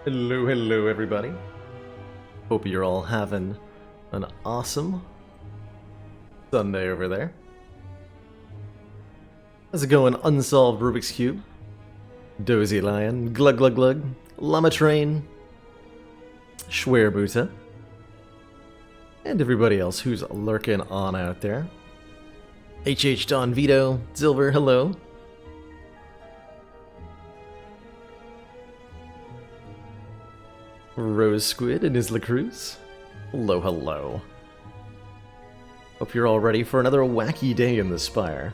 Hello, hello, everybody. Hope you're all having an awesome Sunday over there. How's it going, Unsolved Rubik's Cube? Dozy Lion, Glug Glug Glug, Llama Train, Schwerbuta, and everybody else who's lurking on out there. HH Don Vito, Silver, hello. Rose Squid and Isla Cruz. Hello, hello. Hope you're all ready for another wacky day in the Spire.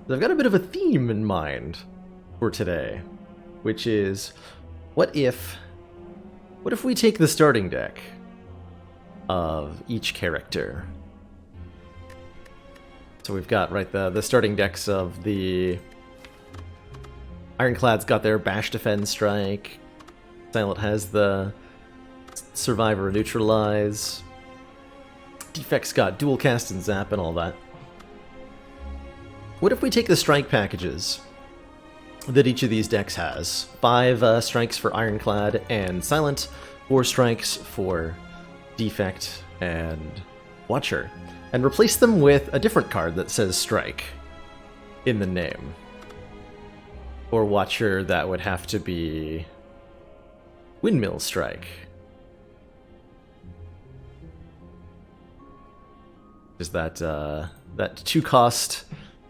I've got a bit of a theme in mind for today, which is, what if we take the starting deck of each character? So we've got, right, the starting decks of the Ironclad's got their Bash, Defend, Strike. Silent has the Survive or Neutralize. Defect's got Dual Cast and Zap and all that. What if we take the strike packages that each of these decks has? 5 strikes for Ironclad and Silent, 4 strikes for Defect and Watcher, and replace them with a different card that says Strike in the name. For Watcher, that would have to be Windmill Strike. Is that 2-cost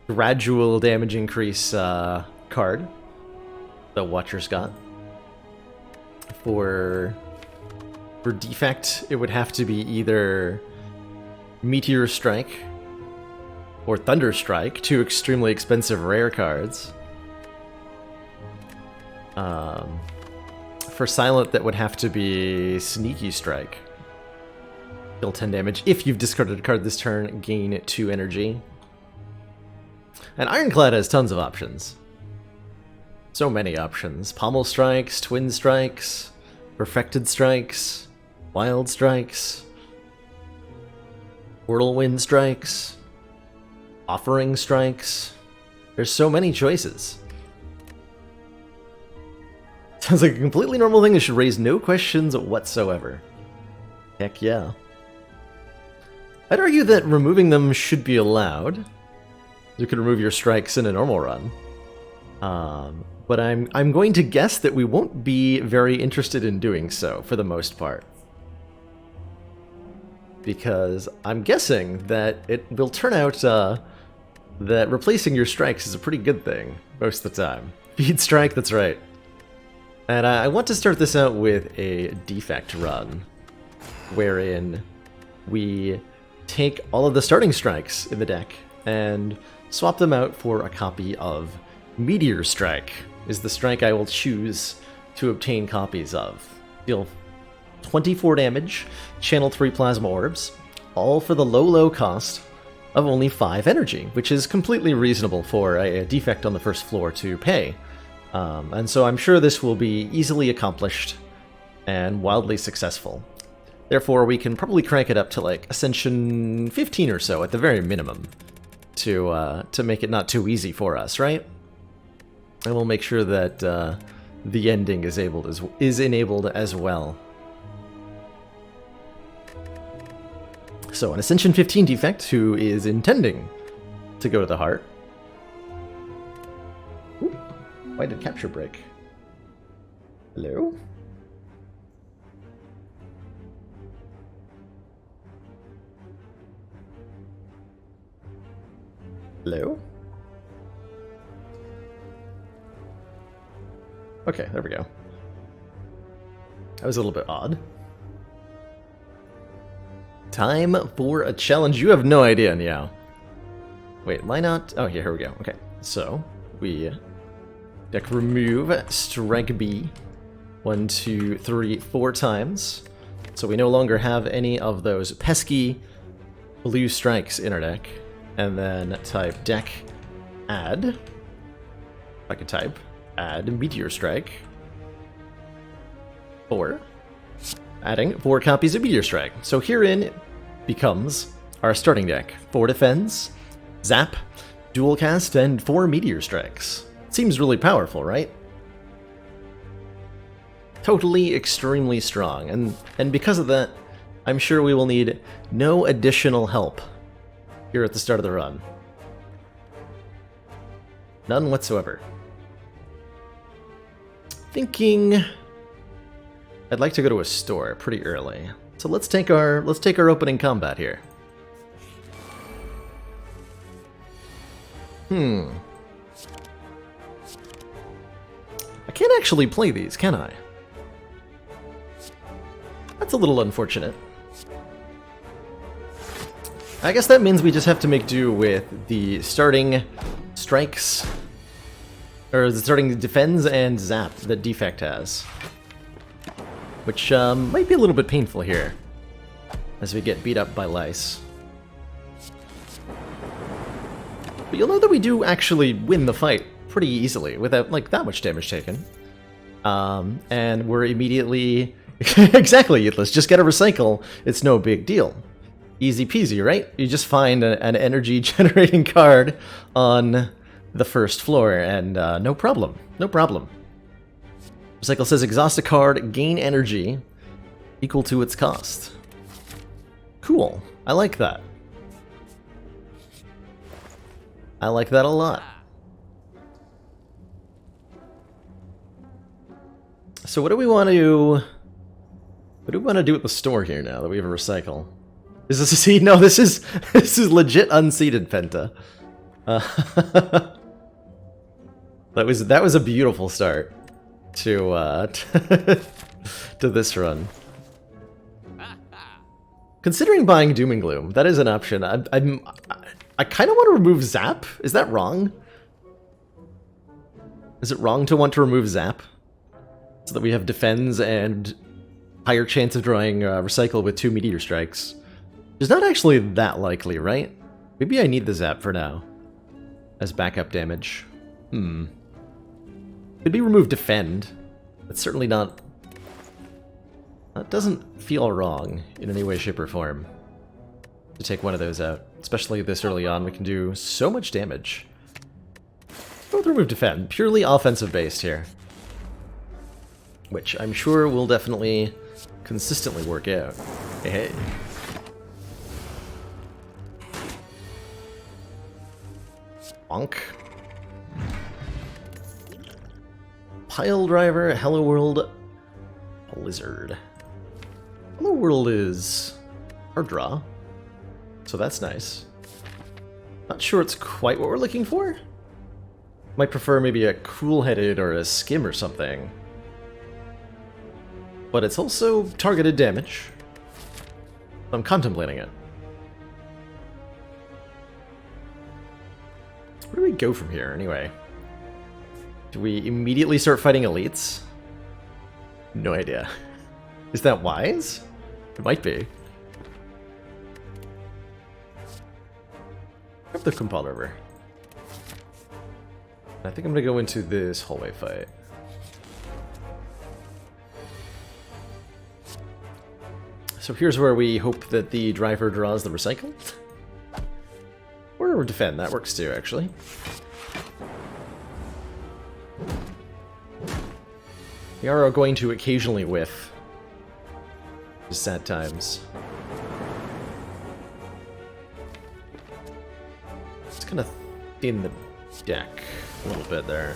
gradual damage increase card that Watcher's got. For Defect, it would have to be either Meteor Strike or Thunder Strike, 2 extremely expensive rare cards. For Silent, that would have to be Sneaky Strike. Deal 10 damage. If you've discarded a card this turn, gain 2 energy. And Ironclad has tons of options. So many options. Pommel Strikes, Twin Strikes, Perfected Strikes, Wild Strikes, Whirlwind Strikes, Offering Strikes. There's so many choices. Sounds like a completely normal thing that should raise no questions whatsoever. Heck yeah. I'd argue that removing them should be allowed. You could remove your strikes in a normal run. But I'm going to guess that we won't be very interested in doing so, for the most part. Because I'm guessing that it will turn out that replacing your strikes is a pretty good thing, most of the time. Feed Strike, that's right. And I want to start this out with a Defect run, wherein we take all of the starting strikes in the deck and swap them out for a copy of Meteor Strike, is the strike I will choose to obtain copies of. Deal 24 damage, channel 3 Plasma Orbs, all for the low cost of only 5 energy, which is completely reasonable for a Defect on the first floor to pay. And so I'm sure this will be easily accomplished and wildly successful. Therefore, we can probably crank it up to like Ascension 15 or so at the very minimum to make it not too easy for us, right? And we'll make sure that the ending is enabled as well. So an Ascension 15 Defect who is intending to go to the heart. Ooh, why did capture break? Hello? Hello? Okay, there we go. That was a little bit odd. Time for a challenge. You have no idea, Niao. Wait, why not? Oh, here we go. Okay, so we deck remove Strike B 1, 2, 3, 4 times. So we no longer have any of those pesky blue strikes in our deck. And then type deck add. If I could type add Meteor Strike. 4. Adding 4 copies of Meteor Strike. So herein becomes our starting deck. 4 defends, Zap, Dual Cast, and 4 Meteor Strikes. Seems really powerful, right? Totally extremely strong, and because of that, I'm sure we will need no additional help here at the start of the run. None whatsoever. Thinking I'd like to go to a store pretty early. So let's take our opening combat here. I can't actually play these, can I? That's a little unfortunate. I guess that means we just have to make do with the starting strikes, or the starting defends and zap that Defect has. Which might be a little bit painful here, as we get beat up by Lice. But you'll know that we do actually win the fight pretty easily, without, like, that much damage taken. And we're immediately... exactly, let's just get a recycle. It's no big deal. Easy peasy, right? You just find an energy-generating card on the first floor, and no problem. No problem. Recycle says, exhaust a card, gain energy equal to its cost. Cool. I like that. I like that a lot. So what do we want to... What do we want to do at the store here now that we have a recycle? Is this a seed? No, this is legit unseeded Penta. That was a beautiful start to to this run. Considering buying Doom and Gloom, that is an option. I kind of want to remove Zap. Is that wrong? Is it wrong to want to remove Zap so that we have defends and higher chance of drawing recycle with 2 meteor strikes? It's not actually that likely, right? Maybe I need the Zap for now as backup damage. Could be remove defend. That's certainly not... That doesn't feel wrong in any way, shape, or form to take one of those out. Especially this early on, we can do so much damage. Both remove defend. Purely offensive based here. Which I'm sure will definitely consistently work out. Hey, hey. Bonk. Pile Driver, Hello World, Blizzard. Hello World is our draw, so that's nice. Not sure it's quite what we're looking for. Might prefer maybe a Cool-Headed or a Skim or something. But it's also targeted damage. I'm contemplating it. Where do we go from here, anyway? Do we immediately start fighting elites? No idea. Is that wise? It might be. Grab the Kumpal River. I think I'm gonna go into this hallway fight. So here's where we hope that the driver draws the recycle. Or defend, that works too, actually. We are going to occasionally whiff. Just sad times. Just kind of thin the deck a little bit there.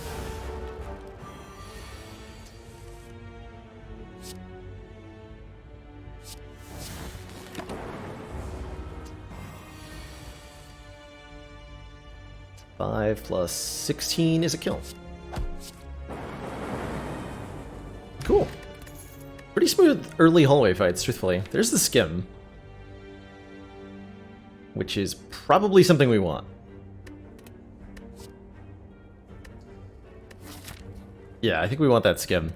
Five plus 16 is a kill. Cool. Pretty smooth early hallway fights, truthfully. There's the Skim, which is probably something we want. Yeah, I think we want that Skim.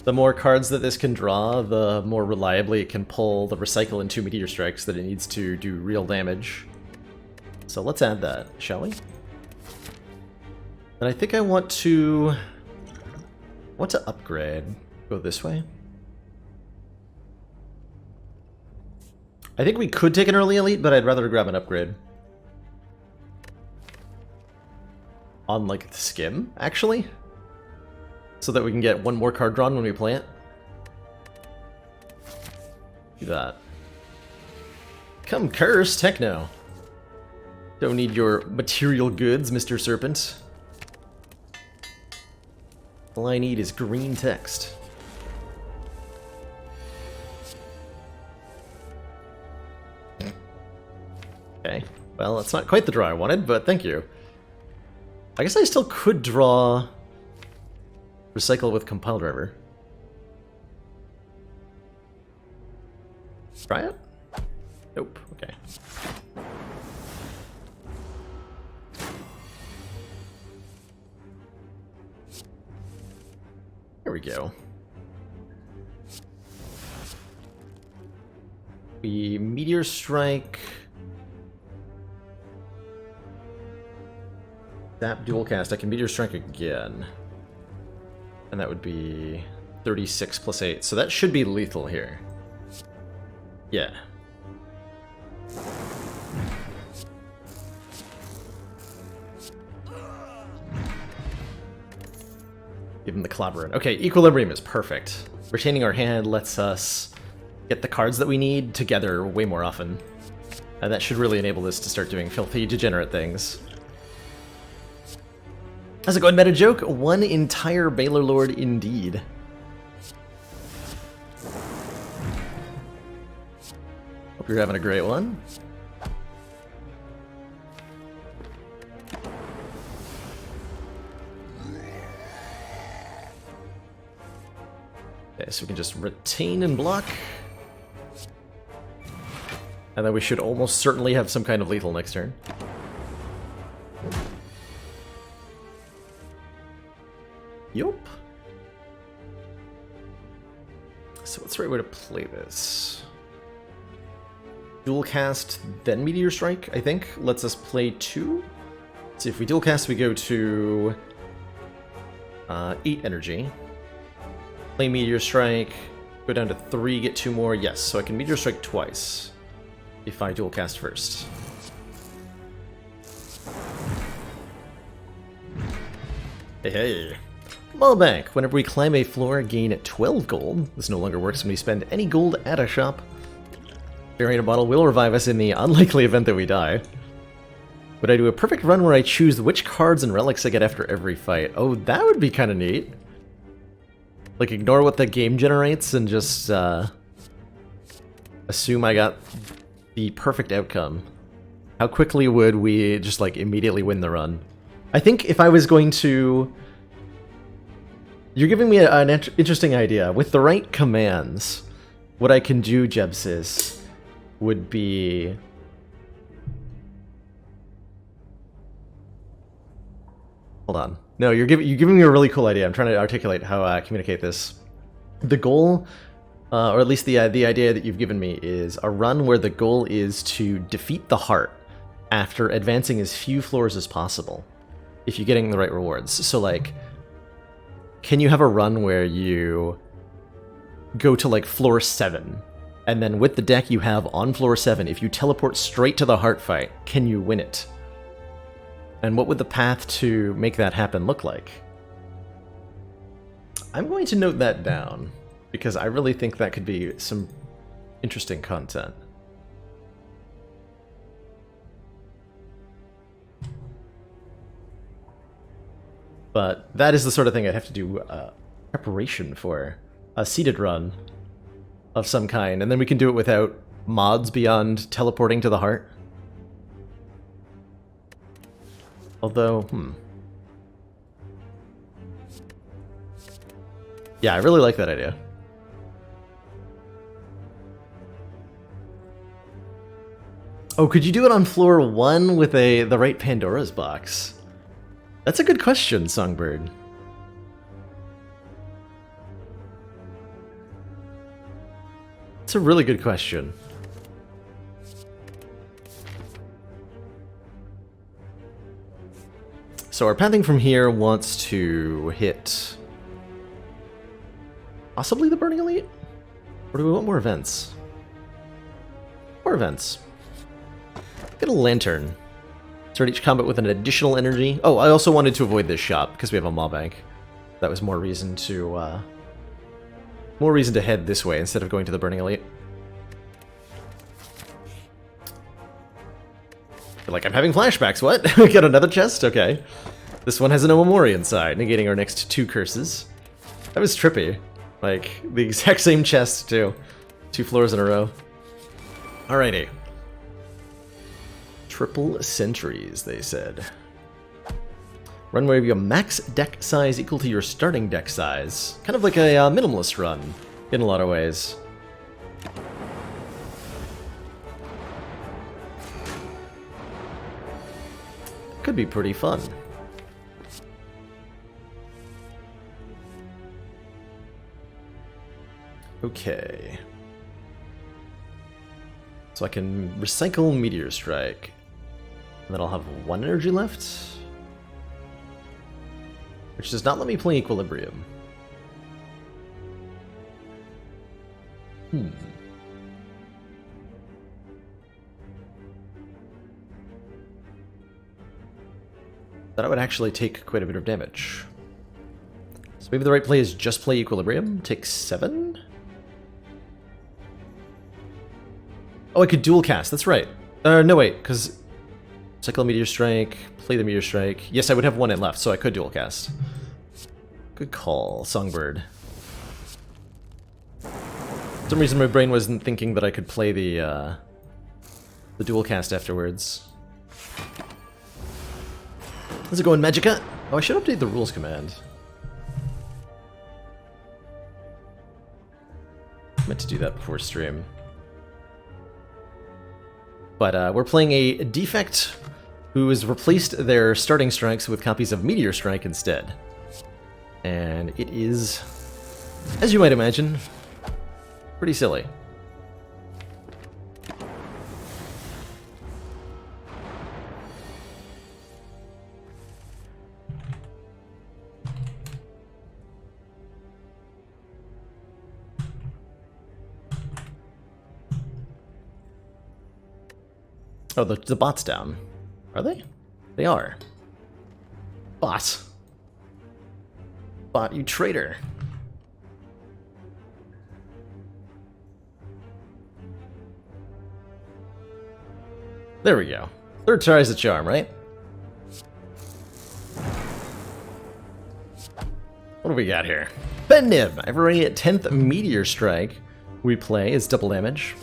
The more cards that this can draw, the more reliably it can pull the recycle and 2 meteor strikes that it needs to do real damage. So let's add that, shall we? And I think I want to upgrade. Go this way. I think we could take an early elite, but I'd rather grab an upgrade. On, like, the Skim, actually? So that we can get one more card drawn when we play it. Do that. Come curse Techno. Don't need your material goods, Mr. Serpent. All I need is green text. Okay, well, that's not quite the draw I wanted, but thank you. I guess I still could draw Recycle with Compile Driver. Try it? Nope, okay. Here we go. We Meteor Strike. Zap dual cast. I can Meteor Strike again. And that would be 36 plus 8. So that should be lethal here. Yeah. Give him the clobberin. Okay, Equilibrium is perfect. Retaining our hand lets us get the cards that we need together way more often. And that should really enable this to start doing filthy, degenerate things. How's it going, Meta Joke? One entire Baylor Lord indeed. Hope you're having a great one. Okay, so we can just retain and block. And then we should almost certainly have some kind of lethal next turn. Yup. So what's the right way to play this? Dual cast, then Meteor Strike, I think, lets us play 2. So if we dual cast, we go to 8 energy. Play Meteor Strike, go down to 3, get 2 more. Yes, so I can Meteor Strike twice if I dual cast first. Hey, hey. Mallbank. Whenever we climb a floor, gain 12 gold. This no longer works when we spend any gold at a shop. Generate a bottle will revive us in the unlikely event that we die. Would I do a perfect run where I choose which cards and relics I get after every fight? Oh, that would be kind of neat. Like, ignore what the game generates and just assume I got the perfect outcome. How quickly would we just, like, immediately win the run? I think if I was going to... You're giving me an interesting idea. With the right commands, what I can do, Jebsis, would be... Hold on. No, you're giving me a really cool idea. I'm trying to articulate how I communicate this. The goal, or at least the idea that you've given me, is a run where the goal is to defeat the heart after advancing as few floors as possible, if you're getting the right rewards. So, like, can you have a run where you go to, like, floor 7, and then with the deck you have on floor 7, if you teleport straight to the heart fight, can you win it? And what would the path to make that happen look like? I'm going to note that down, because I really think that could be some interesting content. But that is the sort of thing I'd have to do preparation for. A seeded run of some kind, and then we can do it without mods beyond teleporting to the heart. Although, yeah, I really like that idea. Oh, could you do it on floor 1 with the right Pandora's box? That's a good question, Songbird. It's a really good question. So our pathing from here wants to hit possibly the Burning Elite? Or do we want more events? More events. Get a Lantern. Start each combat with an additional energy. Oh, I also wanted to avoid this shop because we have a Maw Bank. That was more reason to head this way instead of going to the Burning Elite. You're like, I'm having flashbacks, what? We got another chest? Okay. This one has an Omamori inside, negating our next 2 curses. That was trippy. Like, the exact same chest, too. 2 floors in a row. Alrighty. Triple sentries, they said. Run where you have max deck size equal to your starting deck size. Kind of like a minimalist run, in a lot of ways. Could be pretty fun. Okay. So I can recycle Meteor Strike. And then I'll have 1 energy left. Which does not let me play Equilibrium. That would actually take quite a bit of damage. So maybe the right play is just play Equilibrium, take 7? Oh, I could dual cast, that's right. No wait, because Cycle Meteor Strike, play the Meteor Strike. Yes, I would have 1 in left, so I could dual cast. Good call, Songbird. For some reason my brain wasn't thinking that I could play the dual cast afterwards. How's it going, Magica? Oh, I should update the rules command. I meant to do that before stream. But we're playing a defect who has replaced their starting strikes with copies of Meteor Strike instead. And it is, as you might imagine, pretty silly. Oh, the bot's down. Are they? They are. Bot. Bot, you traitor. There we go. 3rd try's the charm, right? What do we got here? Pen Nib! Every 10th Meteor Strike we play is double damage.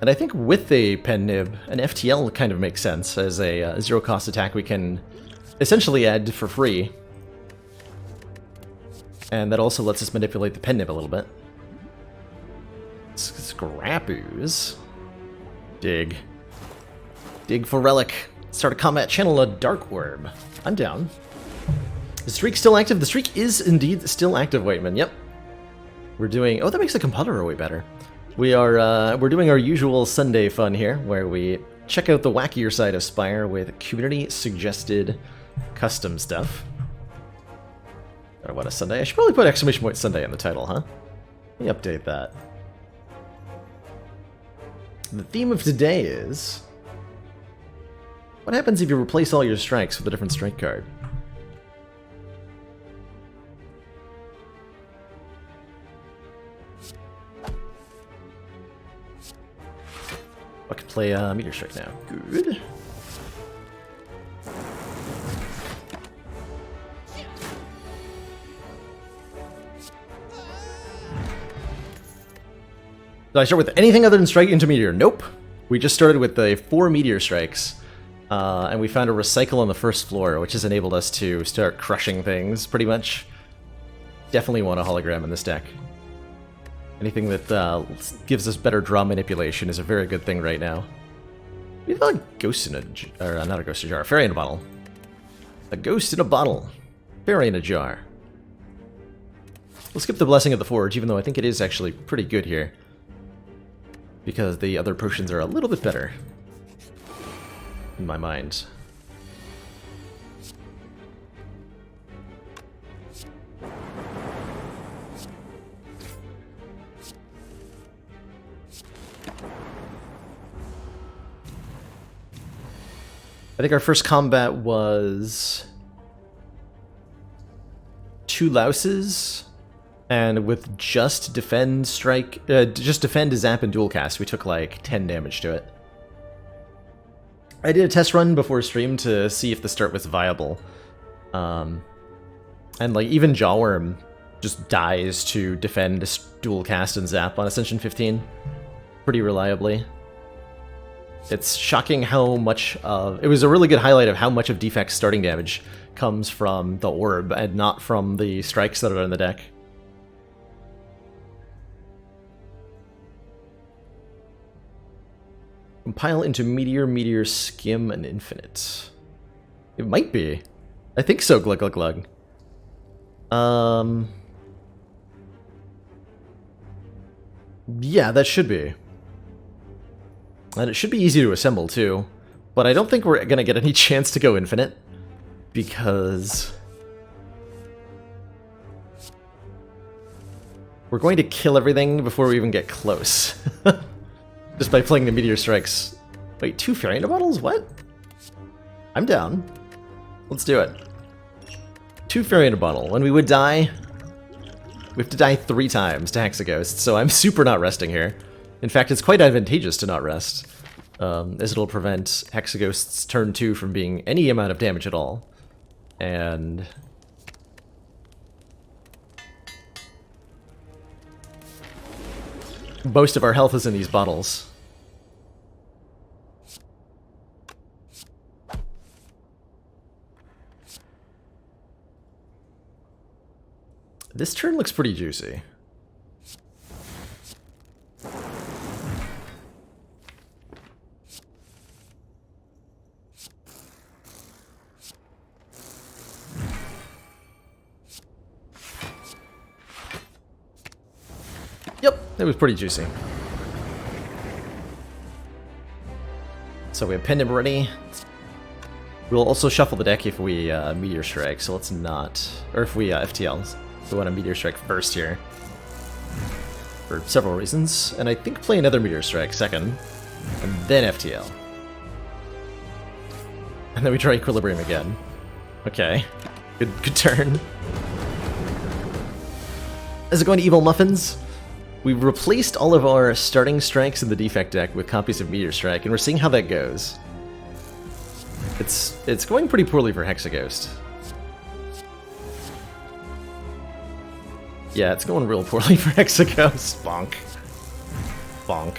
And I think with the Pen Nib, an FTL kind of makes sense as a zero-cost attack we can essentially add for free. And that also lets us manipulate the Pen Nib a little bit. Scrappoos. Dig. Dig for Relic. Start a combat, channel a Dark Orb. I'm down. The streak still active? The streak is indeed still active, Waitman. Yep. We're doing... Oh, that makes the compiler way better. We're doing our usual Sunday fun here, where we check out the wackier side of Spire with community-suggested custom stuff. Oh, what a Sunday. I should probably put exclamation point Sunday in the title, huh? Let me update that. The theme of today is... what happens if you replace all your strikes with a different strike card? I can play Meteor Strike now. Good. Did I start with anything other than Strike into Meteor? Nope. We just started with the 4 Meteor Strikes. And we found a recycle on the first floor, which has enabled us to start crushing things, pretty much. Definitely want a hologram in this deck. Anything that gives us better draw manipulation is a very good thing right now. We have a ghost in a... or not a ghost in a jar, a fairy in a bottle. A ghost in a bottle. Fairy in a jar. We'll skip the Blessing of the Forge, even though I think it is actually pretty good here. Because the other potions are a little bit better. In my mind. I think our first combat was 2 louses, and with just defend, zap, and dual cast, we took like 10 damage to it. I did a test run before stream to see if the start was viable. And like even Jawworm just dies to defend dual cast and zap on Ascension 15 pretty reliably. It's shocking how much of... It was a really good highlight of how much of Defect's starting damage comes from the orb and not from the strikes that are on the deck. Compile into Meteor, Meteor, Skim, and Infinite. It might be. I think so, Glug Glug Glug. Yeah, that should be. And it should be easy to assemble, too. But I don't think we're gonna get any chance to go Infinite. Because... we're going to kill everything before we even get close. Just by playing the Meteor Strikes. Wait, 2 Fairy Bottles? What? I'm down. Let's do it. 2 Fairy in a Bottle. When we would die, we have to die 3 times to Hexaghost, so I'm super not resting here. In fact, it's quite advantageous to not rest, as it'll prevent Hexaghost's turn 2 from being any amount of damage at all. And... most of our health is in these bottles. This turn looks pretty juicy. Yep, it was pretty juicy. So we have Pendant ready. We'll also shuffle the deck if we Meteor Strike, so let's not... or if we FTLs. We want a Meteor Strike first here. For several reasons. And I think play another Meteor Strike second. And then FTL. And then we try Equilibrium again. Okay. Good turn. Is it going to Evil Muffins? We've replaced all of our starting strikes in the Defect deck with copies of Meteor Strike, and we're seeing how that goes. It's going pretty poorly for Hexaghost. Yeah, it's going real poorly for Hexaghost. Bonk. Bonk.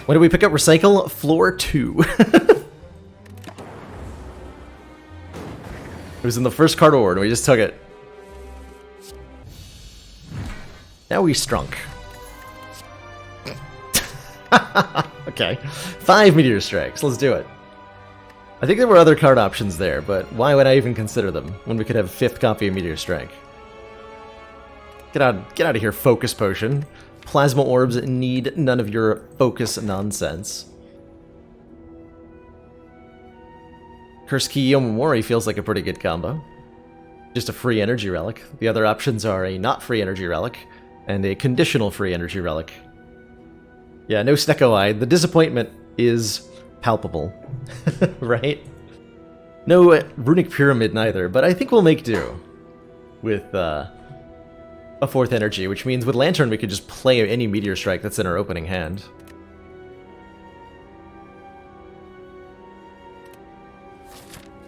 When did we pick up Recycle? Floor 2. It was in the first card order, and we just took it. Now we strunk. Okay. 5 Meteor Strikes. Let's do it. I think there were other card options there, but why would I even consider them when we could have a 5th copy of Meteor Strike? Get out of here, Focus Potion. Plasma Orbs need none of your focus nonsense. Curse Key Yomamori feels like a pretty good combo. Just a free energy relic. The other options are a not free energy relic and a conditional free energy relic. Yeah, no Snecko Eye. The disappointment is palpable, right? No Runic Pyramid neither, but I think we'll make do with a 4th energy, which means with Lantern we could just play any Meteor Strike that's in our opening hand.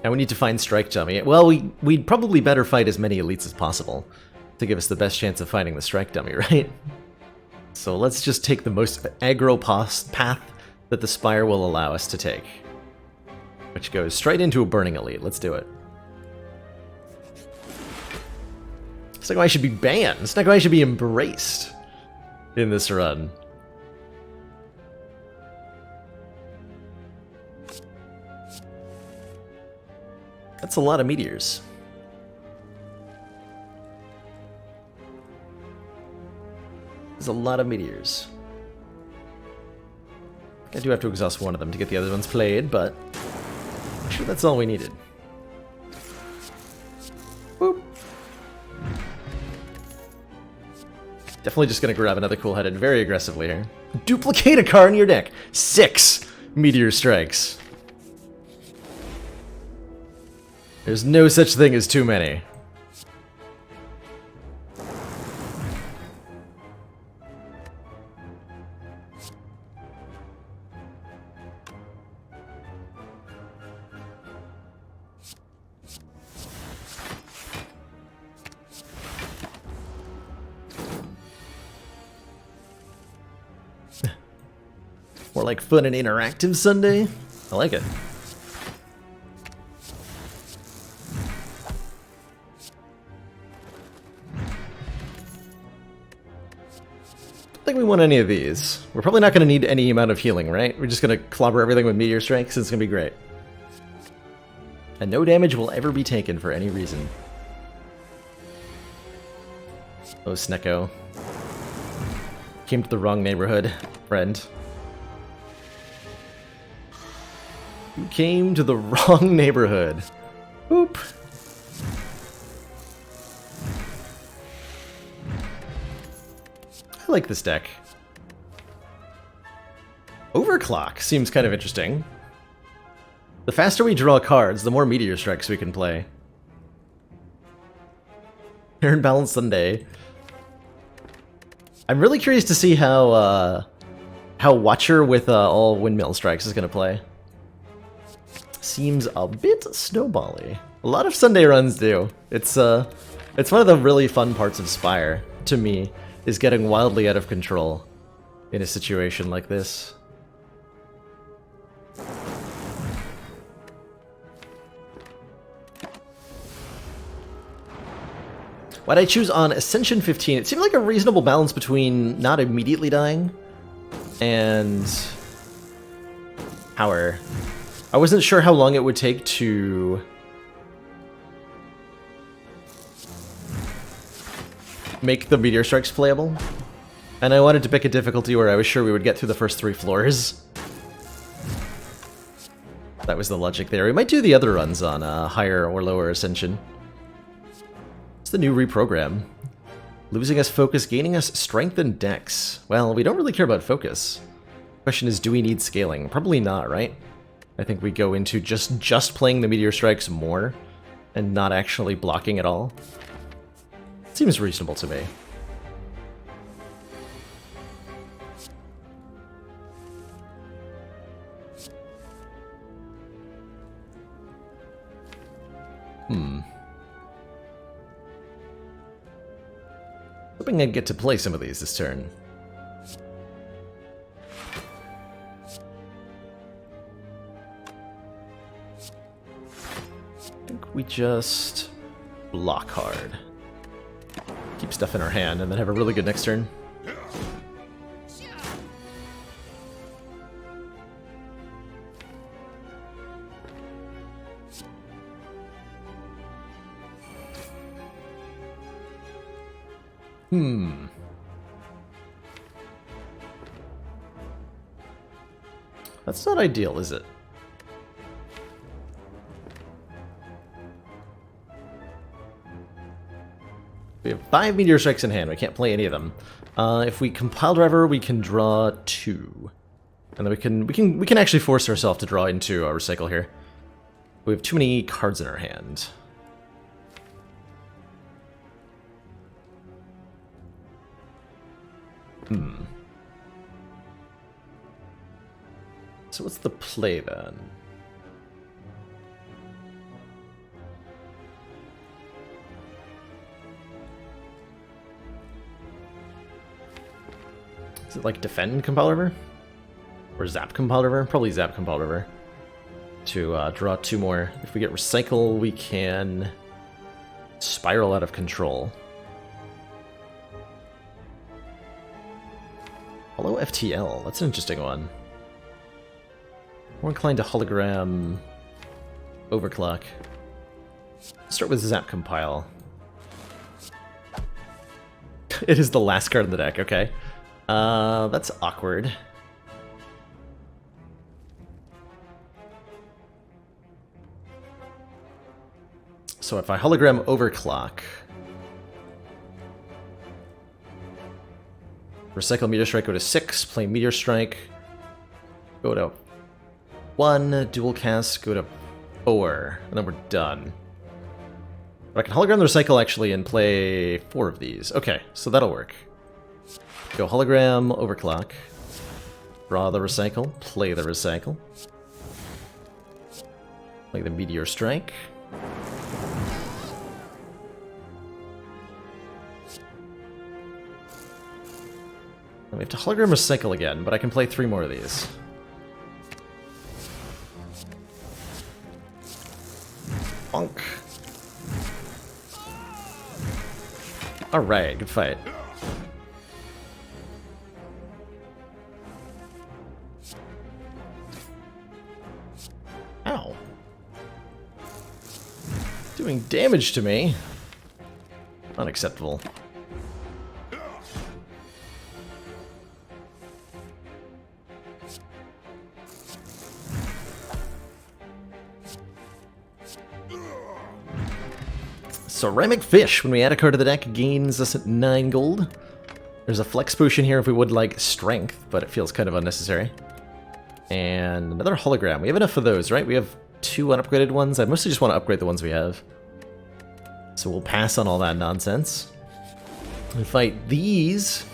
And we need to find Strike Dummy. Well, we'd probably better fight as many elites as possible to give us the best chance of finding the Strike Dummy, right? So let's just take the most aggro path that the Spire will allow us to take, which goes straight into a Burning Elite. Let's do it. Snecko Eye should be banned. Snecko Eye should be embraced in this run. That's a lot of meteors. There's a lot of meteors. I do have to exhaust one of them to get the other ones played, but I'm sure that's all we needed. Boop. Definitely just gonna grab another Cool Headed very aggressively here. Duplicate a card in your deck. 6 Meteor Strikes. There's no such thing as too many. More like fun and interactive Sunday. I like it. Don't think we want any of these. We're probably not going to need any amount of healing, right? We're just going to clobber everything with Meteor Strikes, and it's going to be great. And no damage will ever be taken for any reason. Oh, Snecko. Came to the wrong neighborhood, friend. You came to the wrong neighborhood. Oop. I like this deck. Overclock seems kind of interesting. The faster we draw cards, the more Meteor Strikes we can play. Turn Balance Sunday. I'm really curious to see how Watcher with all Windmill Strikes is going to play. Seems a bit snowbally. A lot of Sunday runs do. It's one of the really fun parts of Spire, to me, is getting wildly out of control in a situation like this. Why'd I choose on Ascension 15? It seemed like a reasonable balance between not immediately dying and power. I wasn't sure how long it would take to make the Meteor Strikes playable. And I wanted to pick a difficulty where I was sure we would get through the first 3 floors. That was the logic there. We might do the other runs on higher or lower Ascension. It's the new reprogram. Losing us focus, gaining us strength and dex. Well, we don't really care about focus. Question is, do we need scaling? Probably not, right? I think we go into just playing the Meteor Strikes more and not actually blocking at all. Seems reasonable to me. Hoping I'd get to play some of these this turn. I think we just block hard. Keep stuff in our hand and then have a really good next turn. That's not ideal, is it? We have 5 Meteor Strikes in hand. We can't play any of them. If we Compile Driver, we can draw 2. And then we can actually force ourselves to draw into a Recycle here. We have too many cards in our hand. So what's the play then? Is it like defend Compile River? Or zap Compile River? Probably zap Compile River. To draw 2 more. If we get Recycle, we can spiral out of control. Hello FTL, that's an interesting one. More inclined to hologram overclock. Start with Zap Compile. It is the last card in the deck, okay. That's awkward. So if I hologram overclock, recycle Meteor Strike, go to 6, play Meteor Strike, go to 1, dual cast, go to 4, and then we're done. But I can hologram the recycle actually and play 4 of these. Okay, so that'll work. Go hologram, overclock, draw the recycle, play the recycle, play the Meteor Strike. And we have to hologram recycle again, but I can play 3 more of these. Bonk. Alright, good fight. Ow. Doing damage to me. Unacceptable. Ceramic Fish, when we add a card to the deck, gains us 9 gold. There's a flex potion here if we would like strength, but it feels kind of unnecessary. And another hologram. We have enough of those, right? We have 2 unupgraded ones. I mostly just want to upgrade the ones we have. So we'll pass on all that nonsense. And fight these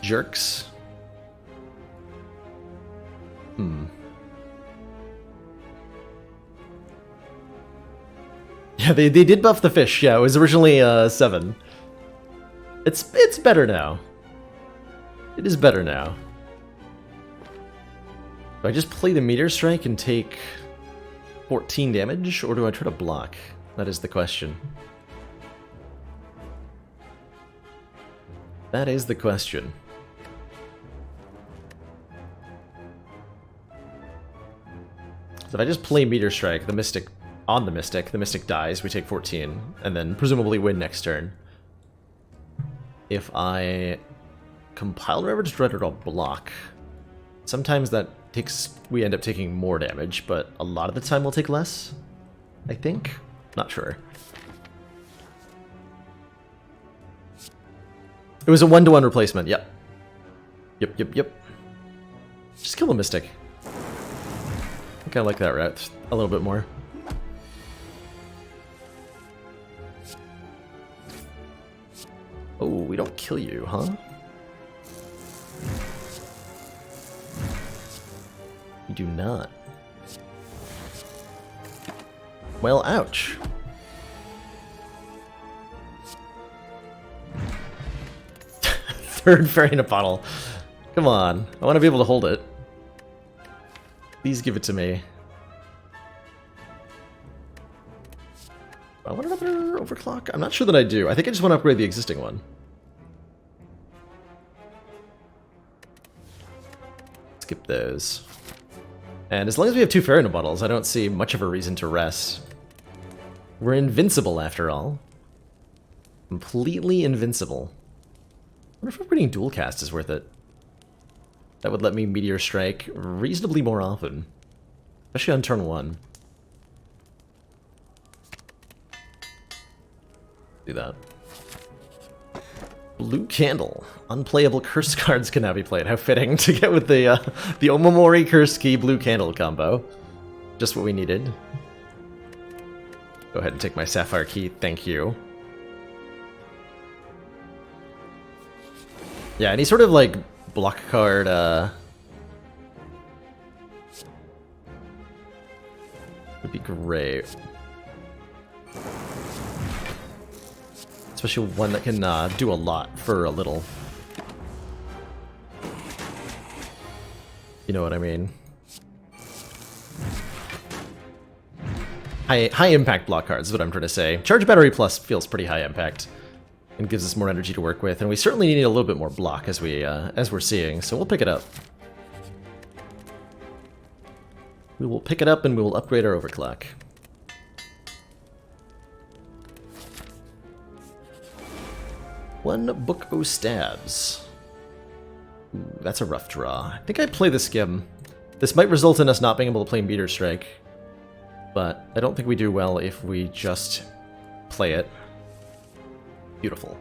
jerks. Yeah, they did buff the fish. Yeah, it was originally 7. It's better now. It is better now. Do I just play the Meteor Strike and take 14 damage, or do I try to block? That is the question. That is the question. So if I just play Meteor Strike, the Mystic on the Mystic dies, we take 14, and then presumably win next turn. If I compile Ravaged Dreaded, I'll block. Sometimes we end up taking more damage, but a lot of the time we'll take less, I think. Not sure. It was a 1-to-1 replacement, yep. Yep. Just kill the Mystic. I think I like that route a little bit more. Oh, we don't kill you, huh? We do not. Well, ouch. Third fairy in a bottle. Come on, I want to be able to hold it. Please give it to me. I want another overclock? I'm not sure that I do. I think I just want to upgrade the existing one. Skip those. And as long as we have 2 fairy in a bottles, I don't see much of a reason to rest. We're invincible after all. Completely invincible. I wonder if upgrading dual cast is worth it. That would let me Meteor Strike reasonably more often. Especially on turn 1. Do that. Blue Candle. Unplayable curse cards can now be played. How fitting to get with the Omamori Curse Key Blue Candle combo. Just what we needed. Go ahead and take my Sapphire Key, thank you. Yeah, any sort of like block card would be great. Especially one that can do a lot for a little. You know what I mean? High impact block cards is what I'm trying to say. Charge Battery Plus feels pretty high impact and gives us more energy to work with, and we certainly need a little bit more block as we're seeing, so we'll pick it up. We will pick it up and we will upgrade our overclock. One Book O' Stabs. Ooh, that's a rough draw. I think I'd play the Skim. This might result in us not being able to play Meteor Strike, but I don't think we do well if we just play it. Beautiful.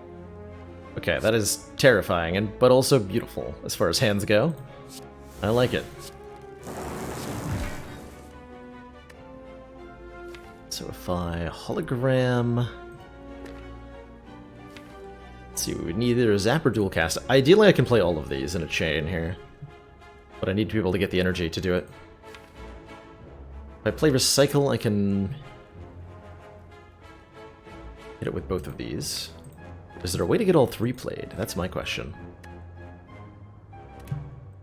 Okay, that is terrifying, but also beautiful as far as hands go. I like it. So if I hologram... Let's see, we would need either a Zap or Dual Cast. Ideally I can play all of these in a chain here, but I need to be able to get the energy to do it. If I play Recycle, I can hit it with both of these. Is there a way to get all 3 played? That's my question.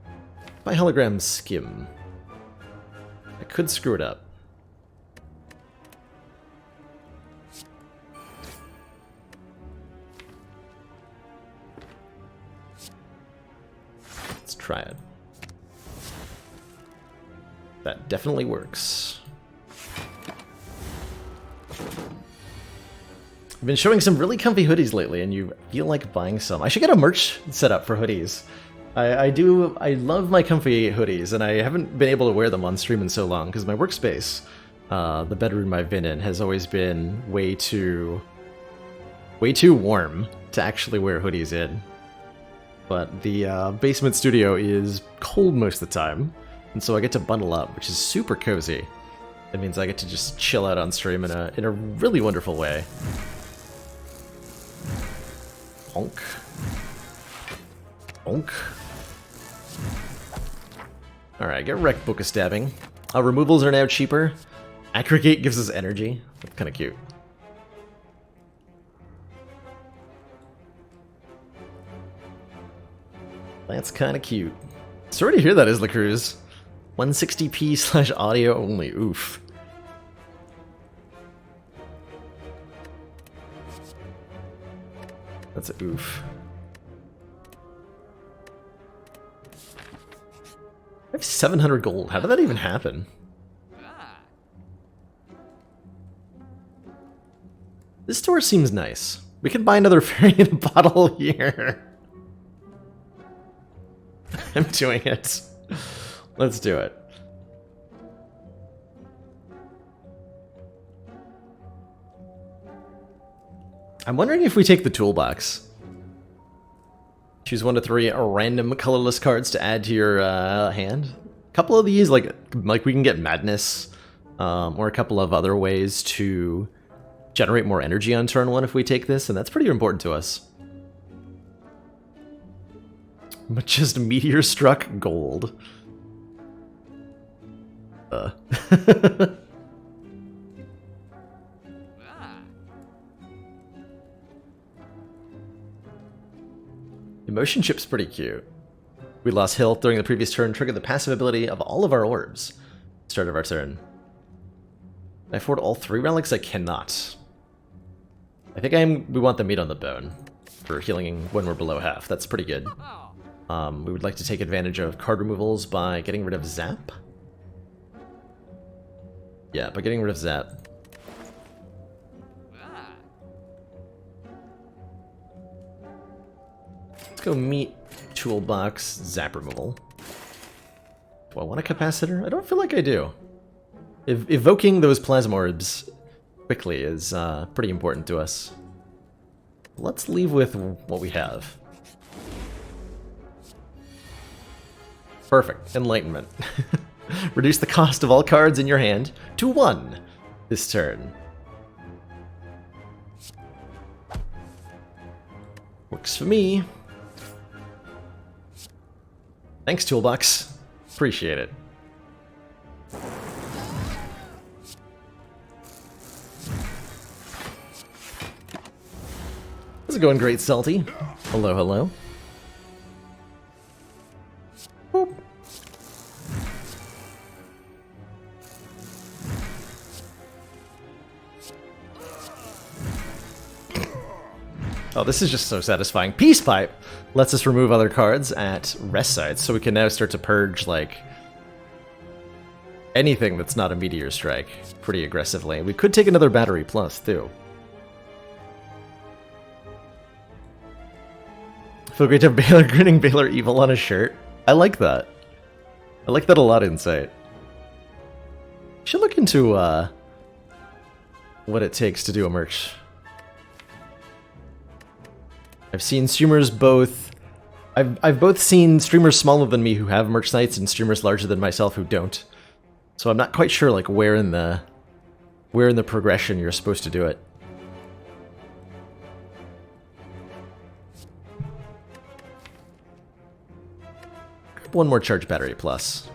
If I hologram Skim, I could screw it up. try it. That definitely works. I've been showing some really comfy hoodies lately, and you feel like buying some. I should get a merch set up for hoodies. I love my comfy hoodies, and I haven't been able to wear them on stream in so long, because my workspace, the bedroom I've been in, has always been way too warm to actually wear hoodies in. But the basement studio is cold most of the time, and so I get to bundle up, which is super cozy. It means I get to just chill out on stream in a really wonderful way. Bonk. Bonk. Alright, get wrecked, Book of Stabbing. Our removals are now cheaper. Aggregate gives us energy. That's kind of cute. That's kind of cute. Sorry to hear that, Isla Cruz. 160p / audio only. Oof. That's a oof. I have 700 gold. How did that even happen? This store seems nice. We could buy another variant bottle here. I'm doing it. Let's do it. I'm wondering if we take the toolbox. Choose 1 to 3 random colorless cards to add to your hand. A couple of these, like we can get Madness, or a couple of other ways to generate more energy on turn 1 if we take this, and that's pretty important to us. But just Meteor Struck gold. Emotion Chip's pretty cute. We lost health during the previous turn, triggered the passive ability of all of our orbs. Start of our turn. Can I afford all 3 relics? I cannot. I think we want the meat on the bone for healing when we're below half. That's pretty good. We would like to take advantage of card removals by getting rid of Zap. Yeah, by getting rid of Zap. Let's go meat, toolbox, Zap removal. Do I want a capacitor? I don't feel like I do. Evoking those plasma orbs quickly is pretty important to us. Let's leave with what we have. Perfect. Enlightenment. Reduce the cost of all cards in your hand to 1 this turn. Works for me. Thanks, Toolbox. Appreciate it. How's it going, Great Salty? Hello, hello. Boop. Oh, this is just so satisfying. Peace Pipe lets us remove other cards at rest sites, so we can now start to purge, like, anything that's not a Meteor Strike pretty aggressively. We could take another Battery Plus, too. Feel great to have Baylor grinning Baylor Evil on a shirt. I like that. I like that a lot, Insight. Should look into, what it takes to do a merch. I've seen streamers both... I've both seen streamers smaller than me who have merch sites and streamers larger than myself who don't. So I'm not quite sure, like, where in the progression you're supposed to do it. Grab 1 more charge battery plus.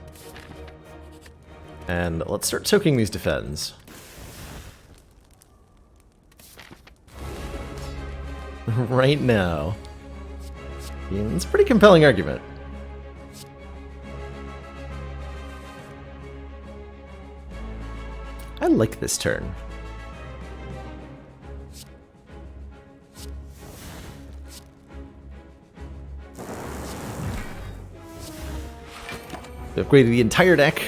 And let's start soaking these defends. Right now. It's a pretty compelling argument. I like this turn. We upgraded the entire deck,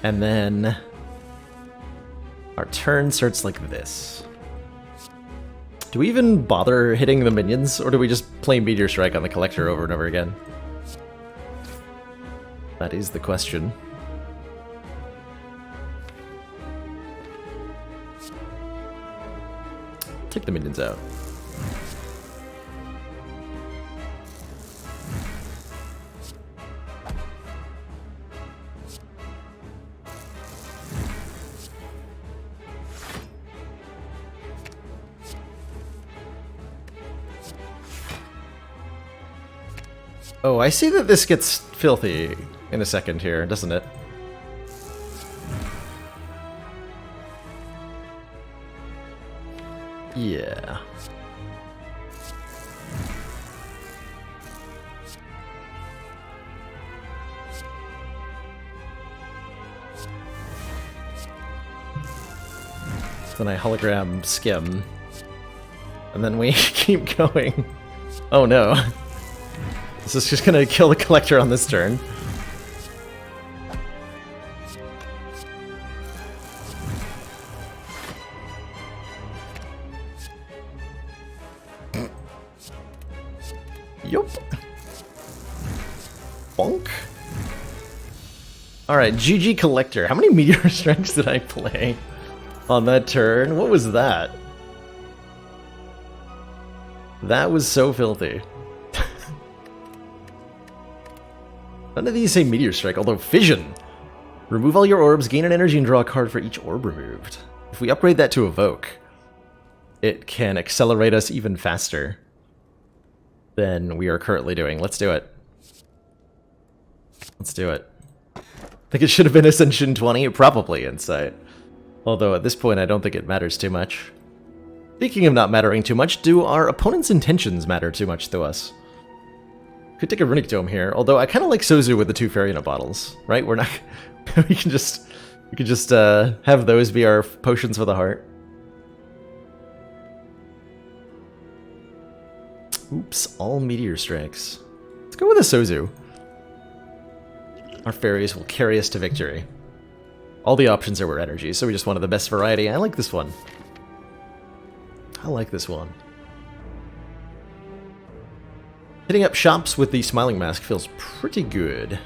and then our turn starts like this. Do we even bother hitting the minions, or do we just play Meteor Strike on the Collector over and over again? That is the question. Take the minions out. Oh, I see that this gets filthy in a second here, doesn't it? Yeah. Then I hologram skim. And then we keep going. Oh no. This is just gonna kill the Collector on this turn. Yup. Bonk. Alright, GG Collector. How many Meteor Strikes did I play on that turn? What was that? That was so filthy. None of these say Meteor Strike, although Fission. Remove all your orbs, gain an energy, and draw a card for each orb removed. If we upgrade that to Evoke, it can accelerate us even faster than we are currently doing. Let's do it. Let's do it. I think it should have been Ascension 20, probably Insight. Although at this point I don't think it matters too much. Speaking of not mattering too much, do our opponent's intentions matter too much to us? Could take a Runic Dome here, although I kind of like Sozu with the 2 Fairy Nut bottles, right? We're not... we can just have those be our potions for the heart. Oops, all Meteor Strikes. Let's go with a Sozu. Our fairies will carry us to victory. All the options are were energy, so we just wanted the best variety. I like this one. I like this one. Hitting up shops with the Smiling Mask feels pretty good.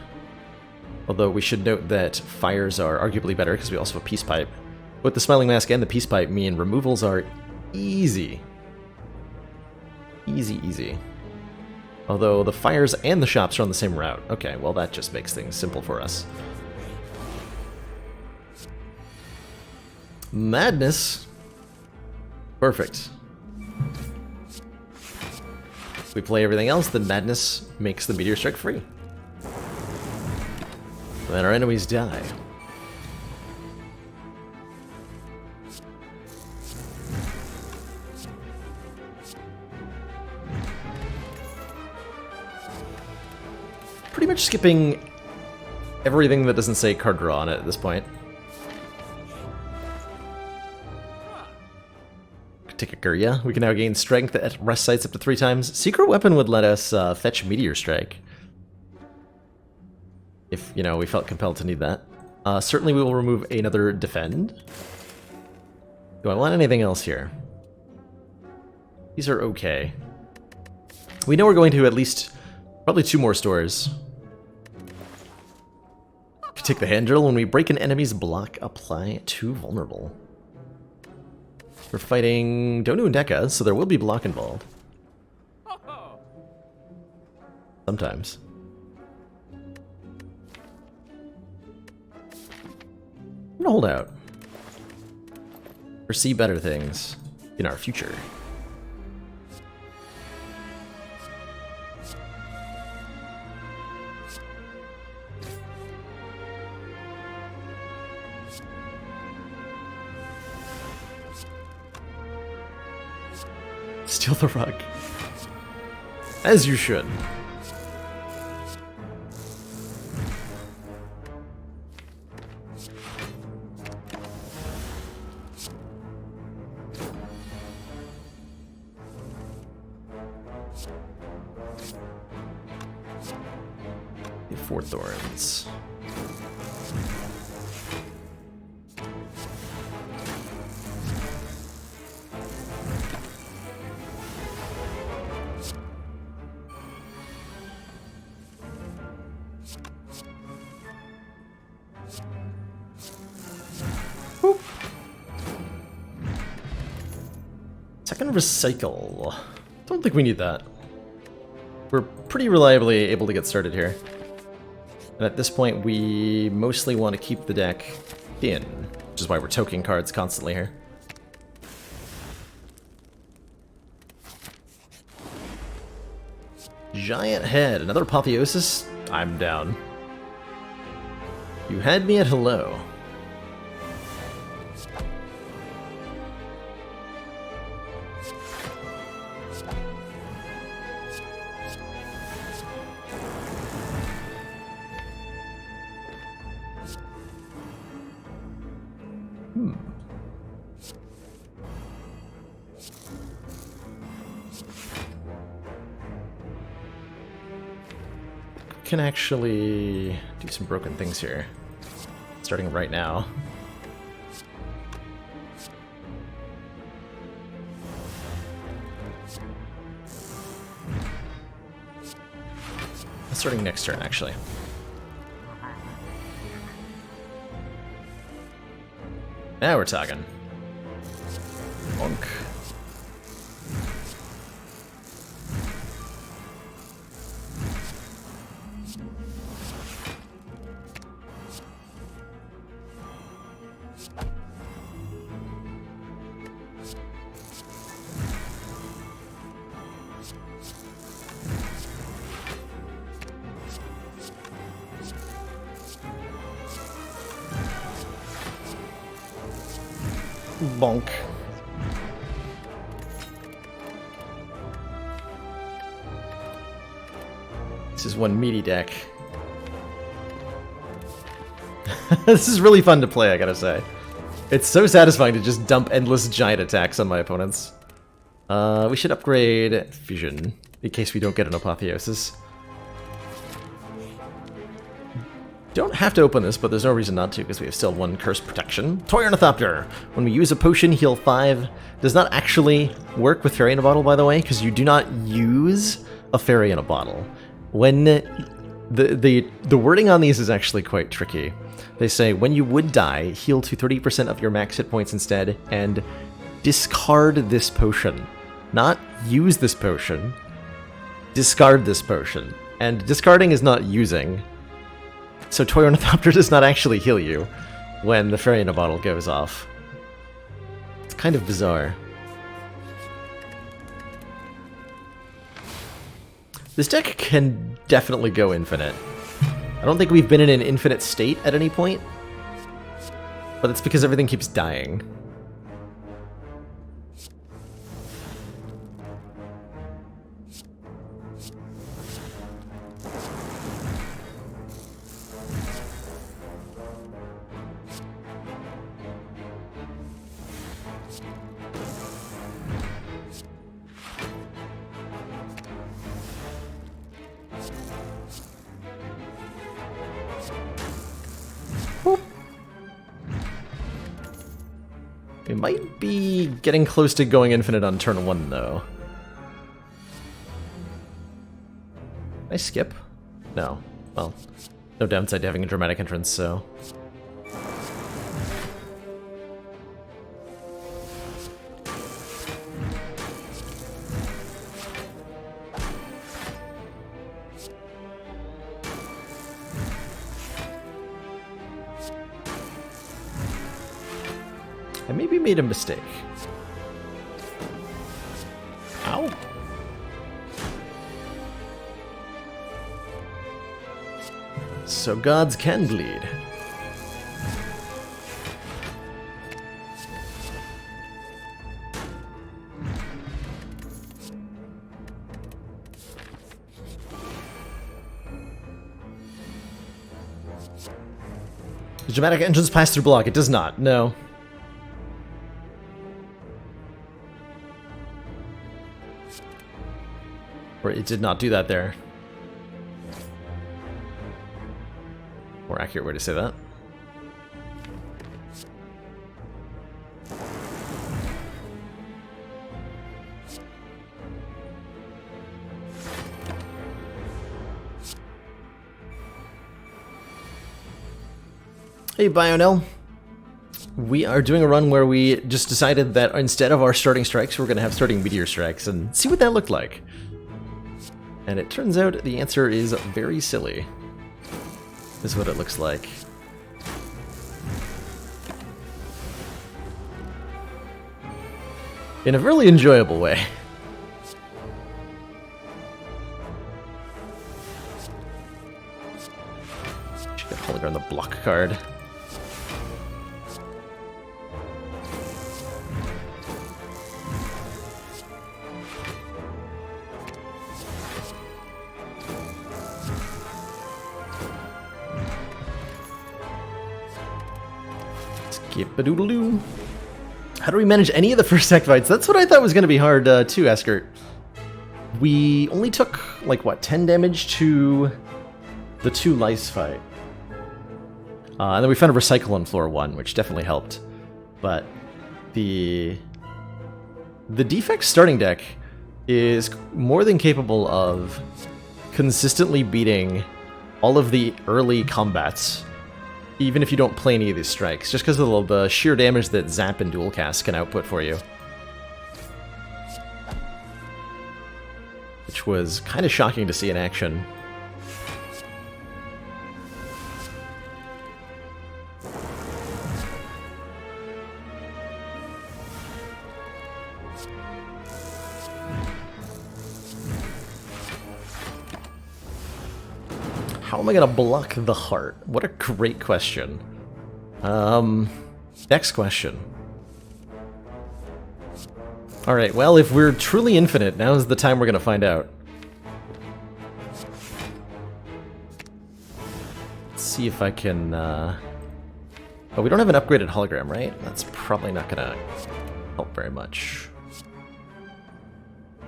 Although we should note that fires are arguably better because we also have a Peace Pipe. Both the Smiling Mask and the Peace Pipe mean removals are easy. Easy, easy. Although the fires and the shops are on the same route. Okay, well that just makes things simple for us. Madness. Perfect. If we play everything else, then Madness makes the Meteor Strike free. Then our enemies die. Pretty much skipping everything that doesn't say card draw on it at this point. Take a Gurya. We can now gain strength at rest sites up to 3 times. Secret Weapon would let us fetch Meteor Strike. If, you know, we felt compelled to need that. Certainly we will remove another Defend. Do I want anything else here? These are okay. We know we're going to at least probably 2 more stores. Take the Hand Drill. When we break an enemy's block, apply 2 vulnerable. We're fighting Donu and Deka, so there will be block involved. Sometimes. I'm gonna hold out. Foresee better things in our future. Steal the rug. As you should. 4 thorns. Boop. Second recycle. Don't think we need that. We're pretty reliably able to get started here. And at this point, we mostly want to keep the deck in, which is why we're toking cards constantly here. Giant head, another apotheosis? I'm down. You had me at hello. Can actually do some broken things here, starting right now. Starting next turn, actually. Now we're talking. Bonk. Bonk. This is one meaty deck. This is really fun to play, I gotta say. It's so satisfying to just dump endless giant attacks on my opponents. We should upgrade Fusion, in case we don't get an Apotheosis. Don't have to open this, but there's no reason not to, because we have still 1 Curse Protection. Toy Ornithopter! When we use a potion, heal 5. Does not actually work with Fairy in a Bottle, by the way, because you do not use a Fairy in a Bottle. When the wording on these is actually quite tricky. They say, when you would die, heal to 30% of your max hit points instead, and discard this potion. Not use this potion. Discard this potion. And discarding is not using. So Toy Ornithopter does not actually heal you when the Fairy in a Bottle goes off. It's kind of bizarre. This deck can definitely go infinite. I don't think we've been in an infinite state at any point, but it's because everything keeps dying. We might be getting close to going infinite on turn 1, though. Can I skip? No. Well, no downside to having a dramatic entrance, so... I maybe made a mistake. Ow. So gods can bleed. Does dramatic entrance pass through block? It does not, no. Or it did not do that there. More accurate way to say that. Hey, Bionel. We are doing a run where we just decided that instead of our starting strikes, we're going to have starting meteor strikes and see what that looked like. And it turns out the answer is very silly. This is what it looks like. In a really enjoyable way. Should get Hologram on the block card. Skip-a-doodle-doo. How do we manage any of the first act fights? That's what I thought was going to be hard too, Askert. We only took, like, what, 10 damage to the 2 lice fight. And then we found a recycle on floor 1, which definitely helped. But the defect starting deck is more than capable of consistently beating all of the early combats, even if you don't play any of these strikes, just because of the sheer damage that Zap and Dual Cast can output for you. Which was kind of shocking to see in action. How am I gonna block the heart? What a great question. Next question. Alright, well, if we're truly infinite, now's the time we're gonna find out. Let's see if I can, Oh, we don't have an upgraded hologram, right? That's probably not gonna help very much.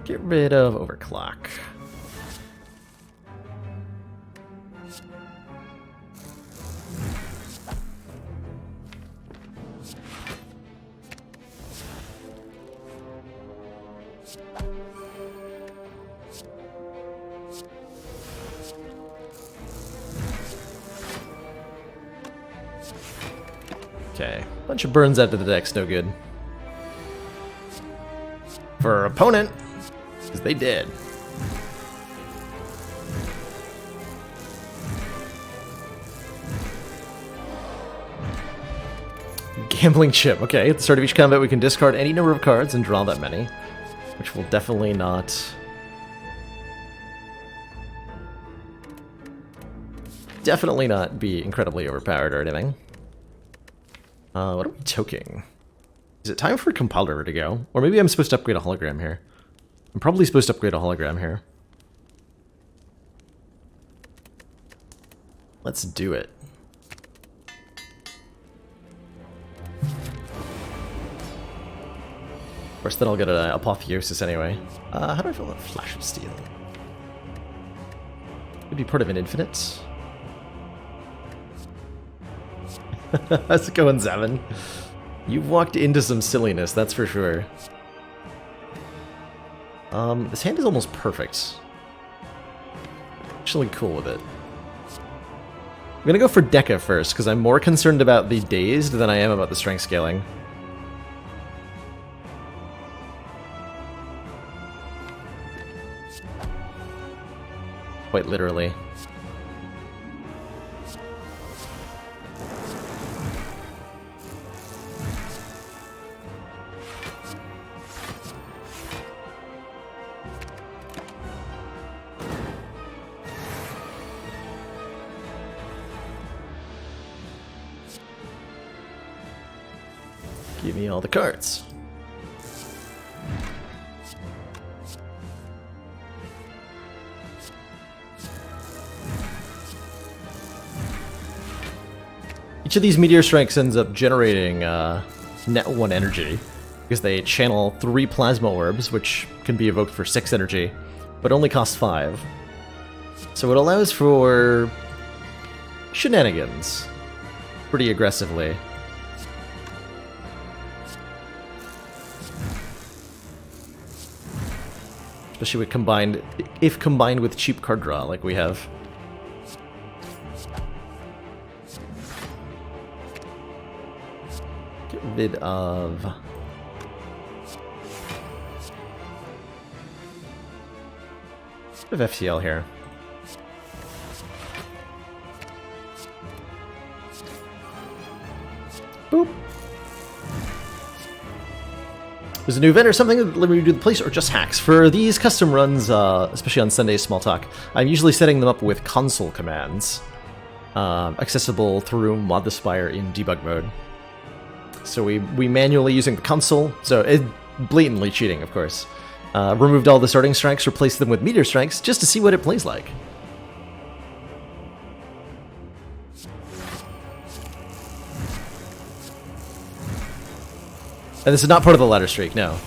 Get rid of overclock. Okay, bunch of burns out to the deck's no good. For our opponent, because they did. Gambling chip. Okay, at the start of each combat we can discard any number of cards and draw that many, which will definitely not... definitely not be incredibly overpowered or anything. What are we toking? Is it time for Compiler to go? Or maybe I'm supposed to upgrade a hologram here. I'm probably supposed to upgrade a hologram here. Let's do it. Of course, then I'll get an Apotheosis anyway. How do I feel about Flash of Steel? Would be part of an infinite. How's it going, Zavin? You've walked into some silliness, that's for sure. This hand is almost perfect. Actually cool with it. I'm gonna go for Deca first, because I'm more concerned about the dazed than I am about the strength scaling. Quite literally. Give me all the cards. Each of these meteor strikes ends up generating net 1 energy, because they channel 3 plasma orbs, which can be evoked for 6 energy, but only cost 5. So it allows for shenanigans pretty aggressively. Especially if combined with cheap card draw like we have. Get rid of... bit of FTL here. Boop. There's a new event or something, let me do the place, or just hacks. For these custom runs, especially on Sunday's Small Talk, I'm usually setting them up with console commands, accessible through Mod the Spire in debug mode. So we manually using the console, so it blatantly cheating, of course. Removed all the starting strikes, replaced them with meteor strikes, just to see what it plays like. And this is not part of the ladder streak, no.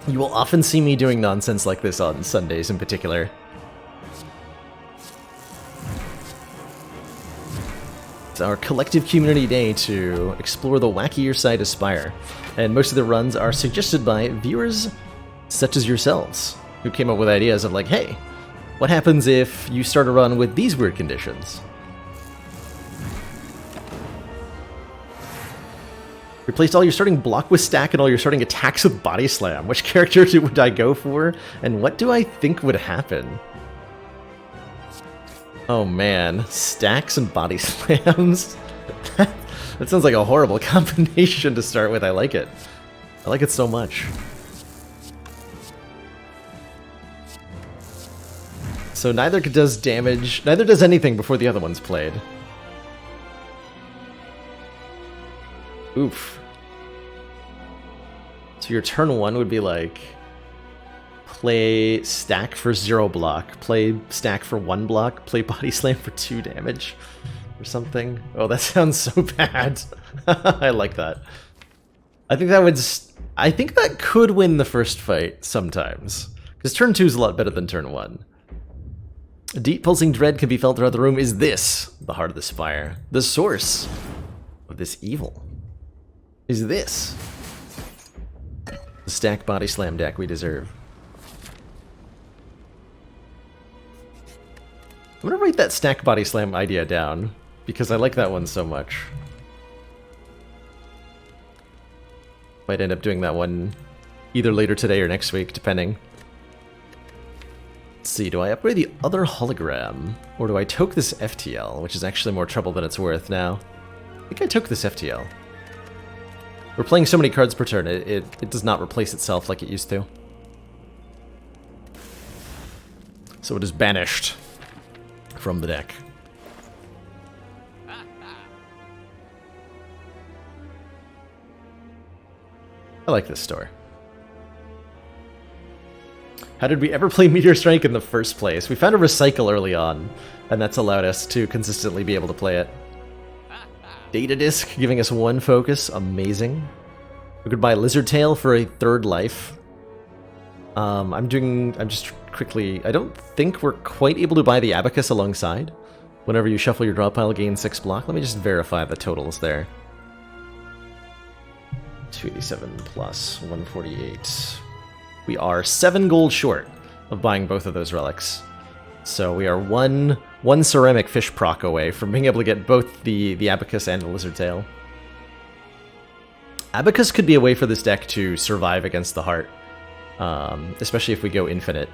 You will often see me doing nonsense like this on Sundays in particular. It's our collective community day to explore the wackier side of Spire, and most of the runs are suggested by viewers such as yourselves, who came up with ideas of like, hey, what happens if you start a run with these weird conditions? Replaced all your starting block with stack and all your starting attacks with body slam. Which character would I go for? And what do I think would happen? Oh man, stacks and body slams? That sounds like a horrible combination to start with. I like it. I like it so much. So neither does damage, neither does anything before the other one's played. Oof. So your turn 1 would be like, play stack for 0 block, play stack for 1 block, play body slam for 2 damage, or something. Oh, that sounds so bad. I like that. I think that could win the first fight sometimes, because turn 2 is a lot better than turn 1. A deep pulsing dread can be felt throughout the room. Is this the heart of the Spire? The source of this evil? Is this the stack body slam deck we deserve? I'm gonna write that stack body slam idea down, because I like that one so much. Might end up doing that one either later today or next week, depending. Let's see, do I upgrade the other hologram? Or do I toke this FTL, which is actually more trouble than it's worth now? I think I took this FTL. We're playing so many cards per turn, it does not replace itself like it used to. So it is banished from the deck. I like this store. How did we ever play Meteor Strike in the first place? We found a recycle early on, and that's allowed us to consistently be able to play it. Data Disc giving us 1 focus, amazing. We could buy Lizard Tail for a 3rd life. I'm just quickly, I don't think we're quite able to buy the Abacus alongside. Whenever you shuffle your draw pile, gain 6 block. Let me just verify the totals there. 287 plus 148. We are 7 gold short of buying both of those relics. So we are one ceramic fish proc away from being able to get both the Abacus and the Lizard Tail. Abacus could be a way for this deck to survive against the Heart, especially if we go infinite.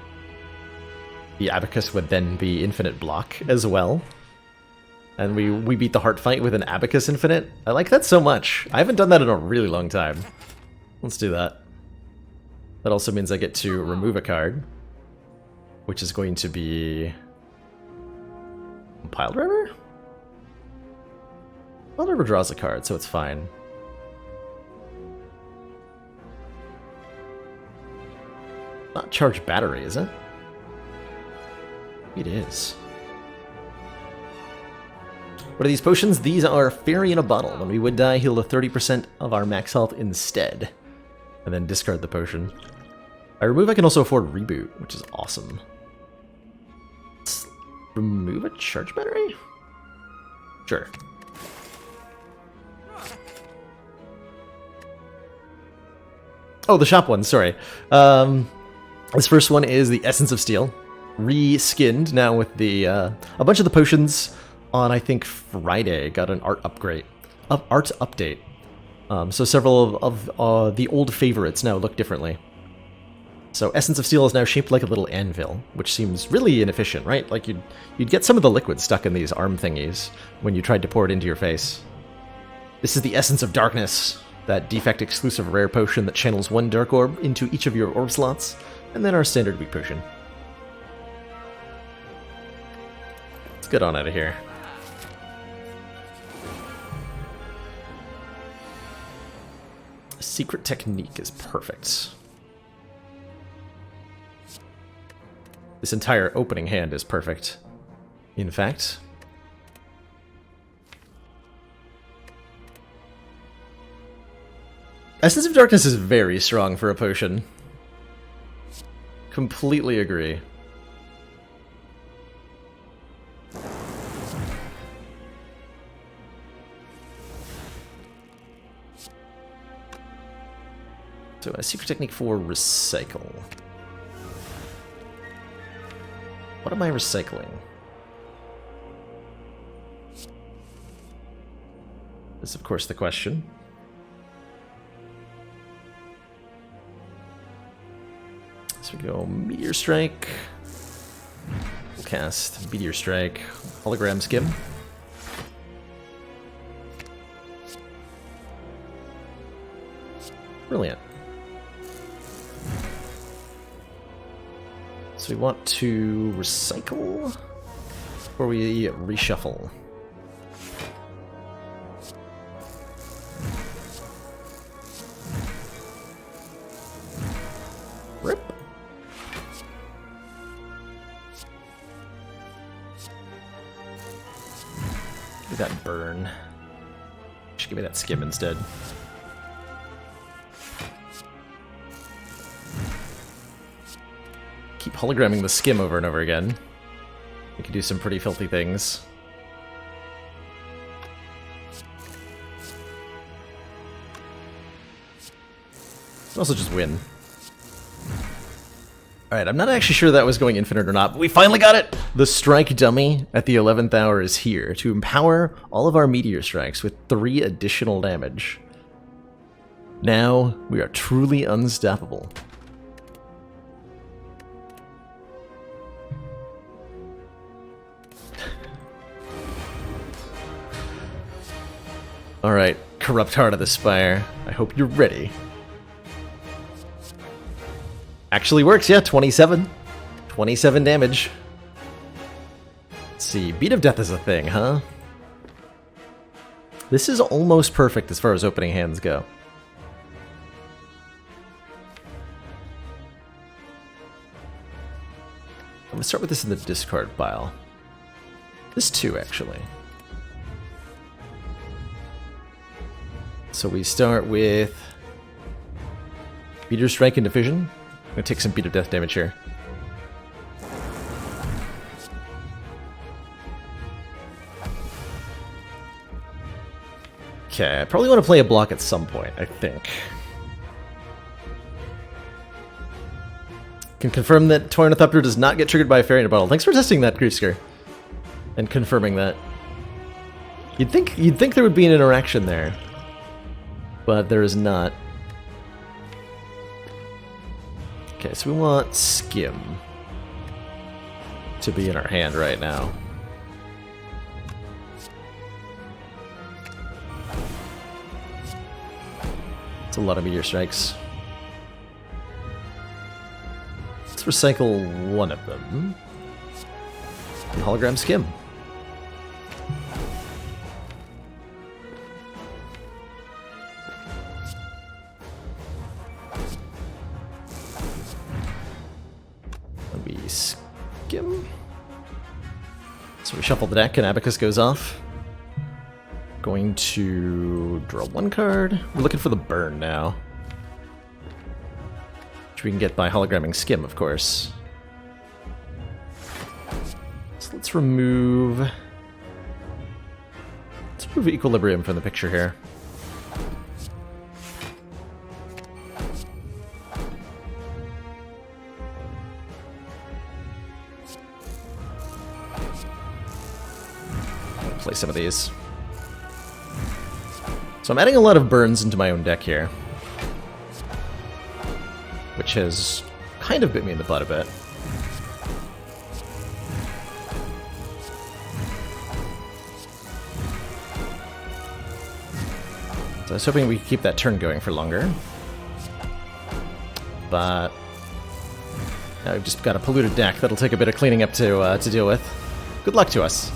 The Abacus would then be infinite block as well. And we beat the Heart fight with an Abacus infinite. I like that so much. I haven't done that in a really long time. Let's do that. That also means I get to remove a card, which is going to be Pile Driver? Pile Driver draws a card, so it's fine. Not Charged Battery, is it? It is. What are these potions? These are Fairy in a Bottle. When we would die, heal to 30% of our max health instead. And then discard the potion. I remove, I can also afford reboot, which is awesome. Let's remove a charge battery? Sure. Oh, the shop one, sorry. This first one is the Essence of Steel. Reskinned now with the a bunch of the potions on, I think, Friday got an art upgrade. Art update. So several of the old favorites now look differently. So Essence of Steel is now shaped like a little anvil, which seems really inefficient, right? Like you'd get some of the liquid stuck in these arm thingies when you tried to pour it into your face. This is the Essence of Darkness, that defect-exclusive rare potion that channels one dark orb into each of your orb slots, and then our standard weak potion. Let's get on out of here. Secret technique is perfect. This entire opening hand is perfect, in fact. Essence of Darkness is very strong for a potion. Completely agree. So a secret technique for recycle. What am I recycling? Is of course the question. So we go Meteor Strike. We'll cast Meteor Strike, Hologram Skim. Brilliant. So we want to recycle, or we reshuffle? Rip. Give me that burn. Should give me that skim instead. Keep hologramming the skim over and over again. We can do some pretty filthy things. Also just win. Alright, I'm not actually sure that was going infinite or not, but we finally got it! The strike dummy at the 11th hour is here to empower all of our meteor strikes with 3 additional damage. Now, we are truly unstoppable. Alright, corrupt heart of the Spire. I hope you're ready. Actually works, yeah, 27. 27 damage. Let's see, Beat of Death is a thing, huh? This is almost perfect as far as opening hands go. I'm gonna start with this in the discard pile. This too, actually. So we start with Meteor Strike and Division. I'm gonna take some Beat of Death damage here. Okay, I probably want to play a block at some point, I think. Can confirm that Toy Ornithopter does not get triggered by a fairy in a bottle. Thanks for testing that, Grusker. And confirming that. You'd think there would be an interaction there. But there is not. Okay, so we want Skim to be in our hand right now. It's a lot of meteor strikes. Let's recycle one of them. And hologram Skim. Skim. So we shuffle the deck and Abacus goes off. Going to draw one card. We're looking for the burn now. Should we can get by hologramming Skim, of course. So let's remove Equilibrium from the picture here. I'll play some of these. So I'm adding a lot of burns into my own deck here, which has kind of bit me in the butt a bit. So I was hoping we could keep that turn going for longer. But now we've just got a polluted deck that'll take a bit of cleaning up to deal with. Good luck to us.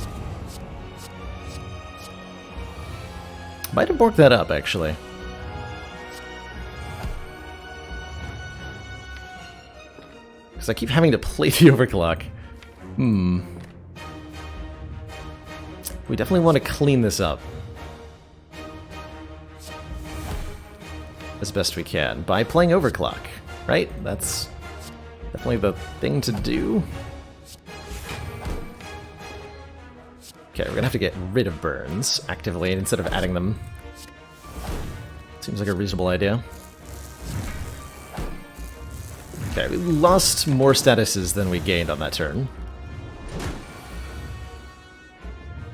Might have borked that up, actually. Because I keep having to play the overclock. We definitely want to clean this up as best we can by playing overclock, right? That's definitely the thing to do. Okay, we're gonna have to get rid of burns actively instead of adding them. Seems like a reasonable idea. Okay, we lost more statuses than we gained on that turn.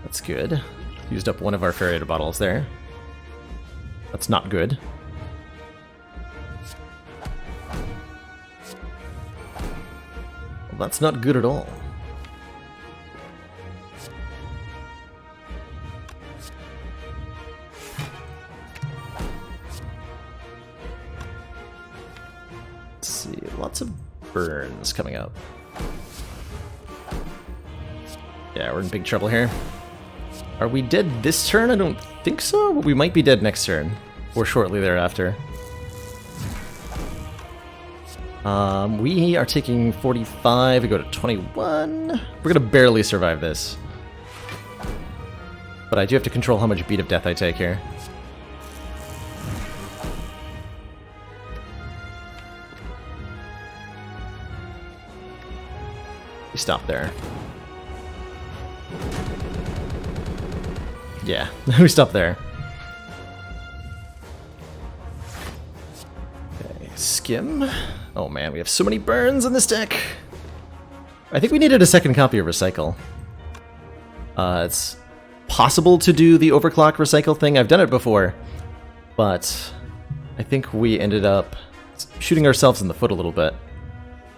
That's good. Used up one of our Ferriated bottles there. That's not good. Well, that's not good at all. Let's see, lots of burns coming up. Yeah, we're in big trouble here. Are we dead this turn? I don't think so, but we might be dead next turn, or shortly thereafter. We are taking 45, we go to 21. We're gonna barely survive this. But I do have to control how much beat of death I take here. We stop there. Yeah, we stop there. Okay, Skim. Oh man, we have so many burns in this deck. I think we needed a second copy of Recycle. It's possible to do the overclock recycle thing. I've done it before, but I think we ended up shooting ourselves in the foot a little bit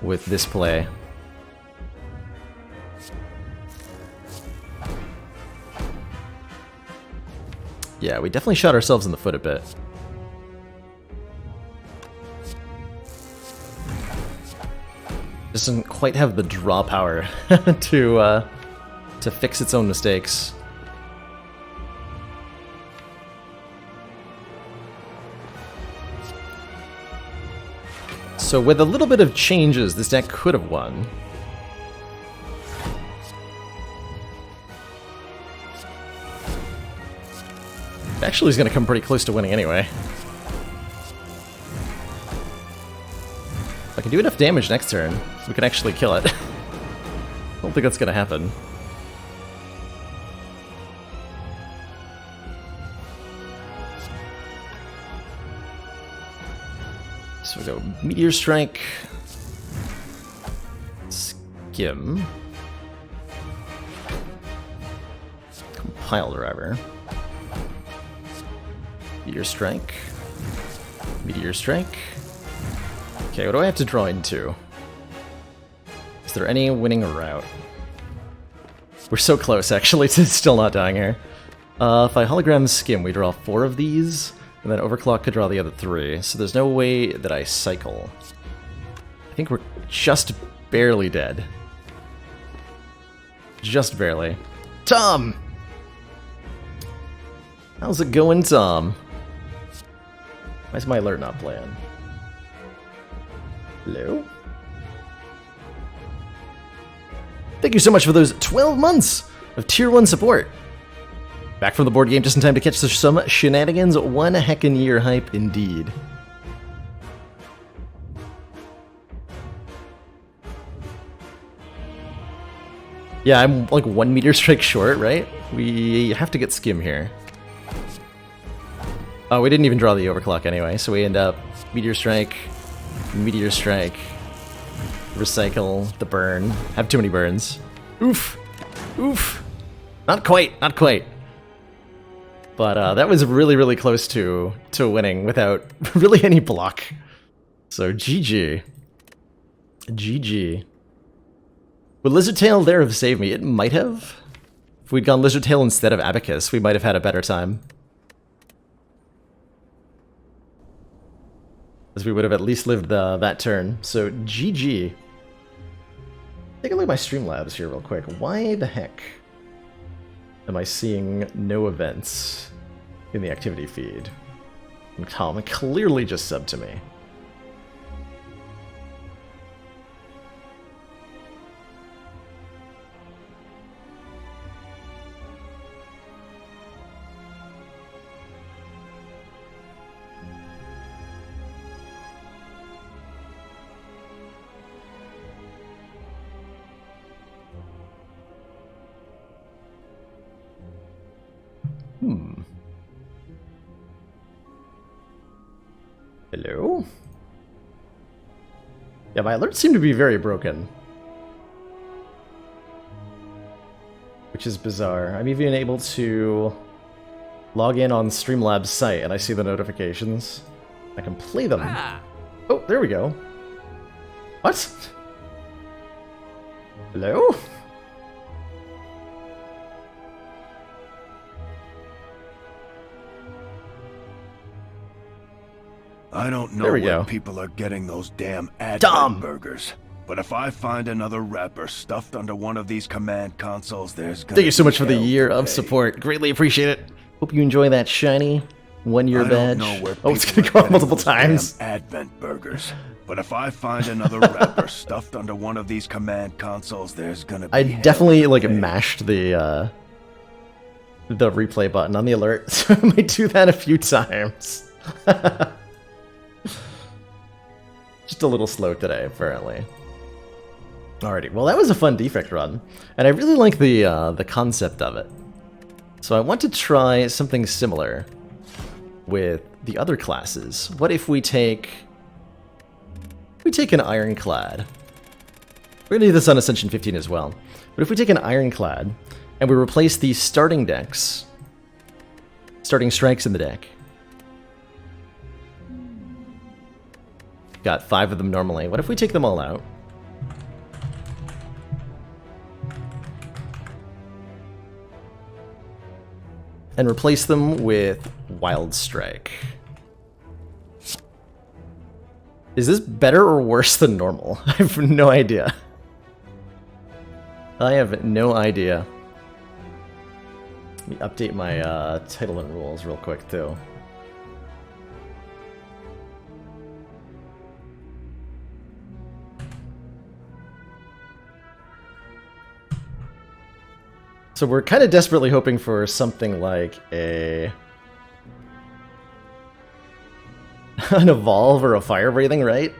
with this play. Yeah, we definitely shot ourselves in the foot a bit. Doesn't quite have the draw power to fix its own mistakes. So with a little bit of changes, this deck could have won. Actually, he's going to come pretty close to winning anyway. If I can do enough damage next turn, we can actually kill it. I don't think that's going to happen. So we go Meteor Strike, Skim, Compile Driver, Meteor Strike, Meteor Strike. Okay, what do I have to draw into? Is there any winning route? We're so close, actually, to still not dying here. If I hologram Skim, we draw 4 of these, and then Overclock could draw the other 3, so there's no way that I cycle. I think we're just barely dead. Just barely. Tom! How's it going, Tom? Why is my alert not playing? Hello? Thank you so much for those 12 months of Tier 1 support. Back from the board game just in time to catch some shenanigans. One heckin' year hype indeed. Yeah, I'm like 1 meteor strike short, right? We have to get skim here. Oh, we didn't even draw the overclock anyway, so we end up meteor strike, recycle, the burn. Have too many burns. Oof. Oof. Not quite, not quite. But that was really, really close to winning without really any block. So GG. GG. Would Lizardtail there have saved me? It might have. If we'd gone Lizardtail instead of Abacus, we might have had a better time. As we would have at least lived that turn. So GG. Take a look at my Streamlabs here real quick. Why the heck am I seeing no events in the activity feed? And Tom clearly just subbed to me. Hello? Yeah, my alerts seem to be very broken. Which is bizarre. I'm even able to log in on Streamlabs site and I see the notifications. I can play them. Oh, there we go. What? Hello? I don't know where people are getting those damn Advent burgers, but if I find another wrapper stuffed under one of these command consoles, there's gonna Thank you so much for the year of support. Greatly appreciate it. Hope you enjoy that shiny 1-year badge. Oh, it's gonna go up multiple times. Advent burgers, but if I find another wrapper stuffed under one of these command consoles, there's gonna be I definitely like mashed the replay button on the alert, so I might do that a few times. Just a little slow today, apparently. Alrighty, well that was a fun defect run, and I really like the concept of it. So I want to try something similar with the other classes. What if we take an Ironclad? We're gonna do this on Ascension 15 as well. But if we take an Ironclad and we replace the starting strikes in the deck. Got 5 of them normally. What if we take them all out? And replace them with Wild Strike. Is this better or worse than normal? I have no idea. I have no idea. Let me update my title and rules real quick too. So we're kind of desperately hoping for something like an evolve or a fire breathing, right?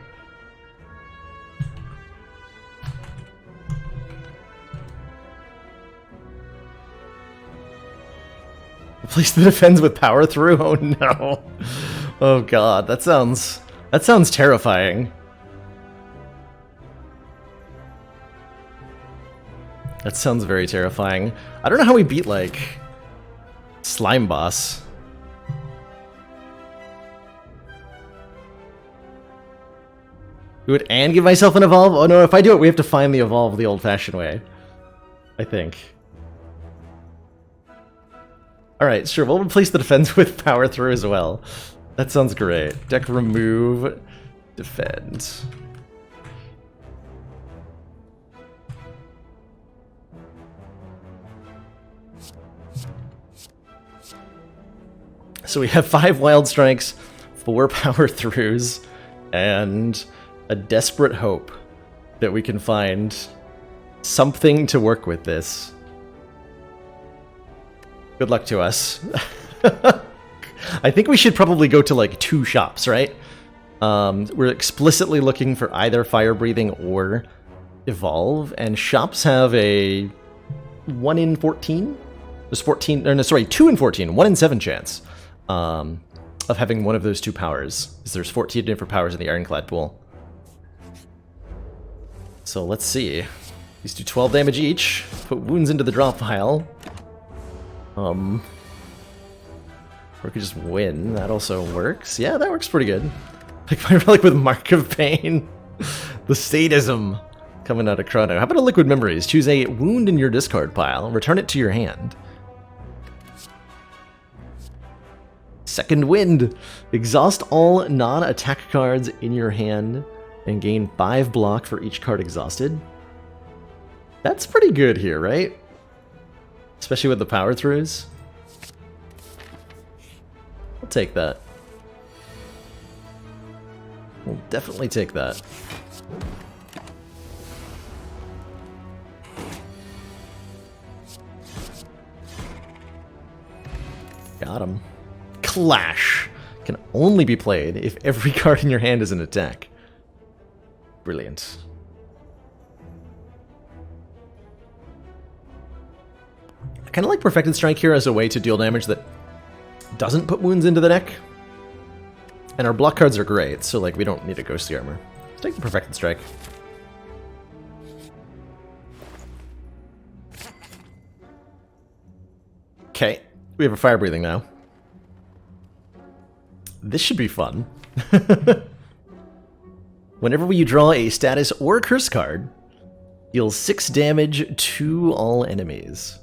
Replace the defense with power through? Oh no. Oh god, that sounds terrifying. That sounds very terrifying. I don't know how we beat, like, Slime Boss. Do it and give myself an evolve? Oh no, if I do it, we have to find the evolve the old-fashioned way. I think. Alright, sure, we'll replace the defense with power through as well. That sounds great. Deck remove, defend. So we have 5 Wild Strikes, 4 Power Throughs, and a desperate hope that we can find something to work with this. Good luck to us. I think we should probably go to like 2 shops, right? We're explicitly looking for either Fire Breathing or Evolve, and shops have a 1 in 14? There's 14, or no, sorry, 2 in 14, 1 in 7 chance of having one of those two powers. Because there's 14 different powers in the Ironclad pool. So let's see. These do 12 damage each. Put wounds into the drop pile. Or we could just win. That also works. Yeah, that works pretty good. Like my relic with Mark of Pain. The sadism coming out of Chrono. How about a Liquid Memories? Choose a wound in your discard pile. Return it to your hand. Second Wind. Exhaust all non-attack cards in your hand and gain 5 block for each card exhausted. That's pretty good here, right? Especially with the power throughs. I'll take that. We'll definitely take that. Got him. Clash can only be played if every card in your hand is an attack. Brilliant. I kind of like Perfected Strike here as a way to deal damage that doesn't put wounds into the deck. And our block cards are great, so like we don't need a Ghostly Armor. Let's take the Perfected Strike. Okay, we have a Fire Breathing now. This should be fun. Whenever you draw a status or a curse card, deal 6 damage to all enemies.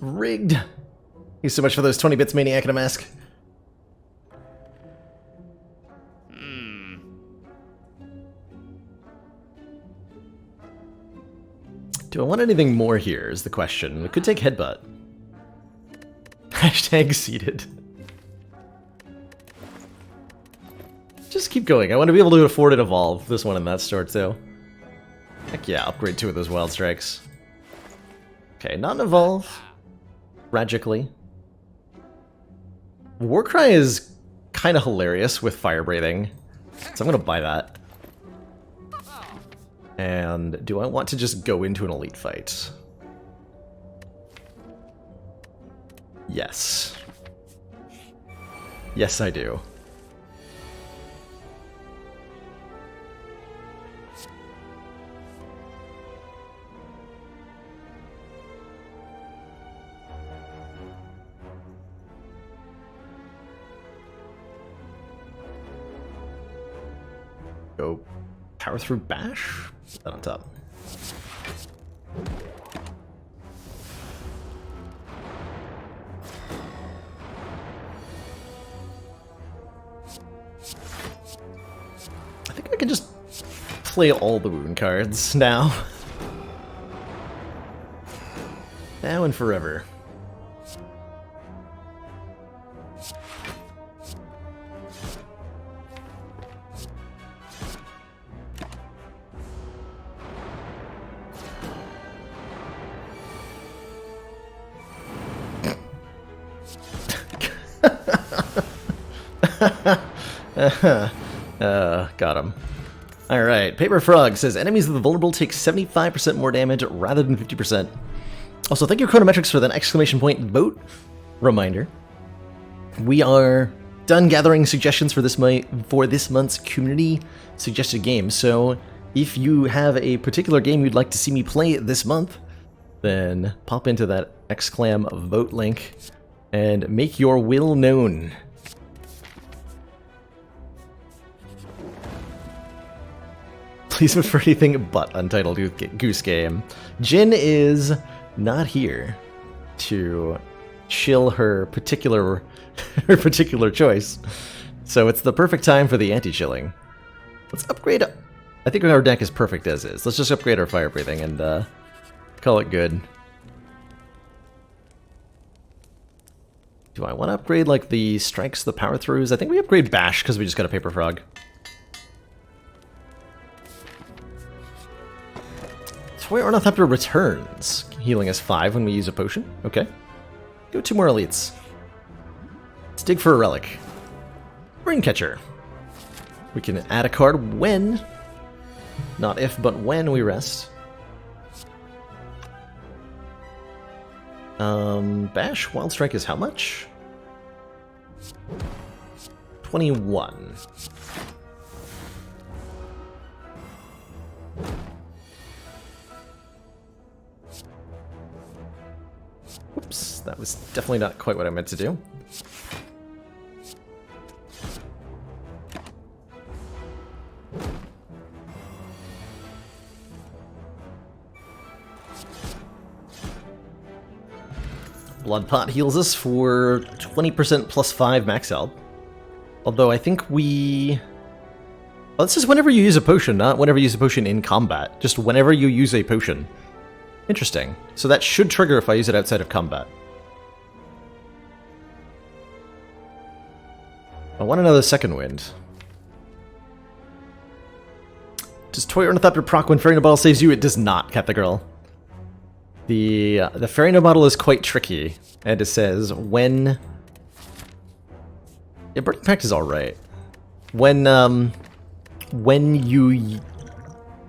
Rigged. Thanks so much for those 20 bits, Maniac in a Mask. Do I want anything more here is the question. We could take Headbutt. Hashtag seated. Just keep going. I want to be able to afford and evolve this one in that store too. Heck yeah, upgrade 2 of those Wild Strikes. Okay, not an evolve. Tragically. Warcry is kind of hilarious with Fire Breathing, so I'm going to buy that. And do I want to just go into an elite fight? Yes. Yes, I do. Go power through bash? Put that on top. I think I can just play all the wound cards now. Now and forever. Got him. Alright, Paper Frog says, enemies of the vulnerable take 75% more damage rather than 50%. Also, thank you Chronometrics for that exclamation point vote reminder. We are done gathering suggestions for this month's community suggested game, so if you have a particular game you'd like to see me play this month, then pop into that exclam vote link and make your will known. Please vote for anything but Untitled Goose Game. Jin is not here to chill her particular choice, so it's the perfect time for the anti-chilling. Let's upgrade. I think our deck is perfect as is. Let's just upgrade our Fire Breathing and call it good. Do I want to upgrade like the strikes, the power throughs? I think we upgrade Bash because we just got a Paper Frog. Toy Ornithopter returns, healing us 5 when we use a potion. Okay. Go 2 more elites. Let's dig for a relic. Braincatcher. We can add a card when, not if, but when we rest. Bash, Wild Strike is how much? 21. Oops, that was definitely not quite what I meant to do. Blood Pot heals us for 20% plus 5 max health. Although I think we... Well, this is whenever you use a potion, not whenever you use a potion in combat. Just whenever you use a potion. Interesting. So that should trigger if I use it outside of combat. I want another second wind. Does Toy Ornithopter proc when Fairy No Bottle saves you? It does not, Cat the Girl. The Fairy No Bottle is quite tricky, and it says when... Yeah, Burning Pact is alright. When you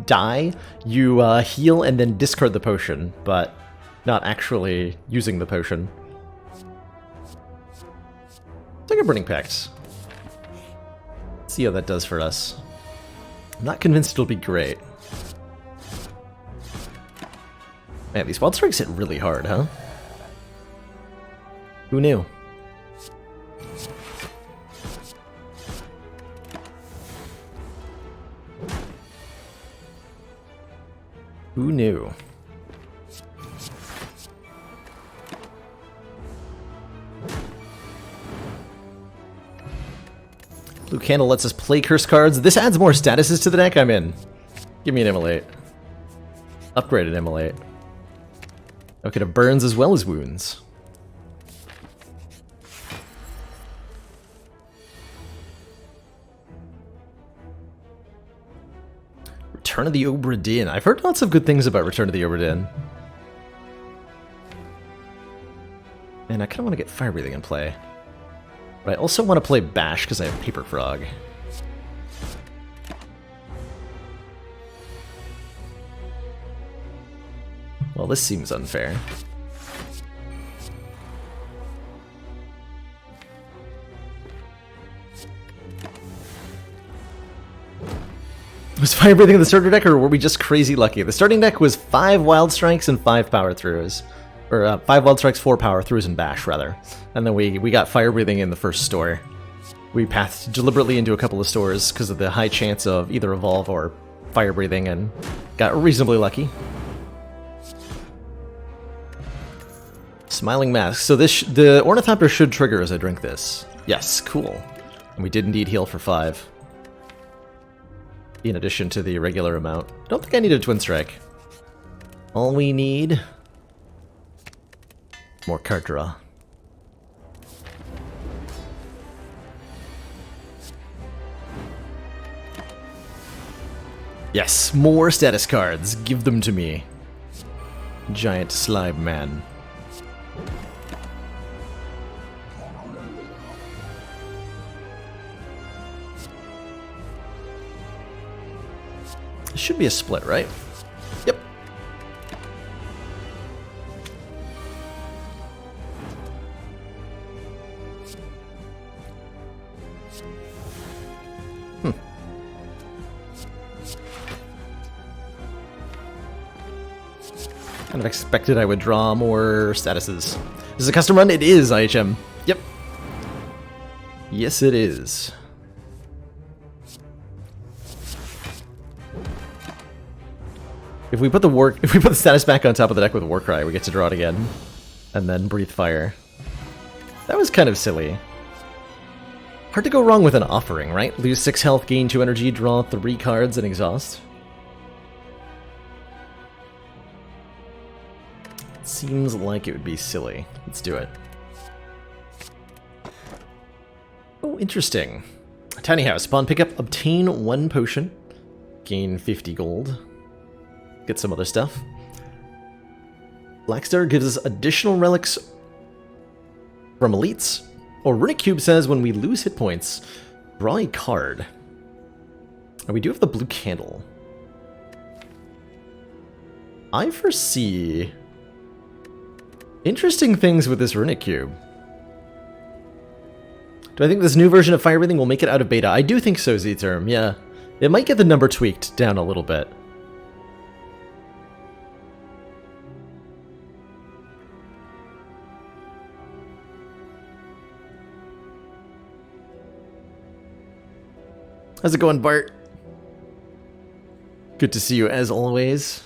die, you heal and then discard the potion, but not actually using the potion. Take a Burning Pact. See how that does for us. I'm not convinced it'll be great. Man, these Wild Strikes hit really hard, huh? Who knew? Who knew? Blue Candle lets us play curse cards. This adds more statuses to the deck. I'm in. Give me an Immolate. Upgraded Immolate. Okay, it burns as well as wounds. Return of the Obra Dinn. I've heard lots of good things about Return of the Obra Dinn. And I kind of want to get Fire Breathing in play. But I also want to play Bash because I have Paper Frog. Well, this seems unfair. Was Fire Breathing in the starter deck, or were we just crazy lucky? The starting deck was 5 Wild Strikes and 5 Power Throughs. Or 5 Wild Strikes, 4 Power Throughs, and Bash, rather. And then we got Fire Breathing in the first store. We pathed deliberately into a couple of stores because of the high chance of either Evolve or Fire Breathing, and got reasonably lucky. Smiling Mask. So the Ornithopter should trigger as I drink this. Yes, cool. And we did indeed heal for 5. In addition to the regular amount. Don't think I need a Twin Strike. All we need... more card draw. Yes, more status cards. Give them to me. Giant Slime Man. It should be a split, right? Yep. Kind of expected I would draw more statuses. Is this a custom run? It is, IHM. Yep. Yes, it is. If we put the status back on top of the deck with Warcry, we get to draw it again. And then Breathe Fire. That was kind of silly. Hard to go wrong with an offering, right? Lose 6 health, gain 2 energy, draw 3 cards, and exhaust. Seems like it would be silly. Let's do it. Oh, interesting. Tiny House. Upon pickup, obtain 1 potion. Gain 50 gold. Get some other stuff. Blackstar gives us additional relics from elites. Or Runic Cube says when we lose hit points, draw a card. And we do have the blue candle. I foresee interesting things with this Runic Cube. Do I think this new version of fire breathing will make it out of beta? I do think so, Z-Term, yeah. It might get the number tweaked down a little bit. How's it going, Bart? Good to see you as always.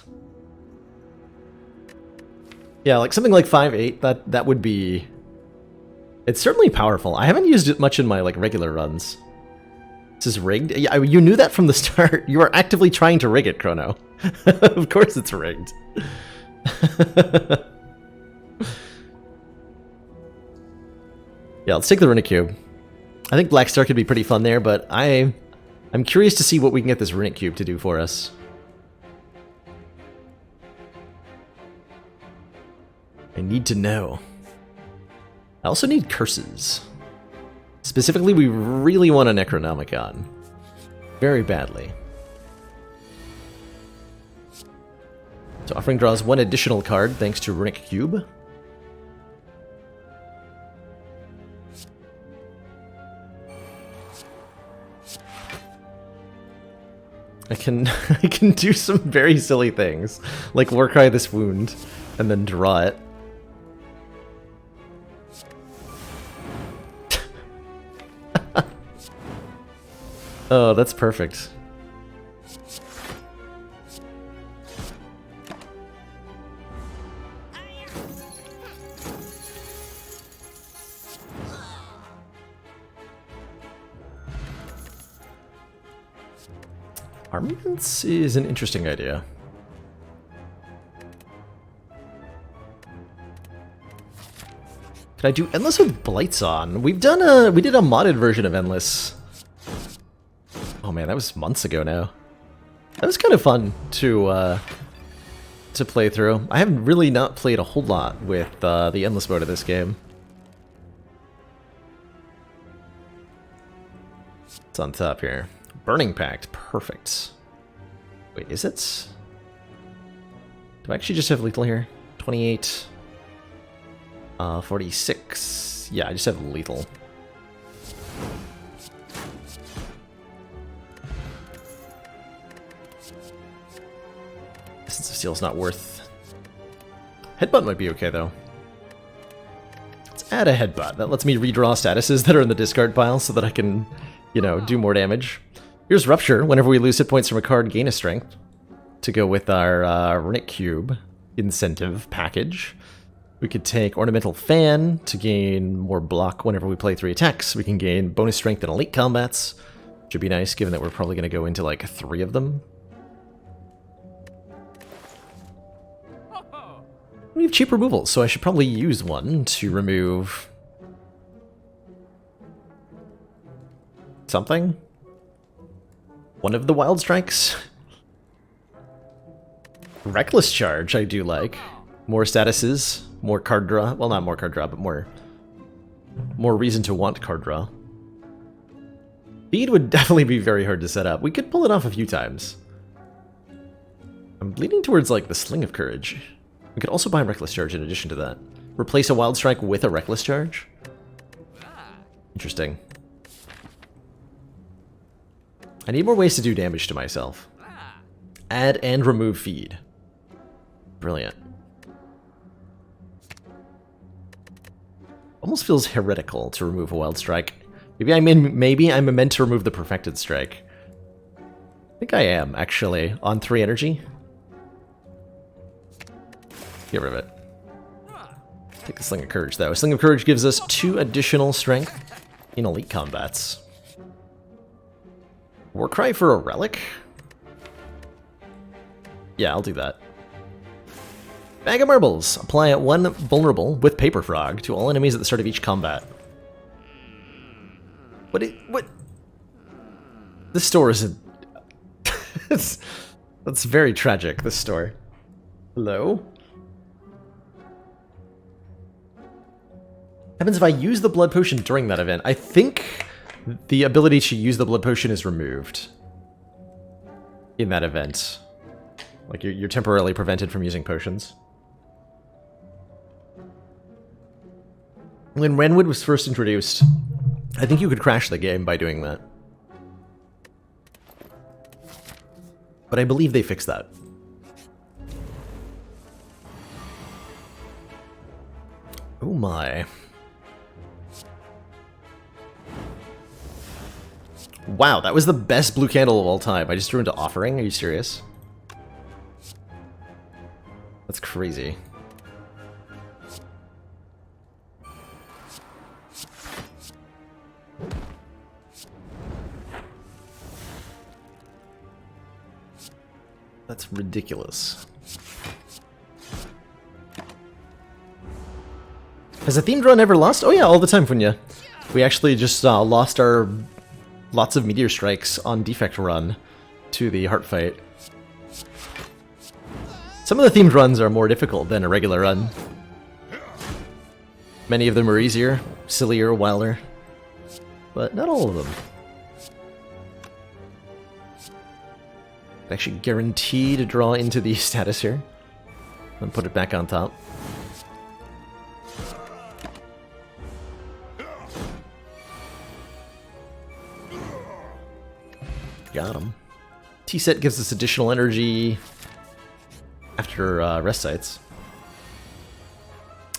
Yeah, like something like 5.8, that would be... It's certainly powerful. I haven't used it much in my like regular runs. This is rigged? Yeah, you knew that from the start. You are actively trying to rig it, Chrono. Of course it's rigged. Yeah, let's take the Runic Cube. I think Black Star could be pretty fun there, but I'm curious to see what we can get this Runic Cube to do for us. I need to know. I also need curses. Specifically, we really want a Necronomicon. Very badly. So Offering draws one additional card thanks to Runic Cube. I can do some very silly things, like Warcry this wound, and then draw it. Oh, that's perfect. Armaments is an interesting idea. Could I do Endless with Blights on? We did a modded version of Endless. Oh man, that was months ago now. That was kind of fun to play through. I haven't really not played a whole lot with the Endless mode of this game. What's on top here? Burning Pact, perfect. Wait, is it? Do I actually just have lethal here? 28. 46. Yeah, I just have lethal. Essence of Steel's not worth. Headbutt might be okay, though. Let's add a Headbutt. That lets me redraw statuses that are in the discard pile so that I can, you know, do more damage. Here's Rupture. Whenever we lose hit points from a card, gain a strength. To go with our Runic Cube incentive package. We could take Ornamental Fan to gain more block whenever we play 3 attacks. We can gain bonus strength in elite combats, which would be nice given that we're probably going to go into like 3 of them. We have cheap removals, so I should probably use one to remove something. One of the Wild Strikes. Reckless Charge, I do like. More statuses, more card draw. Well, not more card draw, but more reason to want card draw. Speed would definitely be very hard to set up. We could pull it off a few times. I'm leaning towards like the Sling of Courage. We could also buy Reckless Charge in addition to that. Replace a Wild Strike with a Reckless Charge? Interesting. I need more ways to do damage to myself. Add and remove feed. Brilliant. Almost feels heretical to remove a Wild Strike. Maybe I'm meant to remove the Perfected Strike. I think I am, actually, on 3 energy. Get rid of it. Take the Sling of Courage, though. Sling of Courage gives us 2 additional strength in elite combats. Warcry for a relic? Yeah, I'll do that. Bag of Marbles. Apply 1 vulnerable with Paper Frog to all enemies at the start of each combat. What? This store is a... That's very tragic, this store. Hello? Happens if I use the blood potion during that event. I think the ability to use the blood potion is removed in that event. Like, you're temporarily prevented from using potions. When Renwood was first introduced, I think you could crash the game by doing that. But I believe they fixed that. Oh my. Wow, that was the best blue candle of all time. I just threw into offering? Are you serious? That's crazy. That's ridiculous. Has a themed run ever lost? Oh yeah, all the time, Funya. We actually just lost our lots of meteor strikes on defect run to the heart fight. Some of the themed runs are more difficult than a regular run. Many of them are easier, sillier, wilder, but not all of them. Actually guarantee to draw into the status here and put it back on top. Got him. T-set gives us additional energy after rest sites.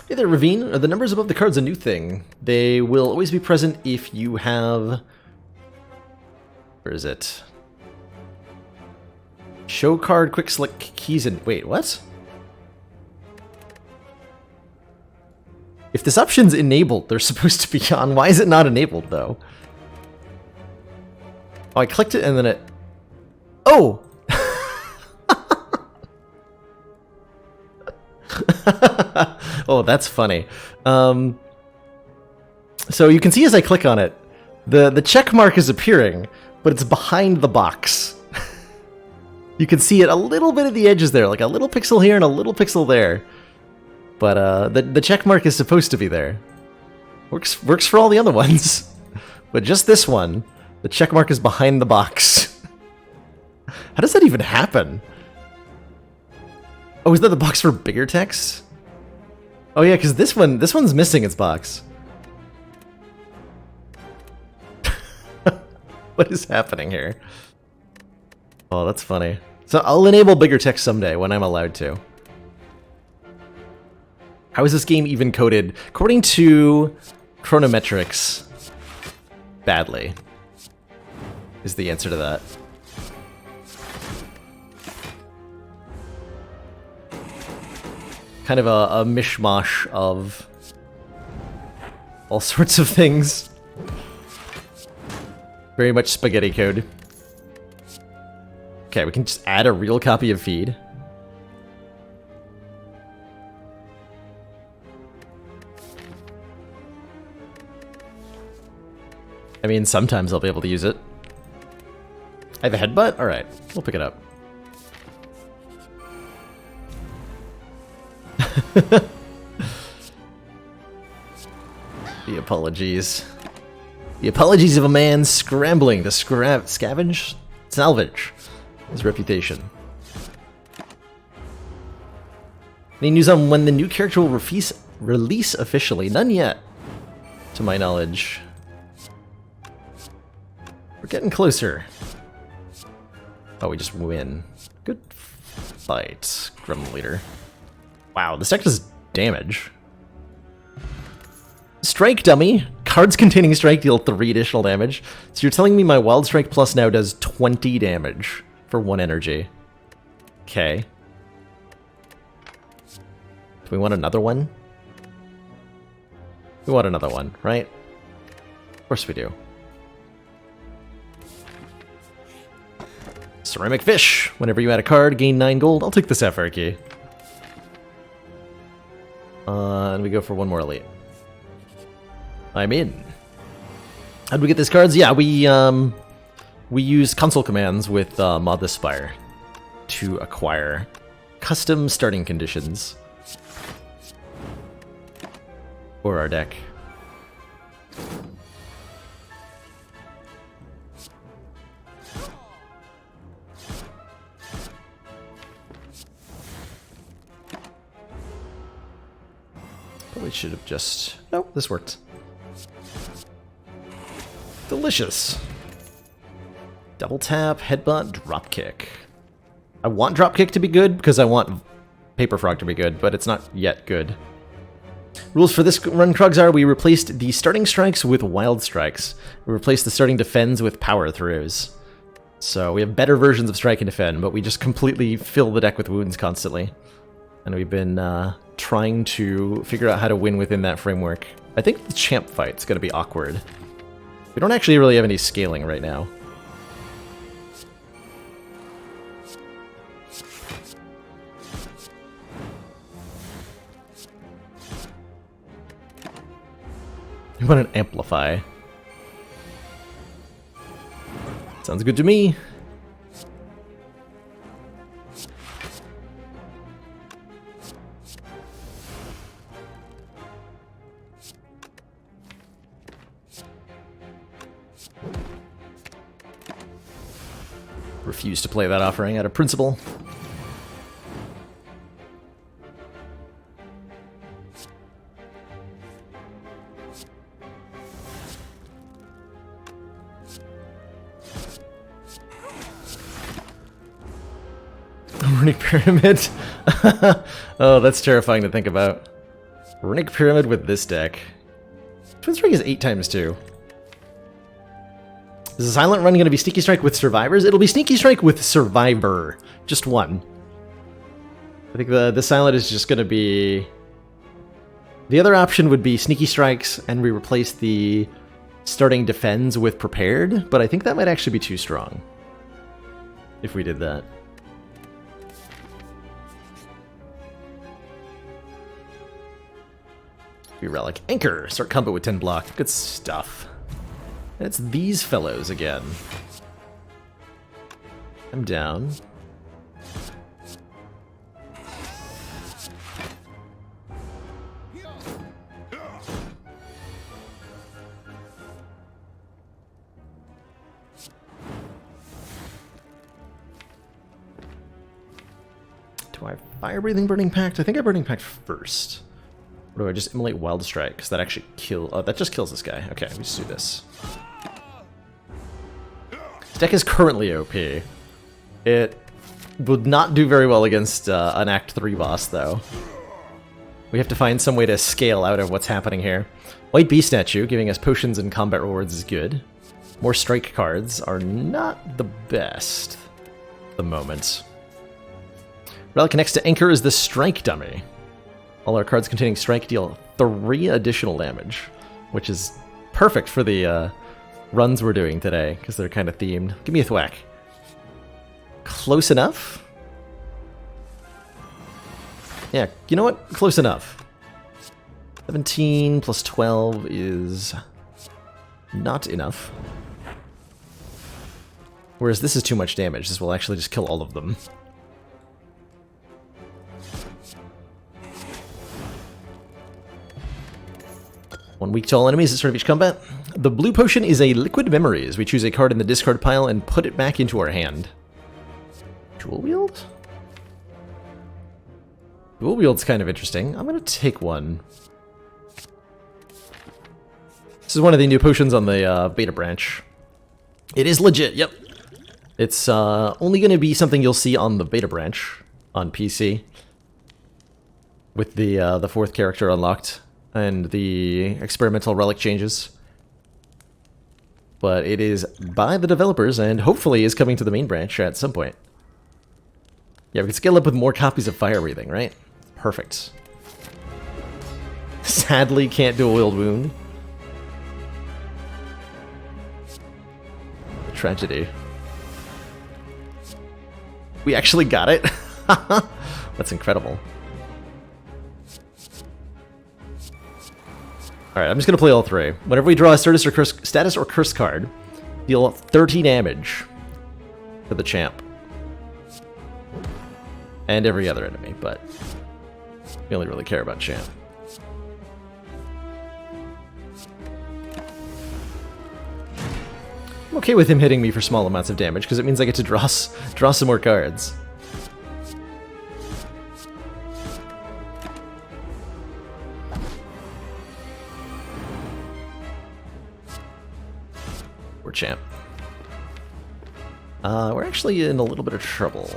Hey there, Ravine. Are the numbers above the cards a new thing? They will always be present if you have... Where is it? Show card, quick select keys, and... Wait, what? If this option's enabled, they're supposed to be on. Why is it not enabled, though? Oh, I clicked it and then it... Oh! Oh, that's funny. So you can see as I click on it, the check mark is appearing, but it's behind the box. You can see it a little bit at the edges there, like a little pixel here and a little pixel there. But the check mark is supposed to be there. Works for all the other ones. But just this one, the check mark is behind the box. How does that even happen? Oh, is that the box for bigger text? Oh yeah, because this one's missing its box. What is happening here? Oh, that's funny. So I'll enable bigger text someday when I'm allowed to. How is this game even coded? According to Chronometrics, badly is the answer to that. Kind of a mishmash of all sorts of things. Very much spaghetti code. Okay, we can just add a real copy of feed. I mean, sometimes I'll be able to use it. I have a headbutt? Alright, we'll pick it up. The apologies. The apologies of a man scrambling to salvage his reputation. Any news on when the new character will release officially? None yet, to my knowledge. We're getting closer. Oh, we just win. Good fight, Grim Leader. Wow, this deck does damage. Strike, dummy! Cards containing strike deal 3 additional damage. So you're telling me my Wild Strike Plus now does 20 damage for 1 energy. Okay. Do we want another one? We want another one, right? Of course we do. Ceramic Fish! Whenever you add a card, gain 9 gold. I'll take the Sapphire Key. And we go for 1 more elite. I'm in. How'd we get these cards? Yeah, we use console commands with Mod the Spire to acquire custom starting conditions for our deck. Probably should have just... Nope, this worked. Delicious. Double tap, headbutt, dropkick. I want dropkick to be good because I want Paper Frog to be good, but it's not yet good. Rules for this run, Krugs, are we replaced the starting strikes with wild strikes. We replaced the starting defends with power throughs. So we have better versions of strike and defend, but we just completely fill the deck with wounds constantly. And we've been trying to figure out how to win within that framework. I think the champ fight's going to be awkward. We don't actually really have any scaling right now. You want an amplify. Sounds good to me. Refuse to play that offering out of principle. Runic Pyramid? Oh, that's terrifying to think about. Runic Pyramid with this deck. Twin Strike is 8 times 2. Is the Silent Run going to be Sneaky Strike with Survivors? It'll be Sneaky Strike with Survivor. Just one. I think the Silent is just going to be... The other option would be Sneaky Strikes, and we replace the starting defends with Prepared, but I think that might actually be too strong if we did that. Relic. Anchor! Start combo with 10 block. Good stuff. And it's these fellows again. I'm down. Do I have Fire Breathing Burning Pact? I think I Burning Pact first. Or do I just immolate Wild Strike? Because that actually kills... Oh, that just kills this guy. Okay, we just do this. This deck is currently OP. It would not do very well against an Act 3 boss, though. We have to find some way to scale out of what's happening here. White Bee Statue, giving us potions and combat rewards, is good. More strike cards are not the best at the moment. Relic next to Anchor is the Strike Dummy. All our cards containing strike deal 3 additional damage, which is perfect for the runs we're doing today, because they're kind of themed. Give me a thwack. Close enough? Yeah, you know what? Close enough. 17 plus 12 is not enough. Whereas this is too much damage. This will actually just kill all of them. One weak to all enemies at the start of each combat. The blue potion is a liquid memories. We choose a card in the discard pile and put it back into our hand. Dual wield? Dual wield's kind of interesting. I'm going to take one. This is one of the new potions on the beta branch. It is legit, yep. It's only going to be something you'll see on the beta branch on PC. With the 4th character unlocked. And the experimental relic changes. But it is by the developers, and hopefully is coming to the main branch at some point. Yeah, we can scale up with more copies of Fire Breathing, right? Perfect. Sadly, can't do a Wield Wound. Tragedy. We actually got it? That's incredible. Alright, I'm just going to play all 3. Whenever we draw a status or curse card, deal 30 damage to the champ. And every other enemy, but we only really care about champ. I'm okay with him hitting me for small amounts of damage, because it means I get to draw some more cards. We're champ. We're actually in a little bit of trouble.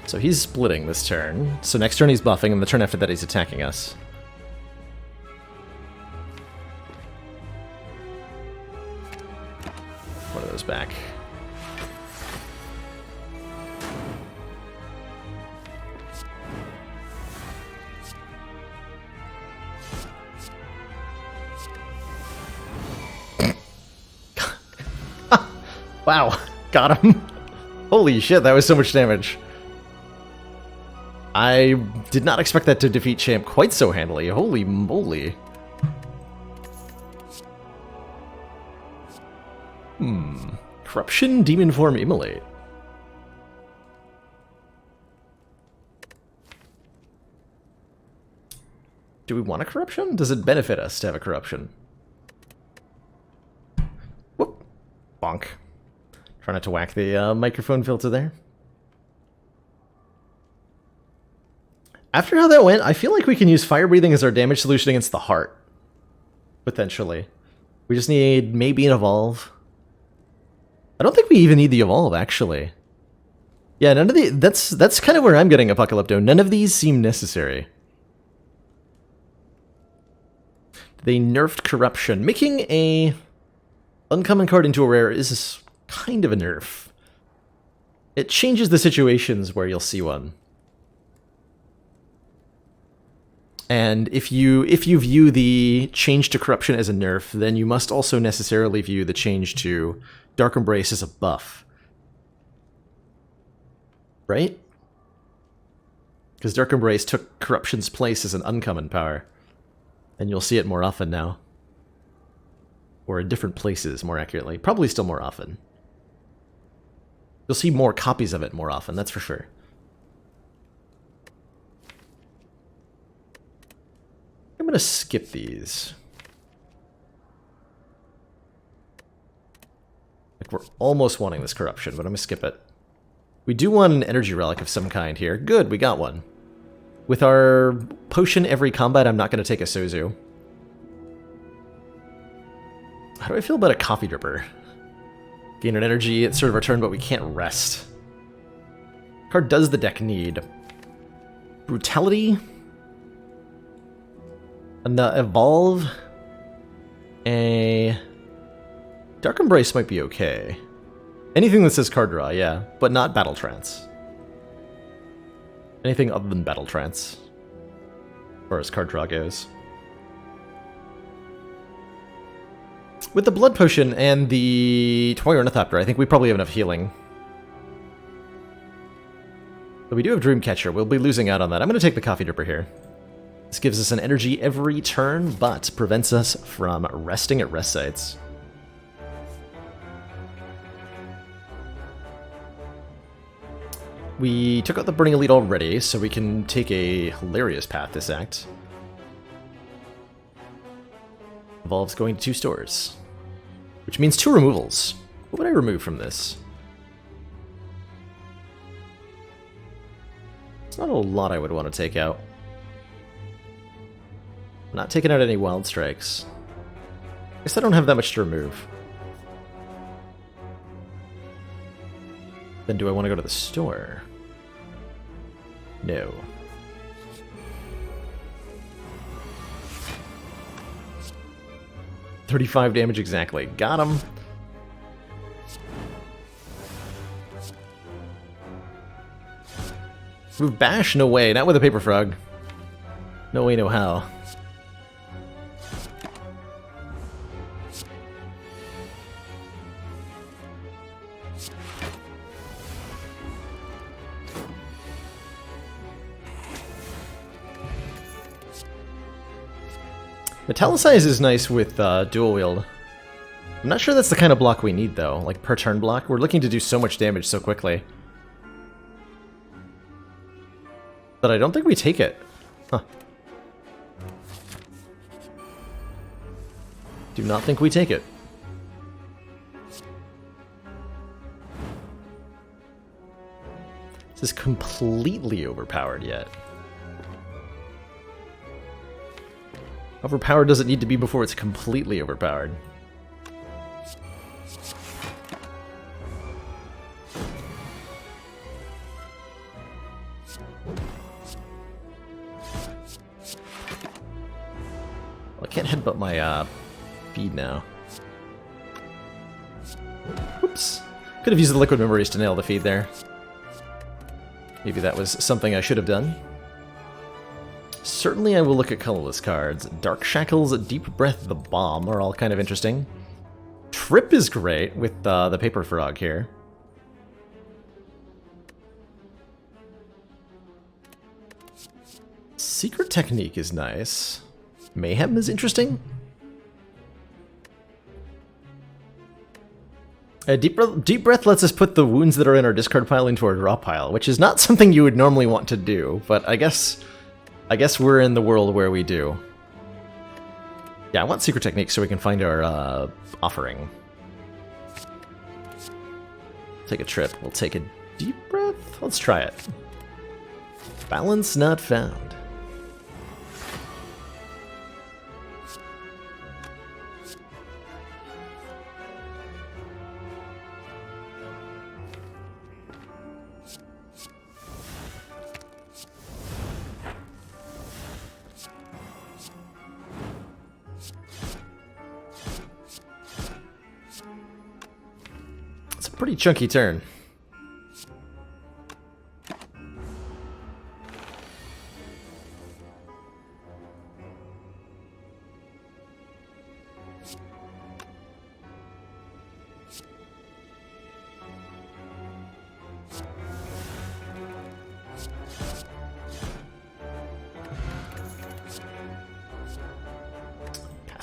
So he's splitting this turn. So next turn he's buffing, and the turn after that he's attacking us. One of those back. Wow, got him. Holy shit, that was so much damage. I did not expect that to defeat Champ quite so handily. Holy moly. Corruption, Demon Form, Immolate. Do we want a corruption? Does it benefit us to have a corruption? Whoop. Bonk. Try not to whack the microphone filter there. After how that went, I feel like we can use fire breathing as our damage solution against the heart. Potentially. We just need maybe an evolve. I don't think we even need the evolve, actually. Yeah, none of the... That's kind of where I'm getting Apocalypto. None of these seem necessary. They nerfed Corruption. Making a uncommon card into a rare is kind of a nerf. It changes the situations where you'll see one. And if you view the change to Corruption as a nerf, then you must also necessarily view the change to Dark Embrace as a buff. Right? Because Dark Embrace took Corruption's place as an uncommon power. And you'll see it more often now. Or in different places, more accurately. Probably still more often. You'll see more copies of it more often, that's for sure. I'm going to skip these. Like, we're almost wanting this corruption, but I'm going to skip it. We do want an energy relic of some kind here. Good, we got one. With our potion every combat, I'm not going to take a Sozu. How do I feel about a coffee dripper? Gain an energy at sort of our turn, but we can't rest. Card does the deck need? Brutality? An evolve? A Dark Embrace might be okay. Anything that says card draw, yeah, but not Battle Trance. Anything other than Battle Trance, as far as card draw goes. With the Blood Potion and the Toy Ornithopter, I think we probably have enough healing. But we do have Dreamcatcher. We'll be losing out on that. I'm going to take the Coffee Dripper here. This gives us an energy every turn, but prevents us from resting at rest sites. We took out the Burning Elite already, so we can take a hilarious path this act. Evolves going to 2 stores. Which means 2 removals. What would I remove from this? It's not a lot I would want to take out. I'm not taking out any Wild Strikes. I guess I don't have that much to remove. Then do I want to go to the store? No. $35 damage exactly. Got him. Move Bash? No way. Not with a Paper Frog. No way, no how. Metallicize is nice with dual wield. I'm not sure that's the kind of block we need, though. Like, per turn block. We're looking to do so much damage so quickly. But I don't think we take it. Huh. Do not think we take it. This is completely overpowered yet. Overpowered doesn't need to be before it's completely overpowered. Well, I can't headbutt my feed now. Oops. Could have used the liquid memories to nail the feed there. Maybe that was something I should have done. Certainly I will look at colorless cards. Dark Shackles, Deep Breath, the Bomb are all kind of interesting. Trip is great with the Paper Frog here. Secret Technique is nice. Mayhem is interesting. Deep Breath lets us put the wounds that are in our discard pile into our draw pile, which is not something you would normally want to do, but I guess we're in the world where we do. Yeah, I want Secret Technique so we can find our offering. Take a trip. We'll take a Deep Breath. Let's try it. Balance not found. Pretty chunky turn.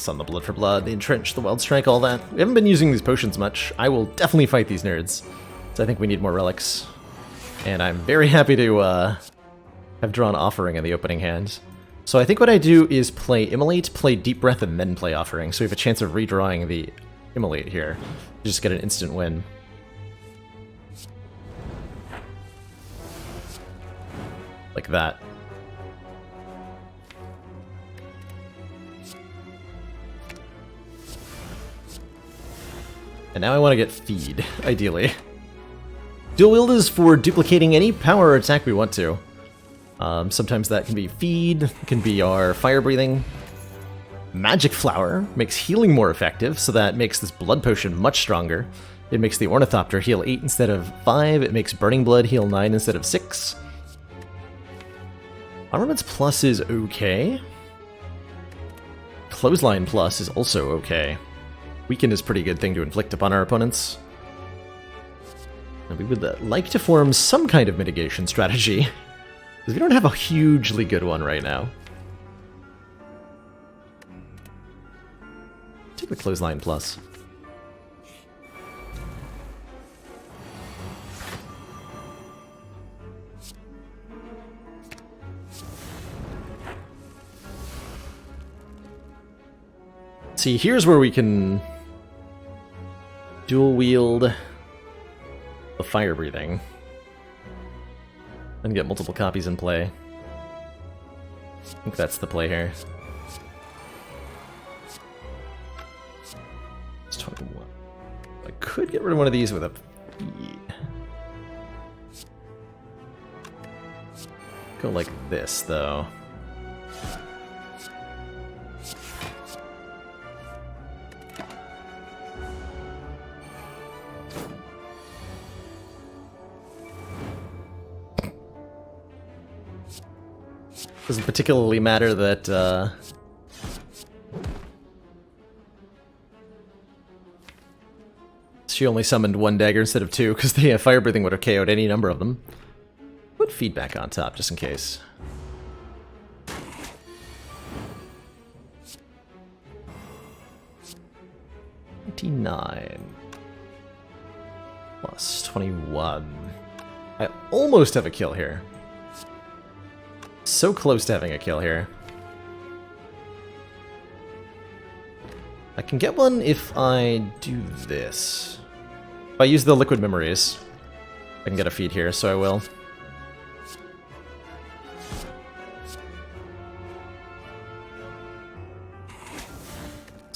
On the Blood for Blood, the Entrench, the Wild Strike, all that. We haven't been using these potions much. I will definitely fight these nerds. So I think we need more relics. And I'm very happy to have drawn Offering in the opening hand. So I think what I do is play Immolate, play Deep Breath, and then play Offering. So we have a chance of redrawing the Immolate here. Just get an instant win. Like that. And now I want to get Feed, ideally. Dual Wield is for duplicating any power or attack we want to. Sometimes that can be Feed, it can be our Fire Breathing. Magic Flower makes healing more effective, so that makes this Blood Potion much stronger. It makes the Ornithopter heal 8 instead of 5, it makes Burning Blood heal 9 instead of 6. Armaments Plus is okay. Clothesline Plus is also okay. Weaken is a pretty good thing to inflict upon our opponents. And we would like to form some kind of mitigation strategy, because we don't have a hugely good one right now. Take the Clothesline Plus. See, here's where we can dual wield the Fire Breathing and get multiple copies in play. I think that's the play here. It's 21. I could get rid of one of these with a feed. Go like this, though. Doesn't particularly matter that, she only summoned one dagger instead of two, because the Fire Breathing would have KO'd any number of them. Put feedback on top, just in case. $29 plus 21. I almost have a kill here. So close to having a kill here. I can get one if I do this. If I use the liquid memories, I can get a feed here, so I will.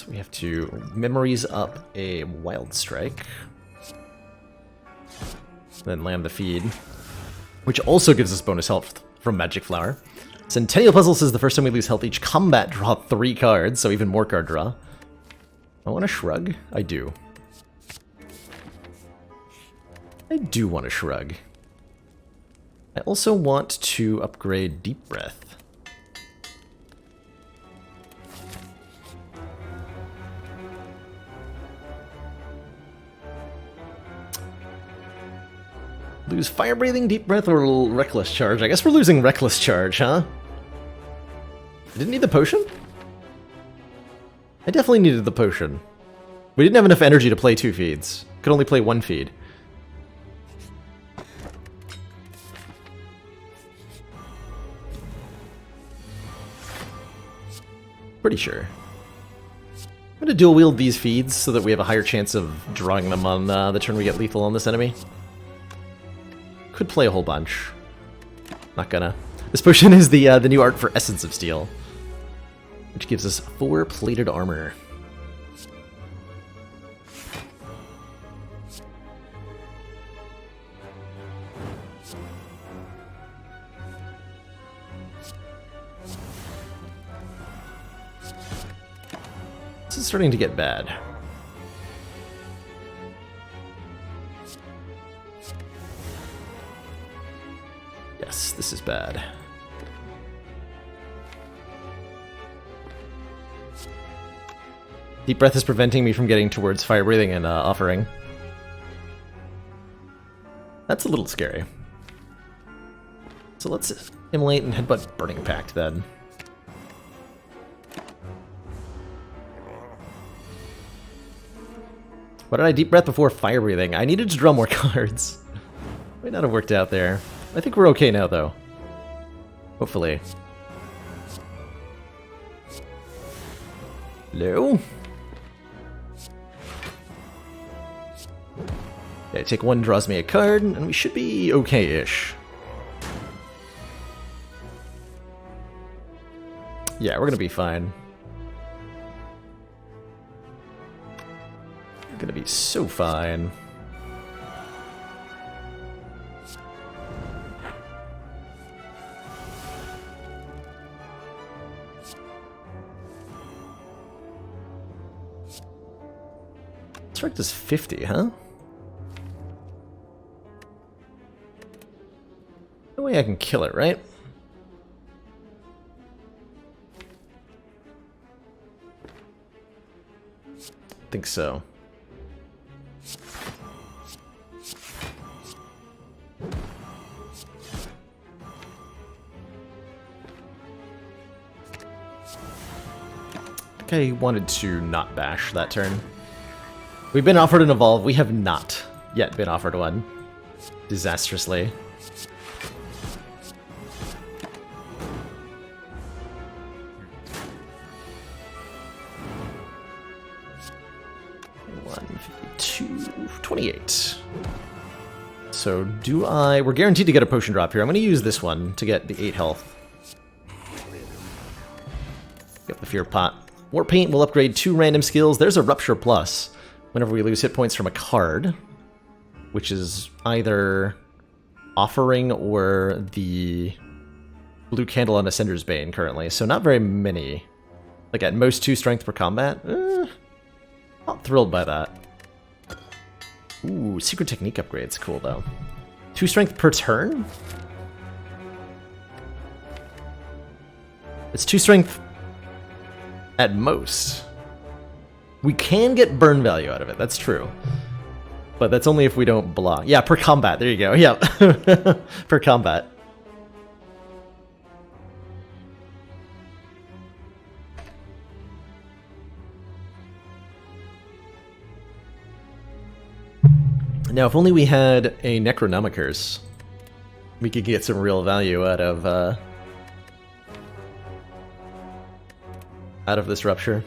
we have to memories up a Wild Strike. Then land the feed, which also gives us bonus health from Magic Flower. Centennial Puzzle says the first time we lose health each combat, draw 3 cards, so even more card draw. I want to shrug? I do. I do want to shrug. I also want to upgrade Deep Breath. Lose Fire Breathing, Deep Breath, or Reckless Charge? I guess we're losing Reckless Charge, huh? I didn't need the potion? I definitely needed the potion. We didn't have enough energy to play 2 feeds. Could only play 1 feed. Pretty sure. I'm gonna dual wield these feeds so that we have a higher chance of drawing them on the turn we get lethal on this enemy. Could play a whole bunch. Not gonna. This potion is the new art for Essence of Steel, which gives us 4 plated armor. This is starting to get bad. Yes, this is bad. Deep Breath is preventing me from getting towards Fire Breathing and Offering. That's a little scary. So let's Immolate and Headbutt Burning Pact then. Why did I Deep Breath before Fire Breathing? I needed to draw more cards. Might not have worked out there. I think we're okay now, though. Hopefully. Hello? Okay, take 1, draws me a card, and we should be okay-ish. Yeah, we're gonna be fine. We're gonna be so fine. Strike does 50, huh? No way I can kill it, right? Think so. I think I wanted to not bash that turn. We've been offered an evolve. We have not yet been offered one. Disastrously. $152.28. So do I... We're guaranteed to get a potion drop here. I'm going to use this one to get the 8 health. Get the Fear Pot. War Paint will upgrade 2 random skills. There's a Rupture Plus whenever we lose hit points from a card, which is either Offering or the Blue Candle on Ascender's Bane currently. So not very many. Like at most 2 strength per combat. Not thrilled by that. Ooh, Secret Technique upgrade's cool though. 2 strength per turn? It's 2 strength at most. We can get burn value out of it, that's true. But that's only if we don't block. Yeah, per combat, there you go. Yeah, per combat. Now, if only we had a Necronomicurse, we could get some real value out of this Rupture.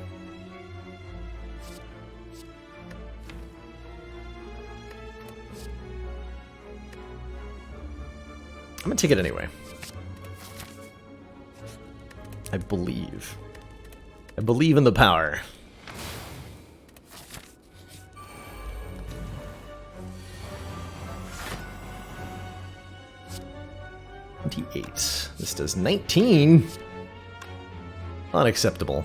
I'm gonna take it anyway. I believe in the power. 28. This does 19. Unacceptable.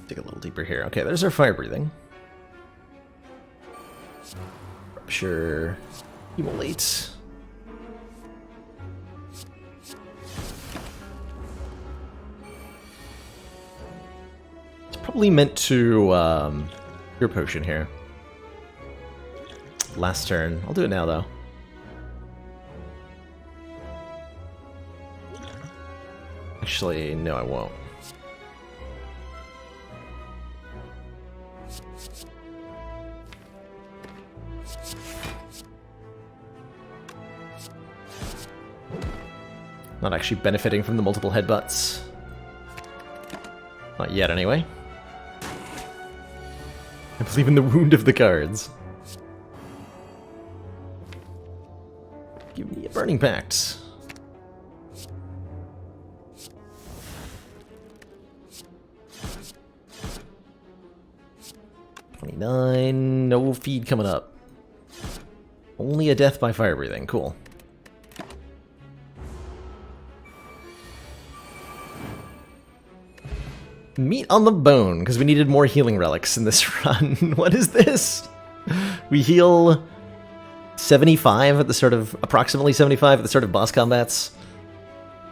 Dig a little deeper here. Okay, there's our fire breathing. Rupture. Immolate. It's probably meant to Cure Potion here. Last turn. I'll do it now though. Actually, no, I won't. Not actually benefiting from the multiple headbutts. Not yet, anyway. I believe in the wound of the cards. Give me a Burning Pact. $29. No feed coming up. Only a death by fire breathing. Cool. Meat on the bone, because we needed more healing relics in this run. What is this? We heal 75 at the start of, approximately 75 at the start of boss combats.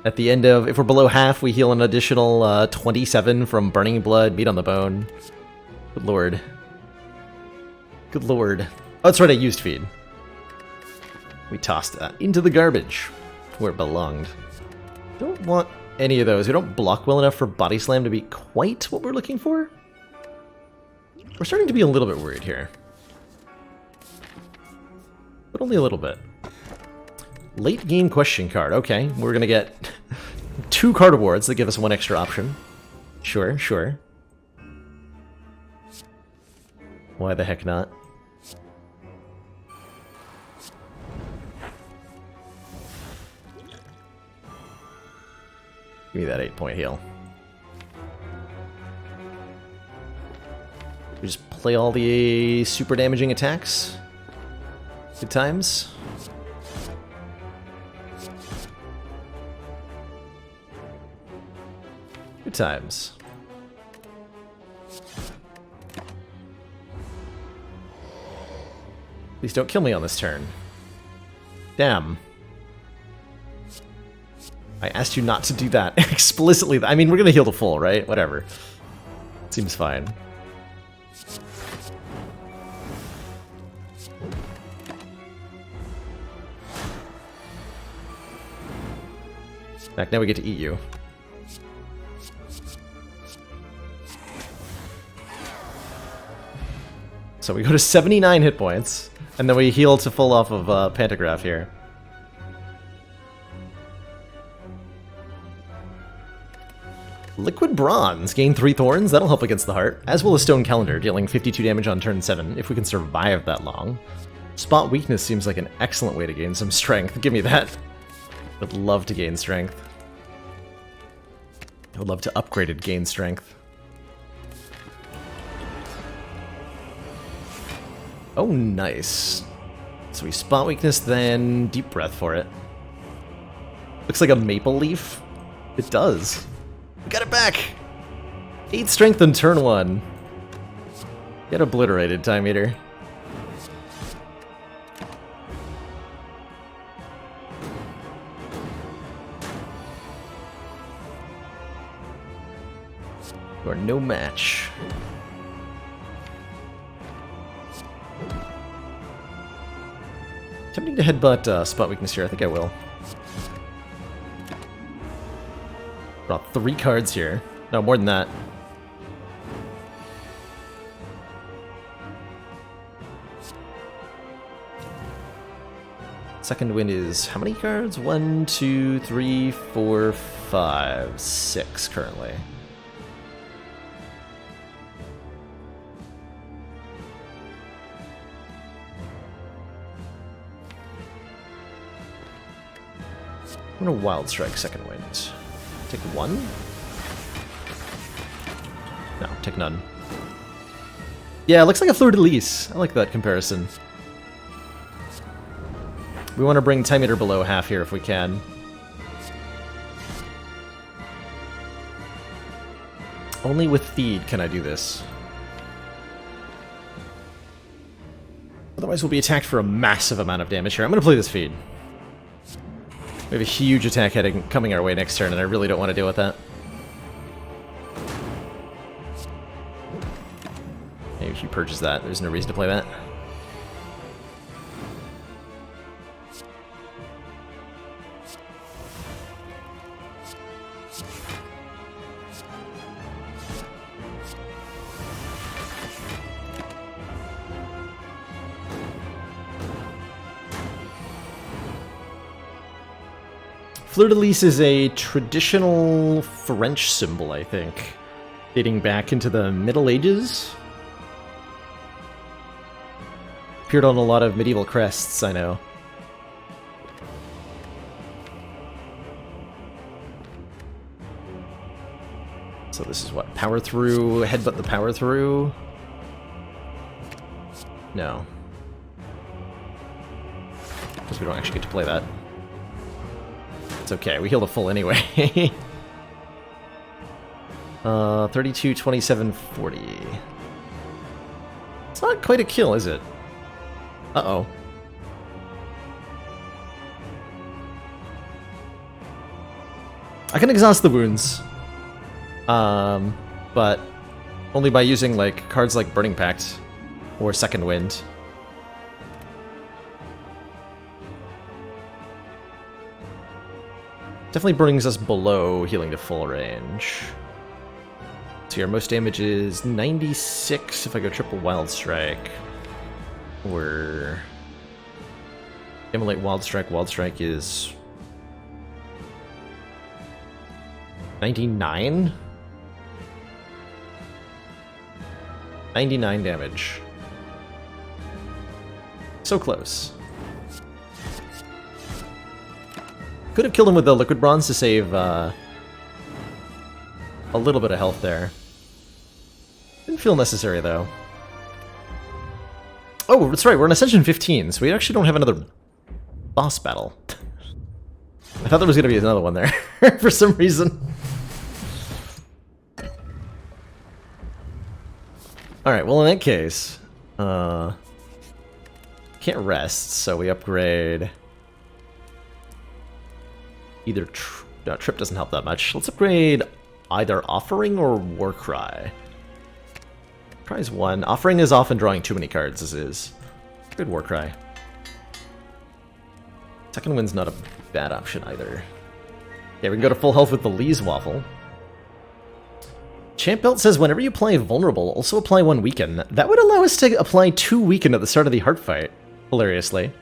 At the end of, if we're below half, we heal an additional 27 from Burning Blood, Meat on the Bone. Good lord. Good lord. Oh, that's right, I used feed. We tossed that into the garbage, where it belonged. Don't want any of those. We don't block well enough for Body Slam to be quite what we're looking for. We're starting to be a little bit worried here. But only a little bit. Late game question card. Okay, we're gonna get 2 card awards that give us 1 extra option. Sure, sure. Why the heck not? Give me that 8-point heal. We just play all the super damaging attacks. Good times. Good times. Please don't kill me on this turn. Damn. I asked you not to do that explicitly. I mean, we're gonna heal to full, right? Whatever. Seems fine. Back, now we get to eat you. So we go to 79 hit points, and then we heal to full off of Pantograph here. Liquid Bronze, gain 3 thorns, that'll help against the heart, as well as Stone Calendar, dealing 52 damage on turn 7, if we can survive that long. Spot Weakness seems like an excellent way to gain some strength. Give me that. Would love to gain strength. I would love to upgraded gain strength. Oh, nice. So we Spot Weakness, then Deep Breath for it. Looks like a maple leaf. It does. We got it back! 8 strength on turn 1. Get obliterated, Time Eater. You are no match. Tempting to headbutt Spot Weakness here, I think I will. Brought 3 cards here. No, more than that. Second wind is how many cards? 1, 2, 3, 4, 5, 6 currently. I'm gonna Wild Strike Second Wind. Take one? No, take none. Yeah, it looks like a Fleur-de-Lis. I like that comparison. We want to bring Time Eater below half here if we can. Only with Feed can I do this. Otherwise we'll be attacked for a massive amount of damage here. I'm going to play this Feed. We have a huge attack coming our way next turn, and I really don't want to deal with that. Maybe if he purges that, there's no reason to play that. Fleur-de-Lis is a traditional French symbol, I think, dating back into the Middle Ages. Appeared on a lot of medieval crests, I know. So this is what? Power through, headbutt the power through? No. Because we don't actually get to play that. It's okay, we heal the full anyway. 32, 27, 40. It's not quite a kill, is it? Uh-oh. I can exhaust the wounds. But only by using like cards like Burning Pact or Second Wind. Definitely brings us below healing to full range. So your most damage is 96 if I go triple Wild Strike. Or Immolate Wild Strike. Wild Strike is 99? 99 damage. So close. Could have killed him with the Liquid Bronze to save a little bit of health there. Didn't feel necessary, though. Oh, that's right, we're in Ascension 15, so we actually don't have another boss battle. I thought there was going to be another one there, for some reason. Alright, well in that case, can't rest, so we upgrade... Either no, Trip doesn't help that much. Let's upgrade either Offering or Warcry. Warcry's one. Offering is often drawing too many cards, as is. Good Warcry. Second Wind's not a bad option either. Yeah, we can go to full health with the Lee's Waffle. Champ Belt says whenever you play Vulnerable, also apply 1 Weaken. That would allow us to apply 2 Weaken at the start of the Heart Fight, hilariously.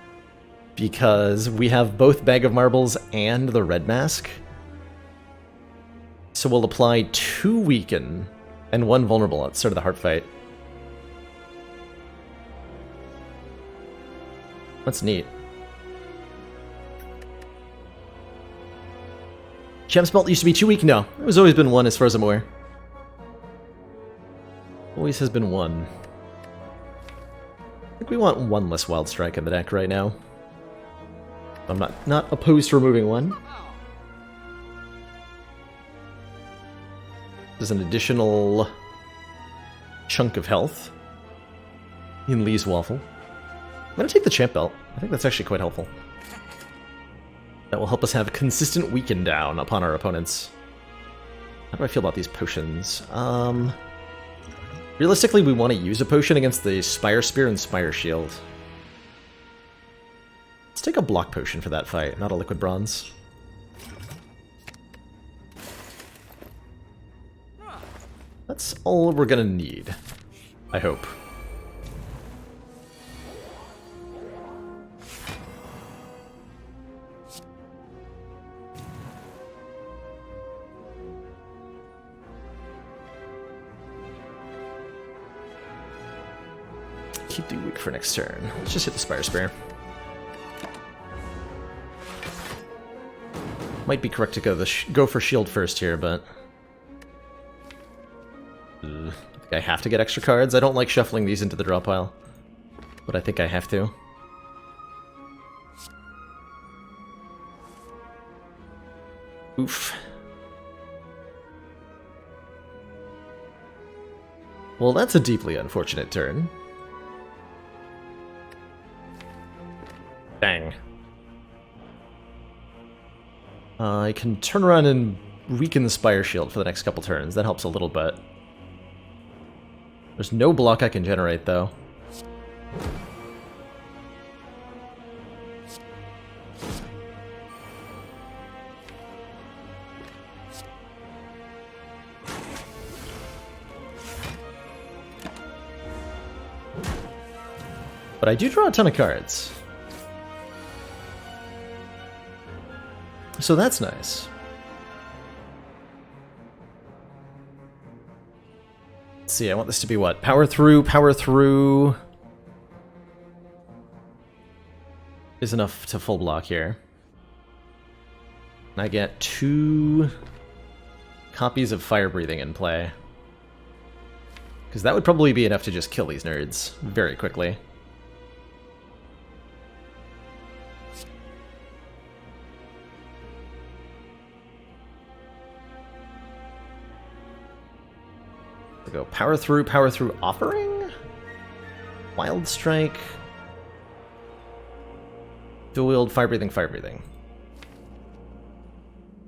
Because we have both Bag of Marbles and the Red Mask. So we'll apply 2 Weaken and 1 Vulnerable at the start of the Heart Fight. That's neat. Champ's Belt used to be 2 weak? No, it was always been 1 as far as I'm aware. Always has been 1. I think we want 1 less Wild Strike in the deck right now. I'm not opposed to removing 1. There's an additional chunk of health in Lee's Waffle. I'm going to take the Champ Belt. I think that's actually quite helpful. That will help us have consistent weaken down upon our opponents. How do I feel about these potions? Realistically, we want to use a potion against the Spire Spear and Spire Shield. Let's take a block potion for that fight, not a Liquid Bronze. That's all we're gonna need, I hope. Keep the weak for next turn. Let's just hit the Spire Spear. Might be correct to go for shield first here, but... I think I have to get extra cards. I don't like shuffling these into the draw pile, but I think I have to. Oof. Well, that's a deeply unfortunate turn. Dang. I can turn around and weaken the Spire Shield for the next couple turns. That helps a little bit. There's no block I can generate, though. But I do draw a ton of cards. So that's nice. Let's see, I want this to be what? Power through is enough to full block here. And I get 2 copies of Fire Breathing in play. Because that would probably be enough to just kill these nerds very quickly. Go power through offering? Wild strike. Dual wield, fire breathing.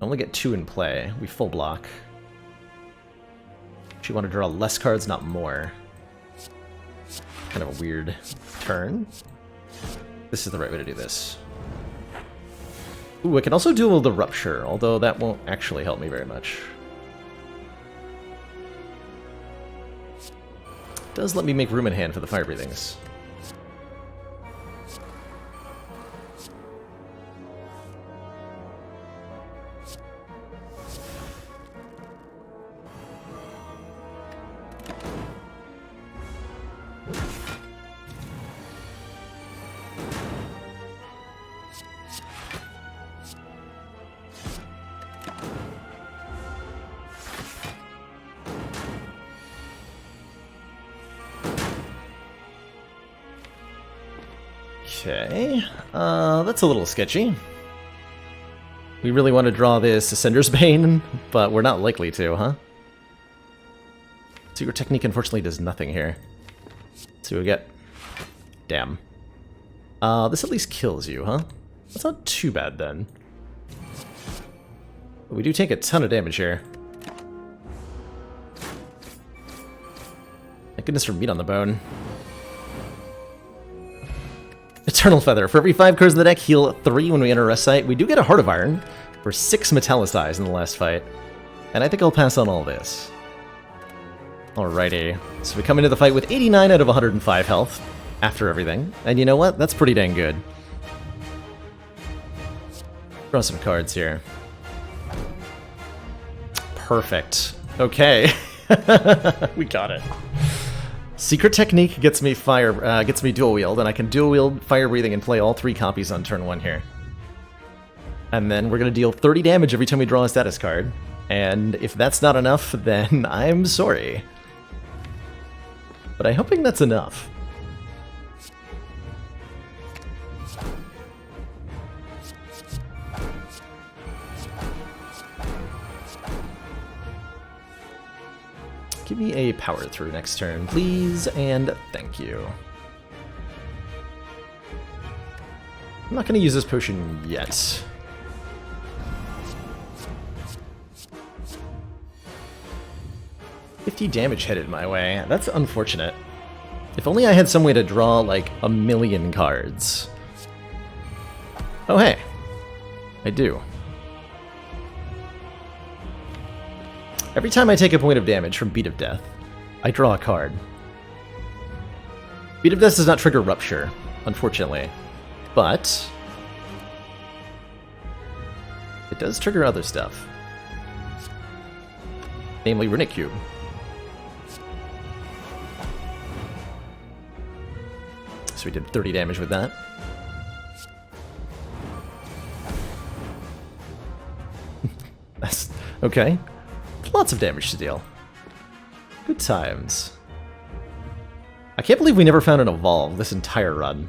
I only get 2 in play. We full block. You want to draw less cards, not more. Kind of a weird turn. This is the right way to do this. Ooh, I can also dual wield the Rupture, although that won't actually help me very much. Does let me make room in hand for the fire breathings. Okay, that's a little sketchy. We really want to draw this Ascender's Bane, but we're not likely to, huh? So your technique unfortunately does nothing here. So we get... Damn. This at least kills you, huh? That's not too bad then. But we do take a ton of damage here. Thank goodness for meat on the bone. Eternal Feather. For every 5 cards in the deck, heal 3 when we enter a rest site. We do get a Heart of Iron. We're 6 metallicized in the last fight. And I think I'll pass on all this. Alrighty. So we come into the fight with 89 out of 105 health after everything. And you know what? That's pretty dang good. Draw some cards here. Perfect. Okay. We got it. Secret Technique gets me dual wield, and I can dual wield Fire Breathing and play all 3 copies on turn 1 here. And then we're going to deal 30 damage every time we draw a status card. And if that's not enough, then I'm sorry. But I'm hoping that's enough. Give me a power through next turn, please, and thank you. I'm not going to use this potion yet. $50 damage headed my way. That's unfortunate. If only I had some way to draw, like, 1,000,000 cards. Oh, hey. I do. Every time I take a point of damage from Beat of Death, I draw a card. Beat of Death does not trigger Rupture, unfortunately. But it does trigger other stuff. Namely Runic Cube. So we did 30 damage with that. Okay. Lots of damage to deal. Good times. I can't believe we never found an evolve this entire run.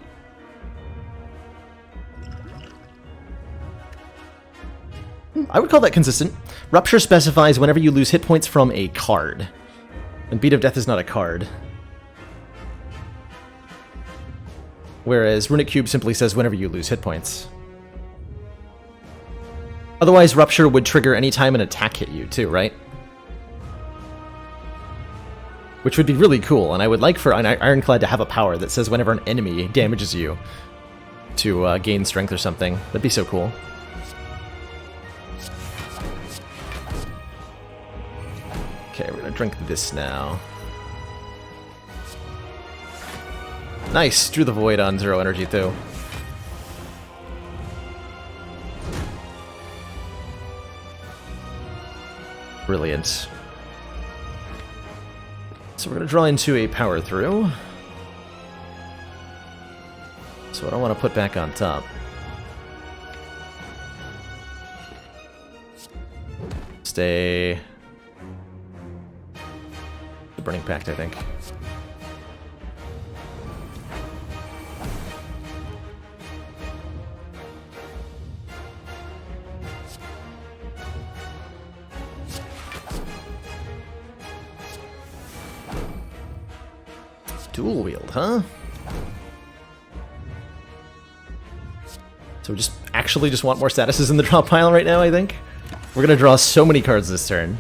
I would call that consistent. Rupture specifies whenever you lose hit points from a card. And Beat of Death is not a card. Whereas Runic Cube simply says whenever you lose hit points. Otherwise, Rupture would trigger anytime an attack hit you, too, right? Which would be really cool, and I would like for an Ironclad to have a power that says whenever an enemy damages you to gain strength or something. That'd be so cool. Okay, we're gonna drink this now. Nice! Drew the Void on 0 energy, too. Brilliant. So we're going to draw into a power through. So I don't want to put back on top. Stay. The Burning Pact, I think. Dual wield, huh? So we actually just want more statuses in the drop pile right now, I think. We're gonna draw so many cards this turn.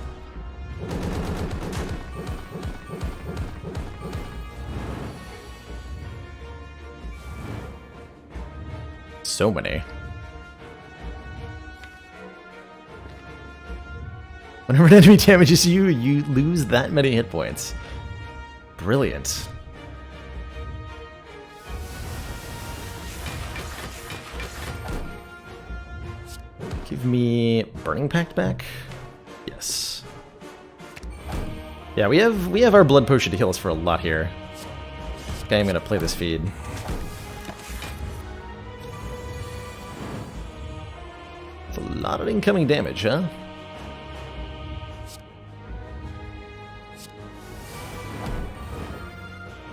So many. Whenever an enemy damages you, you lose that many hit points. Brilliant. Give me Burning Pact back? Yes. Yeah, we have our blood potion to heal us for a lot here. Okay, I'm gonna play this feed. It's a lot of incoming damage, huh?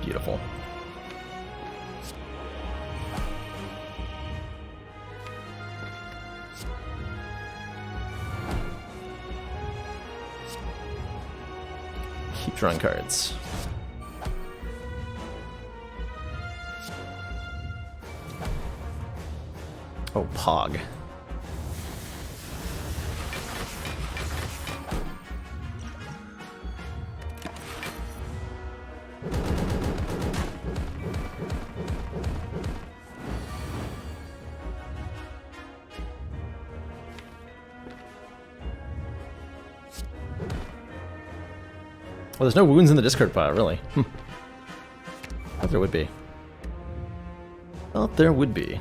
Beautiful. Keep drawing cards. Oh, Pog. Well, there's no wounds in the discard pile, really. Thought there would be. Thought there would be.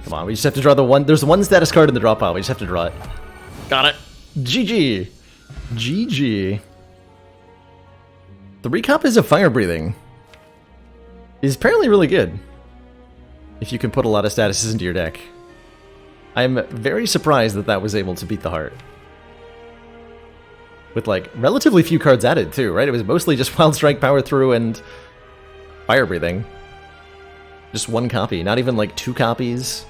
Come on, we just have to draw the one. There's one status card in the draw pile. We just have to draw it. Got it. GG. GG. The recomp is a fire breathing. Is apparently really good. If you can put a lot of statuses into your deck. I'm very surprised that that was able to beat the heart. With, like, relatively few cards added, too, right? It was mostly just Wild Strike, Power Through, and Fire Breathing. Just one copy, not even, like, 2 copies.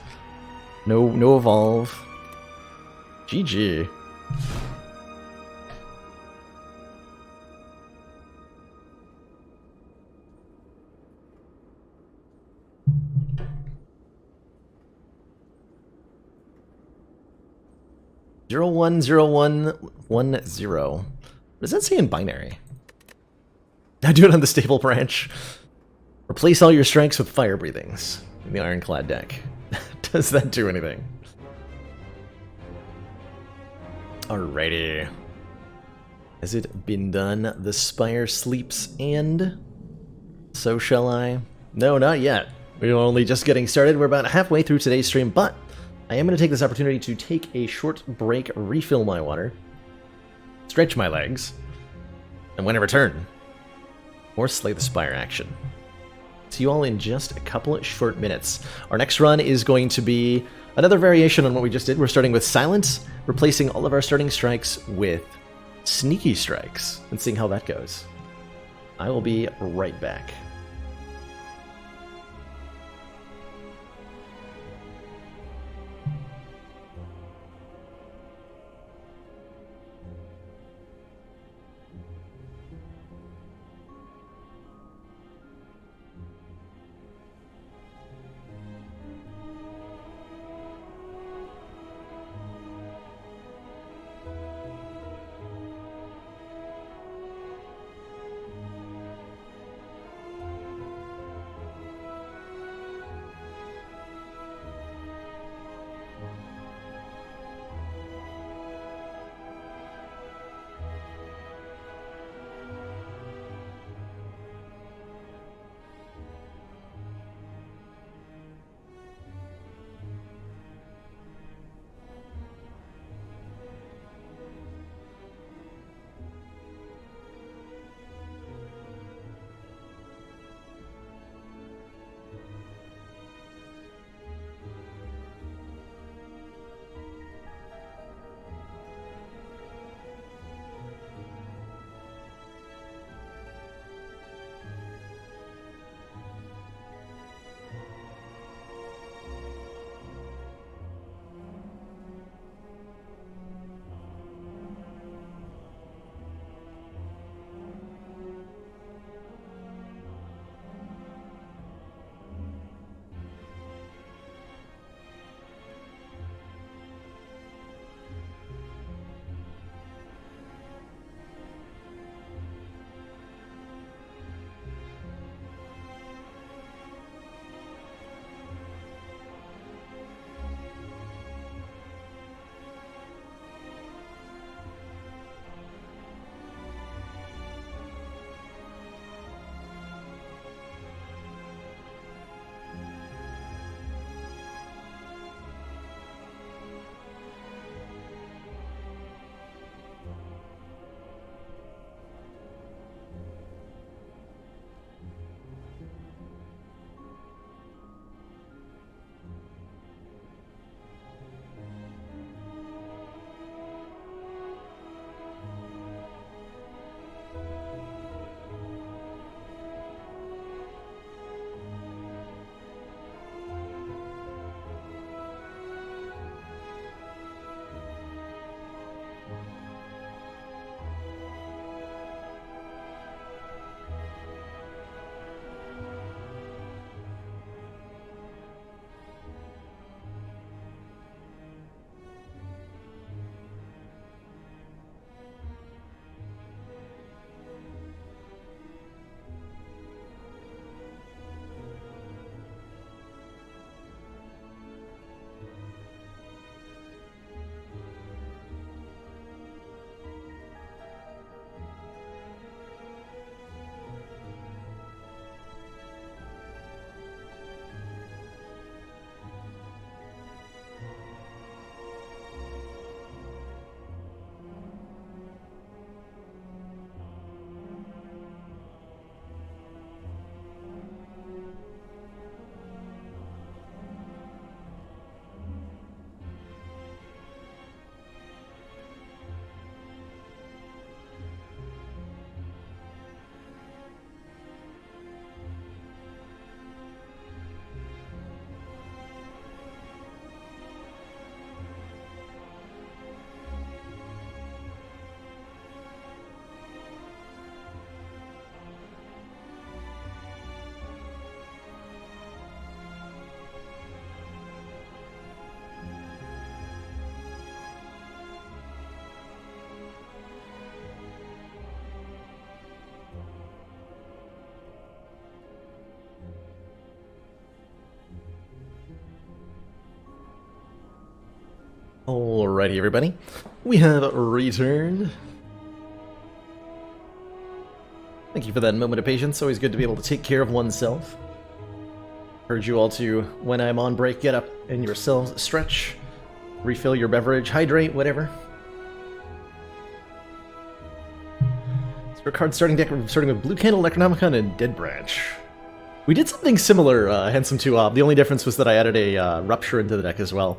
No evolve. GG. Zero 10110. What does that say in binary? I do it on the stable branch. Replace all your strikes with fire breathings in the Ironclad deck. Does that do anything? Alrighty. Has it been done? The Spire sleeps, and so shall I? No, not yet. We're only just getting started. We're about halfway through today's stream, but I am going to take this opportunity to take a short break, refill my water, stretch my legs, and when I return, more Slay the Spire action. See you all in just a couple of short minutes. Our next run is going to be Another variation on what we just did, we're starting with Silence, replacing all of our starting strikes with Sneaky Strikes, and seeing how that goes. I will be right back. Alrighty, everybody. We have returned. Thank you for that moment of patience. Always good to be able to take care of oneself. Urge you all to, when I'm on break, get up and yourselves stretch, refill your beverage, hydrate, whatever. So our card starting deck, we're starting with Blue Candle, Necronomicon, and Dead Branch. We did something similar, Handsome 2-Ob. The only difference was that I added a Rupture into the deck as well.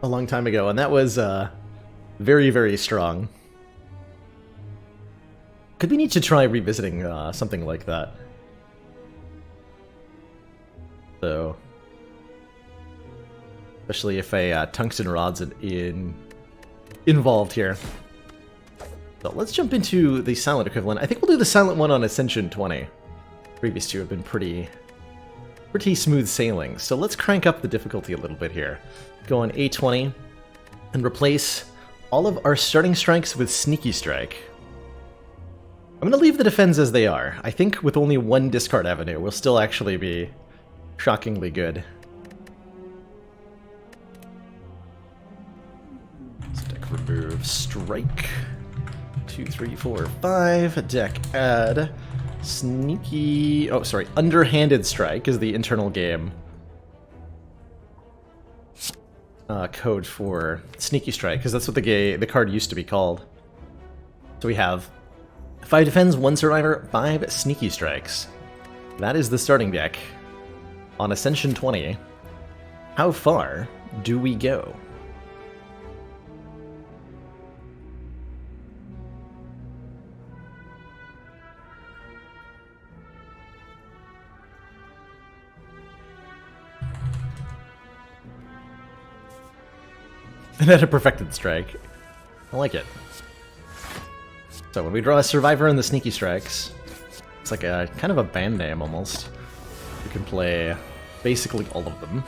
A long time ago, and that was very, very strong. Could we need to try revisiting something like that? So, especially if a Tungsten Rod's involved here. So let's jump into the Silent equivalent. I think we'll do the Silent one on Ascension 20. Previous two have been pretty smooth sailing. So let's crank up the difficulty a little bit here. Go on A20 and replace all of our starting strikes with Sneaky Strike. I'm going to leave the defense as they are. I think with only one discard avenue, we'll still actually be shockingly good. So deck remove Strike. 2, 3, 4, 5. Deck add Sneaky... Oh, sorry. Underhanded Strike is the internal game code for Sneaky Strike, because that's what the card used to be called. So we have 5 defense, 1 survivor, 5 Sneaky Strikes. That is the starting deck on Ascension 20. How far do we go? And then a Perfected Strike. I like it. So when we draw a Survivor and the Sneaky Strikes, it's like a kind of a band name almost. You can play basically all of them.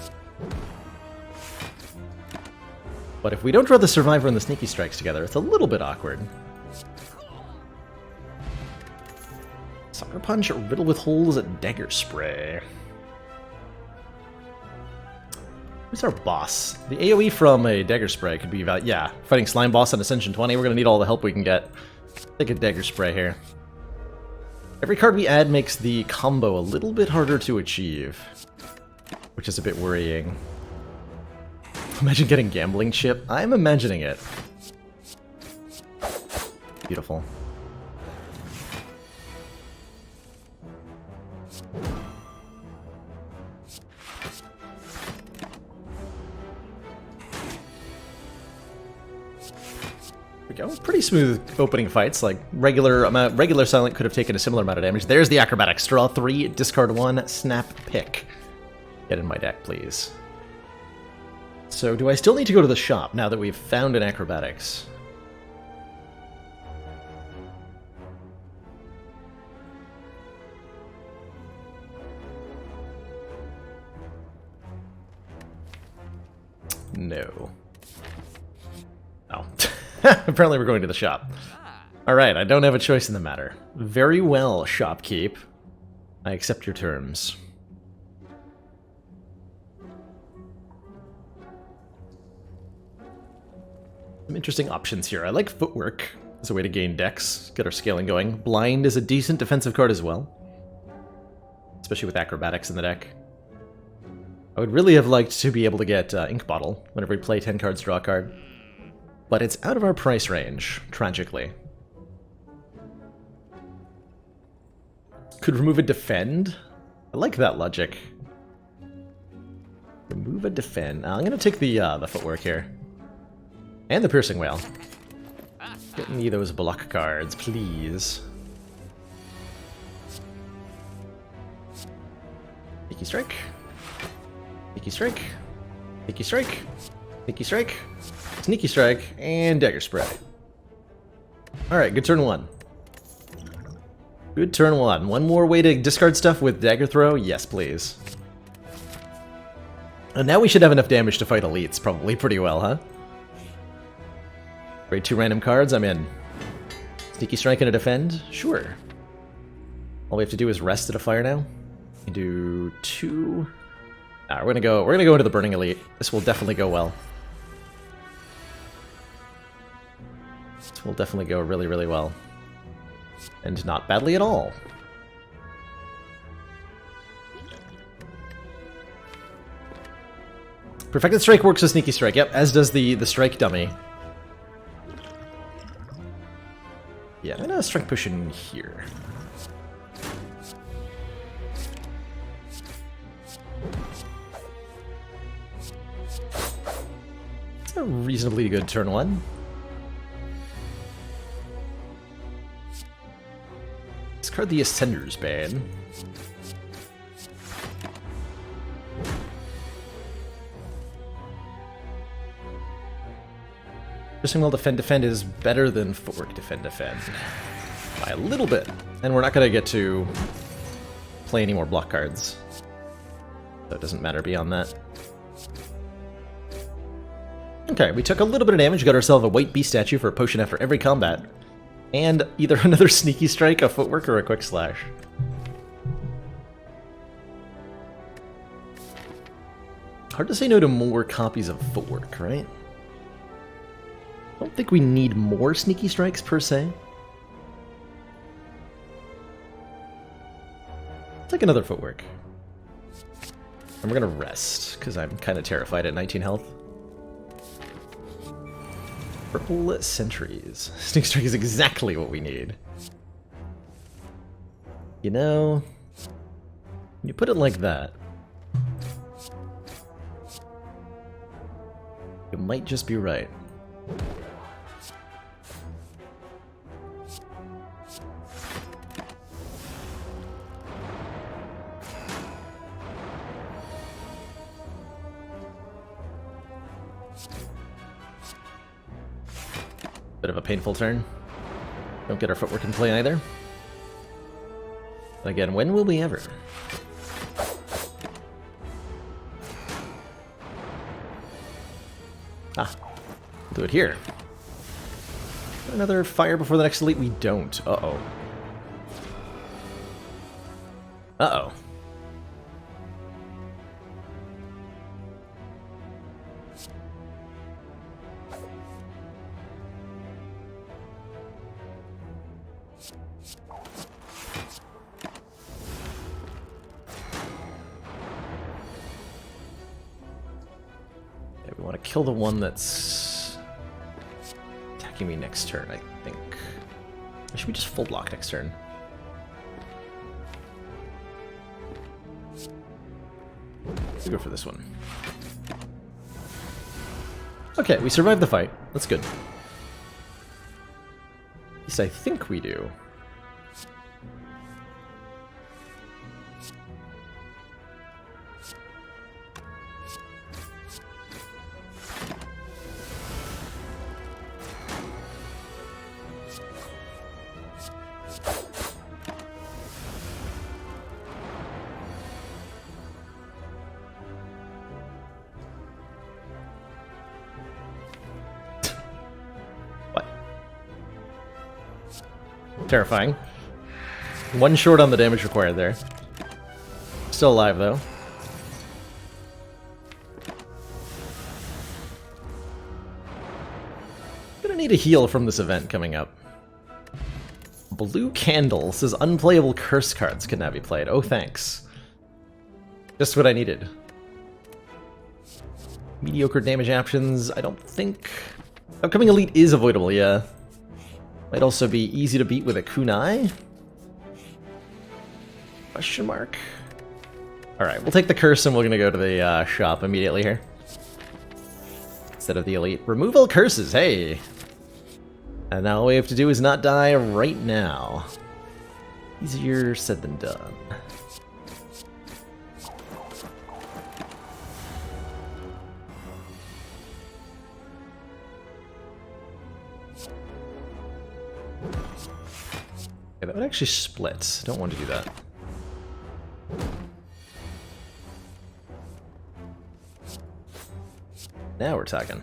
But if we don't draw the Survivor and the Sneaky Strikes together, it's a little bit awkward. Sucker Punch, Riddle with Holes, Dagger Spray. Who's our boss? The AoE from a Dagger Spray could be about, yeah, fighting Slime Boss on Ascension 20. We're going to need all the help we can get. Take a Dagger Spray here. Every card we add makes the combo a little bit harder to achieve, which is a bit worrying. Imagine getting Gambling Chip. I'm imagining it. Beautiful. Go. Pretty smooth opening fights, like regular Silent could have taken a similar amount of damage. There's the Acrobatics. Draw 3, discard 1, snap, pick. Get in my deck, please. So do I still need to go to the shop now that we've found an Acrobatics? No. Oh. Apparently we're going to the shop. Alright, I don't have a choice in the matter. Very well, shopkeep. I accept your terms. Some interesting options here. I like Footwork as a way to gain decks, get our scaling going. Blind is a decent defensive card as well, especially with Acrobatics in the deck. I would really have liked to be able to get Ink Bottle whenever we play 10 cards, draw a card. But it's out of our price range, tragically. Could remove a Defend? I like that logic. Remove a Defend. I'm gonna take the Footwork here. And the Piercing Wail. Get me those block cards, please. Sneaky Strike. Sneaky Strike. Sneaky Strike. Sneaky Strike. Sneaky Strike, and Dagger Spray. Alright, good turn 1. Good turn 1. One more way to discard stuff with Dagger Throw? Yes, please. And now we should have enough damage to fight elites, probably pretty well, huh? Grade 2 random cards, I'm in. Sneaky Strike and a Defend? Sure. All we have to do is rest at a fire now. We do 2. We're gonna go into the Burning Elite. This will definitely go well. Will definitely go really, really well. And not badly at all. Perfected Strike works with Sneaky Strike, yep, as does the Strike dummy. Yeah, I'm gonna Strike Push in here. It's a reasonably good turn 1. Discard the Ascender's Bane. Interesting, well, defend is better than footwork defend by a little bit. And we're not going to get to play any more block cards. So it doesn't matter beyond that. Okay, we took a little bit of damage, got ourselves a white beast statue for a potion after every combat. And either another sneaky strike, a footwork, or a quick slash. Hard to say no to more copies of footwork, right? I don't think we need more sneaky strikes per se. Take another footwork. And we're gonna rest, because I'm kind of terrified at 19 health. Purple sentries. Sneak strike is exactly what we need. You know, when you put it like that, you might just be right. Bit of a painful turn. Don't get our footwork in play either. But again, when will we ever? Ah, we'll do it here. Another fire before the next elite? We don't. Uh-oh. Uh-oh. We want to kill the one that's attacking me next turn, I think. Or should we just full block next turn? Let's go for this one. Okay, we survived the fight. That's good. At least I think we do. Terrifying. One short on the damage required there. Still alive, though. Gonna need a heal from this event coming up. Blue Candle says unplayable curse cards can now be played. Oh, thanks. Just what I needed. Mediocre damage options, I don't think... Upcoming elite is avoidable, yeah. Might also be easy to beat with a kunai? Question mark? Alright, we'll take the curse and we're gonna go to the shop immediately here. Instead of the elite. Remove all curses, hey! And now all we have to do is not die right now. Easier said than done. Okay, that would actually split. Don't want to do that. Now we're talking.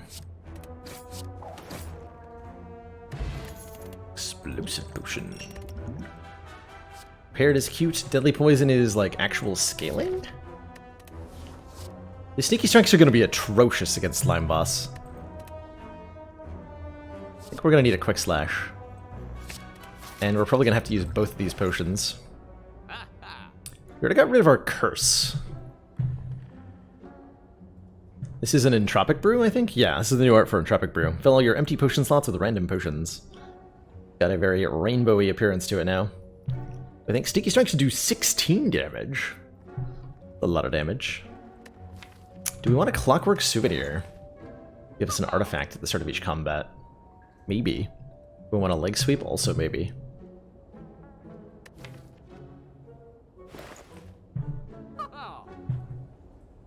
Explosive potion. Paired is cute. Deadly poison is like actual scaling? The sneaky strikes are going to be atrocious against Slime Boss. I think we're going to need a quick slash. And we're probably going to have to use both of these potions. We already got rid of our curse. This is an Entropic Brew, I think? Yeah, this is the new art for Entropic Brew. Fill all your empty potion slots with random potions. Got a very rainbowy appearance to it now. I think Sneaky Strike should do 16 damage. A lot of damage. Do we want a Clockwork Souvenir? Give us an artifact at the start of each combat. Maybe. We want a leg sweep? Also maybe.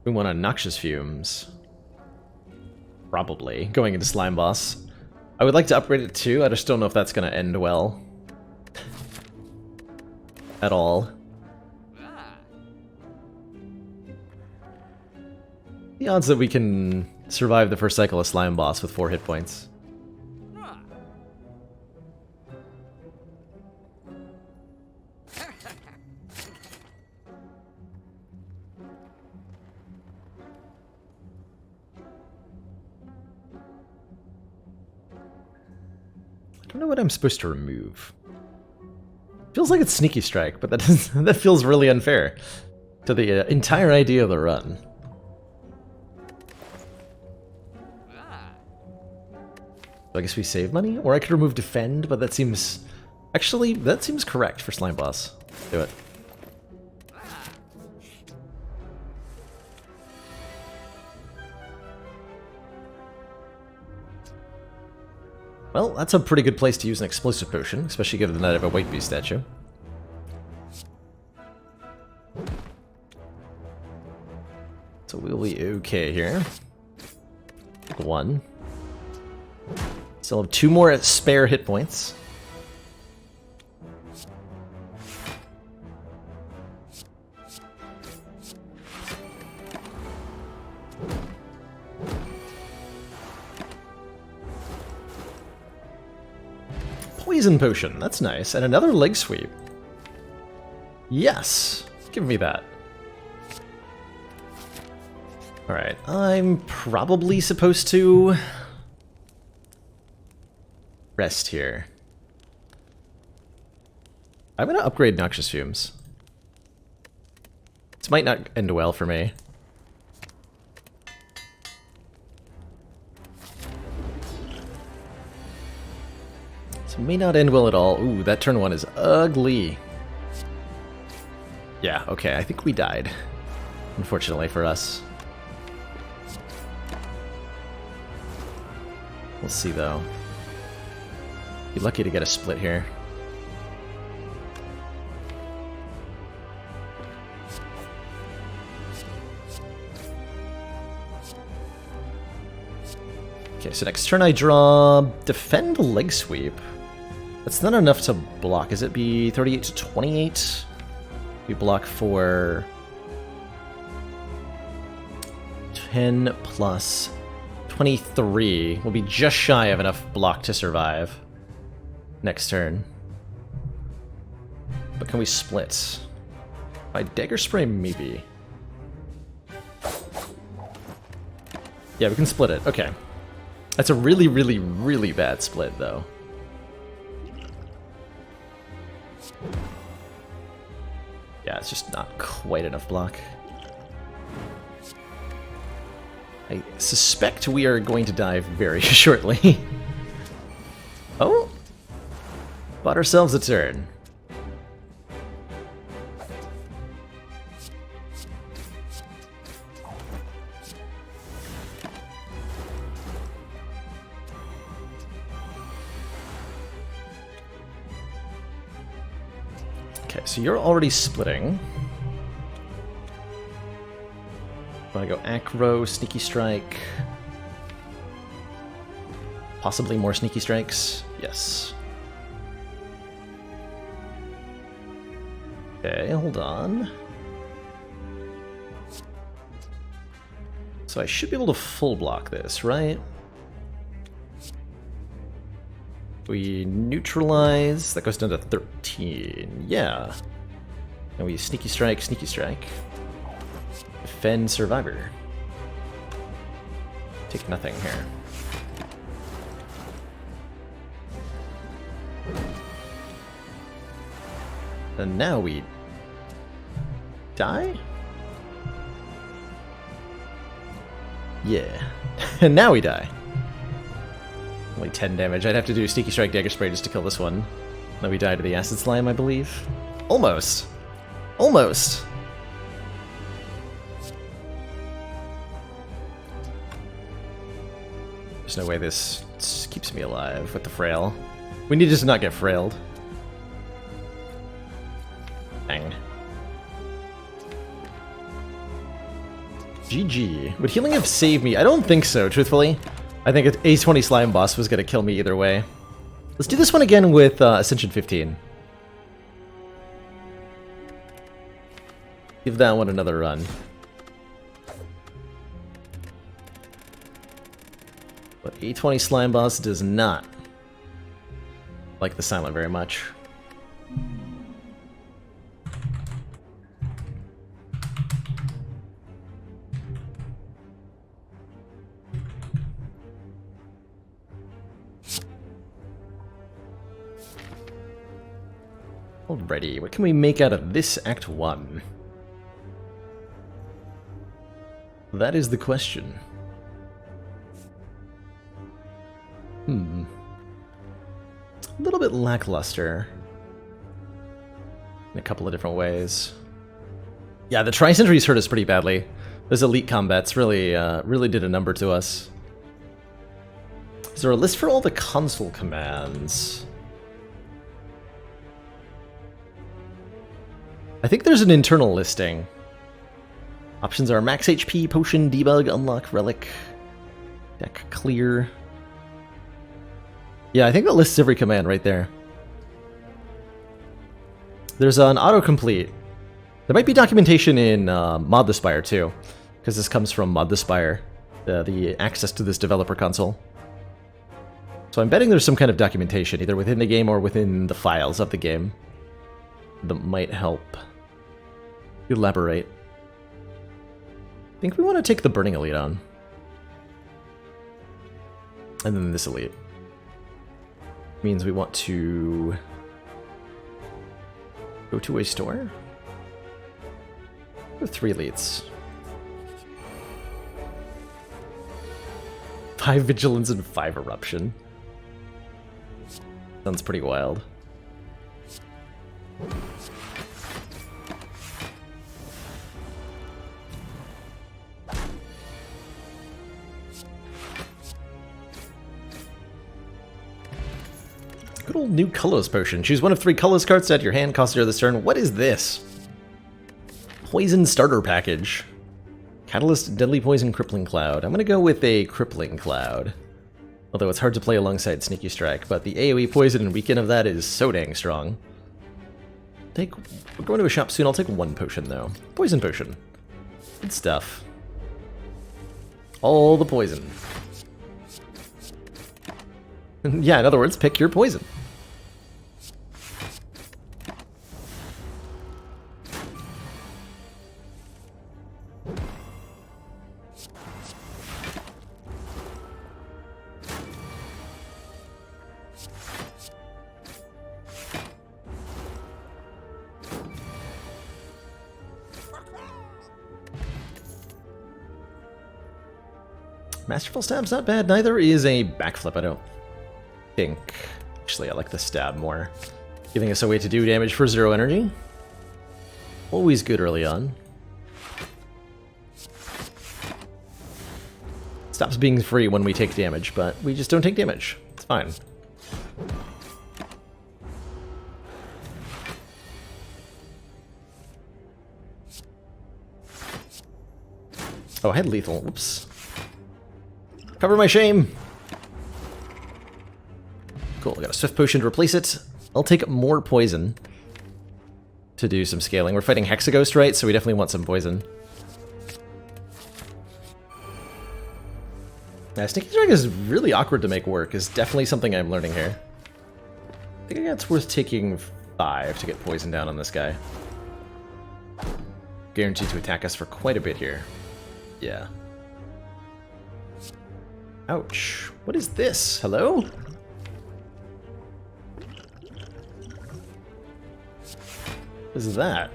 We want a Noxious Fumes. Probably. Going into Slime Boss. I would like to upgrade it too, I just don't know if that's going to end well. At all. The odds that we can survive the first cycle of Slime Boss with 4 hit points. I don't know what I'm supposed to remove. Feels like it's Sneaky Strike, but that feels really unfair to the entire idea of the run. So I guess we save money? Or I could remove Defend, but that seems... Actually, that seems correct for Slime Boss. Do it. Well, that's a pretty good place to use an Explosive Potion, especially given that I have a White Beast statue. So we'll be okay here. 1. Still have 2 more spare hit points. Poison Potion, that's nice. And another leg sweep. Yes! Give me that. Alright, I'm probably supposed to rest here. I'm gonna upgrade Noxious Fumes. This might not end well for me. This may not end well at all. Ooh, that turn 1 is ugly. Yeah, okay, I think we died. Unfortunately for us. We'll see though. Be lucky to get a split here. Okay, so next turn I draw Defend Leg Sweep. That's not enough to block. Is it be 38 to 28? We block for 10 plus 23. We'll be just shy of enough block to survive next turn. But can we split? By Dagger Spray, maybe. Yeah, we can split it. Okay. That's a really, really, really bad split, though. Yeah, it's just not quite enough block. I suspect we are going to die very shortly. Oh! Bought ourselves a turn. Okay, so you're already splitting. Want to go Acro, Sneaky Strike. Possibly more Sneaky Strikes. Yes. Okay, hold on. So I should be able to full block this, right? We neutralize. That goes down to 13. Yeah. And we Sneaky Strike, Sneaky Strike. Defend Survivor. Take nothing here. And now we die? Yeah. And now we die. Only 10 damage. I'd have to do Sneaky Strike, Dagger Spray just to kill this one. Then we die to the Acid Slime, I believe. Almost. Almost. There's no way this keeps me alive with the frail. We need to just not get frailed. Dang. GG. Would healing have saved me? I don't think so, truthfully. I think A20 Slime Boss was going to kill me either way. Let's do this one again with Ascension 15. Give that one another run. But A20 Slime Boss does not like the Silent very much. Alrighty, what can we make out of this Act 1? That is the question. A little bit lackluster in a couple of different ways. Yeah, the Tri-Sentries hurt us pretty badly. Those elite combats really did a number to us. Is there a list for all the console commands? I think there's an internal listing. Options are max HP, potion, debug, unlock, relic, deck clear. Yeah, I think that lists every command right there. There's an autocomplete. There might be documentation in Mod the Spire too, because this comes from Mod the Spire, the access to this developer console. So I'm betting there's some kind of documentation, either within the game or within the files of the game, that might help elaborate. I think we want to take the Burning Elite on. And then this Elite. Means we want to go to a store. Or 3 Elites. 5 Vigilance and 5 Eruption. Sounds pretty wild. Good old new Colors Potion. Choose one of 3 colors cards to add to your hand, cost 0 this turn. What is this? Poison Starter Package. Catalyst, Deadly Poison, Crippling Cloud. I'm going to go with a Crippling Cloud. Although it's hard to play alongside Sneaky Strike, but the AoE Poison and weaken of that is so dang strong. We're going to a shop soon. I'll take 1 potion, though. Poison Potion. Good stuff. All the poison. Yeah, in other words, pick your poison. Masterful Stab's not bad, neither is a Backflip, I don't think. Actually, I like the Stab more. Giving us a way to do damage for 0 energy. Always good early on. Stops being free when we take damage, but we just don't take damage. It's fine. Oh, I had lethal. Whoops. Cover my shame! Cool, I got a Swift Potion to replace it. I'll take more poison to do some scaling. We're fighting Hexaghost, right? So we definitely want some poison. Sneaky Strike is really awkward to make work, is definitely something I'm learning here. I think it's worth taking 5 to get poison down on this guy. Guaranteed to attack us for quite a bit here. Yeah. Ouch. What is this? Hello? What is that?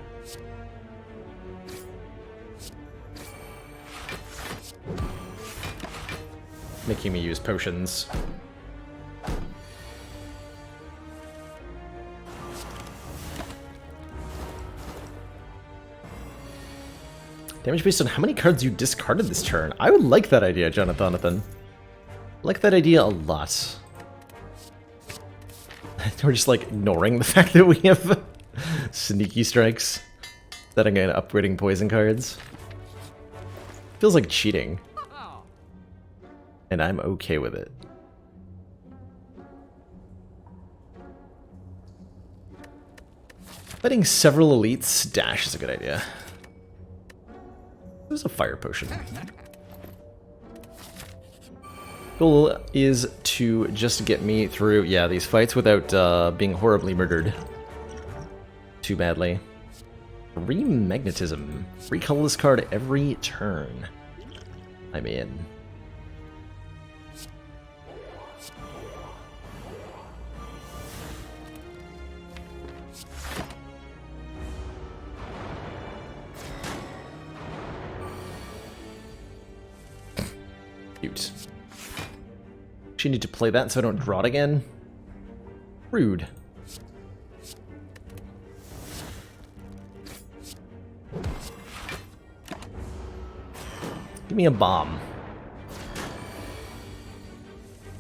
Making me use potions. Damage based on how many cards you discarded this turn. I would like that idea, Jonathan. I like that idea a lot. We're just like ignoring the fact that we have sneaky strikes, setting and upgrading poison cards. Feels like cheating. And I'm okay with it. Fighting several elites, dash is a good idea. There's a fire potion. Goal is to just get me through, yeah, these fights without being horribly murdered too badly. Remagnetism. Recolor this card every turn. I'm in. Cute. Actually need to play that so I don't draw it again. Rude. Give me a bomb.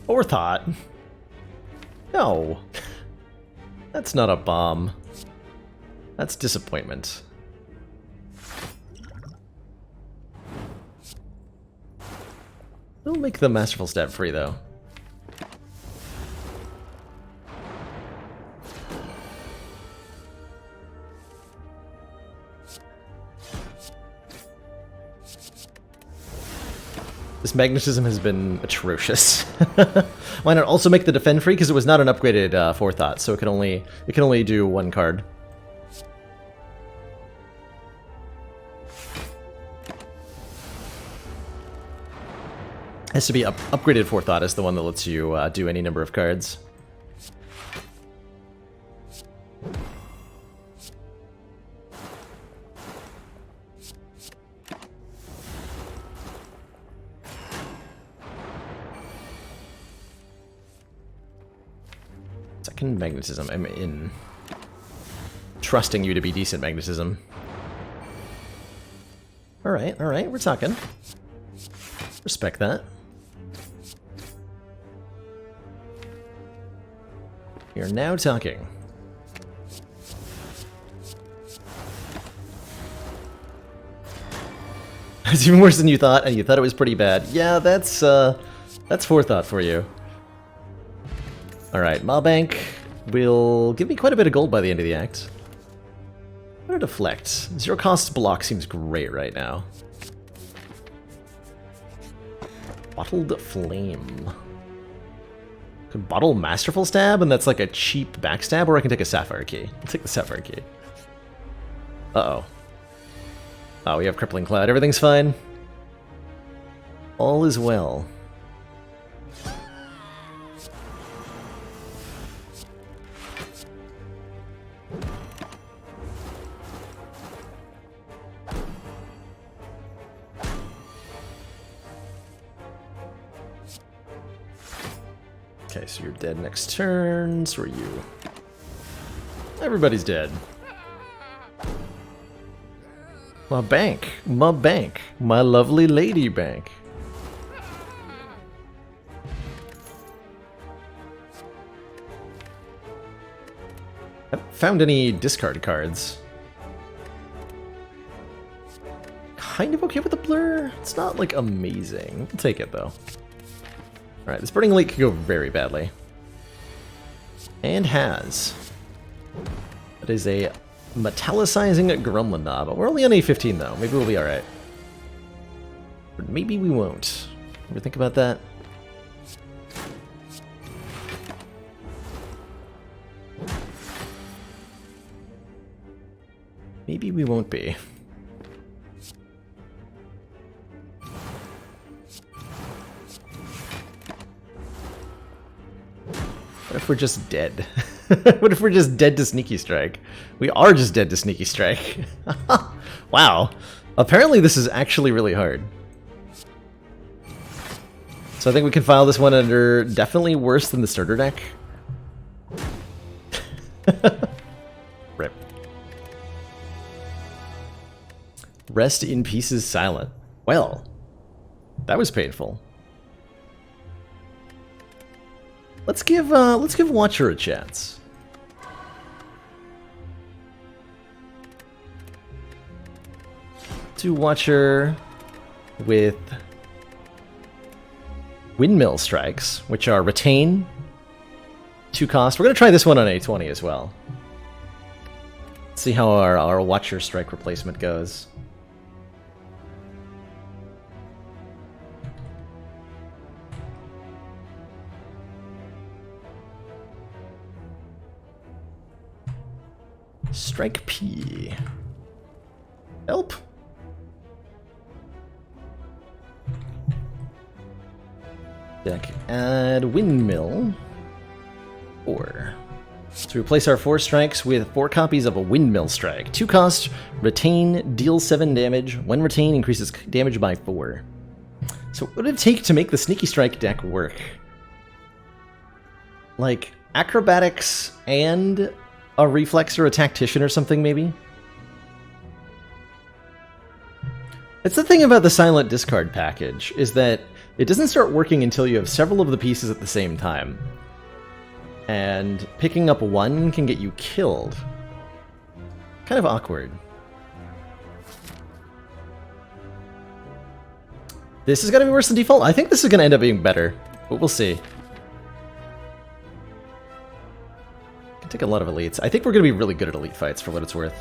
Forethought? No. That's not a bomb. That's disappointment. We'll make the Masterful Stab free, though. This magnetism has been atrocious. Why not also make the defend free? Because it was not an upgraded forethought, so it can only do one card. Has to be upgraded forethought is the one that lets you do any number of cards. Second magnetism, I'm in. Trusting you to be decent magnetism. Alright, we're talking. Respect that. We are now talking. It's even worse than you thought, and you thought it was pretty bad. Yeah, that's forethought for you. Alright, Ma Bank will give me quite a bit of gold by the end of the act. I'm gonna deflect. Zero cost block seems great right now. Bottled Flame. Could bottle Masterful Stab, and that's like a cheap backstab, or I can take a Sapphire Key. I'll take the Sapphire Key. Uh-oh. Oh, we have Crippling Cloud. Everything's fine. All is well. Okay, so you're dead next turn. So are you. Everybody's dead. My bank. My bank. My lovely lady bank. I haven't found any discard cards. Kind of okay with the blur. It's not like amazing. We'll take it though. Alright, this Burning Lake could go very badly. And has. That is a metallicizing Gremlin Knob. We're only on A15 though. Maybe we'll be alright. But maybe we won't. Ever think about that? Maybe we won't be. What if we're just dead? What if we're just dead to Sneaky Strike? We are just dead to Sneaky Strike. Wow. Apparently this is actually really hard. So I think we can file this one under definitely worse than the starter deck. Rip. Rest in pieces, Silent. Well, that was painful. let's give Watcher a chance. To Watcher with Windmill Strikes, which are Retain, 2 cost. We're going to try this one on A20 as well. See how our Watcher Strike replacement goes. Strike P. Help. Deck add Windmill 4. To replace our 4 strikes with 4 copies of a Windmill Strike. 2 cost, retain, deal 7 damage. When retain, increases damage by 4. So what would it take to make the Sneaky Strike deck work? Like, acrobatics and a reflex or a tactician or something, maybe? It's the thing about the silent discard package, is that it doesn't start working until you have several of the pieces at the same time. And picking up one can get you killed. Kind of awkward. This is going to be worse than default? I think this is going to end up being better, but we'll see. Can take a lot of elites. I think we're going to be really good at elite fights for what it's worth.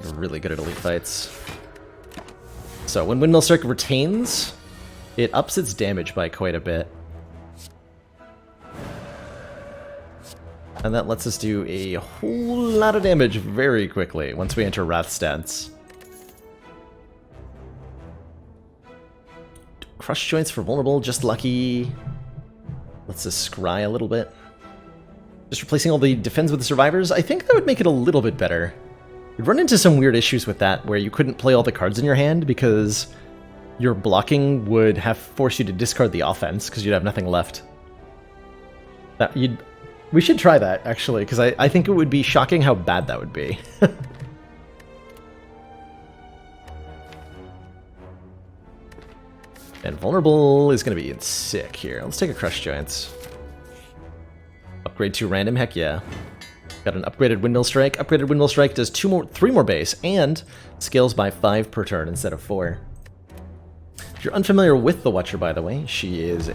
We're really good at elite fights. So when Windmill Strike retains, it ups its damage by quite a bit. And that lets us do a whole lot of damage very quickly once we enter Wrath stance. Crush Joints for vulnerable, just lucky. Let's us scry a little bit. Just replacing all the defends with the survivors, I think that would make it a little bit better. You'd run into some weird issues with that, where you couldn't play all the cards in your hand because your blocking would have forced you to discard the offense because you'd have nothing left. We should try that, actually, because I think it would be shocking how bad that would be. And vulnerable is going to be sick here. Let's take a Crush Giants. Upgrade to random, heck yeah. Got an upgraded Windmill Strike. Upgraded Windmill Strike does 3 more base, and scales by 5 per turn instead of 4. If you're unfamiliar with the Watcher, by the way, she is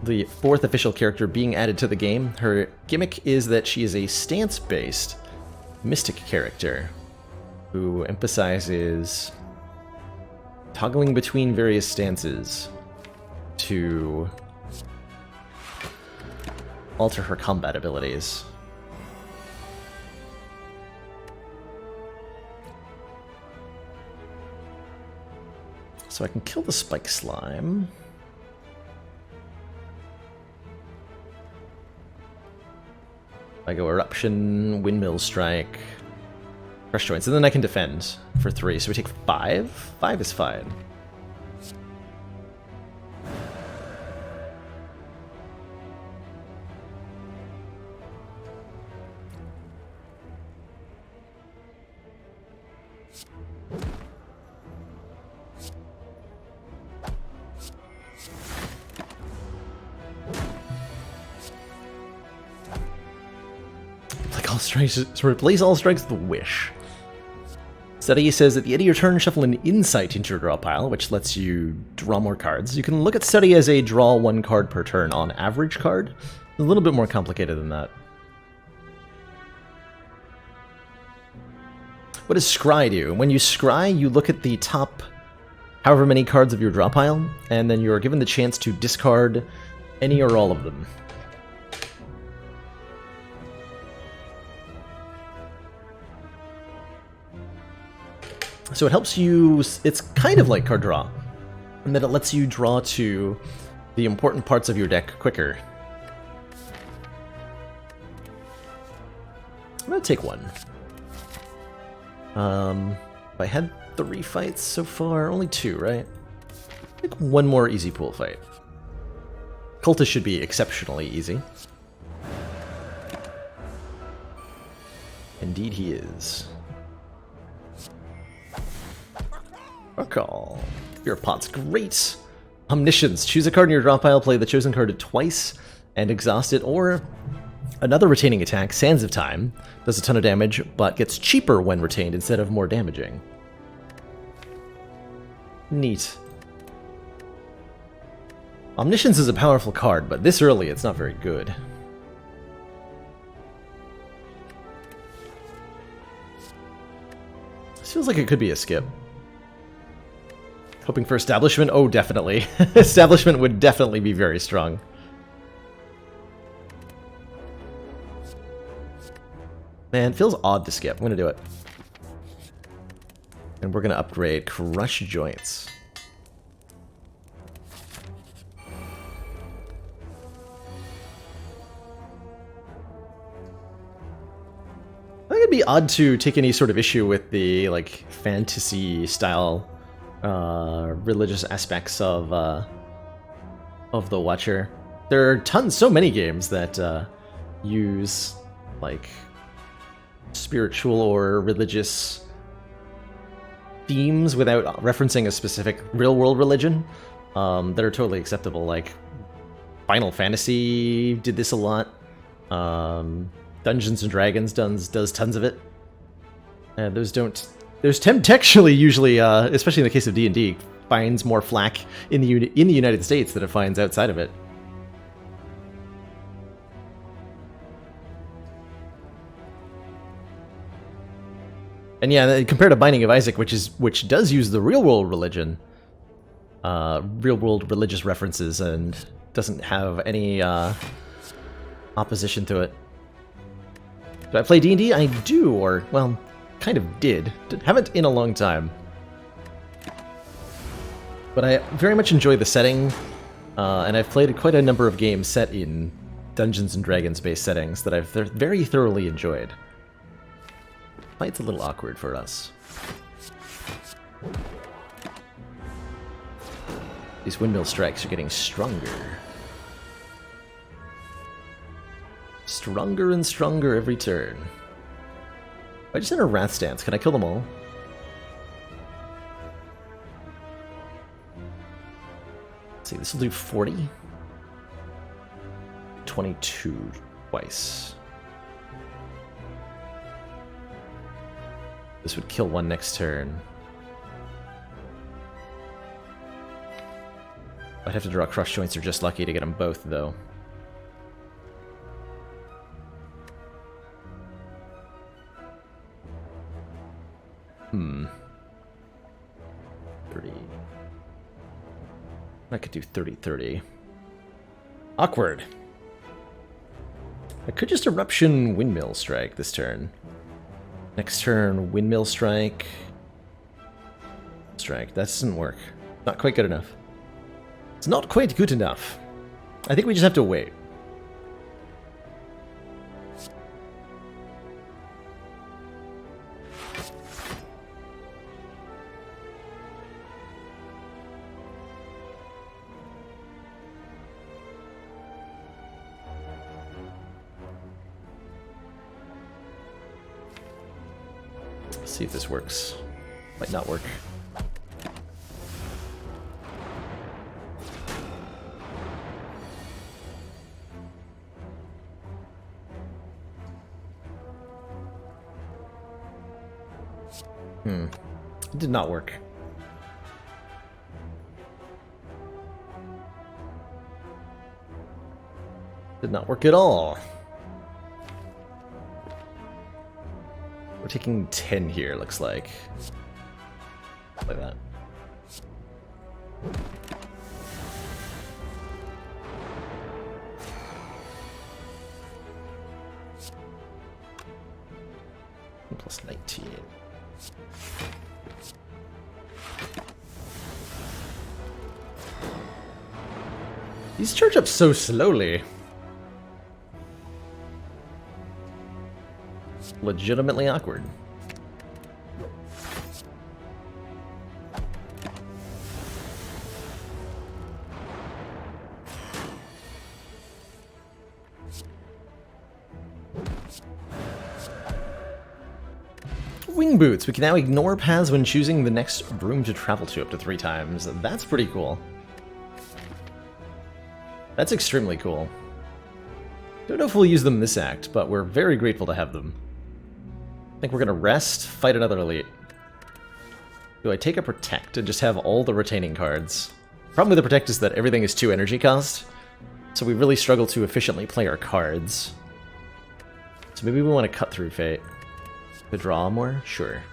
the 4th official character being added to the game. Her gimmick is that she is a stance-based mystic character who emphasizes toggling between various stances to alter her combat abilities. So I can kill the Spike Slime. I go Eruption, Windmill Strike, Crush Joints, and then I can defend for 3. So we take 5? 5 is fine. All strikes, so replace all strikes with Wish. Study says at the end of your turn, shuffle an Insight into your draw pile, which lets you draw more cards. You can look at Study as a draw 1 card per turn on average card. It's a little bit more complicated than that. What does Scry do? When you Scry, you look at the top however many cards of your draw pile, and then you are given the chance to discard any or all of them. So it helps you, it's kind of like card draw, in that it lets you draw to the important parts of your deck quicker. I'm going to take 1. I had 3 fights so far, only 2, right? I think 1 more easy pool fight. Cultist should be exceptionally easy. Indeed he is. Call. Your pot's great. Omniscience. Choose a card in your draw pile, play the chosen card twice, and exhaust it, or another retaining attack, Sands of Time, does a ton of damage, but gets cheaper when retained instead of more damaging. Neat. Omniscience is a powerful card, but this early it's not very good. This feels like it could be a skip. Hoping for Establishment? Oh, definitely. Establishment would definitely be very strong. Man, it feels odd to skip. I'm gonna do it. And we're gonna upgrade Crush Joints. I think it'd be odd to take any sort of issue with the, like, fantasy style religious aspects of the Watcher. There are so many games that use, like, spiritual or religious themes without referencing a specific real-world religion that are totally acceptable. Like, Final Fantasy did this a lot. Dungeons and Dragons does tons of it. And those don't... There's textually usually, especially in the case of D&D, finds more flack in the United States than it finds outside of it. And yeah, compared to Binding of Isaac, which does use the real-world religion, real-world religious references, and doesn't have any opposition to it. Do I play D&D? I do, or, well, kind of did. Haven't in a long time. But I very much enjoy the setting, and I've played quite a number of games set in Dungeons and Dragons-based settings that I've very thoroughly enjoyed. Fight's a little awkward for us. These windmill strikes are getting stronger. Stronger and stronger every turn. I just enter Wrath Stance. Can I kill them all? Let's see, this will do 40. 22 twice. This would kill one next turn. I'd have to draw Crush Joints, or just lucky to get them both, though. Hmm. 30. I could do 30-30. Awkward. I could just Eruption Windmill Strike this turn. Next turn, Windmill Strike. Strike. That doesn't work. Not quite good enough. It's not quite good enough. I think we just have to wait. See if this works. Might not work. It did not work. Did not work at all. We're taking 10 here, looks like. Like that. Plus 19. These charge up so slowly. Legitimately awkward. Wing Boots. We can now ignore paths when choosing the next room to travel to up to 3 times. That's pretty cool. That's extremely cool. Don't know if we'll use them this act, but we're very grateful to have them. I think we're gonna rest, fight another elite. Do I take a protect and just have all the retaining cards? Problem with the protect is that everything is 2 energy cost, so we really struggle to efficiently play our cards. So maybe we want to cut through Fate. To draw more? Sure.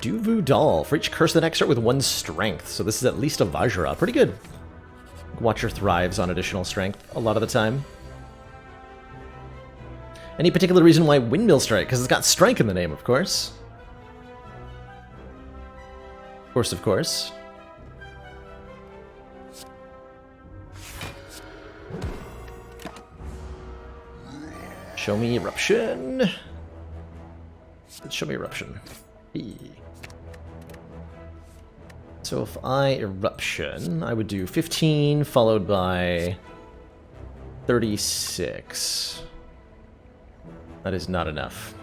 Duvu Doll. For each curse, the next start with 1 strength. So this is at least a Vajra. Pretty good. Watcher thrives on additional strength a lot of the time. Any particular reason why Windmill Strike? Because it's got strike in the name, of course. Of course, of course. Show me Eruption. Let's show me Eruption. Hey. So if I Eruption, I would do 15 followed by 36. That is not enough.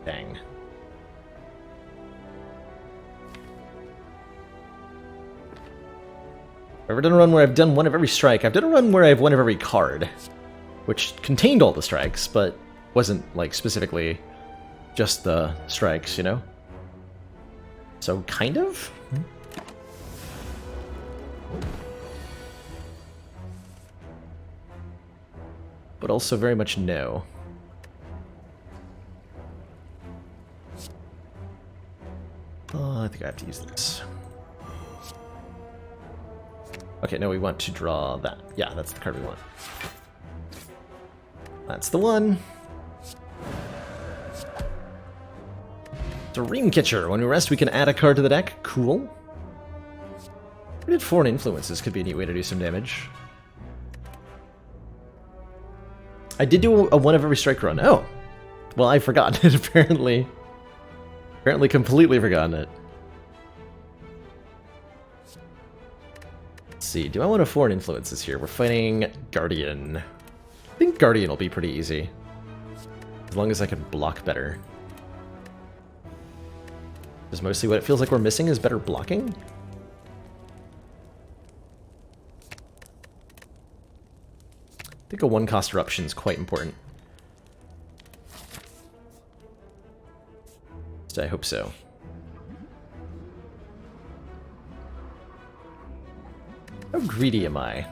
Dang. I've ever done a run where I've done 1 of every strike. I've done a run where I have 1 of every card, which contained all the strikes, but wasn't, like, specifically just the strikes, you know? So, kind of? But also very much no. Oh, I think I have to use this. Okay, no, we want to draw that. Yeah, that's the card we want. That's the one. Dreamcatcher. When we rest, we can add a card to the deck. Cool. Did foreign influences could be a neat way to do some damage. I did do a 1 of every strike run. Oh. Well, I forgot it, apparently. Apparently completely forgotten it. Let's see, do I want to foreign influences here? We're fighting Guardian. I think Guardian will be pretty easy. As long as I can block better. Because mostly what it feels like we're missing is better blocking. I think a 1-cost eruption is quite important. So I hope so. How greedy am I?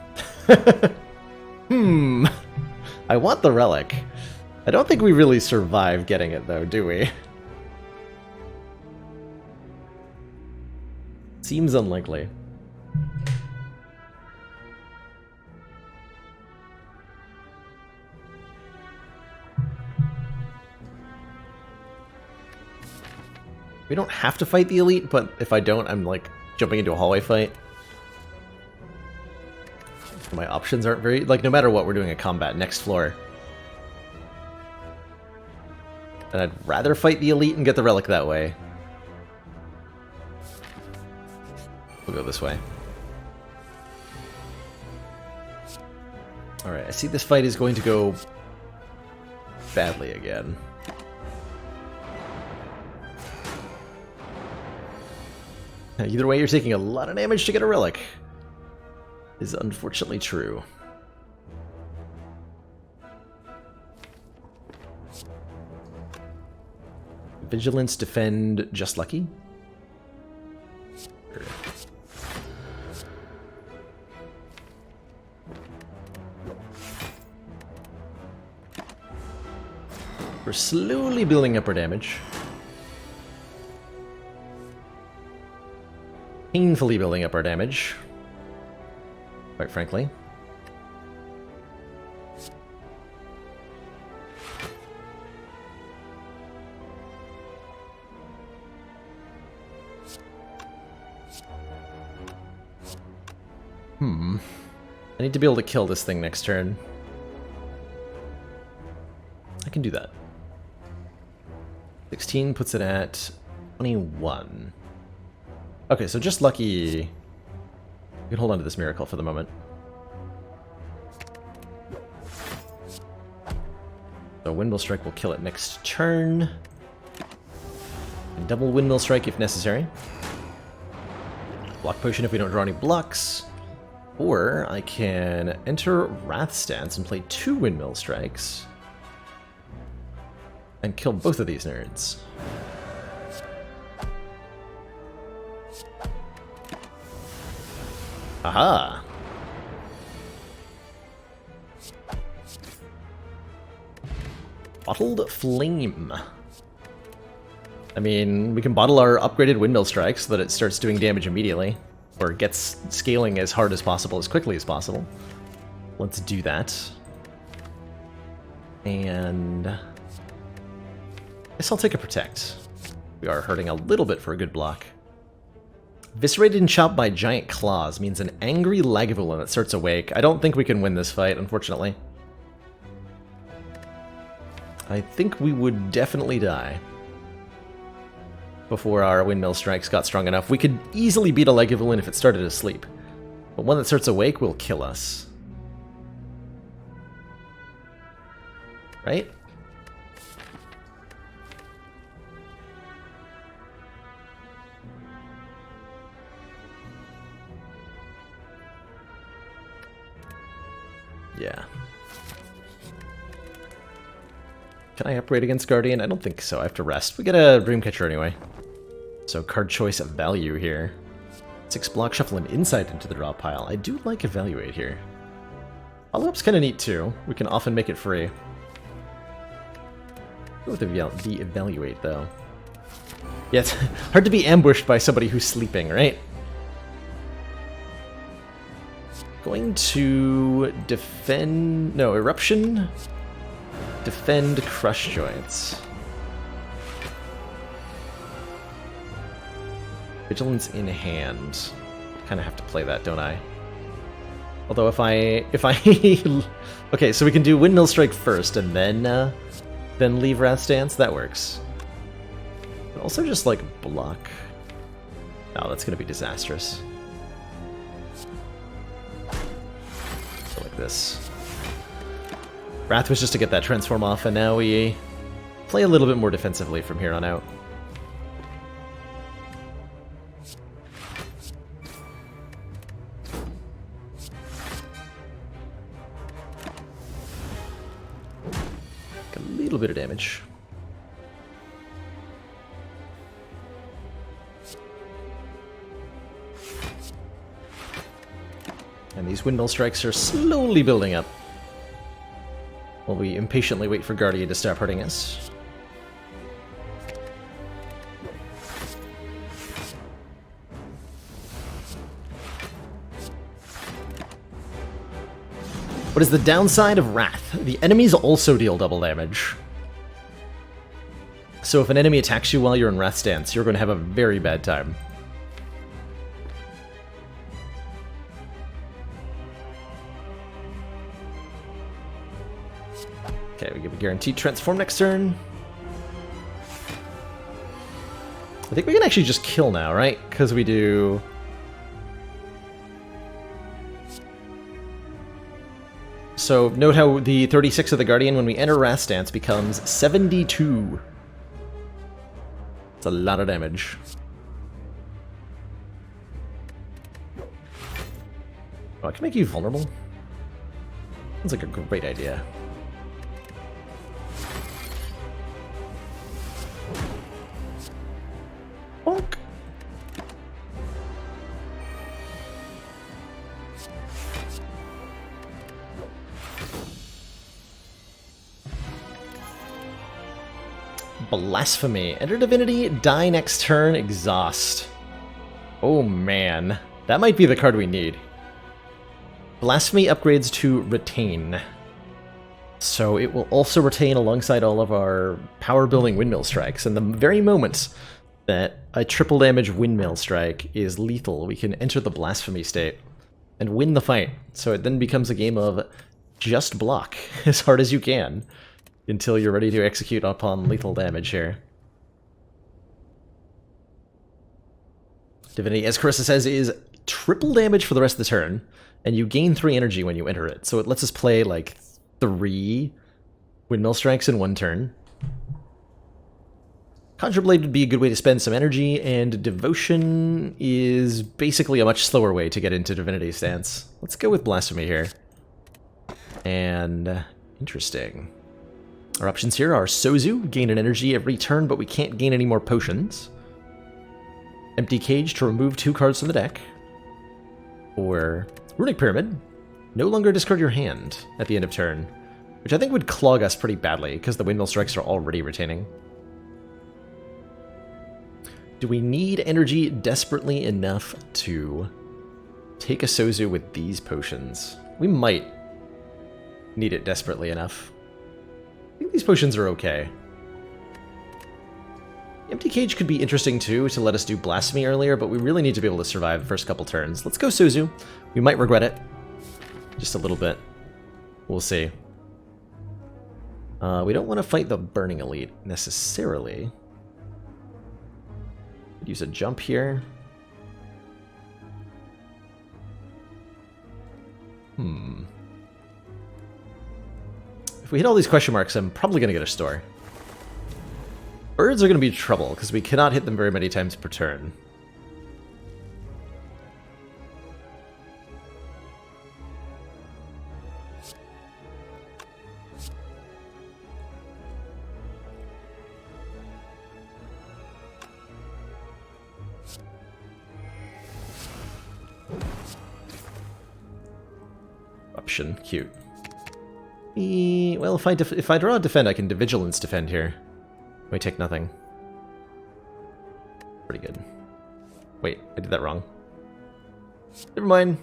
I want the relic. I don't think we really survive getting it though, do we? Seems unlikely. We don't have to fight the elite, but if I don't, I'm like jumping into a hallway fight. My options aren't very... Like, no matter what, we're doing a combat next floor. And I'd rather fight the elite and get the relic that way. We'll go this way. Alright, I see this fight is going to go badly again. Either way, you're taking a lot of damage to get a relic. Is unfortunately true. Vigilance, defend, just lucky? Sure. We're slowly building up our damage. Painfully building up our damage. Quite frankly. I need to be able to kill this thing next turn. I can do that. 16 puts it at 21. Okay, so just lucky. We can hold on to this miracle for the moment. So Windmill Strike will kill it next turn. And double Windmill Strike if necessary. Block Potion if we don't draw any blocks. Or I can enter Wrath Stance and play 2 Windmill Strikes. And kill both of these nerds. Aha! Bottled Flame. I mean, we can bottle our upgraded Windmill Strike so that it starts doing damage immediately. Or gets scaling as hard as possible, as quickly as possible. Let's do that. And I guess I'll take a Protect. We are hurting a little bit for a good block. Viscerated and chopped by giant claws means an angry Lagavulin that starts awake. I don't think we can win this fight, unfortunately. I think we would definitely die before our Windmill Strikes got strong enough. We could easily beat a Lagavulin if it started asleep, but one that starts awake will kill us. Right? Yeah. Can I upgrade against Guardian? I don't think so. I have to rest. We get a Dreamcatcher anyway. So card choice of value here. 6 block, shuffle an Insight into the draw pile. I do like Evaluate here. Follow-up's kind of neat too. We can often make it free. Go with the Evaluate though. Yeah, it's hard to be ambushed by somebody who's sleeping, right? Going to defend... No, Eruption. Defend Crush Joints. Vigilance in hand. Kind of have to play that, don't I? Although if I okay, so we can do Windmill Strike first and then leave Wrath Stance. That works. But also just like block. No, that's gonna be disastrous. Go like this. Wrath was just to get that transform off, and now we play a little bit more defensively from here on out. A little bit of damage. And these Windmill Strikes are slowly building up. While we impatiently wait for Guardian to stop hurting us. What is the downside of Wrath? The enemies also deal double damage. So if an enemy attacks you while you're in Wrath Stance, you're going to have a very bad time. Okay, we give a guaranteed transform next turn. I think we can actually just kill now, right? Because we do... So note how the 36 of the Guardian, when we enter Wrath Stance, becomes 72. It's a lot of damage. Oh, I can make you vulnerable? Sounds like a great idea. Bonk. Blasphemy. Enter Divinity, die next turn, exhaust. Oh man. That might be the card we need. Blasphemy upgrades to retain. So it will also retain alongside all of our power building Windmill Strikes. And the very moment that a triple damage Windmill Strike is lethal, we can enter the Blasphemy state and win the fight. So it then becomes a game of just block as hard as you can until you're ready to execute upon lethal damage here. Divinity, as Carissa says, is triple damage for the rest of the turn, and you gain 3 energy when you enter it. So it lets us play like 3 Windmill strikes in 1 turn. Conjure Blade would be a good way to spend some energy, and Devotion is basically a much slower way to get into Divinity stance. Let's go with Blasphemy here. And interesting. Our options here are Sozu, gain an energy every turn, but we can't gain any more potions. Empty Cage to remove 2 cards from the deck. Or Runic Pyramid, no longer discard your hand at the end of turn, which I think would clog us pretty badly, because the Windmill Strikes are already retaining. Do we need energy desperately enough to take a Sozu with these potions? We might need it desperately enough. I think these potions are okay. Empty Cage could be interesting too, to let us do Blasphemy earlier, but we really need to be able to survive the first couple turns. Let's go Sozu. We might regret it. Just a little bit. We'll see. We don't want to fight the Burning Elite, necessarily. Use a jump here. If we hit all these question marks, I'm probably going to get a store. Birds are going to be trouble, because we cannot hit them very many times per turn. Cute. Well, if I draw a defend, I can Vigilance defend here. We take nothing. Pretty good. Wait, I did that wrong. Never mind.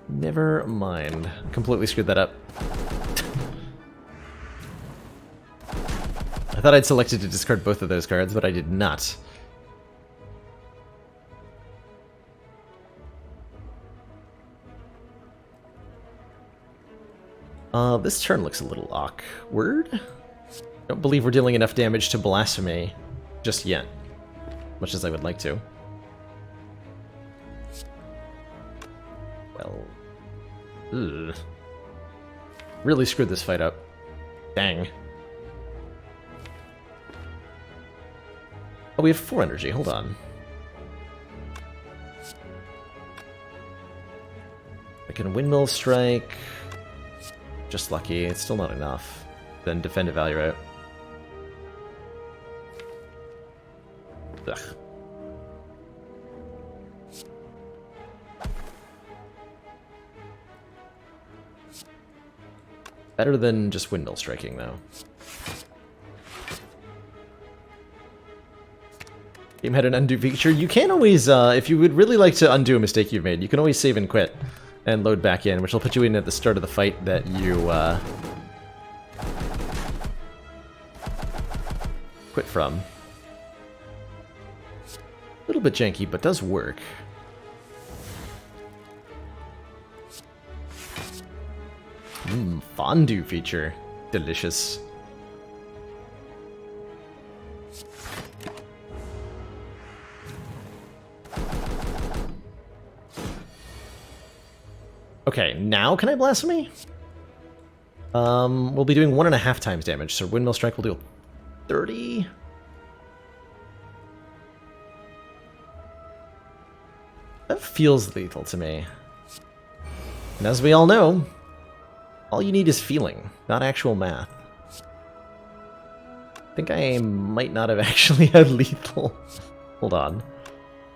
Never mind. Completely screwed that up. I thought I'd selected to discard both of those cards, but I did not. This turn looks a little awkward. Don't believe we're dealing enough damage to Blasphemy just yet, much as I would like to. Well, ugh. Really screwed this fight up. Dang. Oh, we have 4 energy. Hold on. I can Windmill Strike. Just lucky. It's still not enough. Then defend Evaluate. Ugh. Better than just Windmill Striking, though. Game had an undo feature. You can always, if you would really like to undo a mistake you've made, you can always save and quit and load back in, which will put you in at the start of the fight that you quit from. A little bit janky, but does work. Fondue feature. Delicious. Okay, now can I Blasphemy? We'll be doing 1.5 times damage, so Windmill Strike will do 30. That feels lethal to me. And as we all know, all you need is feeling, not actual math. I think I might not have actually had lethal. Hold on.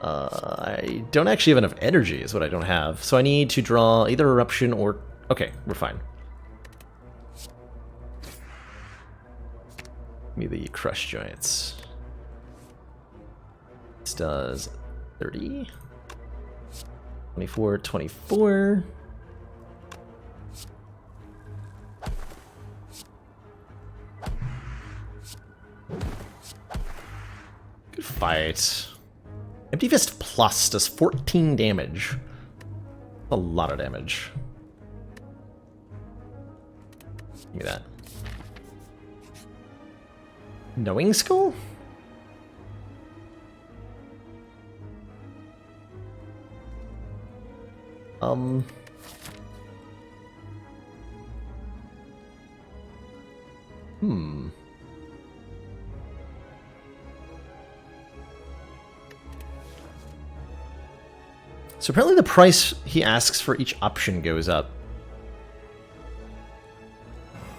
I don't actually have enough energy is what I don't have. So I need to draw either Eruption or... Okay, we're fine. Give me the Crush Giants. This does 30. 24, 24. Good fight. Empty Fist Plus does 14 damage. A lot of damage. Give me that. Knowing Skull? So apparently the price he asks for each option goes up.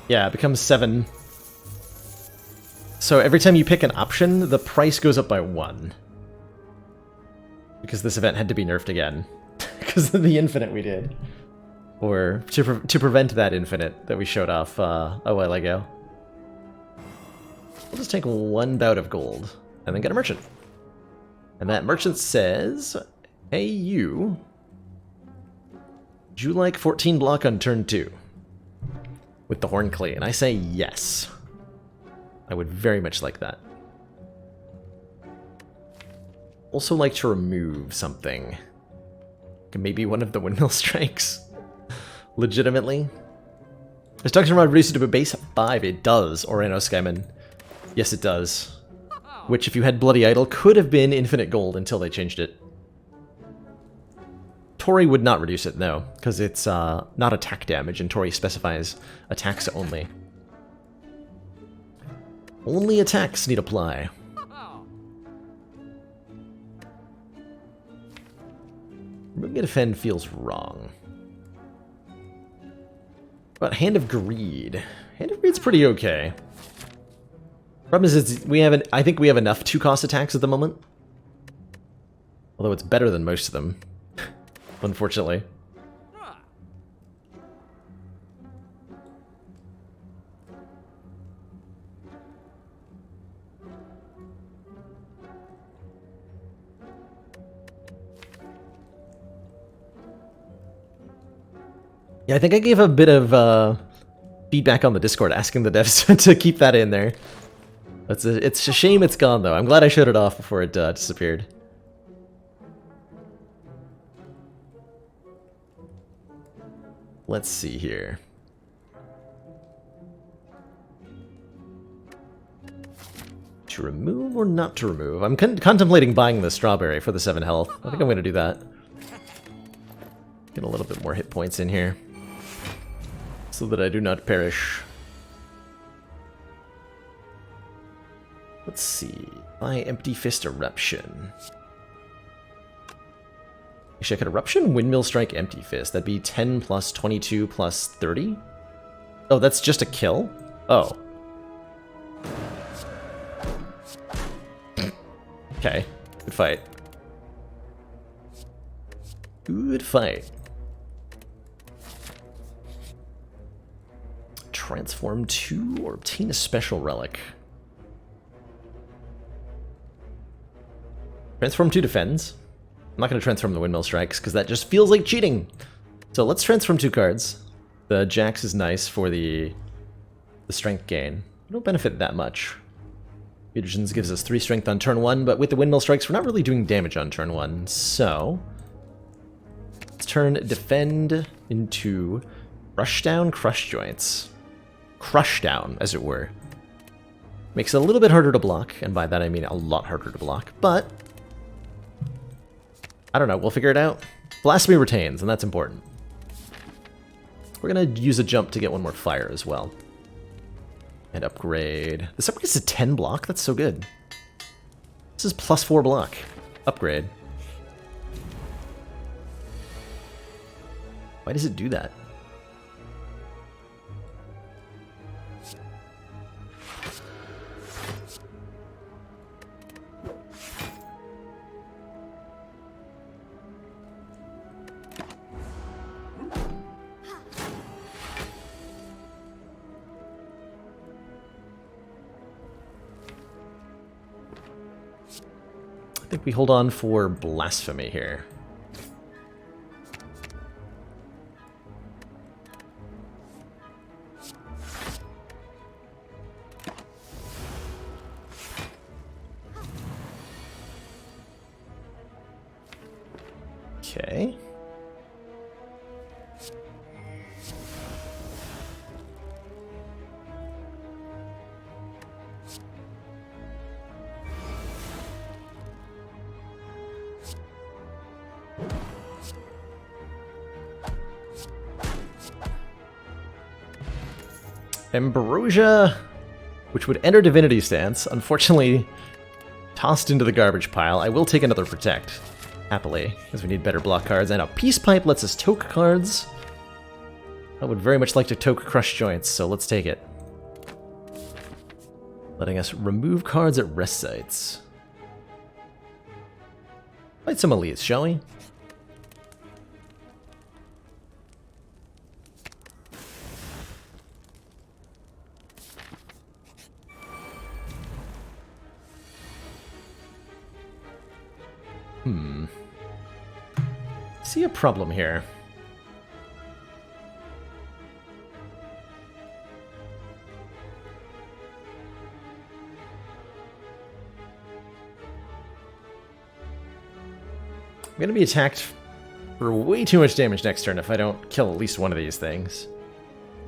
Yeah, it becomes 7. So every time you pick an option, the price goes up by 1. Because this event had to be nerfed again. Because of the infinite we did. Or to prevent that infinite that we showed off a while ago. We'll just take 1 bout of gold, and then get a merchant. And that merchant says, hey you, would you like 14 block on turn 2? With the Horn Clay, and I say yes. I would very much like that. Also like to remove something. Maybe one of the windmill strikes. Legitimately. Is Duction Rod reduced to a base 5? It does, Orano Skyman. Yes, it does. Which, if you had Bloody Idol, could have been infinite gold until they changed it. Tori would not reduce it, no, because it's not attack damage, and Tori specifies attacks only. Only attacks need apply. Removing a defend feels wrong. But Hand of Greed. Hand of Greed's pretty okay. Problem is, I think we have enough 2-cost attacks at the moment. Although it's better than most of them. Unfortunately. Yeah, I think I gave a bit of feedback on the Discord asking the devs to keep that in there. It's a shame it's gone, though. I'm glad I showed it off before it disappeared. Let's see here. To remove or not to remove? I'm contemplating buying the strawberry for the 7 health. I think I'm going to do that. Get a little bit more hit points in here. So that I do not perish. Let's see. Buy Empty Fist Eruption. Actually, I could Eruption, Windmill Strike, Empty Fist. That'd be 10 plus 22 plus 30? Oh, that's just a kill? Oh. Okay. Good fight. Good fight. Transform 2 or obtain a special relic. Transform 2 defends. I'm not going to transform the Windmill Strikes because that just feels like cheating. So let's transform 2 cards. The Jax is nice for the strength gain. We don't benefit that much. Fusions gives us 3 strength on turn 1, but with the Windmill Strikes, we're not really doing damage on turn 1. So let's turn defend into Rush Down, Crush Joints. Crush Down, as it were. Makes it a little bit harder to block, and by that I mean a lot harder to block, but I don't know, we'll figure it out. Blasphemy retains, and that's important. We're gonna use a jump to get 1 more fire as well. And upgrade. This upgrades to 10 block? That's so good. This is plus 4 block. Upgrade. Why does it do that? I think we hold on for Blasphemy here. Okay. Ambrosia which would enter Divinity Stance. Unfortunately, tossed into the garbage pile. I will take another Protect, happily, because we need better block cards. And a Peace Pipe lets us toke cards. I would very much like to toke Crush Joints, so let's take it. Letting us remove cards at rest sites. Fight some elites, shall we? See a problem here. I'm gonna be attacked for way too much damage next turn if I don't kill at least one of these things.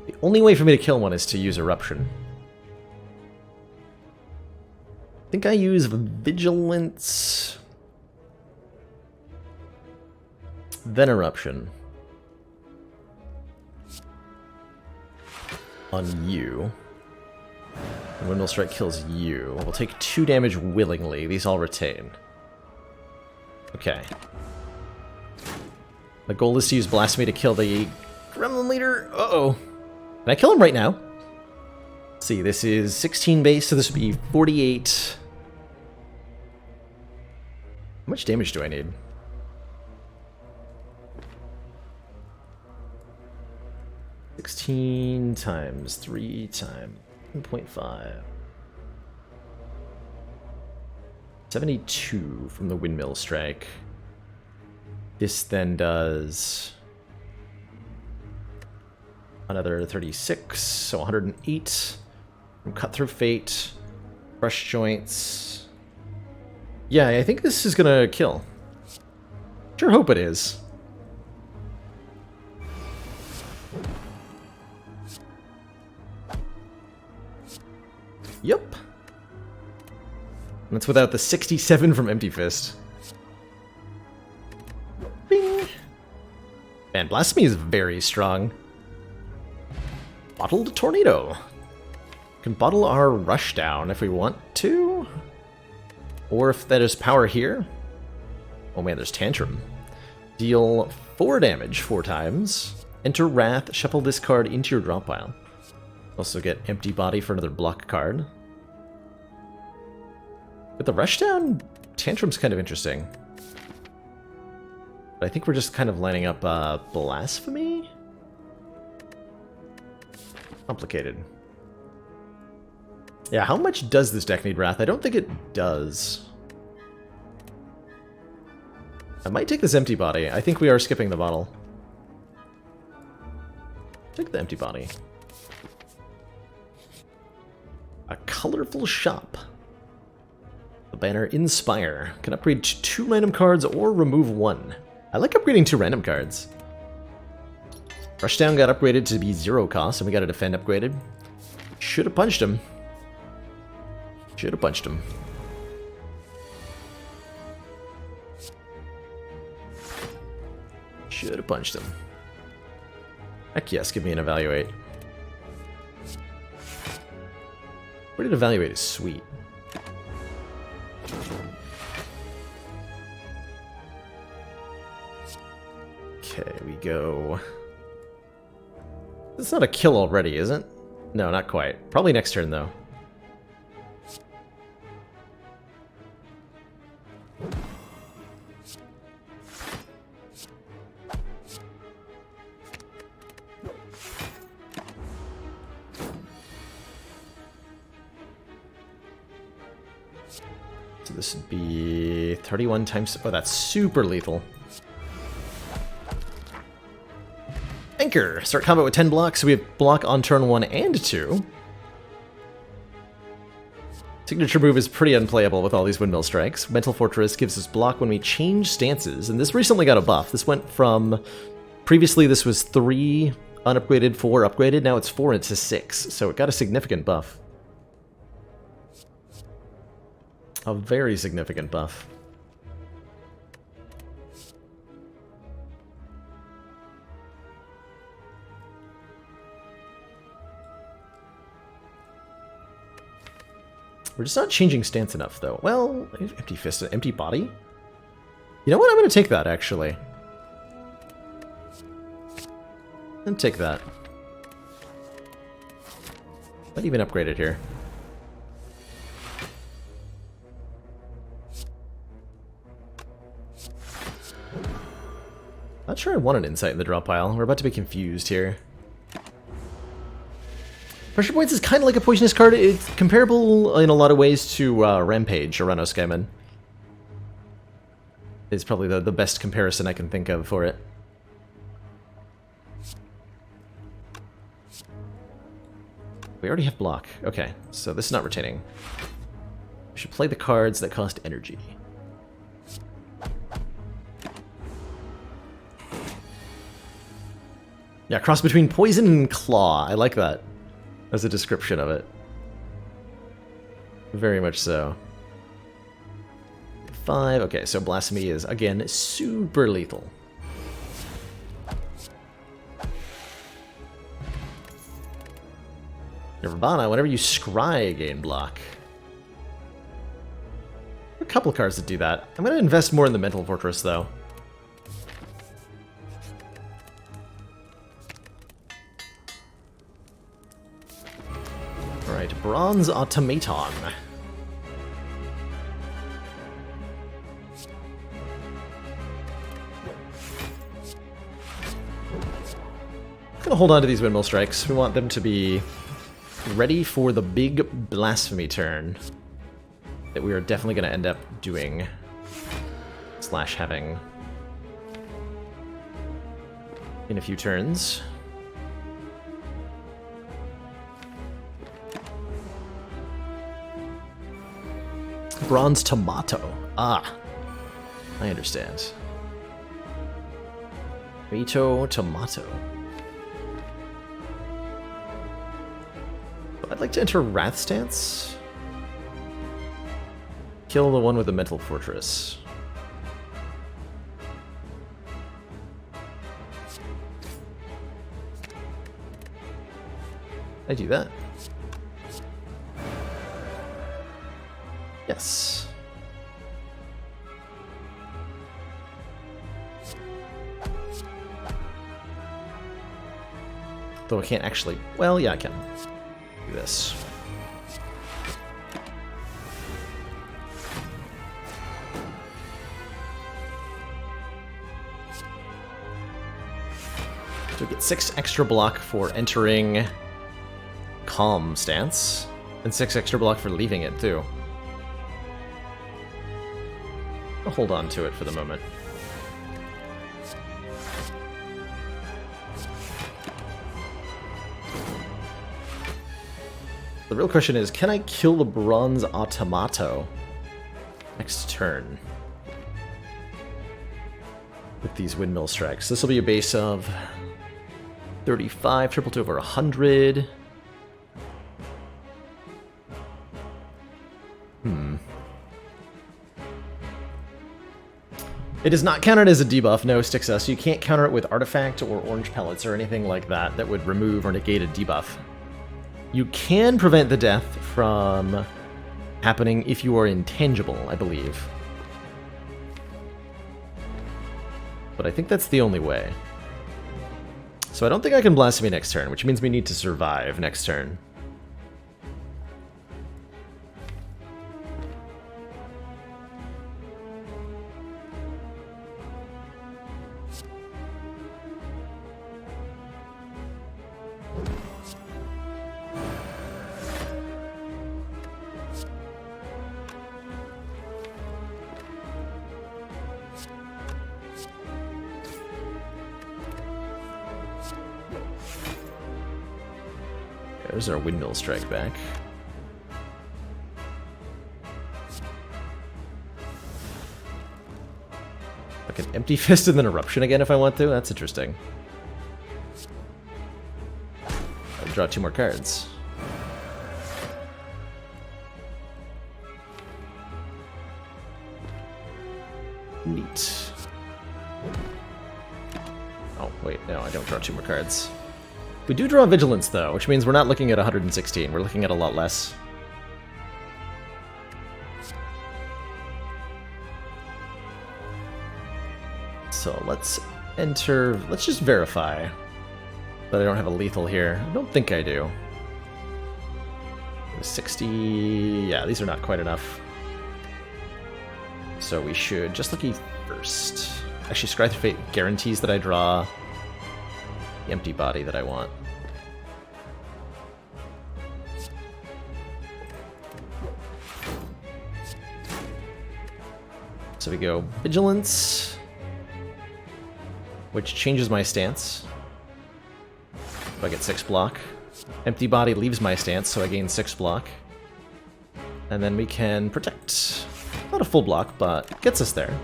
The only way for me to kill one is to use Eruption. I think I use Vigilance, then Eruption on you. And Windmill Strike kills you. We'll take 2 damage willingly. These all retain. Okay. The goal is to use Blasphemy to kill the Gremlin Leader. Uh-oh. Can I kill him right now? Let's see, this is 16 base, so this would be 48. How much damage do I need? $16 times 3 times 1.5. 72 from the Windmill Strike. This then does another 36, so 108 from Cut Through Fate, Crush Joints. Yeah, I think this is gonna kill. Sure hope it is. Yep. And that's without the 67 from Empty Fist. Bing. Man, Blasphemy is very strong. Bottled Tornado. Can bottle our Rush down if we want to. Or if there's power here. Oh man, there's Tantrum. Deal 4 damage 4 times. Enter Wrath, shuffle this card into your drop pile. Also get Empty Body for another block card. With the Rushdown, Tantrum's kind of interesting. But I think we're just kind of lining up Blasphemy? Complicated. Yeah, how much does this deck need Wrath? I don't think it does. I might take this Empty Body. I think we are skipping the bottle. Take the Empty Body. A colorful shop. The banner Inspire can upgrade 2 random cards or remove 1. I like upgrading 2 random cards. Rushdown got upgraded to be 0 cost, and we got a Defend upgraded. Should have punched him. Should have punched him. Should have punched him. Heck yes, give me an Evaluate. Where did Evaluate is sweet. Okay, we go. It's not a kill already, is it? No, not quite. Probably next turn, though. So this would be 31 times... Oh, that's super lethal. Anchor! Start combat with 10 blocks, so we have block on turn 1 and 2. Signature move is pretty unplayable with all these Windmill Strikes. Mental Fortress gives us block when we change stances, and this recently got a buff. This went from... Previously this was 3 unupgraded, 4 upgraded, now it's 4 into 6, so it got a significant buff. A very significant buff. We're just not changing stance enough, though. Well, empty fist, empty body? You know what? I'm going to take that, actually. And take that. Might even upgrade it here. Not sure I want an insight in the drop pile. We're about to be confused here. Pressure Points is kind of like a poisonous card. It's comparable in a lot of ways to Rampage, Urano Skyman. It's probably the best comparison I can think of for it. We already have block. Okay, so this is not retaining. We should play the cards that cost energy. Yeah, cross between Poison and Claw. I like that as a description of it. Very much so. 5. Okay, so Blasphemy is, again, super lethal. Nirvana, whenever you scry, gain block. A couple of cards that do that. I'm going to invest more in the Mental Fortress, though. Alright, Bronze Automaton. I'm gonna hold on to these Windmill Strikes. We want them to be ready for the big Blasphemy turn that we are definitely going to end up doing / having in a few turns. Bronze Tomato. Ah, I understand. Rito Tomato. I'd like to enter Wrath Stance. Kill the one with the Mental Fortress. I do that. Yes. Though I can't actually... Well, yeah, I can. Do this. So we get 6 extra block for entering Calm Stance, and 6 extra block for leaving it, too. I'll hold on to it for the moment. The real question is, can I kill the Bronze Automato next turn with these Windmill Strikes? This will be a base of 35, triple to over 100. It is not counted as a debuff, no, Stixa, so you can't counter it with Artifact or Orange Pellets or anything like that that would remove or negate a debuff. You can prevent the death from happening if you are intangible, I believe. But I think that's the only way. So I don't think I can Blasphemy next turn, which means we need to survive next turn. There's our Windmill Strike back. Like an Empty Fist and then Eruption again if I want to? That's interesting. I'll draw 2 more cards. Neat. Oh, wait, no, I don't draw 2 more cards. We do draw Vigilance, though, which means we're not looking at 116. We're looking at a lot less. So let's enter... Let's just verify that I don't have a lethal here. I don't think I do. 60... Yeah, these are not quite enough. So we should just look first. Actually, Scry Through Fate guarantees that I draw the empty body that I want. So we go Vigilance, which changes my stance. So I get 6 block. Empty Body leaves my stance, so I gain 6 block. And then we can Protect. Not a full block, but gets us there.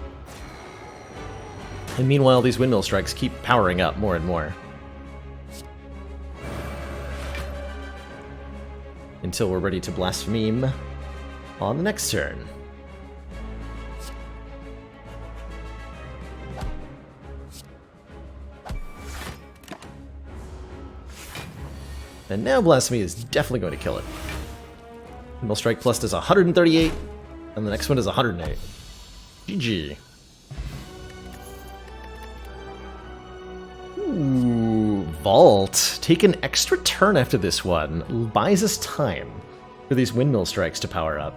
And meanwhile, these Windmill Strikes keep powering up more and more. Until we're ready to Blaspheme on the next turn. And now Blasphemy is definitely going to kill it. Windmill Strike Plus does 138, and the next one is 108. GG. Ooh, Vault. Take an extra turn after this one. Buys us time for these Windmill Strikes to power up.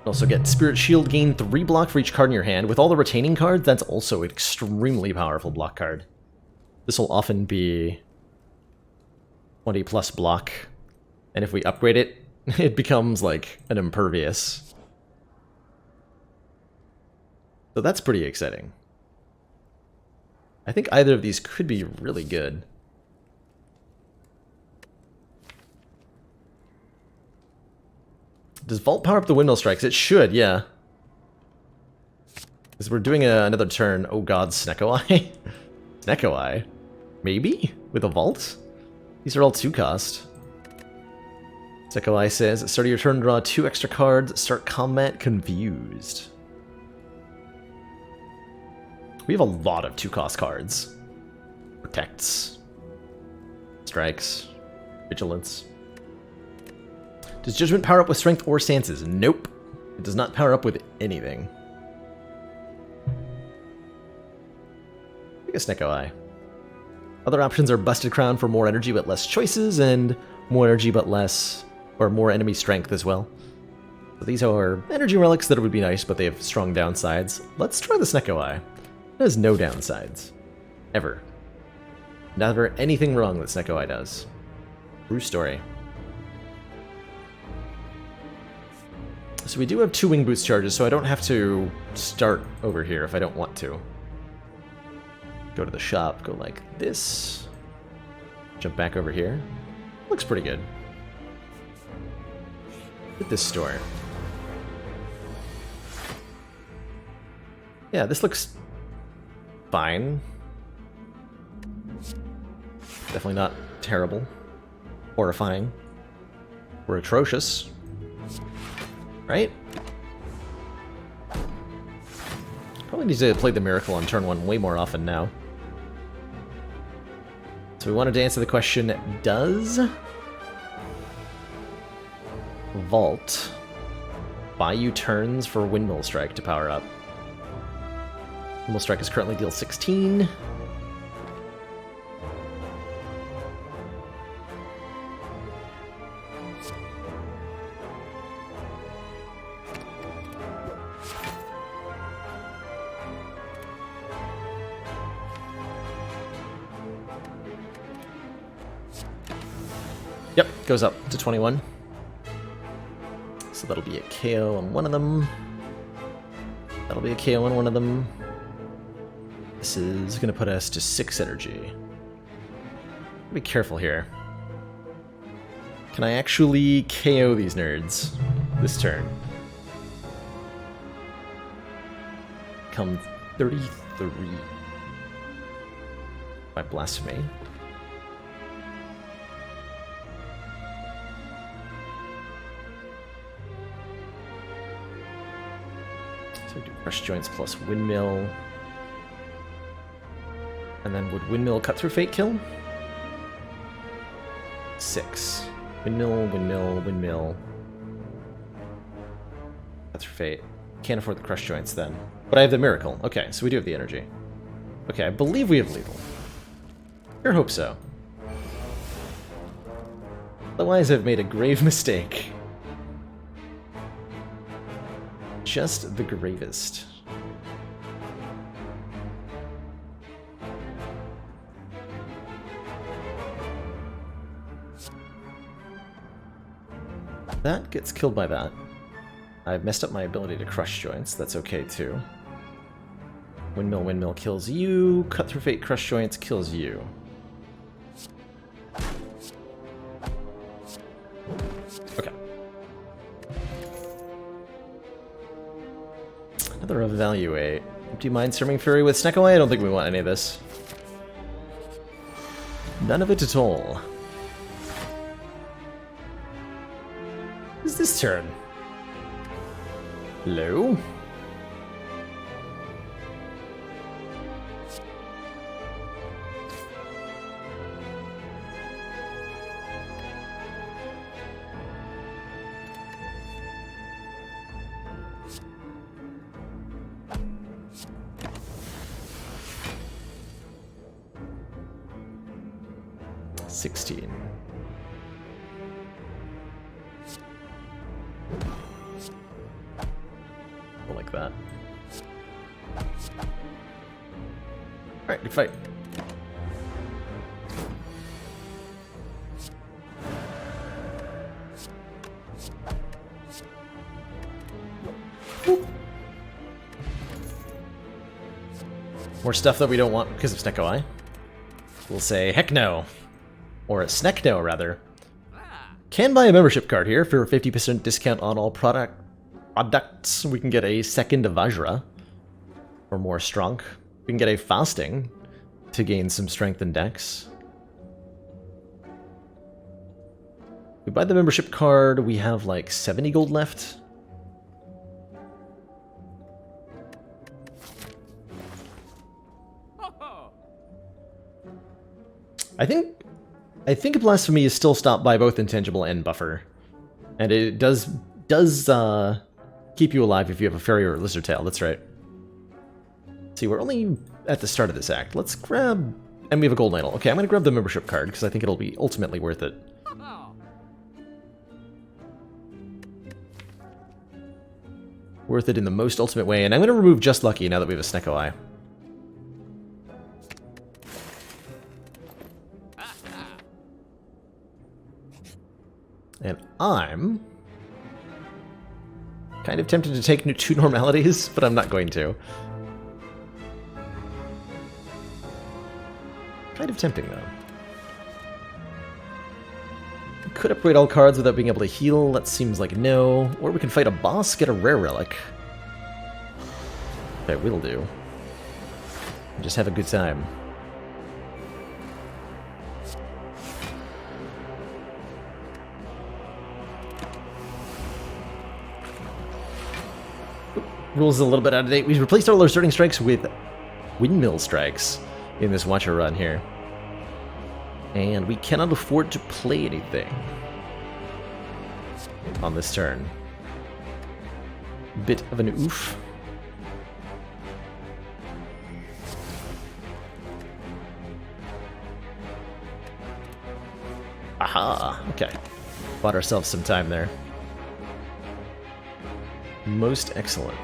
Also get Spirit Shield, gain 3 block for each card in your hand. With all the retaining cards, that's also an extremely powerful block card. This will often be 20 plus block, and if we upgrade it, it becomes like an Impervious. So that's pretty exciting. I think either of these could be really good. Does Vault power up the Windmill Strikes? It should, yeah. Because we're doing another turn. Oh god, Snecko-Eye? Snecko-Eye? Maybe? With a Vault? These are all 2 cost. Snecko-Eye says, at start of your turn, draw 2 extra cards, start combat confused. We have a lot of 2 cost cards. Protects. Strikes. Vigilance. Does Judgment power up with Strength or Stances? Nope. It does not power up with anything. Take a Snecko-Eye. Other options are Busted Crown for more energy but less choices, and more energy but less, or more enemy strength as well. So these are energy relics that would be nice, but they have strong downsides. Let's try the Snecko-Eye. It has no downsides. Ever. Never anything wrong that Snecko-Eye does. True story. So we do have 2 Wing Boots charges, so I don't have to start over here if I don't want to. Go to the shop, go like this. Jump back over here. Looks pretty good. Hit this store. Yeah, this looks fine. Definitely not terrible. Horrifying. Or atrocious. Right? Probably need to play the Miracle on turn 1 way more often now. So we wanted to answer the question, does Vault buy you turns for Windmill Strike to power up? Windmill Strike is currently deal 16. Yep, goes up to 21. So that'll be a KO on one of them. That'll be a KO on one of them. This is going to put us to 6 energy. Be careful here. Can I actually KO these nerds this turn? Come 33 by Blasphemy. So do Crush Joints plus Windmill. And then would Windmill Cut Through Fate kill? 6. Windmill, Windmill, Windmill. Cut Through Fate. Can't afford the crush joints then. But I have the miracle. Okay, so we do have the energy. Okay, I believe we have lethal. Sure hope so. Otherwise, I've made a grave mistake. Just the gravest. That gets killed by that. I've messed up my ability to crush joints. That's okay too. Windmill, windmill kills you. Cut through fate, crush joints kills you. Okay. Another evaluate. Do you mind Storming Fury with Snake Away? I don't think we want any of this. None of it at all. Who's this turn? Hello? Like that. Alright, good fight. Whoop. More stuff that we don't want because of Sneko Eye. We'll say heck no. Or a Snek no, rather. Can buy a membership card here for a 50% discount on all products. We can get a second Vajra, or more strong. We can get a fasting to gain some strength and dex. We buy the membership card, we have like 70 gold left. I think Blasphemy is still stopped by both Intangible and Buffer. And it does keep you alive if you have a fairy or a lizard tail, that's right. See, we're only at the start of this act. Let's grab... And we have a gold idol. Okay, I'm gonna grab the membership card, because I think it'll be ultimately worth it. Worth it in the most ultimate way, and I'm gonna remove Just Lucky now that we have a Sneko Eye. And I'm... kind of tempted to take 2 normalities, but I'm not going to. Kind of tempting, though. We could upgrade all cards without being able to heal. That seems like no. Or we can fight a boss, get a rare relic. That will do. And just have a good time. Rules a little bit out of date. We've replaced all our starting strikes with windmill strikes in this Watcher run here. And we cannot afford to play anything on this turn. Bit of an oof. Aha! Okay. Bought ourselves some time there. Most excellent.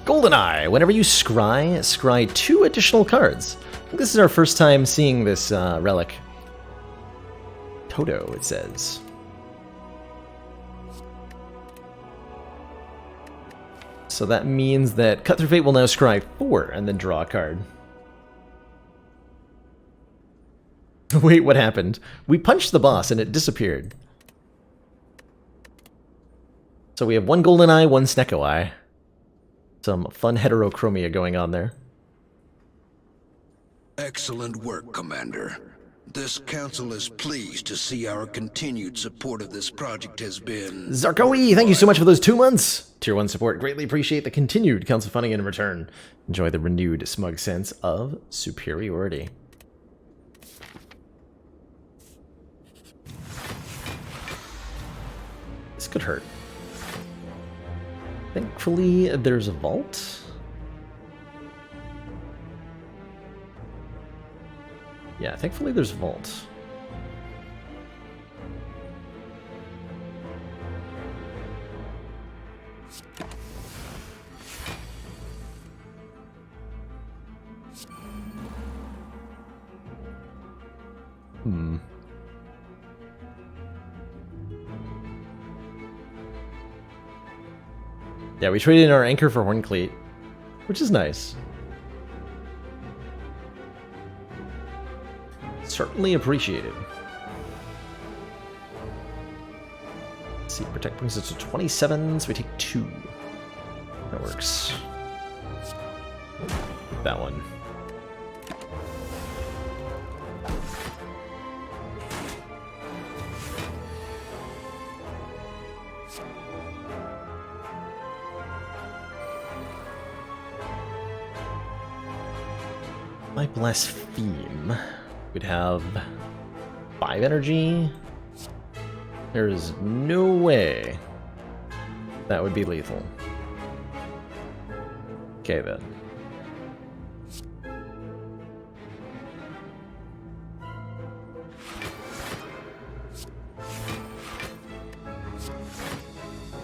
GoldenEye! Whenever you scry 2 additional cards. This is our first time seeing this relic. Toto, it says. So that means that Cut Through Fate will now scry 4 and then draw a card. Wait, what happened? We punched the boss and it disappeared. So we have 1 GoldenEye, 1 Sneko Eye. Some fun heterochromia going on there. Excellent work, Commander. This council is pleased to see our continued support of this project has been... Zarkoe, thank you so much for those 2 months! Tier 1 support. Greatly appreciate the continued council funding in return. Enjoy the renewed smug sense of superiority. This could hurt. Thankfully, there's a vault. Yeah, thankfully there's a vault. Yeah, we traded in our anchor for Horncleat, which is nice. Certainly appreciated. Let's see, Protect brings us to 27, so we take 2. That works. That one. My Blaspheme would have 5 energy. There is no way that would be lethal. Okay then.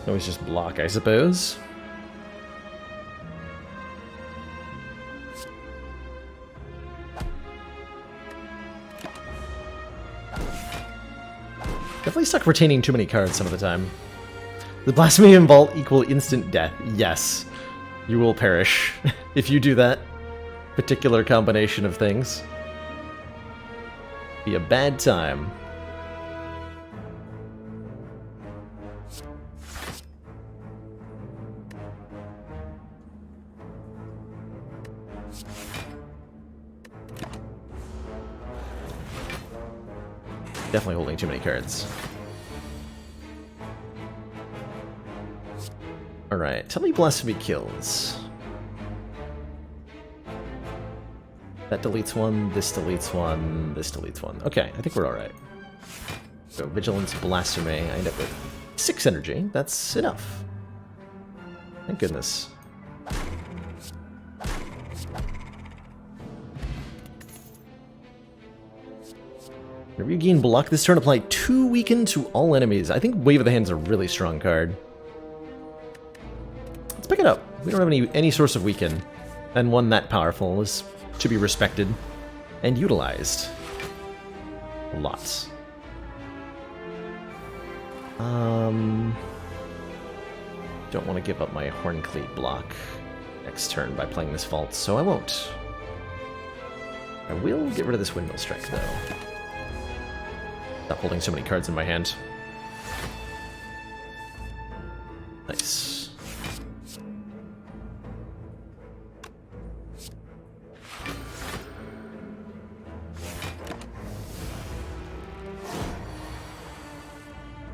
Always just block, I suppose. Definitely stuck retaining too many cards some of the time. The Blasphemy and Vault equal instant death. Yes. You will perish if you do that particular combination of things. Be a bad time. Definitely holding too many cards. Alright, tell me Blasphemy kills. That deletes one, this deletes one, this deletes one. Okay, I think we're alright. So, Vigilance, Blasphemy, I end up with 6 energy. That's enough. Thank goodness. Whenever you gain block this turn, apply 2 weaken to all enemies. I think Wave of the Hand's a really strong card. Let's pick it up. We don't have any source of weaken, and one that powerful is to be respected and utilized. Lots. Don't want to give up my Horncleat block next turn by playing this Vault, so I won't. I will get rid of this Windmill Strike, though. Stop holding so many cards in my hand. Nice.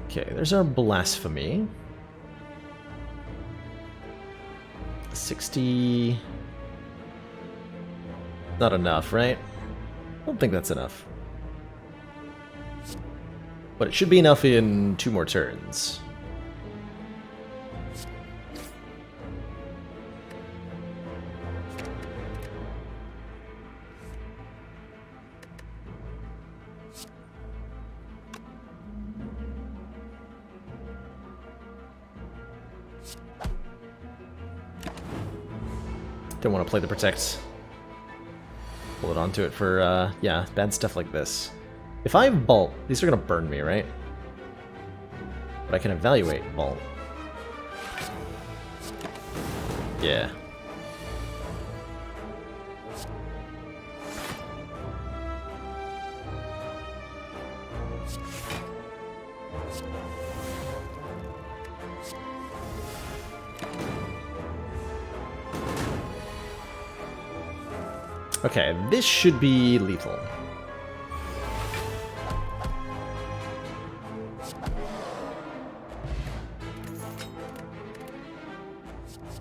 Okay, there's our Blasphemy. 60... Not enough, right? I don't think that's enough. But it should be enough in 2 more turns. Don't want to play the Protect. Hold onto it for, yeah, bad stuff like this. If I Vault, these are going to burn me, right? But I can evaluate Vault. Yeah. Okay, this should be lethal.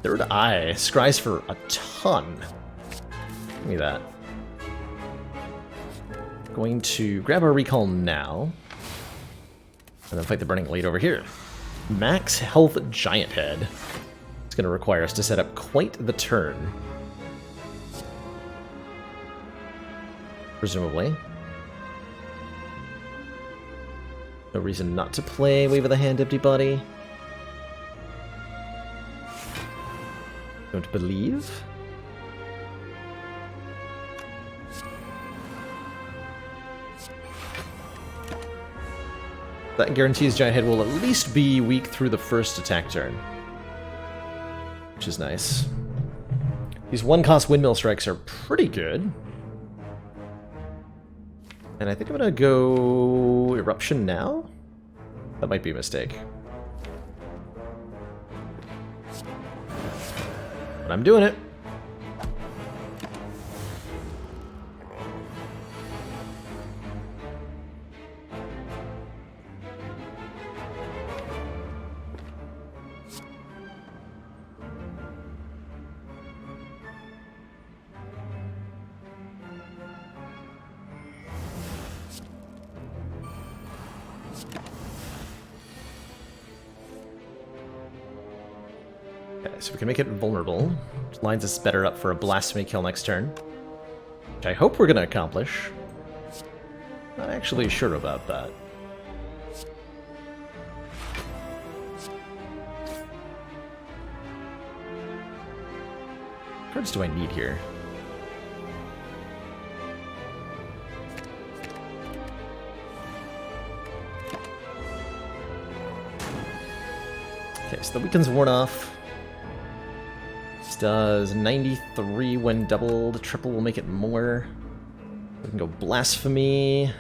Third Eye. Scries for a ton. Give me that. Going to grab our recall now. And then fight the Burning Blade over here. Max Health Giant Head. It's going to require us to set up quite the turn. Presumably. No reason not to play Wave of the Hand, Empty Body. Don't believe. That guarantees Giant Head will at least be weak through the first attack turn. Which is nice. These one-cost Windmill Strikes are pretty good. And I think I'm gonna go Eruption now? That might be a mistake. But I'm doing it. So we can make it vulnerable, which lines us better up for a Blasphemy kill next turn. Which I hope we're going to accomplish. Not actually sure about that. What cards do I need here? Okay, so the weaken's worn off. Does 93 when doubled. Triple will make it more. We can go Blasphemy.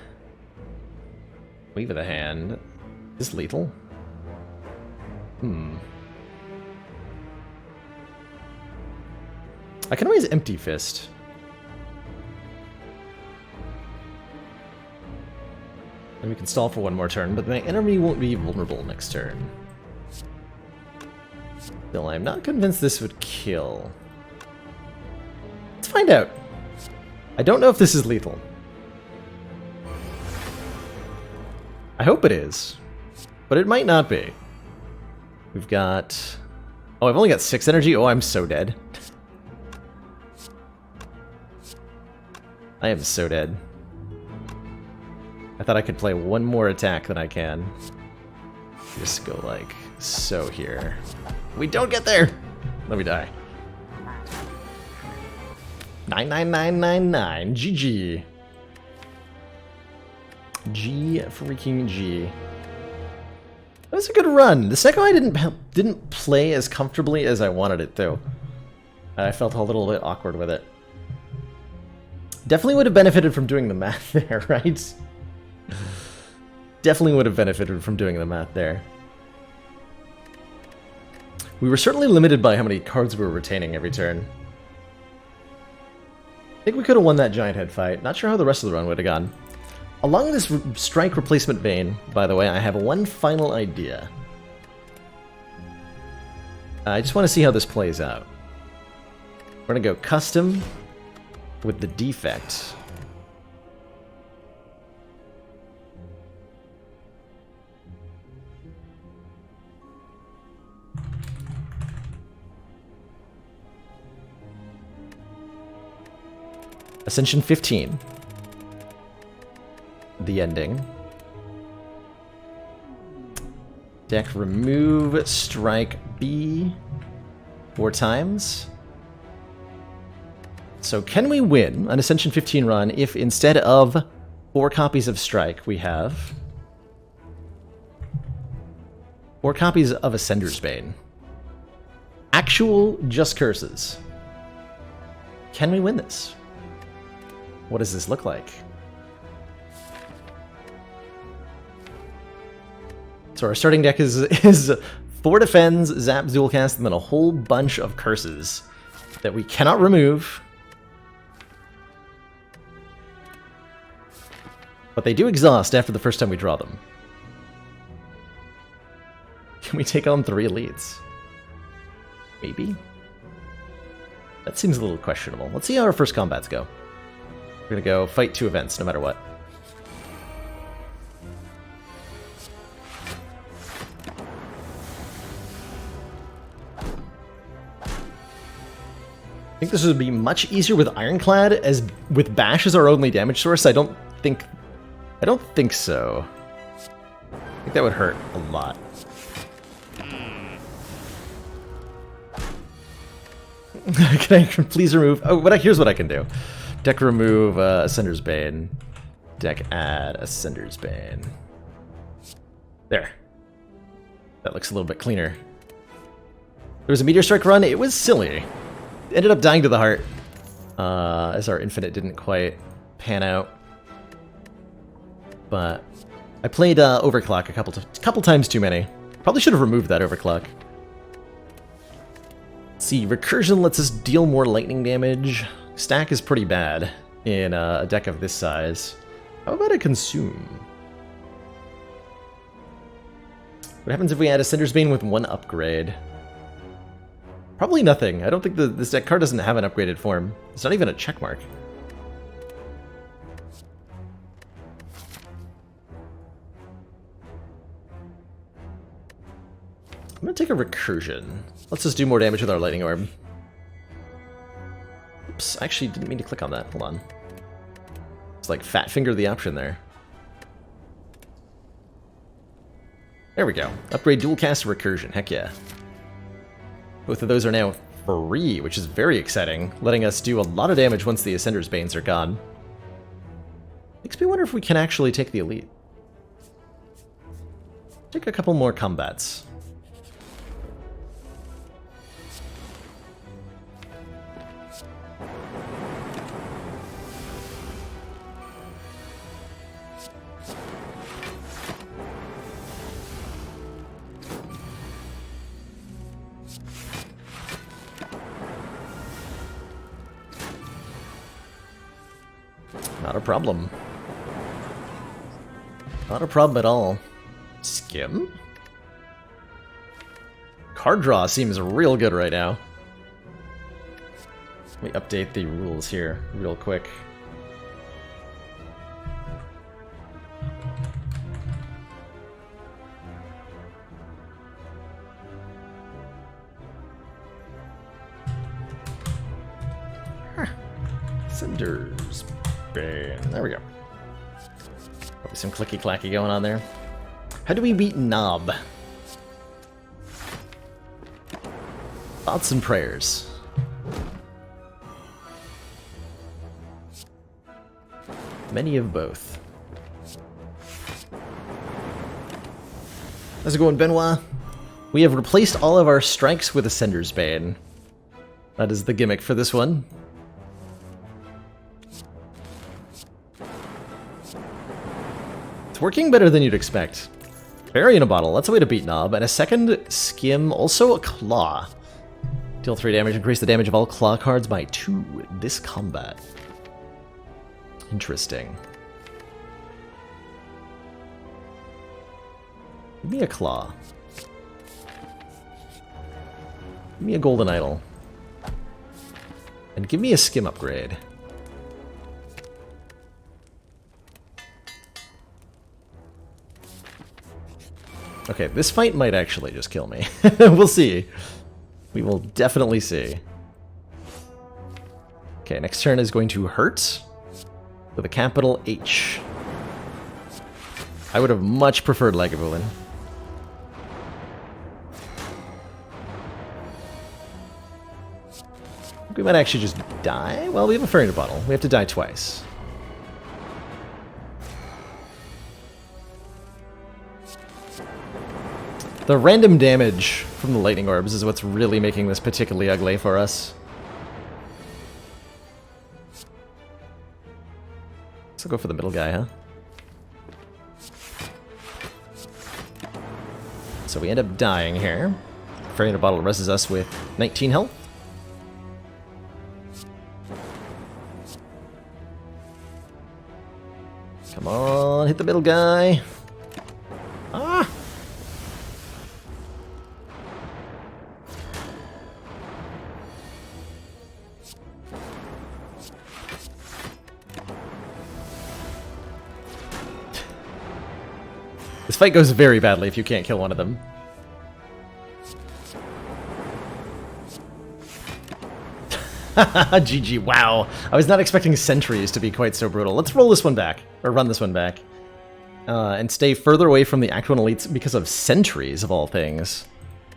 Wave of the Hand. Is lethal? I can always Empty Fist. And we can stall for one more turn, but my enemy won't be vulnerable next turn. Still, I'm not convinced this would kill. Let's find out. I don't know if this is lethal. I hope it is, but it might not be. We've got... Oh, I've only got 6 energy? Oh, I'm so dead. I am so dead. I thought I could play one more attack than I can. Just go like so here. We don't get there! Let me die. 99999. GG. G freaking G. That was a good run. The second one I didn't play as comfortably as I wanted it to. I felt a little bit awkward with it. Definitely would have benefited from doing the math there, right? Definitely would have benefited from doing the math there. We were certainly limited by how many cards we were retaining every turn. I think we could have won that Giant Head fight. Not sure how the rest of the run would have gone. Along this strike replacement vein, by the way, I have one final idea. I just want to see how this plays out. We're going to go custom with the defect. Ascension 15. The ending. Deck remove strike B 4 times. So can we win an Ascension 15 run if instead of 4 copies of strike we have 4 copies of Ascender's Bane? Actual just curses. Can we win this? What does this look like? So our starting deck is 4 defends, zaps, dual cast, and then a whole bunch of curses that we cannot remove. But they do exhaust after the first time we draw them. Can we take on 3 elites? Maybe? That seems a little questionable. Let's see how our first combats go. We're gonna go fight 2 events, no matter what. I think this would be much easier with Ironclad, as with Bash as our only damage source. I don't think so. I think that would hurt a lot. Can I please remove? Oh, here's what I can do. Deck remove Ascender's Bane. Deck add Ascender's Bane. There. That looks a little bit cleaner. There was a Meteor Strike run. It was silly. Ended up dying to the heart, as our Infinite didn't quite pan out. But I played Overclock a couple times too many. Probably should have removed that Overclock. See, Recursion lets us deal more lightning damage. Stack is pretty bad in a deck of this size. How about a Consume? What happens if we add Ascender's Bane with 1 upgrade? Probably nothing. I don't think this deck card doesn't have an upgraded form. It's not even a checkmark. I'm gonna take a Recursion. Let's just do more damage with our Lightning Orb. Oops, I actually didn't mean to click on that. Hold on. It's like fat finger the option there. There we go. Upgrade dual cast Recursion. Heck yeah. Both of those are now free, which is very exciting, letting us do a lot of damage once the Ascender's Banes are gone. Makes me wonder if we can actually take the Elite. Take a couple more combats. Not a problem. Not a problem at all. Skim? Card draw seems real good right now. Let me update the rules here real quick. Ascender's Bane. There we go. Probably some clicky-clacky going on there. How do we beat Knob? Thoughts and prayers. Many of both. How's it going, Benoit? We have replaced all of our strikes with Ascender's Bane. That is the gimmick for this one. It's working better than you'd expect. Berry in a bottle, that's a way to beat Knob. And a second Skim, also a Claw. Deal 3 damage, increase the damage of all Claw cards by 2 this combat. Interesting. Give me a Claw. Give me a Golden Idol. And give me a Skim upgrade. Okay, this fight might actually just kill me. We'll see. We will definitely see. Okay, next turn is going to hurt with a capital H. I would have much preferred Lagavulin. We might actually just die. Well, we have a Fairy in a Bottle. We have to die twice. The random damage from the Lightning Orbs is what's really making this particularly ugly for us. Let's go for the middle guy, huh? So we end up dying here. Fairy in a Bottle reses us with 19 health. Come on, hit the middle guy. Ah! This fight goes very badly if you can't kill one of them. GG, wow. I was not expecting sentries to be quite so brutal. Let's roll this one back, or run this one back. And stay further away from the Act 1 elites because of sentries, of all things.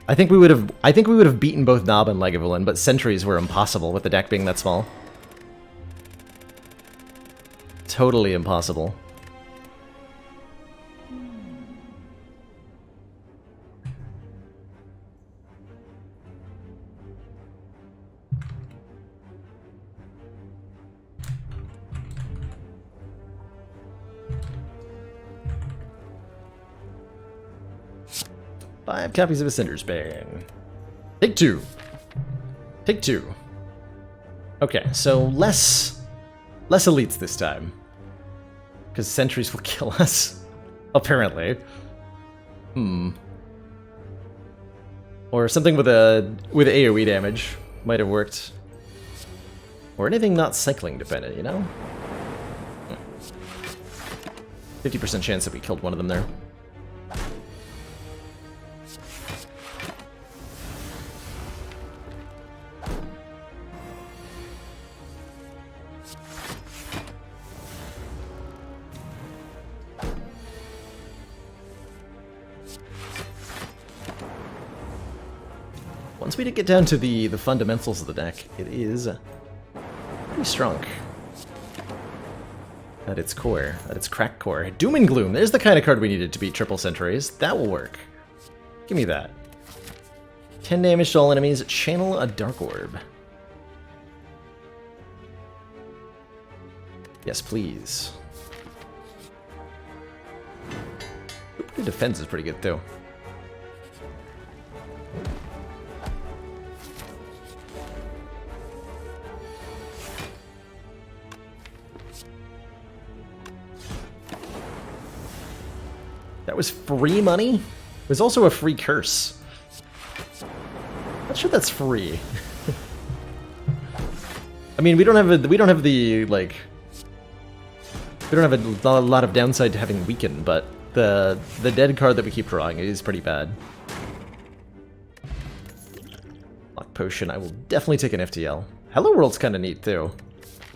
I think we would have beaten both Nob and Lagavulin, but sentries were impossible with the deck being that small. Totally impossible. Five copies of Ascender's Bane. Take two. Take two. Okay, so less elites this time. Because sentries will kill us. Apparently. Or something with AoE damage might have worked. Or anything not cycling dependent, you know? 50% chance that we killed one of them there. Once we get down to the fundamentals of the deck, it is pretty strong. At its core, at its crack core. Doom and Gloom, there's the kind of card we needed to beat triple sentries. That will work. Give me that. 10 damage to all enemies, channel a Dark Orb. Yes, please. The defense is pretty good, too. That was free money? It was also a free curse. Not sure that's free. I mean, we don't have a lot of downside to having weaken, but the dead card that we keep drawing is pretty bad. Lock Potion, I will definitely take an FTL. Hello World's kind of neat too,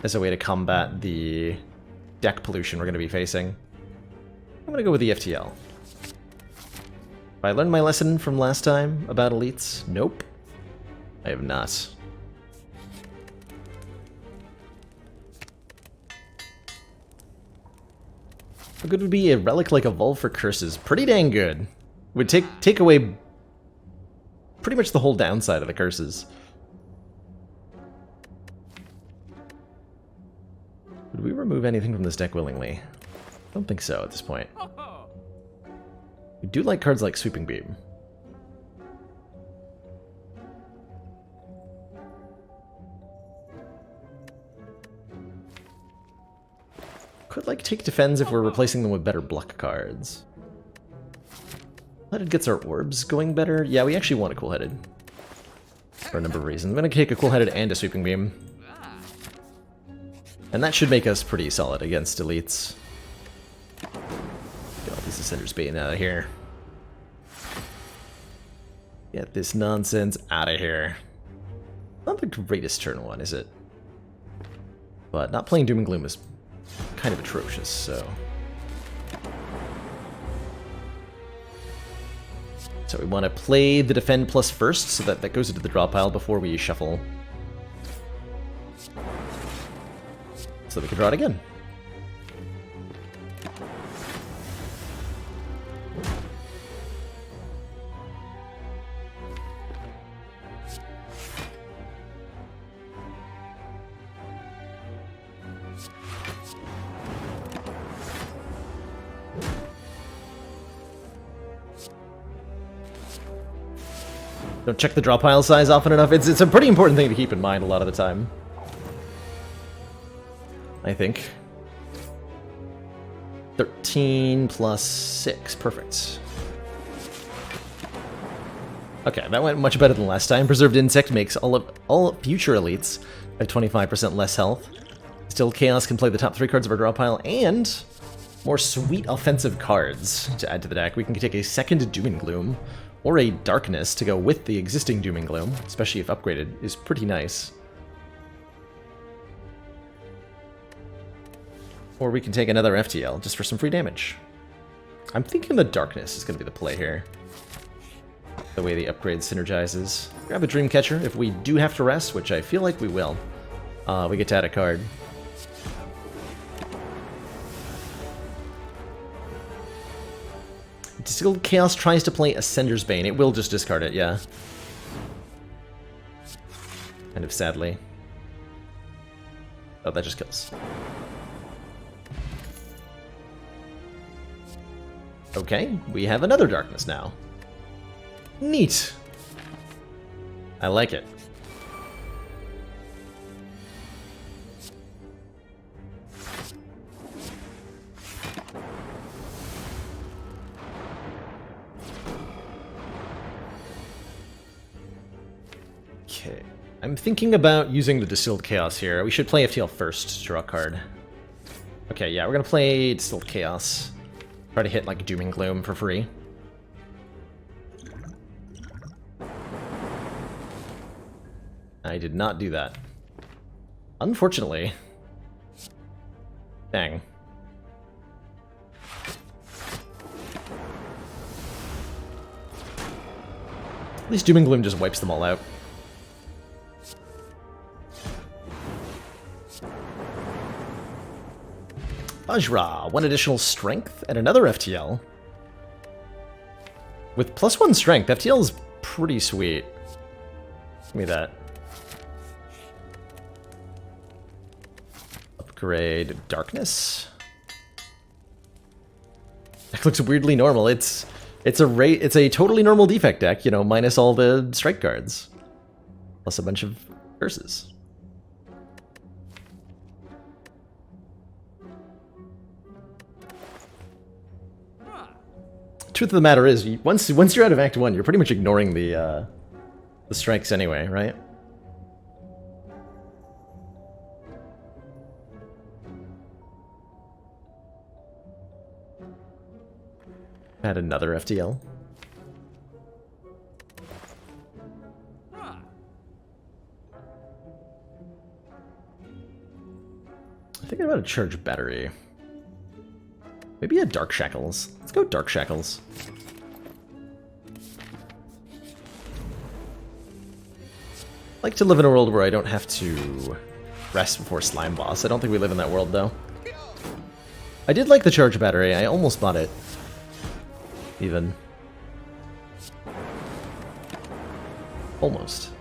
as a way to combat the deck pollution we're going to be facing. I'm going to go with the FTL. Have I learned my lesson from last time about elites? Nope. I have not. How good would be a relic like Evolve for Curses? Pretty dang good. Would take away pretty much the whole downside of the curses. Would we remove anything from this deck willingly? I don't think so at this point. We do like cards like Sweeping Beam. Could like take defense if we're replacing them with better block cards. Cool-Headed gets our orbs going better. Yeah, we actually want a Cool-Headed. For a number of reasons. I'm gonna take a Cool-Headed and a Sweeping Beam. And that should make us pretty solid against elites. Get all these Ascender's Bane out of here. Get this nonsense out of here. Not the greatest turn one, is it? But not playing Doom and Gloom is kind of atrocious, so... So we want to play the Defend Plus first, so that goes into the draw pile before we shuffle. So we can draw it again. Don't check the draw pile size often enough. It's a pretty important thing to keep in mind a lot of the time. I think. 13 plus 6. Perfect. Okay, that went much better than last time. Preserved Insect makes all future elites have 25% less health. Still, Chaos can play the top 3 cards of our draw pile, and more sweet offensive cards to add to the deck. We can take a second Doom and Gloom, or a Darkness to go with the existing Doom and Gloom, especially if upgraded, is pretty nice. Or we can take another FTL just for some free damage. I'm thinking the Darkness is going to be the play here. The way the upgrade synergizes. Grab a Dreamcatcher if we do have to rest, which I feel like we will. We get to add a card. Distilled Chaos tries to play Ascender's Bane. It will just discard it, yeah. Kind of sadly. Oh, that just kills. Okay, we have another Darkness now. Neat. I like it. Okay, I'm thinking about using the Distilled Chaos here. We should play FTL first to draw a card. Okay, yeah, we're gonna play Distilled Chaos. Try to hit like Doom and Gloom for free. I did not do that. Unfortunately. Dang. At least Doom and Gloom just wipes them all out. Vajra, 1 additional strength and another FTL. With +1 strength, FTL is pretty sweet. Give me that. Upgrade Darkness. That looks weirdly normal. It's a totally normal defect deck, you know, minus all the strike cards. Plus a bunch of curses. Truth of the matter is, once you're out of Act 1, you're pretty much ignoring the strikes anyway, right? Add another FTL. I'm thinking about a charge battery. Maybe a Dark Shackles. Let's go Dark Shackles. I like to live in a world where I don't have to rest before Slime Boss. I don't think we live in that world, though. I did like the charge battery. I almost bought it. Even. Almost.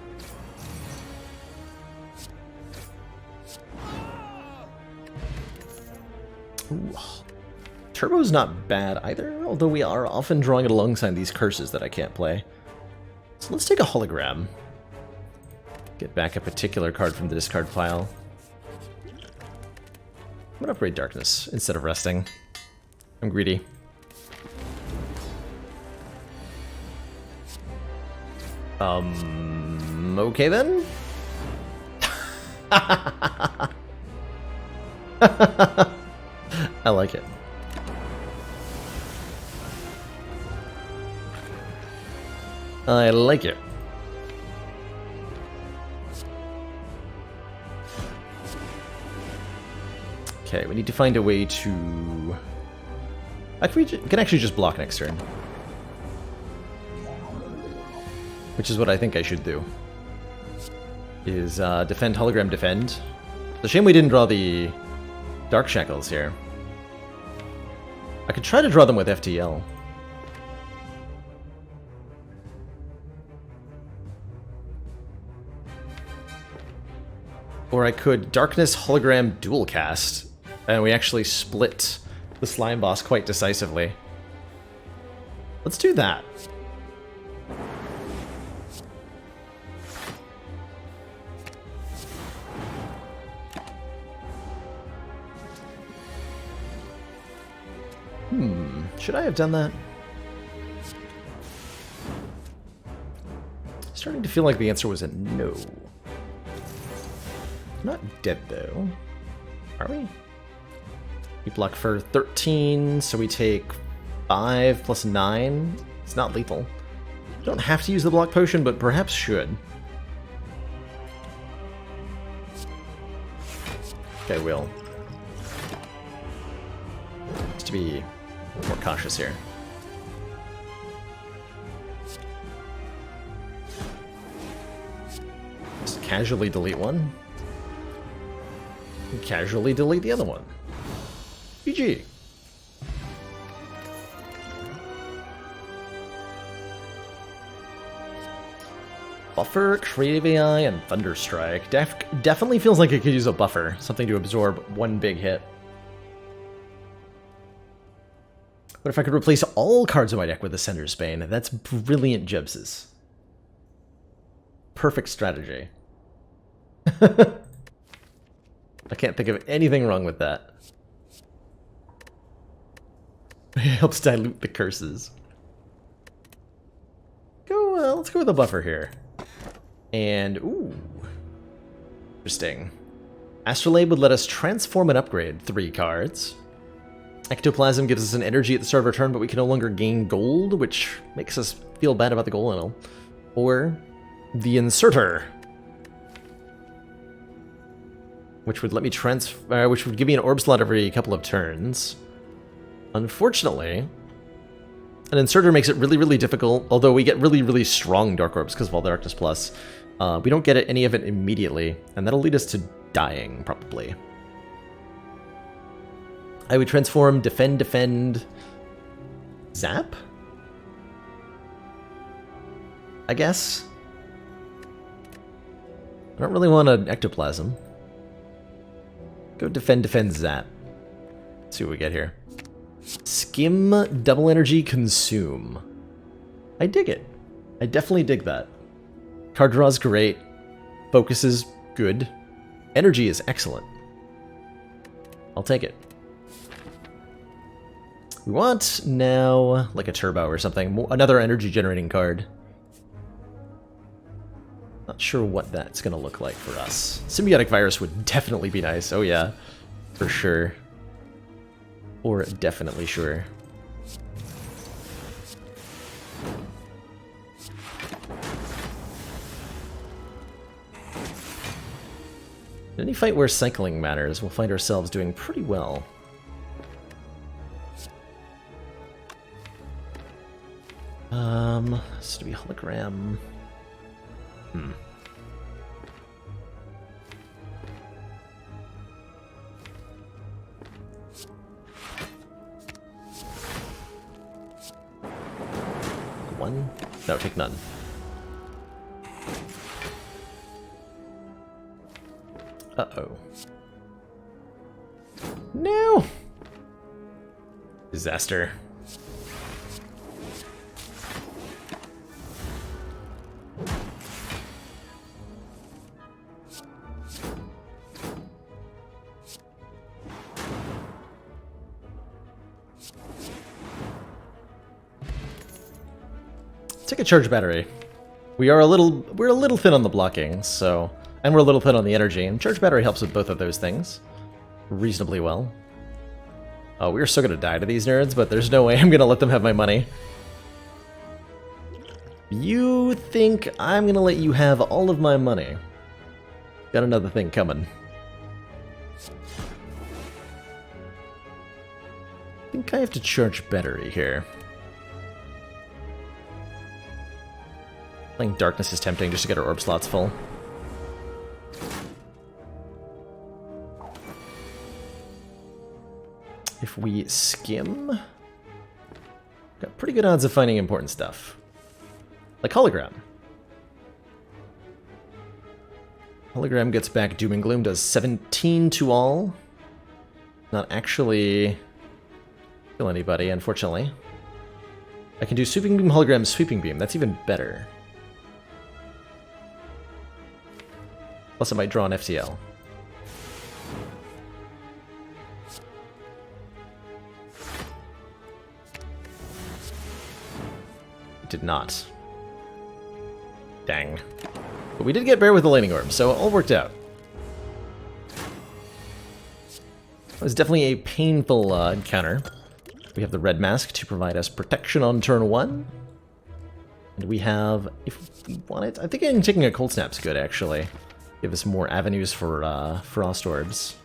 Ooh. Turbo's not bad either, although we are often drawing it alongside these curses that I can't play. So let's take a hologram. Get back a particular card from the discard pile. I'm gonna upgrade Darkness instead of resting. I'm greedy. Okay then? I like it. I like it. Okay, we need to find a way to... we can actually just block next turn. Which is what I think I should do. Is defend, hologram, defend. It's a shame we didn't draw the Dark Shackles here. I could try to draw them with FTL. Or I could Darkness, hologram, dual cast. And we actually split the Slime Boss quite decisively. Let's do that. Should I have done that? Starting to feel like the answer was a no. Not dead though. Are we? We block for 13, so we take 5 plus 9. It's not lethal. Don't have to use the block potion, but perhaps should. Okay, will. Just to be more cautious here. Just casually delete one. And casually delete the other one. GG. Buffer, Creative AI, and Thunderstrike. Definitely feels like it could use a buffer. Something to absorb one big hit. But if I could replace all cards in my deck with the Sender's Bane, that's brilliant Jibses. Perfect strategy. I can't think of anything wrong with that. It helps dilute the curses. Let's go with a buffer here. And, ooh. Interesting. Astrolabe would let us transform and upgrade 3 cards. Ectoplasm gives us an energy at the start of our turn, but we can no longer gain gold, which makes us feel bad about the gold and all. Or the Inserter, which would let me which would give me an orb slot every couple of turns. Unfortunately, an Inserter makes it really, really difficult, although we get really, really strong Dark Orbs because of all the Darkness Plus. We don't get any of it immediately, and that'll lead us to dying, probably. I would transform, defend, zap? I guess. I don't really want an Ectoplasm. Go defend, zap. Let's see what we get here. Skim, double energy, consume. I dig it. I definitely dig that. Card draw's great. Focus is good. Energy is excellent. I'll take it. We want now like a turbo or something. Another energy generating card. Not sure what that's gonna look like for us. Symbiotic Virus would definitely be nice. Oh yeah, for sure. Or definitely sure. In any fight where cycling matters, we'll find ourselves doing pretty well. This to be hologram. One? No, take none. Uh-oh. No! Disaster. Take a charge battery. We're a little thin on the blocking, so, and we're a little thin on the energy, and charge battery helps with both of those things reasonably well. Oh, we're still gonna die to these nerds, but there's no way I'm gonna let them have my money. You think I'm gonna let you have all of my money? Got another thing coming. I think I have to charge battery here. Playing Darkness is tempting just to get our orb slots full. If we skim, got pretty good odds of finding important stuff. Like Hologram. Hologram gets back Doom and Gloom, does 17 to all. Not actually kill anybody, unfortunately. I can do Sweeping Beam, Hologram, Sweeping Beam. That's even better. Plus, I might draw an FTL. It did not. Dang. But we did get Bear with the Lightning Orb, so it all worked out. It was definitely a painful encounter. We have the red mask to provide us protection on turn 1. And we have, if we want it, I think taking a cold snap's good, actually. Give us more avenues for frost orbs.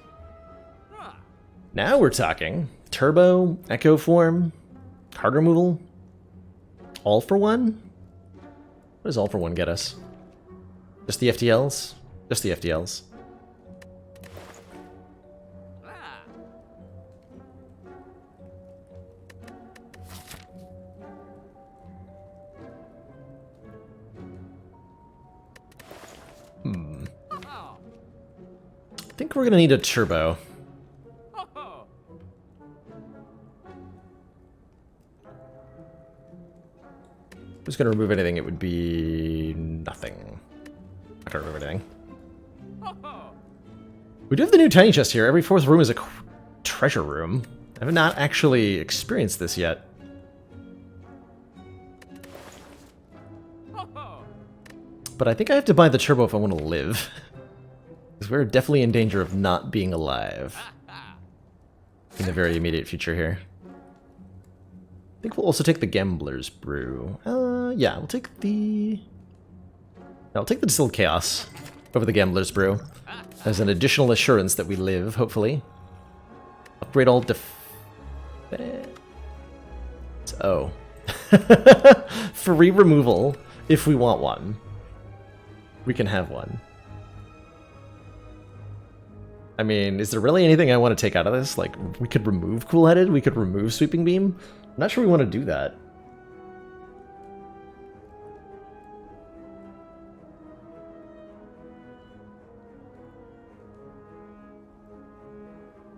Now we're talking. Turbo, Echo Form, card removal, all for 1? What does all for 1 get us? Just the FTLs? Just the FTLs. I think we're gonna need a turbo. If I was gonna remove anything, it would be nothing. I can't remove anything. We do have the new tiny chest here. Every 4th room is a treasure room. I have not actually experienced this yet. But I think I have to buy the turbo if I want to live. Because we're definitely in danger of not being alive. In the very immediate future here. I think we'll also take the Gambler's Brew. Yeah, we'll take the... I'll take the Distilled Chaos over the Gambler's Brew. As an additional assurance that we live, hopefully. Upgrade all Oh. Free removal, if we want one. We can have one. I mean, is there really anything I want to take out of this? Like, we could remove Cool-Headed, we could remove Sweeping Beam. I'm not sure we want to do that.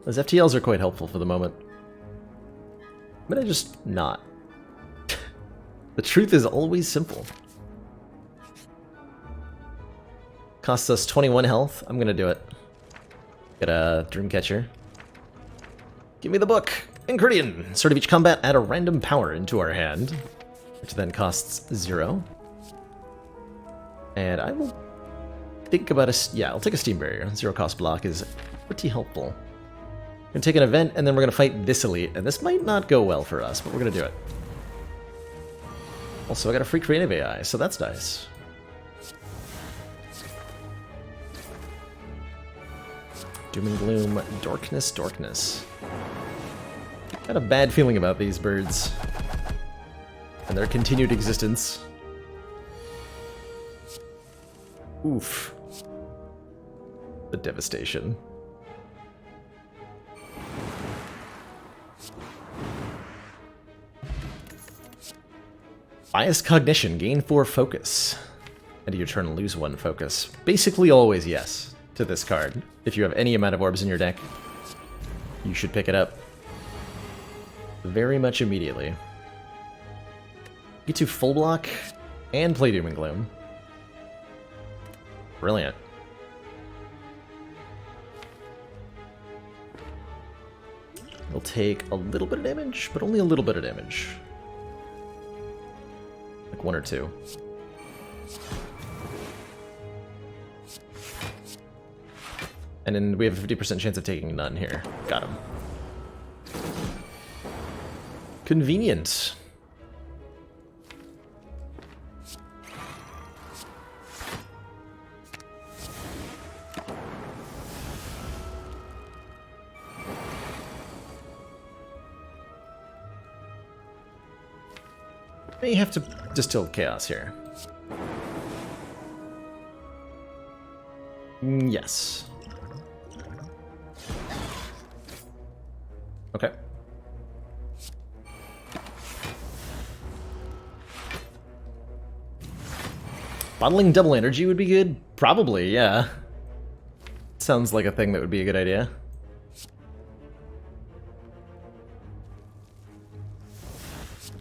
Those FTLs are quite helpful for the moment. I'm gonna just not. The truth is always simple. Costs us 21 health. I'm gonna do it. Get a Dreamcatcher. Give me the book. Enchiridion. Start of each combat, add a random power into our hand, which then costs 0. And I will think about I'll take a Steam Barrier. 0 cost block is pretty helpful. We're gonna take an event, and then we're gonna fight this elite, and this might not go well for us, but we're gonna do it. Also, I got a free creative AI, so that's nice. Doom and Gloom, Dorkness. Got a bad feeling about these birds. And their continued existence. Oof. The devastation. Bias Cognition, gain 4 focus. End of your turn, lose 1 focus. Basically always yes to this card. If you have any amount of orbs in your deck, you should pick it up very much immediately. Get to full block and play Doom and Gloom. Brilliant. We'll take a little bit of damage, but only a little bit of damage. Like 1 or 2. And then we have a 50% chance of taking none here. Got him. Convenient. May have to distill chaos here. Yes. Okay. Bottling double energy would be good? Probably, yeah. Sounds like a thing that would be a good idea.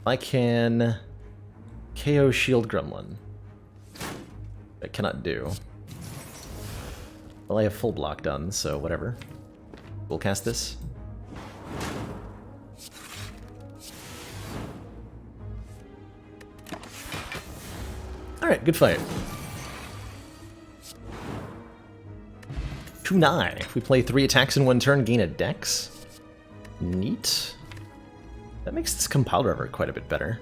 I can KO Shield Gremlin. I cannot do. Well, I have full block done, so whatever. We'll cast this. Alright, good fight. kunai. If we play 3 attacks in 1 turn, gain a dex. Neat. That makes this compile driver quite a bit better.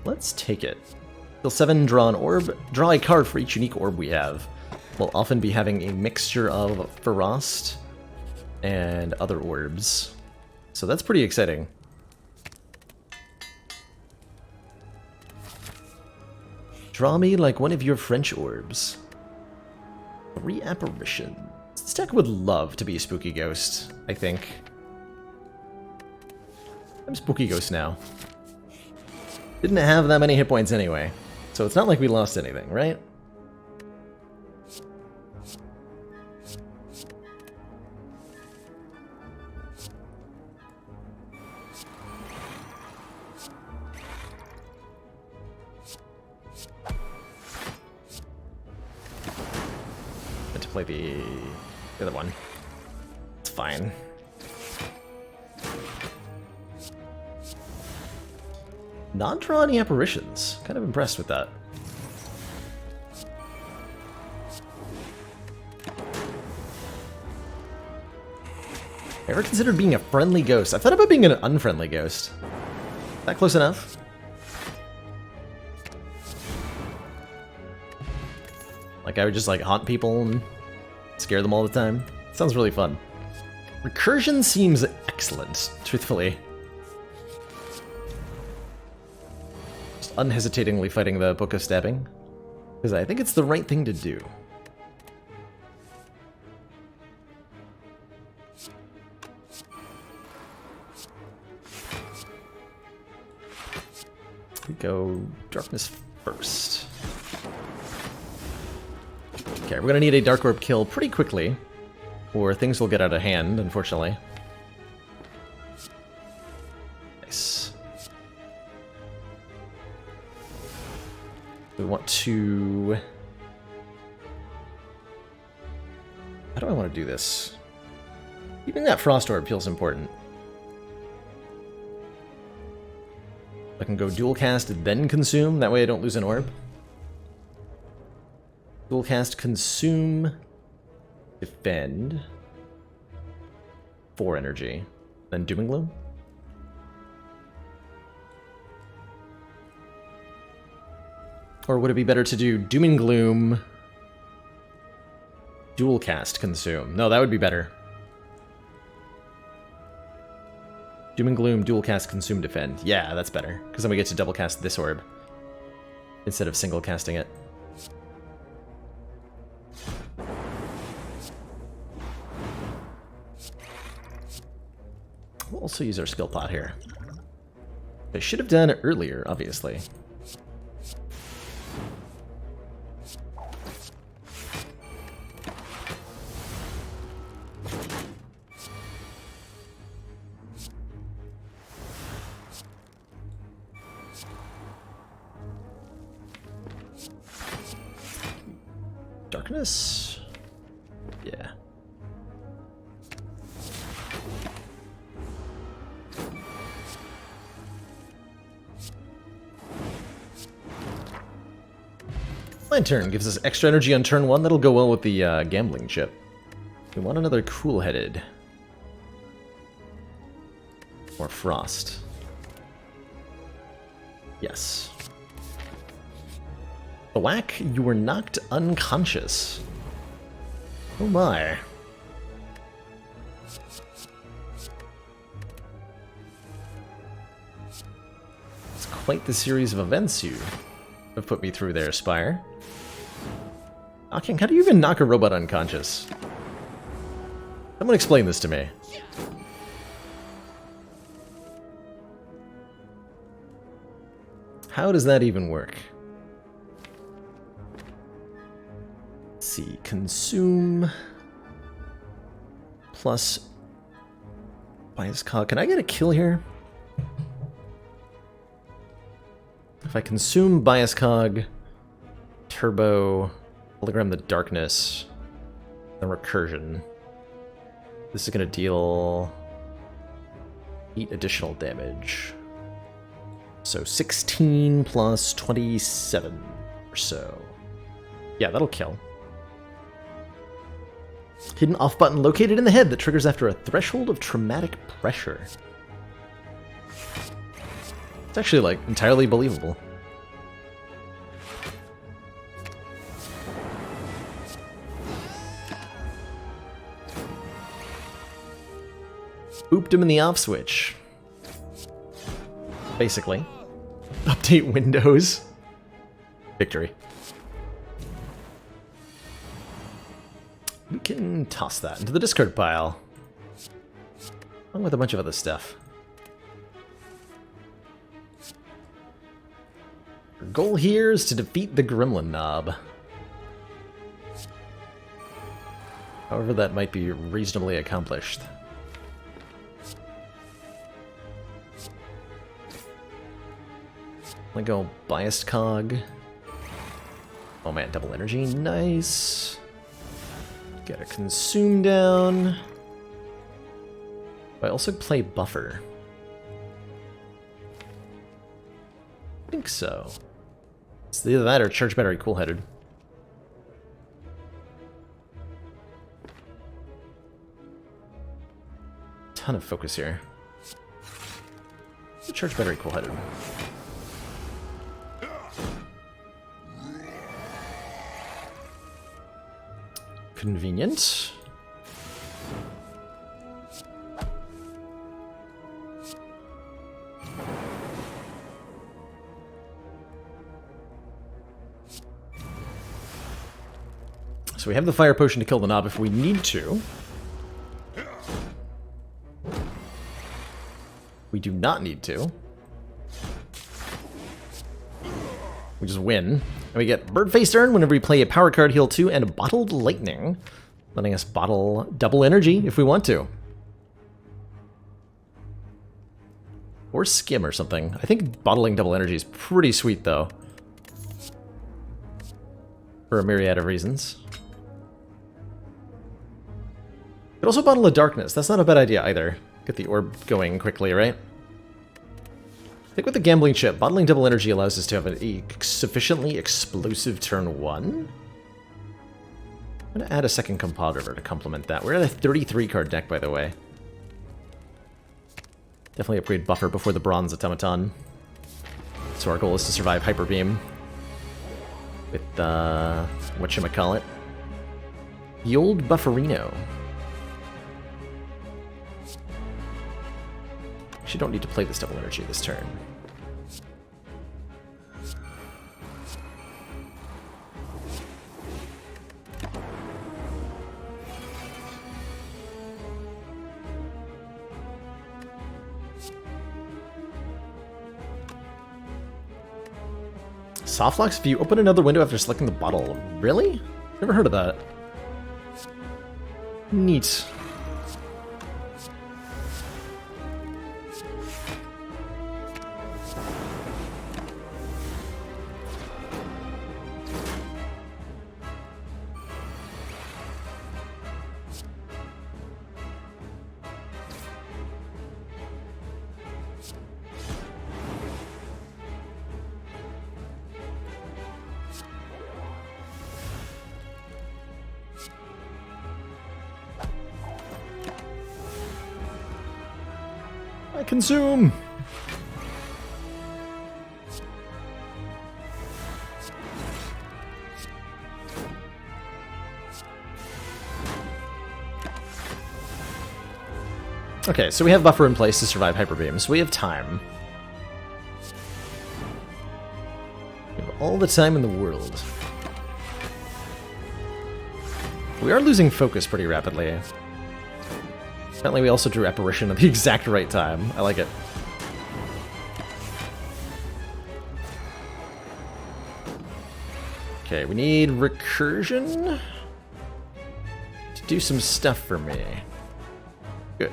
Let's take it. Deal 7, draw an orb. Draw a card for each unique orb we have. We'll often be having a mixture of Frost and other orbs. So that's pretty exciting. Draw me like one of your French orbs. 3 apparitions. This deck would love to be a Spooky Ghost, I think. I'm Spooky Ghost now. Didn't have that many hit points anyway, so it's not like we lost anything, right? To play the other one. It's fine. Not draw any apparitions. Kind of impressed with that. Ever considered being a friendly ghost? I thought about being an unfriendly ghost. That close enough? Like I would just like haunt people and scare them all the time. Sounds really fun. Recursion seems excellent, truthfully. Just unhesitatingly fighting the Book of Stabbing, because I think it's the right thing to do. We go Darkness first. Okay, we're gonna need a Dark Orb kill pretty quickly, or things will get out of hand, unfortunately. Nice. We want to... How do I want to do this? Keeping that Frost Orb feels important. I can go dual cast, then consume, that way I don't lose an orb. Dual cast, consume, defend, 4 energy, then Doom and Gloom. Or would it be better to do Doom and Gloom, dual cast, consume? No, that would be better. Doom and Gloom, dual cast, consume, defend. Yeah, that's better, because then we get to double cast this orb instead of single casting it. We'll also use our skill pot here. I should have done it earlier, obviously. Darkness? Yeah. Lantern gives us extra energy on turn 1. That'll go well with the gambling chip. We want another cool-headed. Or Frost. Yes. The whack, you were knocked unconscious. Oh my. It's quite the series of events you have put me through there, Spire. Knocking? How do you even knock a robot unconscious? Someone explain this to me. How does that even work? Let's see, consume plus bias cog. Can I get a kill here? If I consume bias cog, turbo, hologram the darkness, the recursion. This is gonna deal 8 additional damage. So 16 plus 27 or so. Yeah, that'll kill. Hidden off button located in the head that triggers after a threshold of traumatic pressure. It's actually, like, entirely believable. Booped him in the off switch. Basically. Update Windows. Victory. We can toss that into the discard pile. Along with a bunch of other stuff. Our goal here is to defeat the Gremlin Knob. However, that might be reasonably accomplished. Let go biased cog. Oh man, double energy, nice. Get a consume down. I also play buffer. I think so. It's either that or charge battery cool-headed. Ton of focus here. Charge battery cool-headed. Convenient. So we have the fire potion to kill the knob if we need to. We do not need to. We just win. And we get Bird-Faced Urn whenever we play a power card, heal 2, and a Bottled Lightning, letting us bottle double energy if we want to. Or Skim or something. I think bottling double energy is pretty sweet, though. For a myriad of reasons. Could also bottle a Darkness. That's not a bad idea either. Get the orb going quickly, right? I think with the Gambling Chip, bottling double energy allows us to have a sufficiently explosive turn 1. I'm going to add a second Compod River to complement that. We're at a 33 card deck, by the way. Definitely upgrade buffer before the Bronze Automaton. So our goal is to survive Hyper Beam. With, whatchamacallit? The old Bufferino. Actually, don't need to play this double energy this turn. Softlocks, if you open another window after selecting the bottle. Really? Never heard of that. Neat. Consume! Okay, so we have buffer in place to survive Hyper Beam, so we have time. We have all the time in the world. We are losing focus pretty rapidly. Apparently we also drew Apparition at the exact right time. I like it. Okay, we need Recursion to do some stuff for me. Good.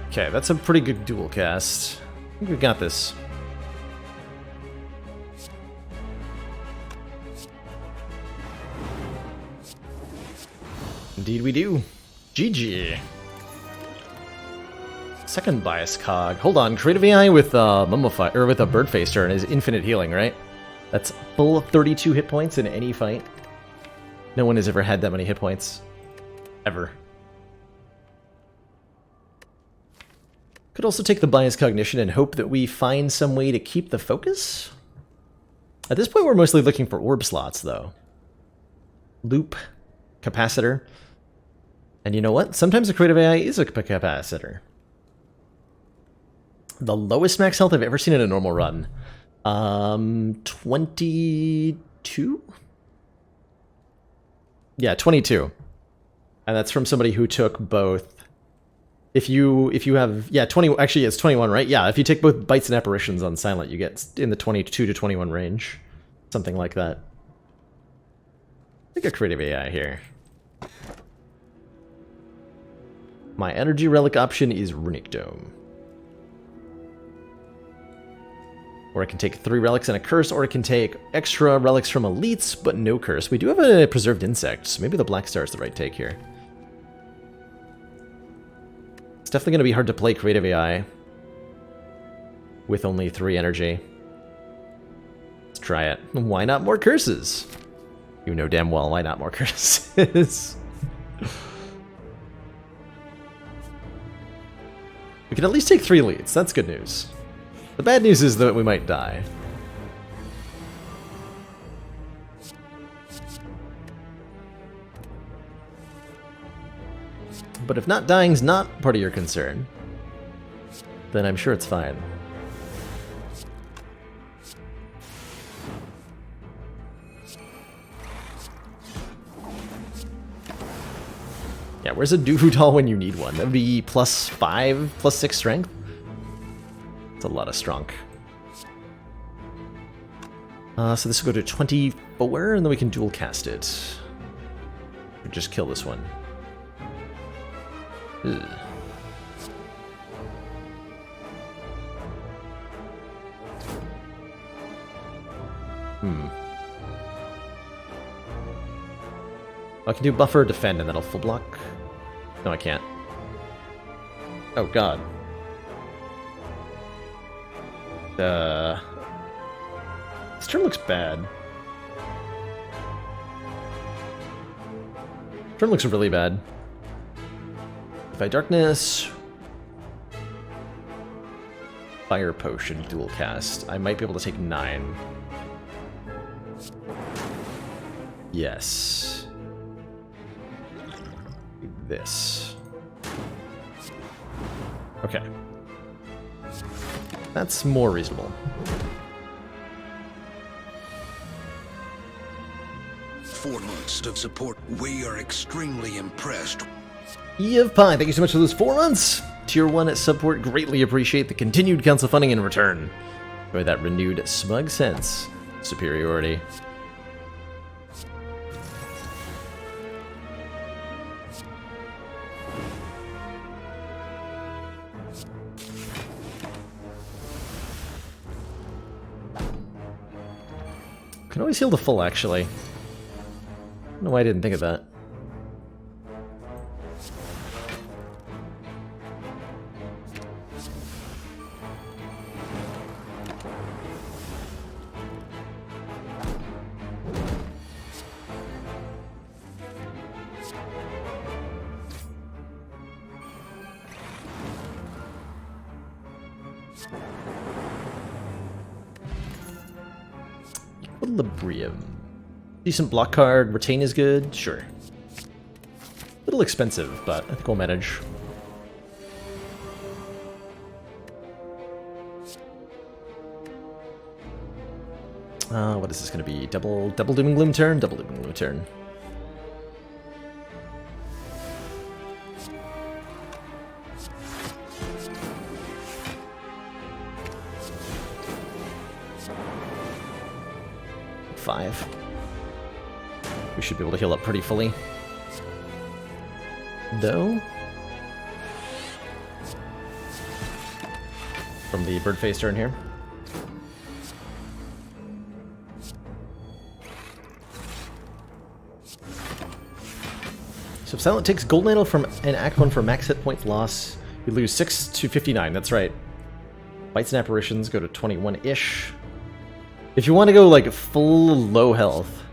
Okay, that's a pretty good dual cast. I think we got this. Indeed we do. GG. Second bias cog. Hold on, creative AI with Mummify or with a Bird Face turn is infinite healing, right? That's full 32 hit points in any fight. No one has ever had that many hit points. Ever. Could also take the bias cognition and hope that we find some way to keep the focus. At this point, we're mostly looking for orb slots, though. Loop, capacitor. And you know what? Sometimes a creative AI is a capacitor. The lowest max health I've ever seen in a normal run. 22? Yeah, 22. And that's from somebody who took both. If you have, yeah, 20, actually it's 21, right? Yeah, if you take both bites and apparitions on silent, you get in the 22 to 21 range. Something like that. I think a creative AI here. My energy relic option is Runic Dome. Or it can take 3 relics and a curse, or it can take extra relics from elites, but no curse. We do have a preserved insect, so maybe the Black Star is the right take here. It's definitely going to be hard to play creative AI with only 3 energy. Let's try it. Why not more curses? You know damn well why not more curses. We can at least take 3 leads. That's good news. The bad news is that we might die. But if not dying's not part of your concern, then I'm sure it's fine. Yeah, where's a Doofu doll when you need one? That would be +5, +6 strength? It's a lot of strong. So this will go to 24, and then we can dual cast it. Or just kill this one. Ugh. I can do buffer, defend, and that'll full block. No, I can't. Oh god. This turn looks bad. Turn looks really bad. Defy Darkness. Fire Potion, dual cast. I might be able to take 9. Yes. This. Okay. That's more reasonable. 4 months of support. We are extremely impressed. E of Pie, thank you so much for those 4 months. Tier 1 support, greatly appreciate the continued council funding in return. Enjoy that renewed smug sense of superiority. Can always heal the full, actually. I don't know why I didn't think of that. Equilibrium. Decent block card. Retain is good. Sure. A little expensive, but I think we'll manage. What is this going to be? Double Doom and Gloom turn? Double Doom and Gloom turn. Five. We should be able to heal up pretty fully. Though. From the bird face turn here. So if Silent takes Gold Mantle from an Act 1 for max hit point loss, you lose 6 to 59, that's right. Bites and Apparitions go to 21-ish. If you want to go like full low health,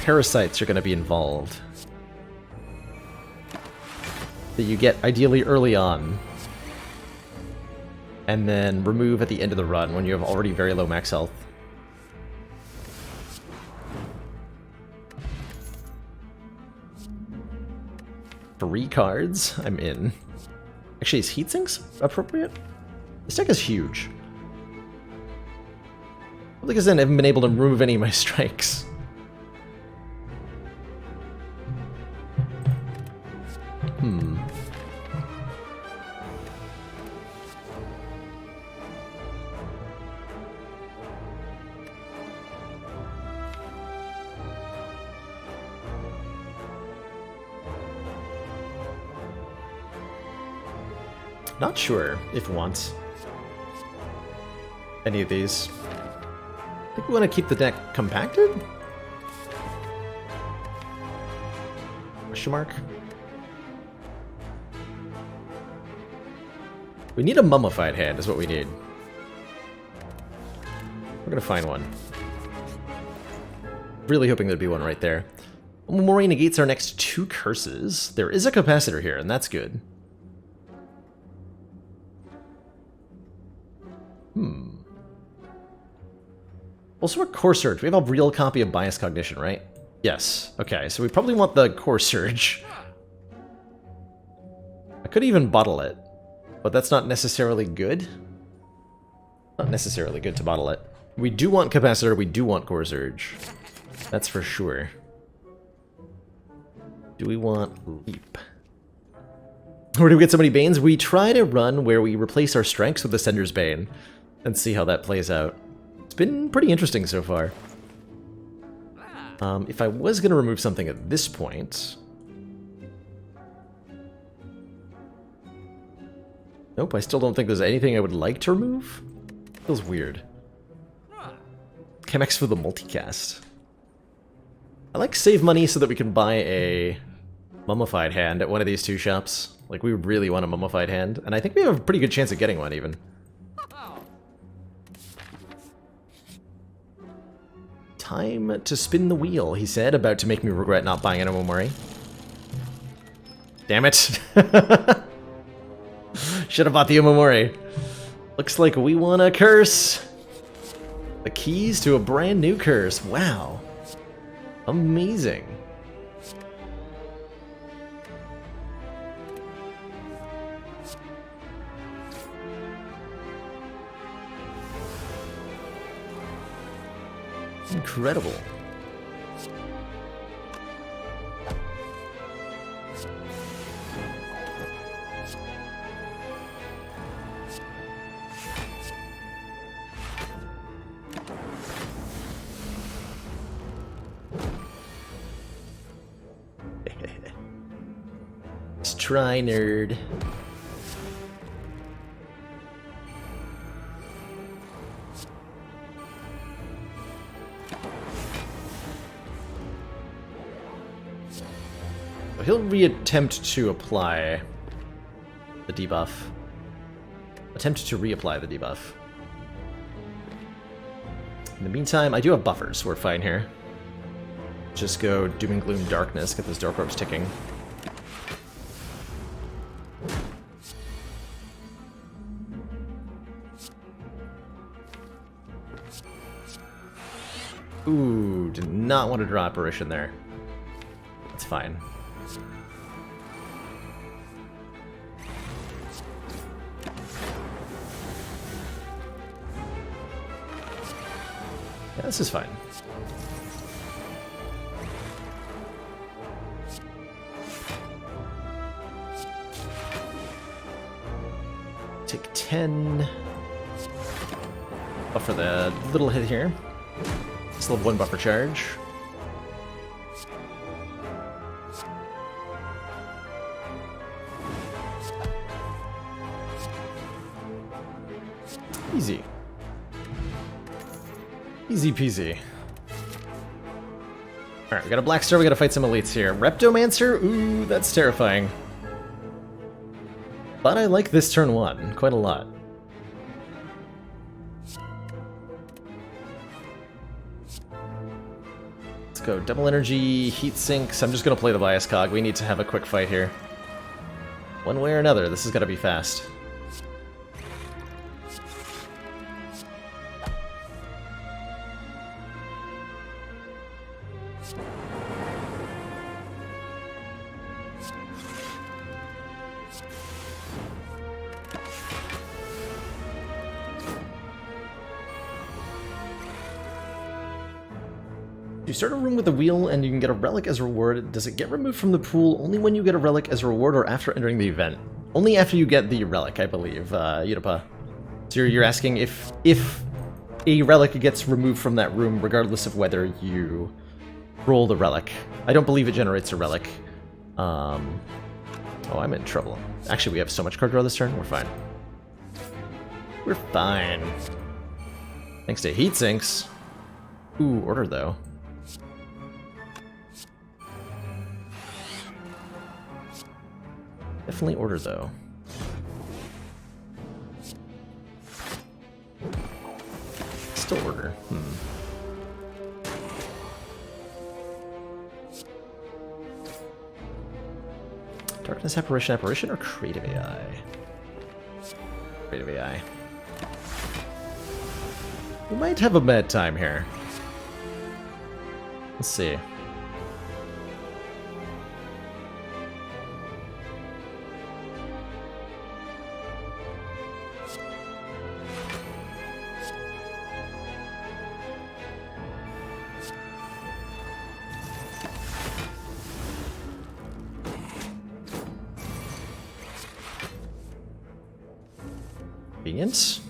Parasites are going to be involved. That you get ideally early on. And then remove at the end of the run when you have already very low max health. 3 cards, I'm in. Actually, is Heatsinks appropriate? This deck is huge. Well, because then I haven't been able to remove any of my strikes. Not sure if we want any of these. I think we want to keep the deck compacted? Question mark? We need a mummified hand is what we need. We're gonna find one. Really hoping there'd be one right there. Mori negates our next 2 curses. There is a capacitor here, and that's good. Also a Core Surge. We have a real copy of Bias Cognition, right? Yes. Okay, so we probably want the Core Surge. I could even bottle it, but that's not necessarily good. Not necessarily good to bottle it. We do want Capacitor, we do want Core Surge. That's for sure. Do we want Leap? Or do we get so many Banes? We try to run where we replace our Strengths with the Sender's Bane and see how that plays out. It's been pretty interesting so far. If I was going to remove something at this point... Nope, I still don't think there's anything I would like to remove. Feels weird. Chemex for the multicast. I like save money so that we can buy a mummified hand at one of these 2 shops. Like, we really want a mummified hand, and I think we have a pretty good chance of getting one, even. Time to spin the wheel, he said, about to make me regret not buying an Omomori. Damn it. Should have bought the Omomori. Looks like we won a curse. The keys to a brand new curse. Wow. Amazing. Incredible. Let's try, nerd. He'll reattempt to apply the debuff. Attempt to reapply the debuff. In the meantime, I do have buffers, so we're fine here. Just go Doom and Gloom Darkness, get those Dark Orbs ticking. Ooh, did not want to draw Apparition there. That's fine. Yeah, this is fine. Take 10. Buffer the little hit here. Still have 1 buffer charge. Easy. Easy peasy. Alright, we got a Black Star, we gotta fight some elites here. Reptomancer? Ooh, that's terrifying. But I like this turn 1 quite a lot. Let's go double energy, heat sinks. I'm just gonna play the bias cog. We need to have a quick fight here. One way or another, this has gotta be fast. You start a room with a wheel and you can get a relic as a reward. Does it get removed from the pool only when you get a relic as a reward or after entering the event? Only after you get the relic, I believe, Yudapa. So you're asking if a relic gets removed from that room regardless of whether you roll the relic. I don't believe it generates a relic. Oh, I'm in trouble. Actually, we have so much card draw this turn. We're fine. We're fine. Thanks to heat sinks. Ooh, order though. Definitely order, though. Still order. Darkness Apparition, or Creative AI? Creative AI. We might have a bad time here. Let's see. Convenience.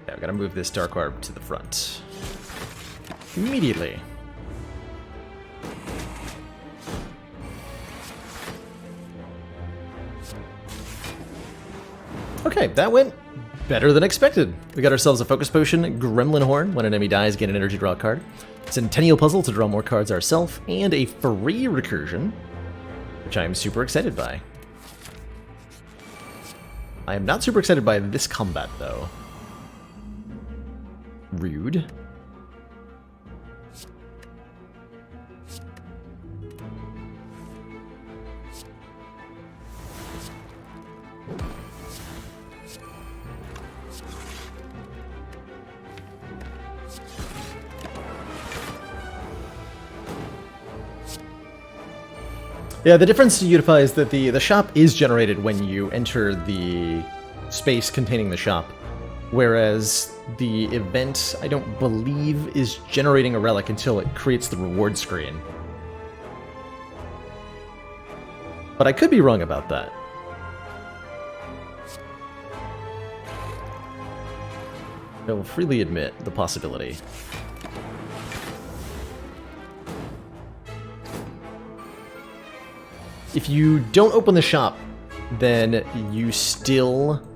Yeah, we gotta move this Dark Orb to the front. Immediately. Okay, that went better than expected. We got ourselves a Focus Potion, Gremlin Horn. When an enemy dies, gain an energy draw card. Centennial Puzzle to draw more cards ourselves, and a free recursion, which I am super excited by. I am not super excited by this combat, though. Rude. Yeah, the difference to Unify is that the shop is generated when you enter the space containing the shop, whereas the event, I don't believe, is generating a relic until it creates the reward screen. But I could be wrong about that. I will freely admit the possibility. If you don't open the shop, then you still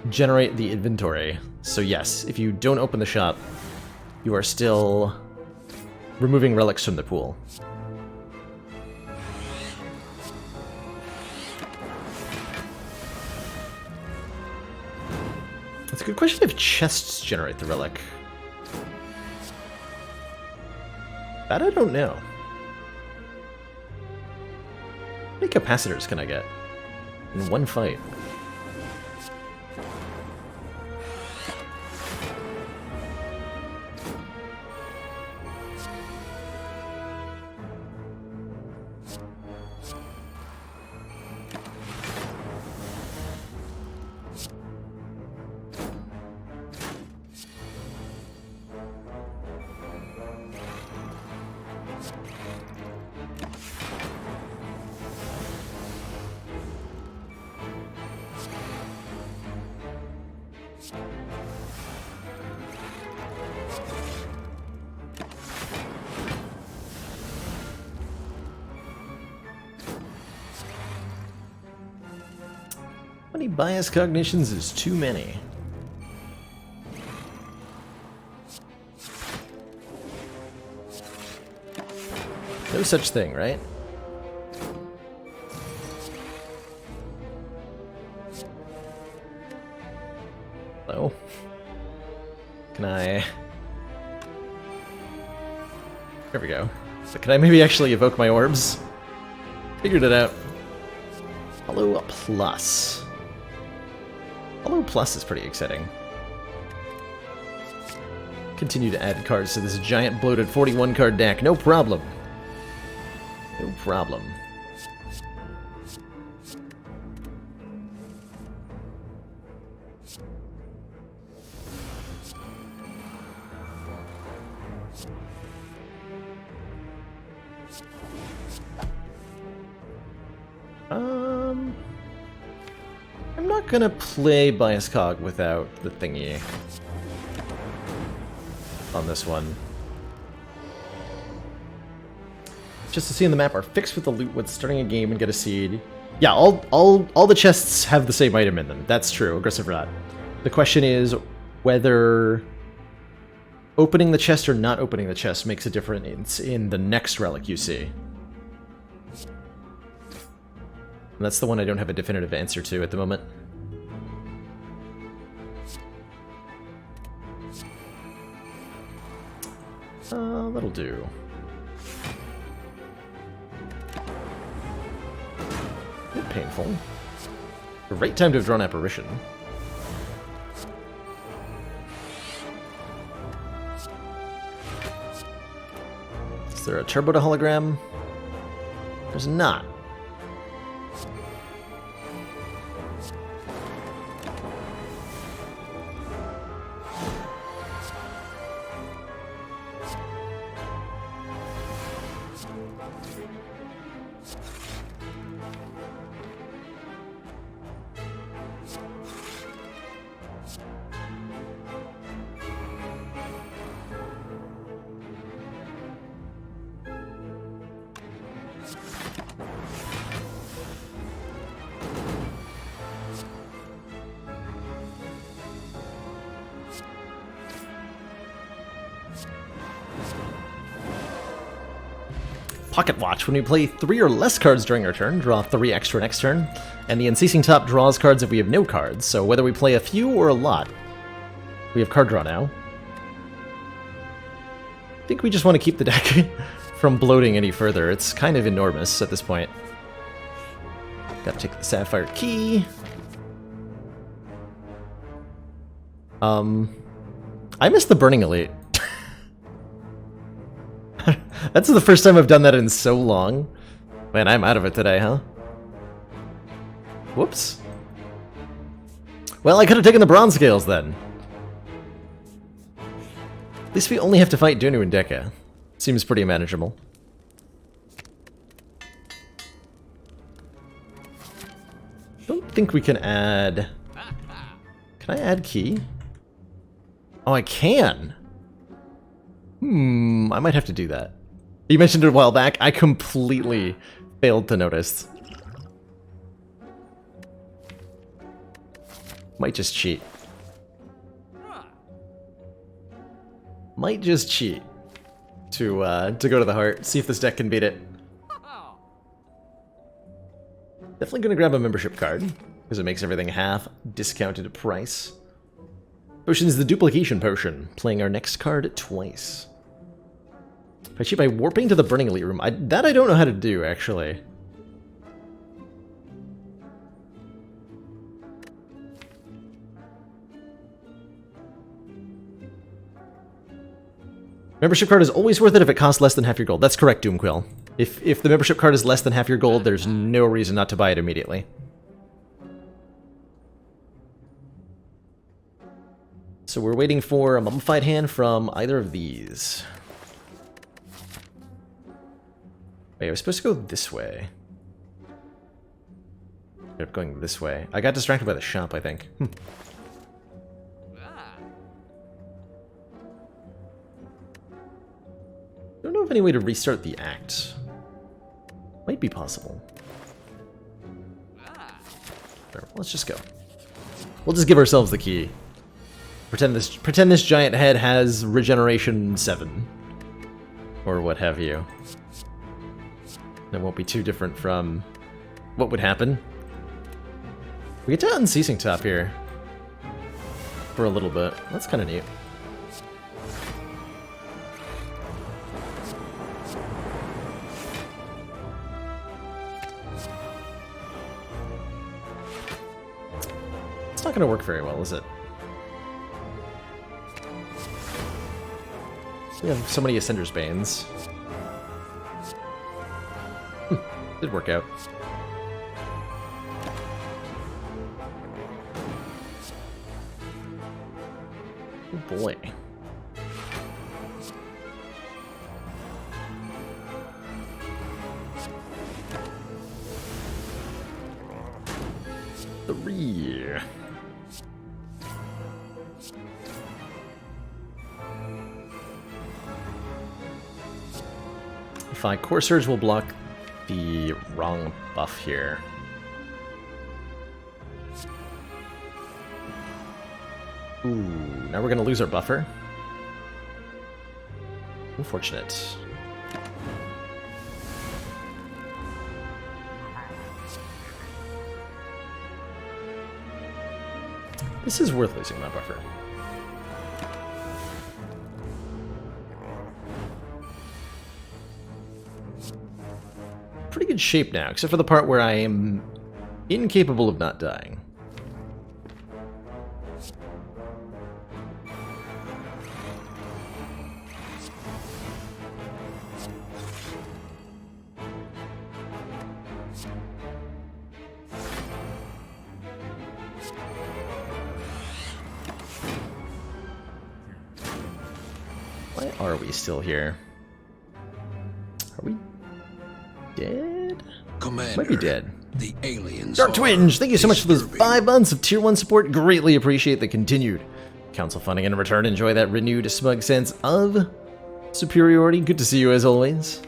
generate the inventory. So yes, if you don't open the shop, you are still removing relics from the pool. It's a good question if chests generate the relic. That I don't know. How many capacitors can I get in one fight? How many bias cognitions is too many? No such thing, right? Hello? Can I... There we go. So can I maybe actually evoke my orbs? Figured it out. Hollow Plus. Hollow Plus is pretty exciting. Continue to add cards to this giant bloated 41 card deck. No problem. No problem. I'm not gonna play Bias Cog without the thingy on this one. Just to see on the map are fixed with the loot when starting a game and get a seed. Yeah, all the chests have the same item in them. That's true, Aggressive Rot. The question is whether opening the chest or not opening the chest makes a difference in the next relic you see. And that's the one I don't have a definitive answer to at the moment. That'll do. Bit painful. Great time to have drawn Apparition. Is there a turbo to hologram? There's not. Pocket Watch. When we play 3 or less cards during our turn, draw 3 extra next turn, and the Unceasing Top draws cards if we have no cards, so whether we play a few or a lot, we have card draw now. I think we just want to keep the deck from bloating any further. It's kind of enormous at this point. Gotta take the Sapphire Key. I missed the Burning Elite. That's the first time I've done that in so long. Man, I'm out of it today, huh? Whoops. Well, I could have taken the Bronze Scales then. At least we only have to fight Dunu and Deka. Seems pretty manageable. Don't think we can add... Can I add key? Oh, I can! I might have to do that. You mentioned it a while back. I completely failed to notice. Might just cheat. Might just cheat to go to the heart. See if this deck can beat it. Definitely gonna grab a membership card because it makes everything half discounted price. Potion is the duplication potion, playing our next card twice. If I cheat by warping to the Burning Elite Room, that I don't know how to do, actually. Membership card is always worth it if it costs less than half your gold. That's correct, Doomquill. If the membership card is less than half your gold, there's no reason not to buy it immediately. So we're waiting for a Mummified Hand from either of these. Wait, I was supposed to go this way. Ended up going this way. I got distracted by the shop, I think. Don't know of any way to restart the act. Might be possible. Sure, let's just go. We'll just give ourselves the key. Pretend this giant head has regeneration 7. Or what have you. It won't be too different from what would happen. We get to Unceasing Top here for a little bit. That's kind of neat. It's not going to work very well, is it? We have so many Ascender's Banes. Did work out. Oh boy. Three. Fine, Core Surge will block the wrong buff here. Ooh, now we're gonna lose our buffer. Unfortunate. This is worth losing my buffer. Pretty good shape now, except for the part where I am incapable of not dying. Why are we still here? Are we dead? Commander, might be dead. The aliens Dark are Twinge, thank you so much for those disturbing. 5 months of Tier 1 support. Greatly appreciate the continued council funding. And in return, enjoy that renewed smug sense of superiority. Good to see you as always.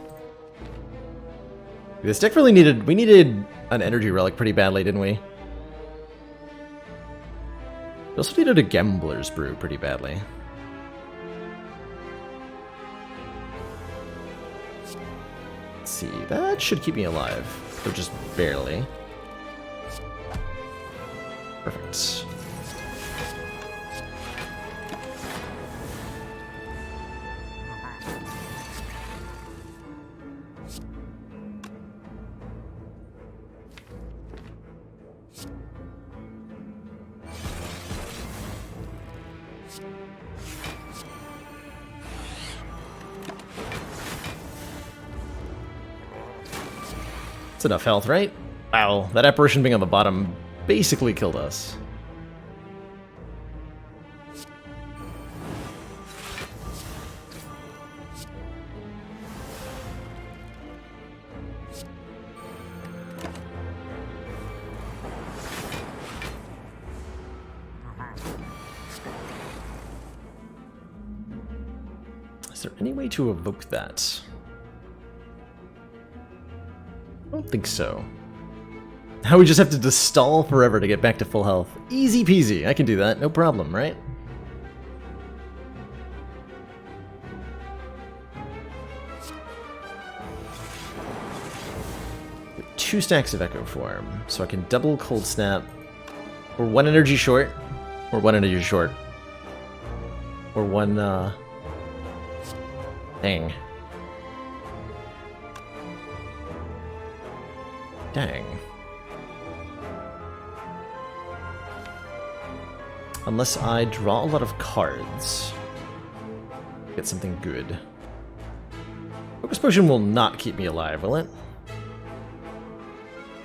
This deck really needed... We needed an energy relic pretty badly, didn't we? We also needed a Gambler's Brew pretty badly. Let's see, that should keep me alive, though just barely. Perfect. That's enough health, right? Wow, that apparition being on the bottom basically killed us. Is there any way to evoke that? I don't think so. Now we just have to stall forever to get back to full health. Easy peasy, I can do that, no problem, right? With 2 stacks of Echo Form, so I can double Cold Snap. We're 1 energy short. Or 1 energy short. Or 1, Dang. Dang. Unless I draw a lot of cards. Get something good. Focus Potion will not keep me alive, will it?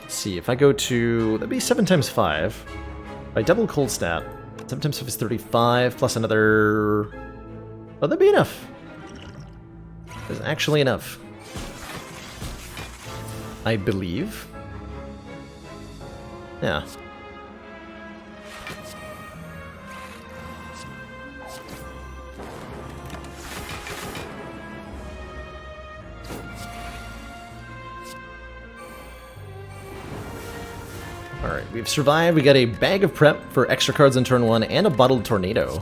Let's see, if I go to... That'd be 7 times 5. If I double Cold Snap, 7 times 5 is 35, plus another... Oh, that'd be enough. That's actually enough. I believe. Yeah. Alright, we've survived. We got a bag of prep for extra cards on turn 1 and a bottled tornado.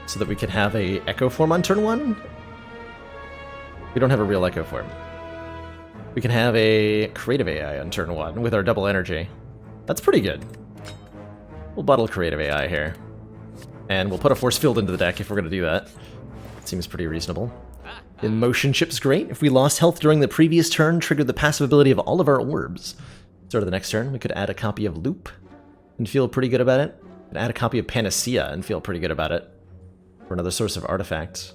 So that we can have a Echo Form on turn 1. We don't have a real Echo Form. we can have a creative AI on turn 1 with our double energy. That's pretty good. We'll bottle creative AI here. And we'll put a force field into the deck if we're going to do that. Seems pretty reasonable. Emotion Chip's great. If we lost health during the previous turn, triggered the passive ability of all of our orbs. Start of the next turn, we could add a copy of Loop and feel pretty good about it. And add a copy of Panacea and feel pretty good about it. For another source of artifact.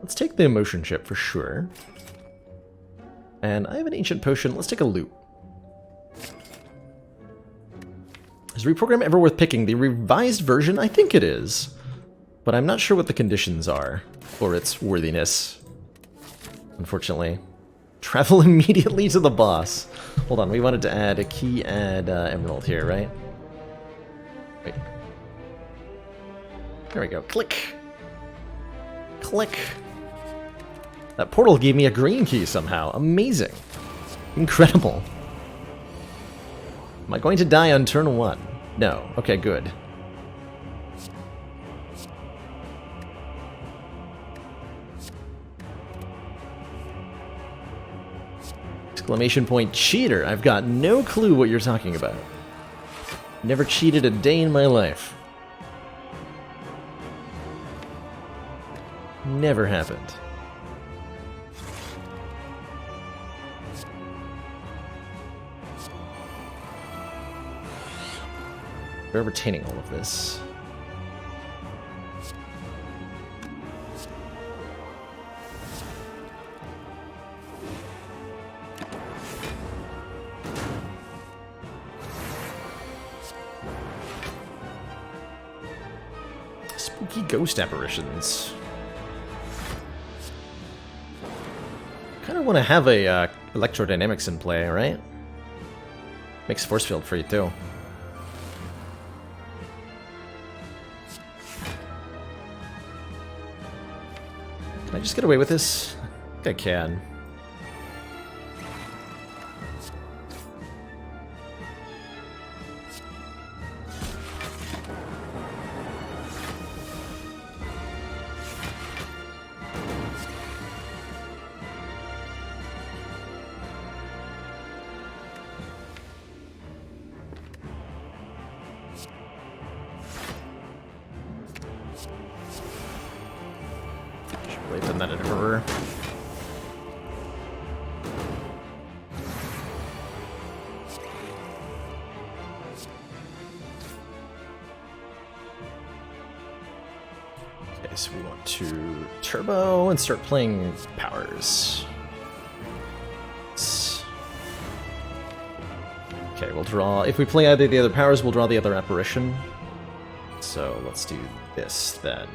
Let's take the Emotion Chip for sure. And I have an Ancient Potion. Let's take a Loop. Is Reprogram ever worth picking? The revised version? I think it is. But I'm not sure what the conditions are for its worthiness. Unfortunately. Travel immediately to the boss. Hold on, we wanted to add a key, add Emerald here, right? Wait. There we go. Click. Click. That portal gave me a green key somehow. Amazing. Incredible. Am I going to die on turn 1? No. Okay, good. Exclamation point cheater. I've got no clue what you're talking about. Never cheated a day in my life. Never happened. We're retaining all of this. Spooky ghost apparitions. Kind of want to have a electrodynamics in play, right? Makes force field for you too. Can I just get away with this? I think I can. Done that in horror. Okay, so we want to turbo and start playing powers. Okay, we'll draw. If we play either of the other powers, we'll draw the other apparition. So let's do this then.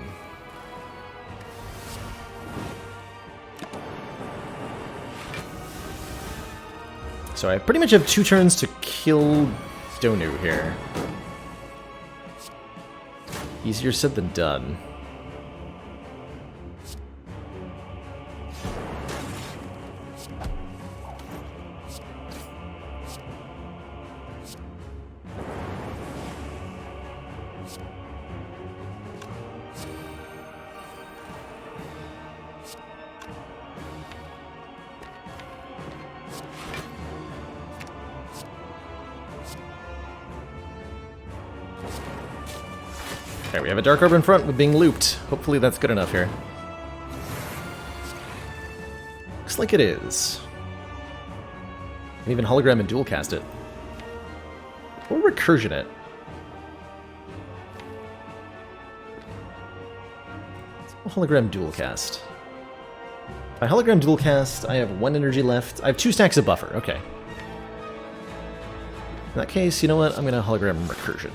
So I pretty much have 2 turns to kill Donu here. Easier said than done. Okay, we have a Dark Orb in front with being looped. Hopefully that's good enough here. Looks like it is. And even hologram and dual cast it. Or recursion it. Hologram dual cast. By hologram dual cast, I have 1 energy left. I have 2 stacks of buffer. Okay. In that case, you know what? I'm gonna hologram recursion.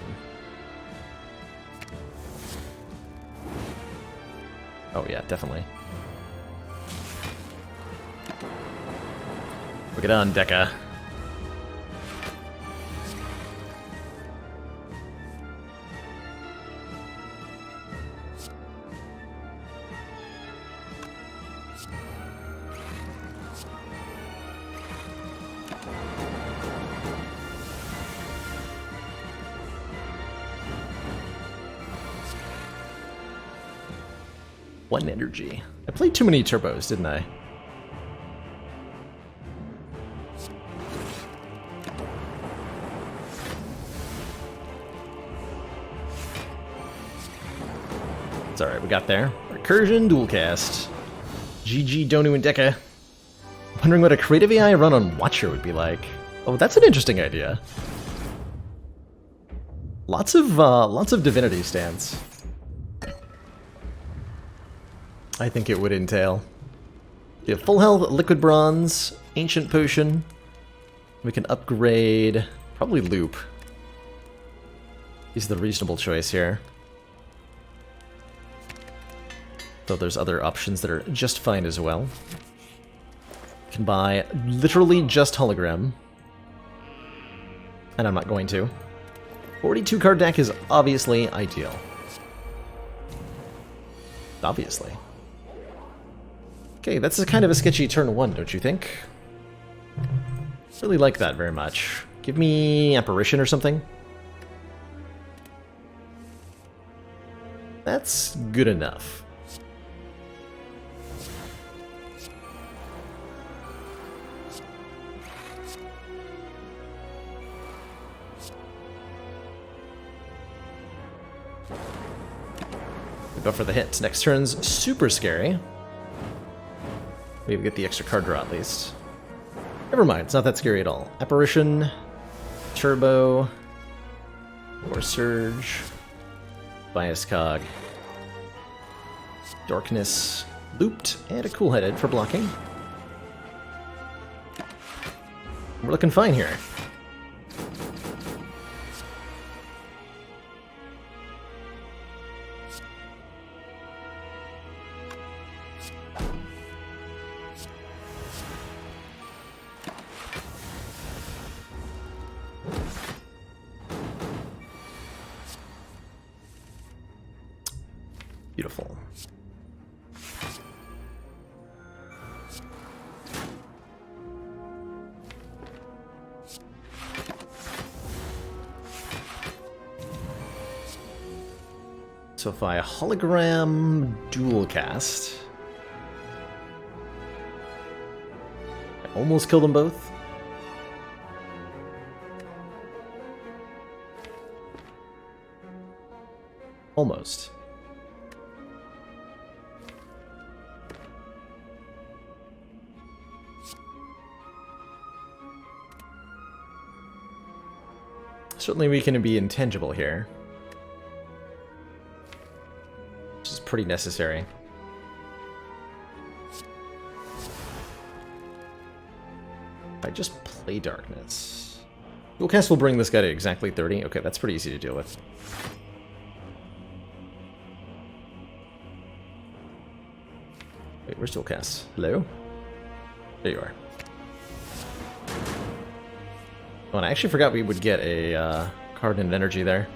Oh yeah, definitely. Look it on, Deca. One energy. I played too many turbos, didn't I? It's alright, we got there. Recursion Dualcast. GG Donu and Deka. Wondering what a creative AI run on Watcher would be like. Oh, that's an interesting idea. Lots of Divinity stands. I think it would entail. We have Full Health, Liquid Bronze, Ancient Potion. We can upgrade, probably Loop. He's the reasonable choice here. Though there's other options that are just fine as well. Can buy literally just Hologram. And I'm not going to. 42 card deck is obviously ideal. Obviously. Okay, that's a kind of a sketchy turn 1, don't you think? Really like that very much. Give me Apparition or something. That's good enough. We go for the hit. Next turn's super scary. Maybe get the extra card draw at least. Never mind, it's not that scary at all. Apparition, Turbo, or Surge, Bias Cog, Darkness, Looped, and a Cool Headed for blocking. We're looking fine here. Beautiful. So if I hologram dual cast, I almost killed them both. Almost. Certainly we can be intangible here. Which is pretty necessary. If I just play Darkness. Dualcast will bring this guy to exactly 30. Okay, that's pretty easy to deal with. Wait, where's Dualcast? Hello? There you are. Oh, and I actually forgot we would get a card and energy there.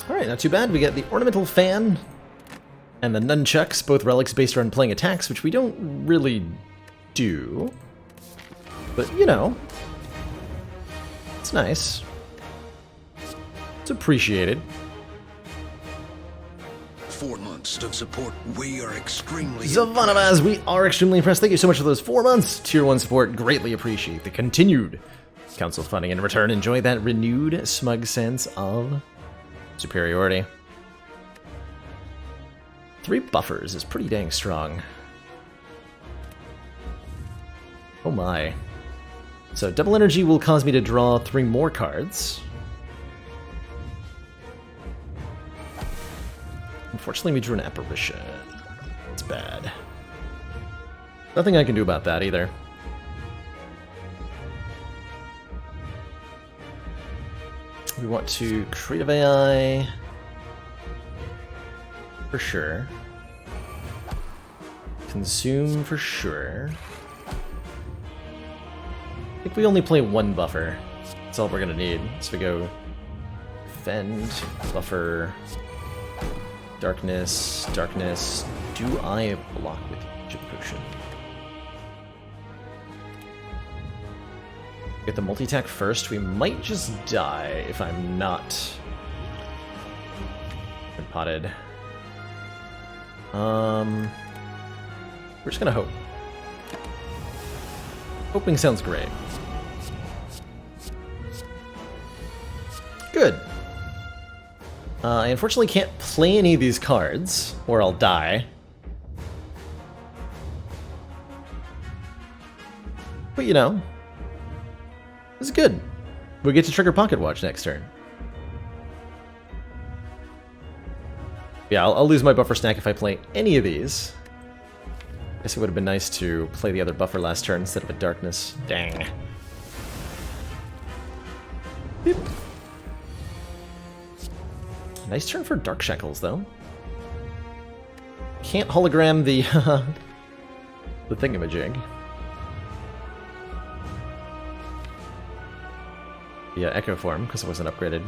Alright, not too bad. We get the Ornamental Fan and the Nunchucks, both relics based around playing attacks, which we don't really do. But, you know, it's nice. It's appreciated. 4 months of support. We are extremely Zavanavaz, we are extremely impressed. Thank you so much for those 4 months. Tier 1 support, greatly appreciate the continued council funding. In return, enjoy that renewed smug sense of superiority. 3 buffers is pretty dang strong. Oh my. So double energy will cause me to draw 3 more cards. Unfortunately, we drew an Apparition. It's bad. Nothing I can do about that either. We want to creative AI. For sure. Consume for sure. I think we only play 1 buffer. That's all we're gonna need. So we go Fend, Buffer, Darkness, Darkness. Do I block with Ancient Potion? Get the multi-attack first. We might just die if I'm not potted. We're just gonna hope. Hoping sounds great. Good. I unfortunately can't play any of these cards, or I'll die. But you know, this is good. We get to trigger Pocket Watch next turn. Yeah, I'll lose my buffer stack if I play any of these. Guess it would have been nice to play the other buffer last turn instead of a darkness. Dang. Beep. Nice turn for Dark Shackles, though. Can't hologram the the thingamajig. Yeah, Echo Form, because it wasn't upgraded.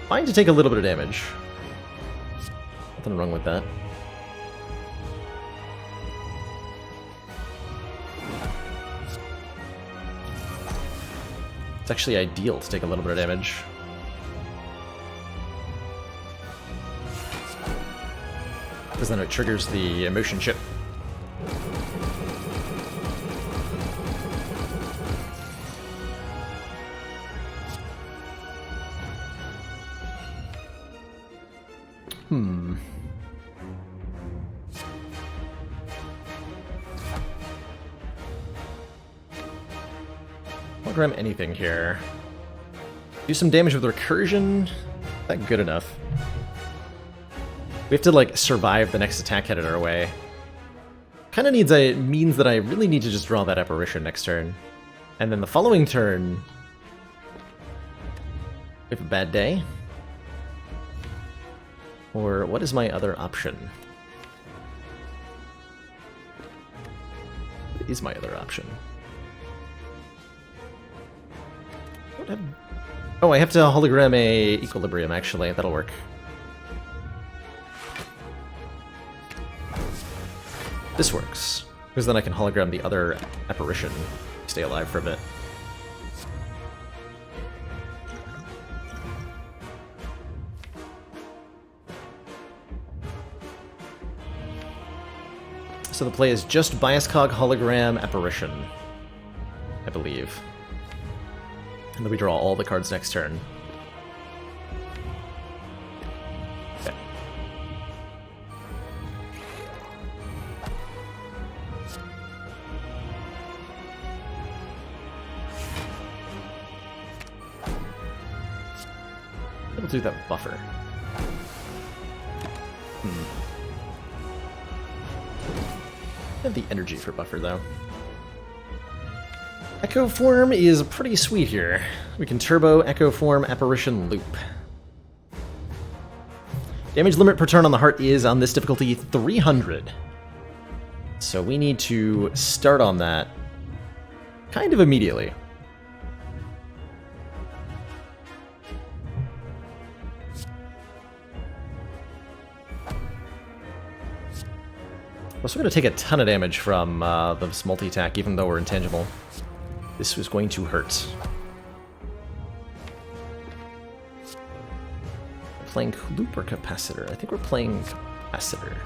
Fine to take a little bit of damage. Nothing wrong with that. It's actually ideal to take a little bit of damage. Because then it triggers the emotion chip. Hologram anything here. Do some damage with recursion. Not good enough. We have to like survive the next attack headed our way. Kind of means that I really need to just draw that apparition next turn, and then the following turn, we have a bad day. Or what is my other option? What is my other option? Oh, I have to hologram a Equilibrium, actually. That'll work. This works, because then I can hologram the other apparition. Stay alive for a bit. So the play is just Bias Cog, Hologram, Apparition, I believe. And then we draw all the cards next turn. Okay. We'll do that buffer. I have the energy for buffer, though. Echo Form is pretty sweet here. We can turbo Echo Form Apparition Loop. Damage limit per turn on the heart is, on this difficulty, 300. So we need to start on that kind of immediately. We're also going to take a ton of damage from this multi-attack, even though we're intangible. This was going to hurt. Playing Loop or Capacitor? I think we're playing Capacitor.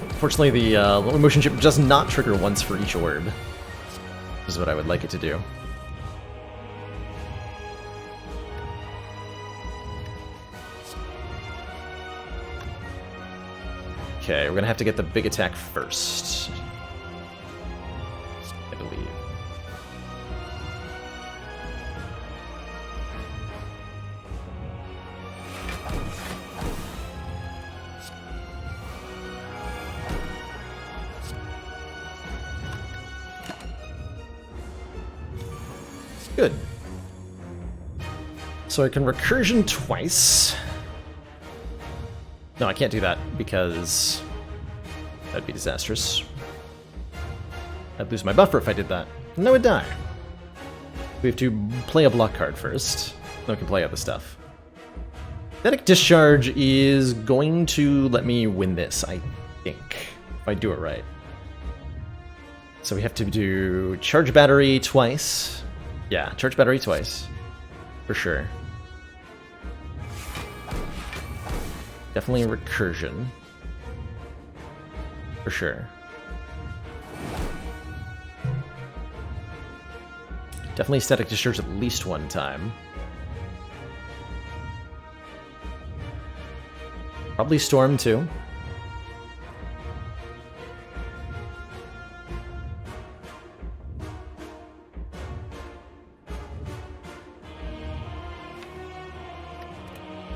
Unfortunately, the little motion chip does not trigger once for each orb. This is what I would like it to do. Okay, we're gonna have to get the big attack first, I believe. Good. So I can recursion twice. No, I can't do that, because that'd be disastrous. I'd lose my buffer if I did that. And I would die. We have to play a block card first. Then we can play other stuff. Static Discharge is going to let me win this, I think, if I do it right. So we have to do Charge Battery twice. Yeah, Charge Battery twice. For sure. Definitely recursion. For sure. Definitely static discharge at least one time. Probably storm too.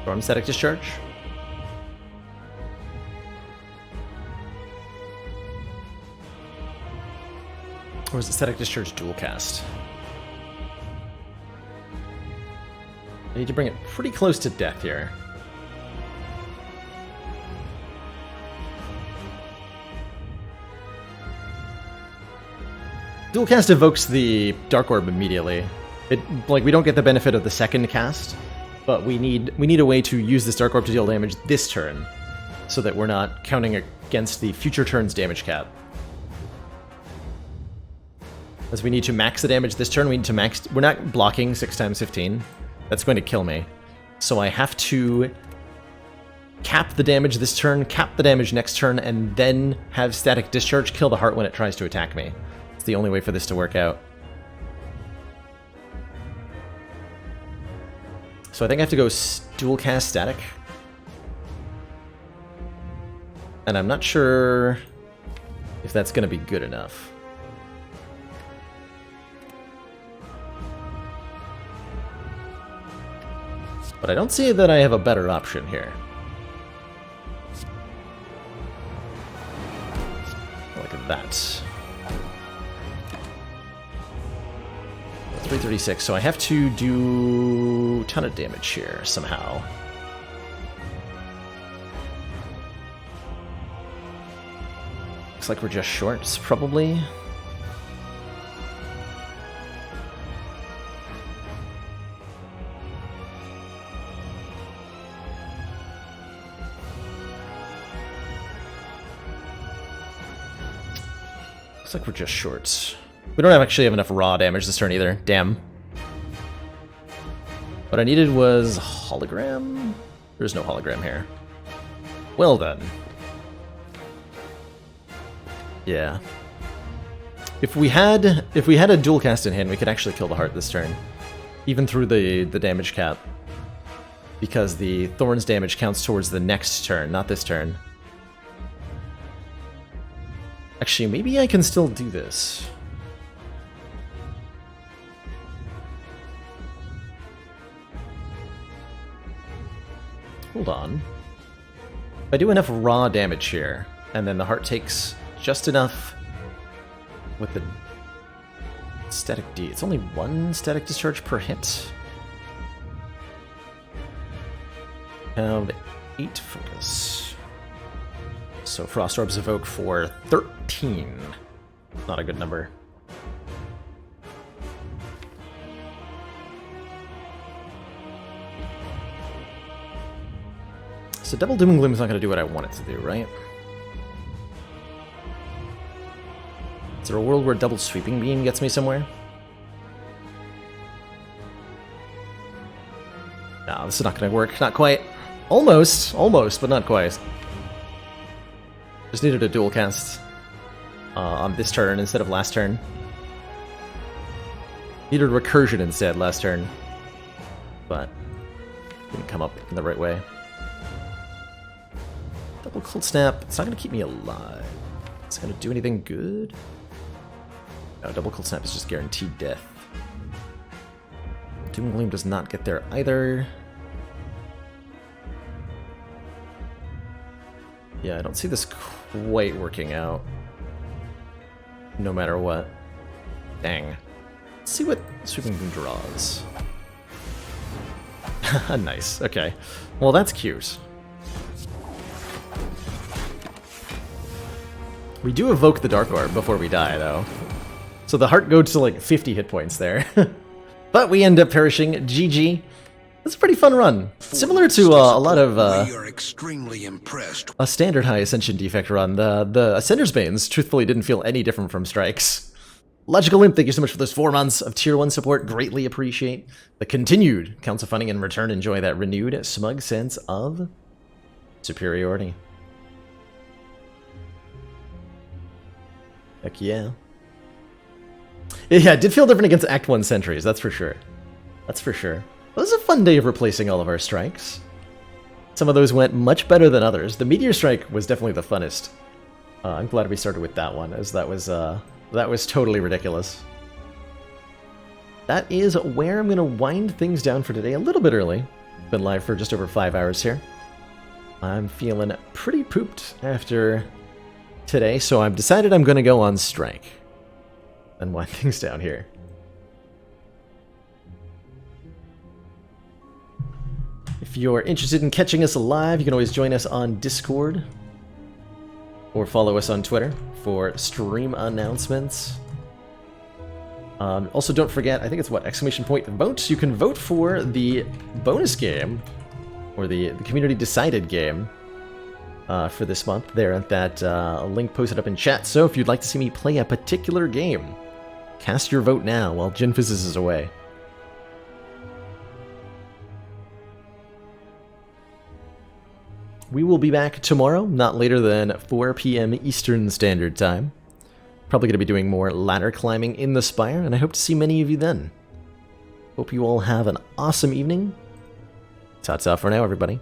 Storm static discharge. Or is it static discharge dual cast? I need to bring it pretty close to death here. Dual cast evokes the Dark Orb immediately. We don't get the benefit of the second cast, but we need a way to use this Dark Orb to deal damage this turn, so that we're not counting against the future turn's damage cap. As we need to max the damage this turn, we need to max... We're not blocking 6 times 15. That's going to kill me. So I have to cap the damage this turn, cap the damage next turn, and then have static discharge kill the heart when it tries to attack me. It's the only way for this to work out. So I think I have to go dual cast static. And I'm not sure if that's going to be good enough. But I don't see that I have a better option here. Like that. 336, so I have to do a ton of damage here somehow. Looks like we're just shorts, probably. Looks like we're just shorts. We don't actually have enough raw damage this turn either. Damn. What I needed was hologram? There's no hologram here. Well done. Yeah. If we had a dual cast in hand, we could actually kill the heart this turn. Even through the damage cap. Because the Thorn's damage counts towards the next turn, not this turn. Actually, maybe I can still do this. Hold on. If I do enough raw damage here, and then the heart takes just enough with the static D. It's only 1 static discharge per hit. Have 8 focus. So Frost Orbs evoke for 13. Not a good number. So Double Doom and Gloom is not going to do what I want it to do, right? Is there a world where Double Sweeping Beam gets me somewhere? No, this is not going to work. Not quite. Almost, but not quite. Just needed a dual cast on this turn instead of last turn. Needed recursion instead last turn, but didn't come up in the right way. Double Cold Snap, it's not going to keep me alive. It's going to do anything good? No, Double Cold Snap is just guaranteed death. Doom and Gloom does not get there either. Yeah, I don't see this quite working out. No matter what. Dang. Let's see what Sweeping Beam draws. Nice, okay. Well, that's cute. We do evoke the Dark Orb before we die, though. So the heart goes to like 50 hit points there. But we end up perishing. GG. That's a pretty fun run. Similar to a lot of we are extremely impressed. A standard high Ascension defect run. The Ascender's Banes truthfully didn't feel any different from Strikes. Logical Imp, thank you so much for those 4 months of Tier 1 support. Greatly appreciate the continued council funding. In return, enjoy that renewed smug sense of superiority. Heck yeah. Yeah, it did feel different against Act 1 sentries, that's for sure. That's for sure. It was a fun day of replacing all of our strikes. Some of those went much better than others. The Meteor Strike was definitely the funnest. I'm glad we started with that one, as that was totally ridiculous. That is where I'm going to wind things down for today a little bit early. Been live for just over 5 hours here. I'm feeling pretty pooped after today, so I've decided I'm going to go on strike and wind things down here. If you're interested in catching us live, you can always join us on Discord or follow us on Twitter for stream announcements. Also, don't forget, I think it's what, !vote. You can vote for the bonus game, or the community decided game for this month there at that link posted up in chat. So if you'd like to see me play a particular game, cast your vote now while Jinfizzes is away. We will be back tomorrow, not later than 4 p.m. Eastern Standard Time. Probably going to be doing more ladder climbing in the Spire, and I hope to see many of you then. Hope you all have an awesome evening. Ta-ta for now, everybody.